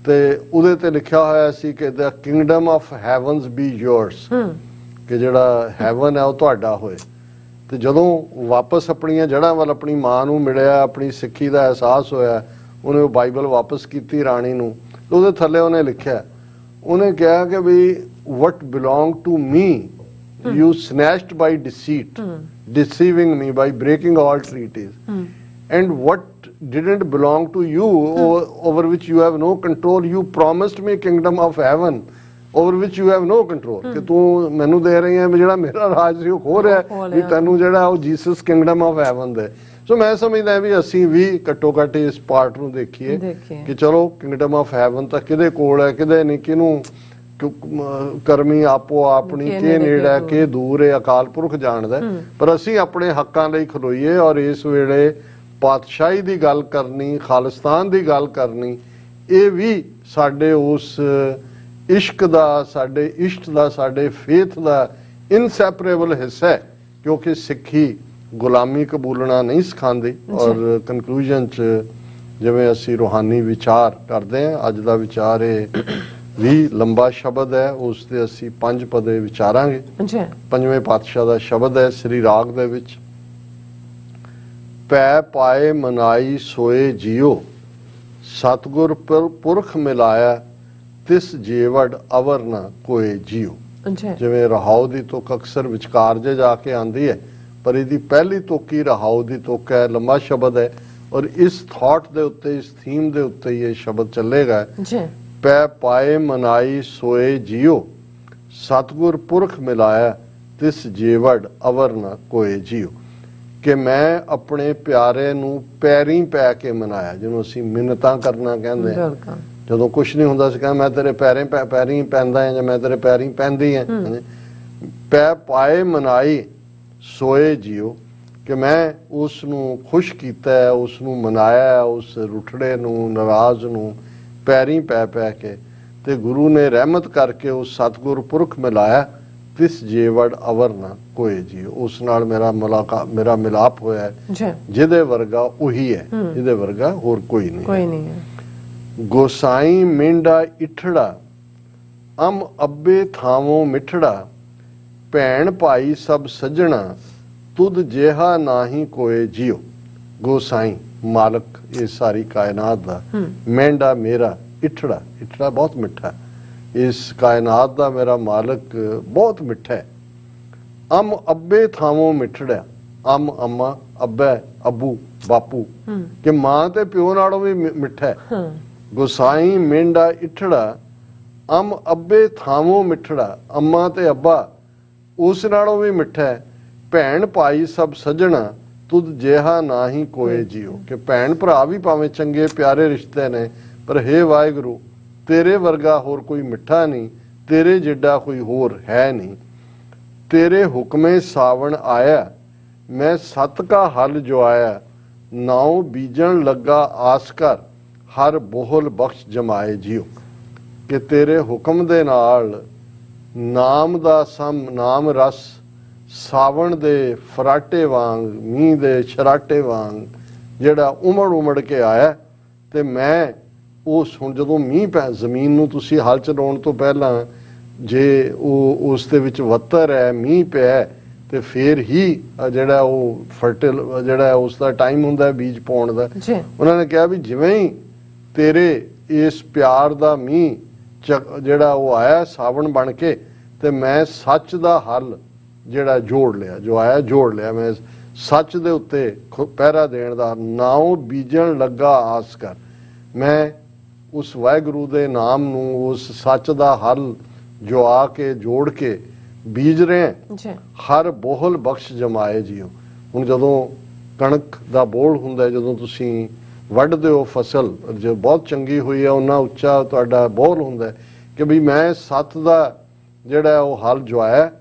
ਤੇ ਉਹਦੇ ਤੇ ਲਿਖਿਆ ਹੋਇਆ ਸੀ ਕਿ ਦ ਕਿੰਗਡਮ ਆਫ ਹੈਵਨਸ ਬੀ ਯੋਰਸ, ਕਿ ਜਿਹੜਾ ਹੈਵਨ ਹੈ ਉਹ ਤੁਹਾਡਾ ਹੋਏ। ਤੇ ਜਦੋਂ ਵਾਪਸ ਆਪਣੀਆਂ ਜੜ੍ਹਾਂ ਵੱਲ ਆਪਣੀ ਮਾਂ ਨੂੰ ਮਿਲਿਆ, ਆਪਣੀ ਸਿੱਖੀ ਦਾ ਅਹਿਸਾਸ ਹੋਇਆ, ਉਹਨੇ ਉਹ ਬਾਈਬਲ ਵਾਪਸ ਕੀਤੀ ਰਾਣੀ ਨੂੰ। ਉਹਦੇ ਥੱਲੇ ਉਹਨੇ ਲਿਖਿਆ, ਉਹਨੇ ਕਿਹਾ ਕਿ ਵੀ what belonged to me you snatched by deceit, deceiving me by breaking all treaties, and what didn't belong to you, over which you have no control, you promised me kingdom of heaven over which you have no control, ਕਿ ਤੂੰ ਮੈਨੂੰ ਦੇ ਰਹੀ ਹੈ ਵੀ ਜਿਹੜਾ ਮੇਰਾ ਰਾਜ ਸੀ ਉਹ ਖੋ ਰਿਹਾ, ਵੀ ਤੈਨੂੰ ਜਿਹੜਾ ਉਹ ਜੀਸਸ ਕਿੰਗਡਮ ਆਫ ਹੈਵਨ ਦੇ। ਸੋ ਮੈਂ ਸਮਝਦਾ ਵੀ ਅਸੀਂ ਵੀ ਘੱਟੋ ਘੱਟ ਇਸ ਪਾਰਟ ਨੂੰ ਦੇਖੀਏ ਕਿ ਚਲੋ ਕਿੰਗਡਮ ਆਫ ਹੈਵਨ ਤਾਂ ਕਿਹਦੇ ਕੋਲ ਹੈ, ਕਿਹਦੇ ਨਹੀਂ, ਕਿਹਨੂੰ ਕਰਮੀ ਆਪੋ ਆਪਣੀ ਕੇ ਨੇੜੇ ਕੇ ਦੂਰ ਹੈ, ਅਕਾਲ ਪੁਰਖ ਜਾਣਦਾ। ਪਰ ਅਸੀਂ ਆਪਣੇ ਹੱਕਾਂ ਲਈ ਖਲੋਈਏ, ਔਰ ਇਸ ਵੇਲੇ ਪਾਤਸ਼ਾਹੀ ਦੀ ਗੱਲ ਕਰਨੀ, ਖਾਲਿਸਤਾਨ ਦੀ ਗੱਲ ਕਰਨੀ, ਇਹ ਵੀ ਸਾਡੇ ਉਸ ਇਸ਼ਕ ਦਾ, ਸਾਡੇ ਇਸ਼ਟ ਦਾ, ਸਾਡੇ ਫੇਥ ਦਾ ਇਨਸੈਪਰੇਬਲ ਹਿੱਸਾ ਹੈ, ਕਿਉਂਕਿ ਸਿੱਖੀ ਗੁਲਾਮੀ ਕਬੂਲਣਾ ਨਹੀਂ ਸਿਖਾਉਂਦੀ। ਔਰ ਕਨਕਲੂਜਨ 'ਚ ਜਿਵੇਂ ਅਸੀਂ ਰੂਹਾਨੀ ਵਿਚਾਰ ਕਰਦੇ ਹਾਂ, ਅੱਜ ਦਾ ਵਿਚਾਰ ਇਹ ਵੀ ਲੰਬਾ ਸ਼ਬਦ ਹੈ, ਉਸ ਤੇ ਅਸੀਂ 5 ਪਦੇ ਵਿਚਾਰਾਂਗੇ। ਪੰਜਵੇਂ ਪਾਤਸ਼ਾਹ ਦਾ ਸ਼ਬਦ ਹੈ ਸ੍ਰੀ ਰਾਗ ਦੇ ਵਿੱਚ, ਪੈ ਪਾਏ ਮਨਾਈ ਸੋਏ ਜੀਓ, ਸਤਿਗੁਰ ਪੁਰਖ ਮਿਲਾਇਆ ਤਿਸ ਜੀਵੜ ਅਵਰ ਨਾ ਕੋਏ ਜੀਓ। ਅੱਛਾ ਜਿਵੇਂ ਰਹਾਉ ਦੀ ਤੁਕ ਅਕਸਰ ਵਿਚਕਾਰ ਜੇ ਜਾ ਕੇ ਆਂਦੀ ਹੈ, ਪਰ ਇਹਦੀ ਪਹਿਲੀ ਤੁਕ ਹੀ ਰਹਾਉ ਦੀ ਤੁਕ ਹੈ, ਲੰਮਾ ਸ਼ਬਦ ਹੈ ਔਰ ਇਸ ਥਾਟ ਦੇ ਉੱਤੇ, ਇਸ ਥੀਮ ਦੇ ਉੱਤੇ ਹੀ ਇਹ ਸ਼ਬਦ ਚੱਲੇਗਾ। ਜੀ ਪੈ ਪਾਏ ਮਨਾਈ ਸੋਏ ਜੀਓ, ਸਤਿਗੁਰ ਪੁਰਖ ਮਿਲਾਇਆ ਤਿਸ ਜੀਵੜ ਅਵਰ ਨਾ ਕੋਏ ਜੀਓ। ਕਿ ਮੈਂ ਆਪਣੇ ਪਿਆਰੇ ਨੂੰ ਪੈਰੀਂ ਪੈ ਕੇ ਮਨਾਇਆ, ਜਿਹਨੂੰ ਅਸੀਂ ਮਿੰਨਤਾਂ ਕਰਨਾ ਕਹਿੰਦੇ ਹਾਂ। ਬਿਲਕੁਲ ਜਦੋਂ ਕੁਛ ਨਹੀਂ ਹੁੰਦਾ ਸੀ ਕਹਿੰਦਾ ਮੈਂ ਤੇਰੇ ਪੈਰੀਂ ਪੈਂਦਾ ਹਾਂ ਜਾਂ ਮੈਂ ਤੇਰੇ ਪੈਰੀਂ ਪੈਂਦੀ ਹਾਂ। ਪੈ ਪਾਏ ਮਨਾਈ ਸੋਏ ਜੀਓ, ਕਿ ਮੈਂ ਉਸ ਨੂੰ ਖੁਸ਼ ਕੀਤਾ ਹੈ, ਉਸ ਨੂੰ ਮਨਾਇਆ, ਉਸ ਰੁੱਠੜੇ ਨੂੰ, ਨਾਰਾਜ਼ ਨੂੰ ਪੈਰੀਂ ਪੈ ਕੇ, ਤੇ ਗੁਰੂ ਨੇ ਰਹਿਮਤ ਕਰਕੇ ਉਸ ਸਤਿਗੁਰ ਪੁਰਖ ਮਿਲਾਇਆ ਤਿਸ ਜੀਵੜ ਅਵਰ ਨਾ ਕੋਏ ਜੀਓ। ਉਸ ਨਾਲ ਮੇਰਾ ਮਿਲਾਪ ਹੋਇਆ ਹੈ, ਜੀ ਜਿਹਦੇ ਵਰਗਾ ਉਹੀ ਹੈ, ਜਿਹਦੇ ਵਰਗਾ ਹੋਰ ਕੋਈ ਨਹੀਂ। ਕੋਈ ਨਹੀਂ ਹੈ। ਗੋਸਾਈ ਮਿੰਡਾ ਇਠੜਾ ਅਮ ਅੱਬੇ ਥਾਵੋਂ ਮਿਠੜਾ, ਭੈਣ ਭਾਈ ਸਭ ਸੱਜਣਾ ਤੁਧ ਜਿਹਾ ਨਾਹੀ ਕੋਏ ਜੀਓ। ਗੋਸਾਈ ਮਾਲਕ ਇਹ ਸਾਰੀ ਕਾਇਨਾਤ ਦਾ, ਮਹਿੰਡਾ ਮੇਰਾ, ਇਠੜਾ ਬਹੁਤ ਮਿੱਠਾ, ਇਸ ਕਾਇਨਾਤ ਦਾ ਮੇਰਾ ਮਾਲਕ ਬਹੁਤ ਮਿੱਠਾ ਹੈ। ਅਮ ਅੱਬੇ ਥਾਵੋਂ ਮਿਠੜਾ, ਅਮ ਅੰਮਾ, ਅੱਬੇ ਅੱਬੂ ਬਾਪੂ, ਕਿ ਮਾਂ ਤੇ ਪਿਓ ਨਾਲੋਂ ਵੀ ਮਿੱਠਾ ਹੈ। ਗੋਸਾਈ ਮਿੰਡਾ ਇਠੜਾ ਅਮ ਅੱਬੇ ਥਾਵੋਂ ਮਿੱਠੜਾ, ਅੰਮਾ ਤੇ ਅੱਬਾ ਉਸ ਨਾਲੋਂ ਵੀ ਮਿੱਠਾ ਹੈ। ਭੈਣ ਭਾਈ ਸਭ ਸੱਜਣਾ ਤੁਧ ਜਿਹਾ ਨਾਹੀ ਕੋਏ ਜੀਓ, ਕਿ ਭੈਣ ਭਰਾ ਵੀ ਭਾਵੇਂ ਚੰਗੇ ਪਿਆਰੇ ਰਿਸ਼ਤੇ ਨੇ, ਪਰ ਹੇ ਵਾਹਿਗੁਰੂ ਤੇਰੇ ਵਰਗਾ ਹੋਰ ਕੋਈ ਮਿੱਠਾ ਨਹੀਂ, ਤੇਰੇ ਜਿੱਡਾ ਕੋਈ ਹੋਰ ਹੈ ਨਹੀਂ। ਤੇਰੇ ਹੁਕਮੇ ਸਾਵਣ ਆਇਆ, ਮੈਂ ਸਤ ਕਾ ਹਲ ਜੁਆਇਆ, ਨਾਉ ਬੀਜਣ ਲੱਗਾ ਆਸ ਕਰ, ਹਰ ਬੋਹਲ ਬਖਸ਼ ਜਮਾਏ ਜੀਓ। ਕਿ ਤੇਰੇ ਹੁਕਮ ਦੇ ਨਾਲ ਨਾਮ ਦਾ ਨਾਮ ਰਸ ਸਾਵਣ ਦੇ ਫਰਾਟੇ ਵਾਂਗ, ਮੀਂਹ ਦੇ ਛਰਾਟੇ ਵਾਂਗ ਜਿਹੜਾ ਉਮੜ ਕੇ ਆਇਆ, ਤੇ ਮੈਂ ਉਸ ਹੁਣ ਜਦੋਂ ਮੀਂਹ ਪੈ ਜ਼ਮੀਨ ਨੂੰ ਤੁਸੀਂ ਹਲ ਚਲਾਉਣ ਤੋਂ ਪਹਿਲਾਂ ਜੇ ਉਹ ਉਸ ਦੇ ਵਿੱਚ ਵੱਤਰ ਹੈ, ਮੀਂਹ ਪਿਆ, ਤੇ ਫਿਰ ਹੀ ਜਿਹੜਾ ਉਹ ਫਰਟਿਲ ਜਿਹੜਾ ਉਸ ਦਾ ਟਾਈਮ ਹੁੰਦਾ ਬੀਜ ਪਾਉਣ ਦਾ। ਉਹਨਾਂ ਨੇ ਕਿਹਾ ਵੀ ਜਿਵੇਂ ਹੀ ਤੇਰੇ ਇਸ ਪਿਆਰ ਦਾ ਮੀਂਹ ਜਿਹੜਾ ਉਹ ਆਇਆ ਸਾਵਣ ਬਣ ਕੇ, ਤੇ ਮੈਂ ਸੱਚ ਦਾ ਹੱਲ ਜਿਹੜਾ ਜੋੜ ਲਿਆ, ਜੋ ਆਇਆ ਜੋੜ ਲਿਆ, ਮੈਂ ਸੱਚ ਦੇ ਉੱਤੇ ਪਹਿਰਾ ਦੇਣ ਦਾ, ਨਾਉ ਬੀਜਣ ਲੱਗਾ ਆਸ ਕਰ। ਮੈਂ ਉਸ ਵਾਹਿਗੁਰੂ ਦੇ ਨਾਮ ਨੂੰ, ਉਸ ਸੱਚ ਦਾ ਹੱਲ ਜੋ ਆ ਕੇ ਜੋੜ ਕੇ ਬੀਜ ਰਹੇ, ਹਰ ਬੋਹਲ ਬਖਸ਼ ਜਮਾਏ ਜੀਓ। ਹੁਣ ਜਦੋਂ ਕਣਕ ਦਾ ਬੋਲ ਹੁੰਦਾ, ਜਦੋਂ ਤੁਸੀਂ ਵੱਢਦੇ ਹੋ ਫਸਲ, ਜੋ ਬਹੁਤ ਚੰਗੀ ਹੋਈ ਹੈ, ਉਹਨਾਂ ਉੱਚਾ ਤੁਹਾਡਾ ਬੋਲ ਹੁੰਦਾ ਕਿ ਵੀ ਮੈਂ ਸੱਤ ਦਾ ਜਿਹੜਾ ਉਹ ਹਲ ਜੁਆਇਆ,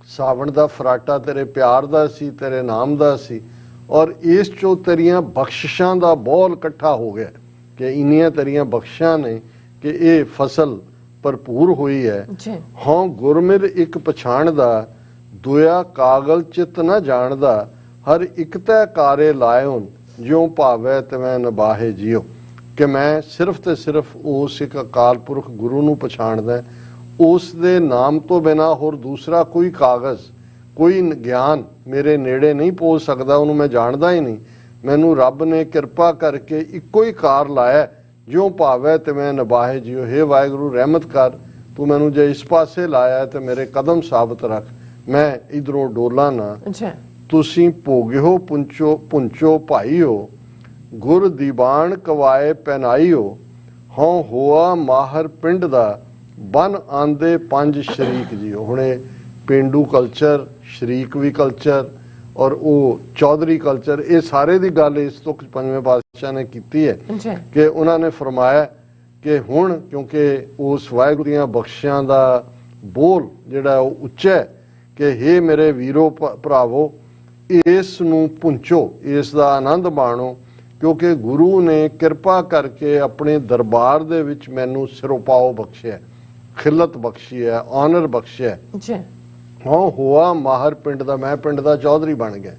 ਸਾਵਣ ਦਾ ਫਰਾਟਾ ਤੇਰੇ ਪਿਆਰ ਦਾ ਸੀ, ਤੇਰੇ ਨਾਮ ਦਾ ਸੀ, ਔਰ ਇਸ ਚੋਂ ਤੇਰੀਆਂ ਬਖਸ਼ਿਸ਼ਾਂ ਦਾ ਬੋਲ ਇਕੱਠਾ ਹੋ ਗਿਆ ਕਿ ਇੰਨੀਆਂ ਤੇਰੀਆਂ ਬਖਸ਼ਾਂ ਨੇ ਕਿ ਇਹ ਫਸਲ ਭਰਪੂਰ ਹੋਈ ਹੈ। ਹਾਂ ਗੁਰਮਿਰ ਇੱਕ ਪਛਾਣਦਾ, ਦੁਆ ਕਾਗਲ ਚਿਤ ਨਾ ਜਾਣਦਾ, ਹਰ ਇੱਕ ਤੈ ਕਾਰੇ ਲਾਇਓਨ, ਜਿਉਂ ਭਾਵੈ ਤਿਵੇਂ ਨਿਭਾਹੇ ਜੀਓ। ਕਿ ਮੈਂ ਸਿਰਫ ਤੇ ਸਿਰਫ ਉਸ ਇੱਕ ਅਕਾਲ ਪੁਰਖ ਗੁਰੂ ਨੂੰ ਪਛਾਣਦਾ, ਉਸ ਦੇ ਨਾਮ ਤੋਂ ਬਿਨਾਂ ਹੋਰ ਦੂਸਰਾ ਕੋਈ ਕਾਗਜ਼, ਕੋਈ ਗਿਆਨ ਮੇਰੇ ਨੇੜੇ ਨਹੀਂ ਪਹੁੰਚ ਸਕਦਾ, ਉਹਨੂੰ ਮੈਂ ਜਾਣਦਾ ਹੀ ਨਹੀਂ। ਮੈਨੂੰ ਰੱਬ ਨੇ ਕਿਰਪਾ ਕਰਕੇ ਇੱਕੋ ਹੀ ਕਾਰ ਲਾਇਆ, ਜਿਉਂ ਭਾਵੈ ਤਿਵੇਂ ਨਿਭਾਹੇ ਜੀਓ। ਹੇ ਵਾਹਿਗੁਰੂ ਰਹਿਮਤ ਕਰ, ਤੂੰ ਮੈਨੂੰ ਜੇ ਇਸ ਪਾਸੇ ਲਾਇਆ ਤੇ ਮੇਰੇ ਕਦਮ ਸਾਬਤ ਰੱਖ, ਮੈਂ ਇਧਰੋਂ ਡੋਲਾ ਨਾ। ਤੁਸੀਂ ਭੋਗਿਓ ਪੁੰਚੋ ਭਾਈਓ, ਗੁਰ ਦੀਵਾਨ ਕਵਾਏ ਪਹਿਨਾਈਓ, ਹਉ ਹੋਆ ਮਾਹਰ ਪਿੰਡ ਦਾ, ਬਨ ਆਂਦੇ ਪੰਜ ਸ਼ਰੀਕ ਜੀਓ। ਹੁਣ ਇਹ ਪੇਂਡੂ ਕਲਚਰ, ਸ਼ਰੀਕ ਵੀ ਕਲਚਰ, ਔਰ ਉਹ ਚੌਧਰੀ ਕਲਚਰ, ਇਹ ਸਾਰੇ ਦੀ ਗੱਲ ਇਸ ਤੋਂ ਪੰਜਵੇਂ ਪਾਤਸ਼ਾਹ ਨੇ ਕੀਤੀ ਹੈ ਕਿ ਉਹਨਾਂ ਨੇ ਫਰਮਾਇਆ ਕਿ ਹੁਣ ਕਿਉਂਕਿ ਉਸ ਵਾਹਿਗੁਰੂ ਦੀਆਂ ਬਖਸ਼ਿਆਂ ਦਾ ਬੋਲ ਜਿਹੜਾ ਉਹ ਉੱਚਾ ਹੈ ਕਿ ਹੇ ਮੇਰੇ ਵੀਰੋ ਭਰਾਵੋ, ਇਸ ਨੂੰ ਪੁੰਚੋ, ਇਸ ਦਾ ਆਨੰਦ ਮਾਣੋ, ਕਿਉਂਕਿ ਗੁਰੂ ਨੇ ਕਿਰਪਾ ਕਰਕੇ ਆਪਣੇ ਦਰਬਾਰ ਦੇ ਵਿੱਚ ਮੈਨੂੰ ਸਿਰੋਪਾਓ ਬਖਸ਼ਿਆ, ਖਿਲਤ ਬਖਸ਼ੀ ਹੈ, ਆਨਰ ਬਖਸ਼ਿਆ। ਹਾਂ ਹੋਆ ਮਾਹਰ ਪਿੰਡ ਦਾ, ਮੈਂ ਪਿੰਡ ਦਾ ਚੌਧਰੀ ਬਣ ਗਿਆ।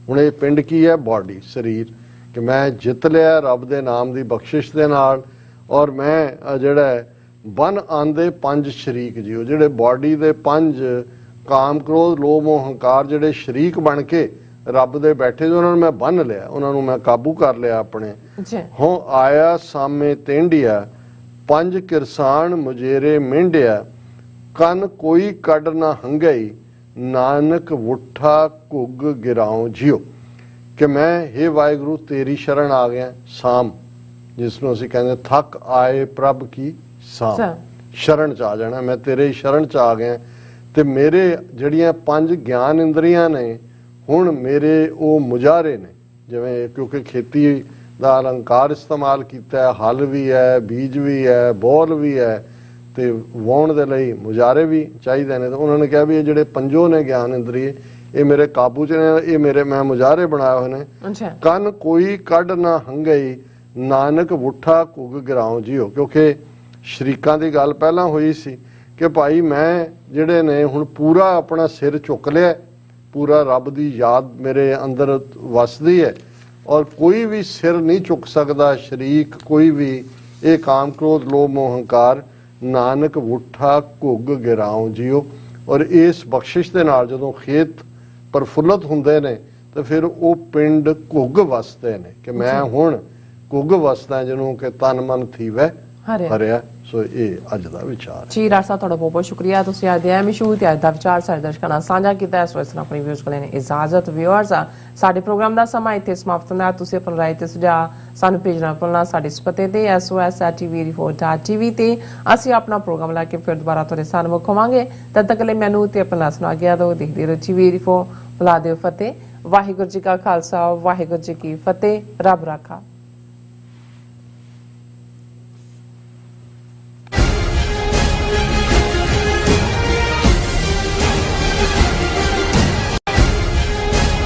ਹੁਣ ਇਹ ਪਿੰਡ ਕੀ ਹੈ? ਬਾਡੀ, ਸਰੀਰ, ਕਿ ਮੈਂ ਜਿੱਤ ਲਿਆ ਰੱਬ ਦੇ ਨਾਮ ਦੀ ਬਖਸ਼ਿਸ਼ ਦੇ ਨਾਲ। ਔਰ ਮੈਂ ਜਿਹੜਾ ਬਨ ਆਂਦੇ ਪੰਜ ਸ਼ਰੀਕ ਜੀ, ਉਹ ਜਿਹੜੇ ਬਾਡੀ ਦੇ ਪੰਜ ਕਾਮ ਕ੍ਰੋਧ ਲੋਭ ਮੋਹ ਹੰਕਾਰ ਜਿਹੜੇ ਸ਼ਰੀਕ ਬਣ ਕੇ ਰੱਬ ਦੇ ਬੈਠੇ ਸੀ, ਉਹਨਾਂ ਨੂੰ ਮੈਂ ਬੰਨ ਲਿਆ, ਉਹਨਾਂ ਨੂੰ ਮੈਂ ਕਾਬੂ ਕਰ ਲਿਆ ਆਪਣੇ। ਜੀ ਹੋਂ ਆਇਆ ਸਾਮੇ ਤੇਂਡਿਆ, ਪੰਜ ਕਿਰਸਾਨ ਮੁਜੇਰੇ ਮਿੰਡਿਆ, ਕੰਨ ਕੋਈ ਕੱਢ ਨਾ ਹੰਗਈ, ਨਾਨਕ ਵੁੱਠਾ ਘੁੱਗ ਗਿਰਾਉ ਜਿਉ। ਕਿ ਮੈਂ ਹੇ ਵਾਹਿਗੁਰੂ ਤੇਰੀ ਸ਼ਰਨ ਆ ਗਿਆ। ਸਾਮ ਜਿਸ ਨੂੰ ਅਸੀਂ ਕਹਿੰਦੇ ਥੱਕ ਆਏ ਪ੍ਰਭ ਕੀ ਸਾਮ, ਸ਼ਰਨ ਚ ਆ ਜਾਣਾ, ਮੈਂ ਤੇਰੇ ਸ਼ਰਨ ਚ ਆ ਗਿਆ। ਤੇ ਮੇਰੇ ਜਿਹੜੀਆਂ ਪੰਜ ਗਿਆਨ ਇੰਦਰੀਆਂ ਨੇ ਹੁਣ ਮੇਰੇ ਉਹ ਮੁਜਾਰੇ ਨੇ, ਜਿਵੇਂ ਕਿਉਂਕਿ ਖੇਤੀ ਦਾ ਅਲੰਕਾਰ ਇਸਤੇਮਾਲ ਕੀਤਾ, ਹਲ ਵੀ ਹੈ, ਬੀਜ ਵੀ ਹੈ, ਬੋਲ ਵੀ ਹੈ, ਤੇ ਵਾਉਣ ਦੇ ਲਈ ਮੁਜਾਰੇ ਵੀ ਚਾਹੀਦੇ ਨੇ। ਤੇ ਉਹਨਾਂ ਨੇ ਕਿਹਾ ਵੀ ਇਹ ਜਿਹੜੇ ਪੰਜੋ ਨੇ ਗਿਆਨ ਇੰਦਰੀਏ ਇਹ ਮੇਰੇ ਕਾਬੂ ਚ ਨੇ, ਇਹ ਮੇਰੇ ਮੈਂ ਮੁਜਾਰੇ ਬਣਾਏ ਹੋਏ ਨੇ। ਕੰਨ ਕੋਈ ਕੱਢ ਨਾ ਹੰਗਈ, ਨਾਨਕ ਵੁੱਠਾ ਘੁੱਗ ਗਿਰਾਉ ਜਿਉ। ਕਿਉਂਕਿ ਸ਼ਰੀਕਾਂ ਦੀ ਗੱਲ ਪਹਿਲਾਂ ਹੋਈ ਸੀ ਕਿ ਭਾਈ ਮੈਂ ਜਿਹੜੇ ਨੇ ਹੁਣ ਪੂਰਾ ਆਪਣਾ ਸਿਰ ਚੁੱਕ ਲਿਆ, ਪੂਰਾ ਰੱਬ ਦੀ ਯਾਦ ਮੇਰੇ ਅੰਦਰ ਵਸਦੀ ਹੈ, ਔਰ ਕੋਈ ਵੀ ਸਿਰ ਨਹੀਂ ਚੁੱਕ ਸਕਦਾ ਸ਼ਰੀਕ ਕੋਈ ਵੀ, ਇਹ ਕਾਮ ਕ੍ਰੋਧ ਲੋਭ ਮੋਹ ਹੰਕਾਰ, ਨਾਨਕ ਵੁੱਠਾ ਘੁੱਗ ਗਿਰਾਉ ਜਿਉ। ਔਰ ਇਸ ਬਖਸ਼ਿਸ਼ ਦੇ ਨਾਲ ਜਦੋਂ ਖੇਤ ਪ੍ਰਫੁੱਲਤ ਹੁੰਦੇ ਨੇ ਤੇ ਫਿਰ ਉਹ ਪਿੰਡ ਘੁੱਗ ਵਸਦੇ ਨੇ ਕਿ ਮੈਂ ਹੁਣ ਘੁੱਗ ਵਸਦਾ, ਜਿਹਨੂੰ ਕਿ ਤਨ ਮਨ ਥੀਵੈ ਹਰਿਆ। ਸੋ ਇਹ ਅੱਜ ਦਾ ਵਿਚਾਰ ਜੀ। ਡਾਕਟਰ ਸਾਹਿਬ ਤੁਹਾਡਾ ਬਹੁਤ ਬਹੁਤ ਸ਼ੁਕਰੀਆ, ਤੁਸੀਂ ਅੱਜ ਦੇ ਮਸ਼ਹੂਰ ਤੇ ਅੱਜ ਦਾ ਵਿਚਾਰ ਸਾਡੇ ਦਰਸ਼ਕਾਂ ਨਾਲ ਸਾਂਝਾ ਕੀਤਾ। ਇਸ ਵੇਲੇ ਆਪਣੀ ਵਿਊਜ਼ ਕੋਲ ਨੇ ਇਜਾਜ਼ਤ। ਵਿਊਅਰਸ ਸਾਡੇ ਪ੍ਰੋਗਰਾਮ ਦਾ ਸਮਾਂ ਇੱਥੇ ਸਮਾਪਤ ਹੁੰਦਾ। ਤੁਸੀਂ ਆਪਣੀ ਰਾਏ ਤੇ ਸੁਝਾਅ ਸਾਨੂੰ ਭੇਜਣਾ ਭੁੱਲਣਾ ਸਾਡੇ ਇਸ ਪਤੇ ਤੇ sos@tv84.tv ਤੇ ਅਸੀਂ ਆਪਣਾ ਪ੍ਰੋਗਰਾਮ ਲੈ ਕੇ ਫਿਰ ਦੁਬਾਰਾ ਤੁਹਾਡੇ ਸਾਹਮਣੇ ਹੋਵਾਂਗੇ। ਤਦ ਤੱਕ ਲਈ ਮੈਨੂੰ ਤੇ ਆਪਣਾ ਸੁਣਾ ਗਿਆ ਦੋ ਦੇਖਦੇ ਰਹੋ TV84। ਬੁਲਾ ਦਿਓ ਫਤਿਹ। ਵਾਹਿਗੁਰੂ ਜੀ ਕਾ ਖਾਲਸਾ, ਵਾਹਿਗੁਰੂ ਜੀ ਕੀ ਫਤਿਹ। ਰੱਬ ਰਾਖਾ।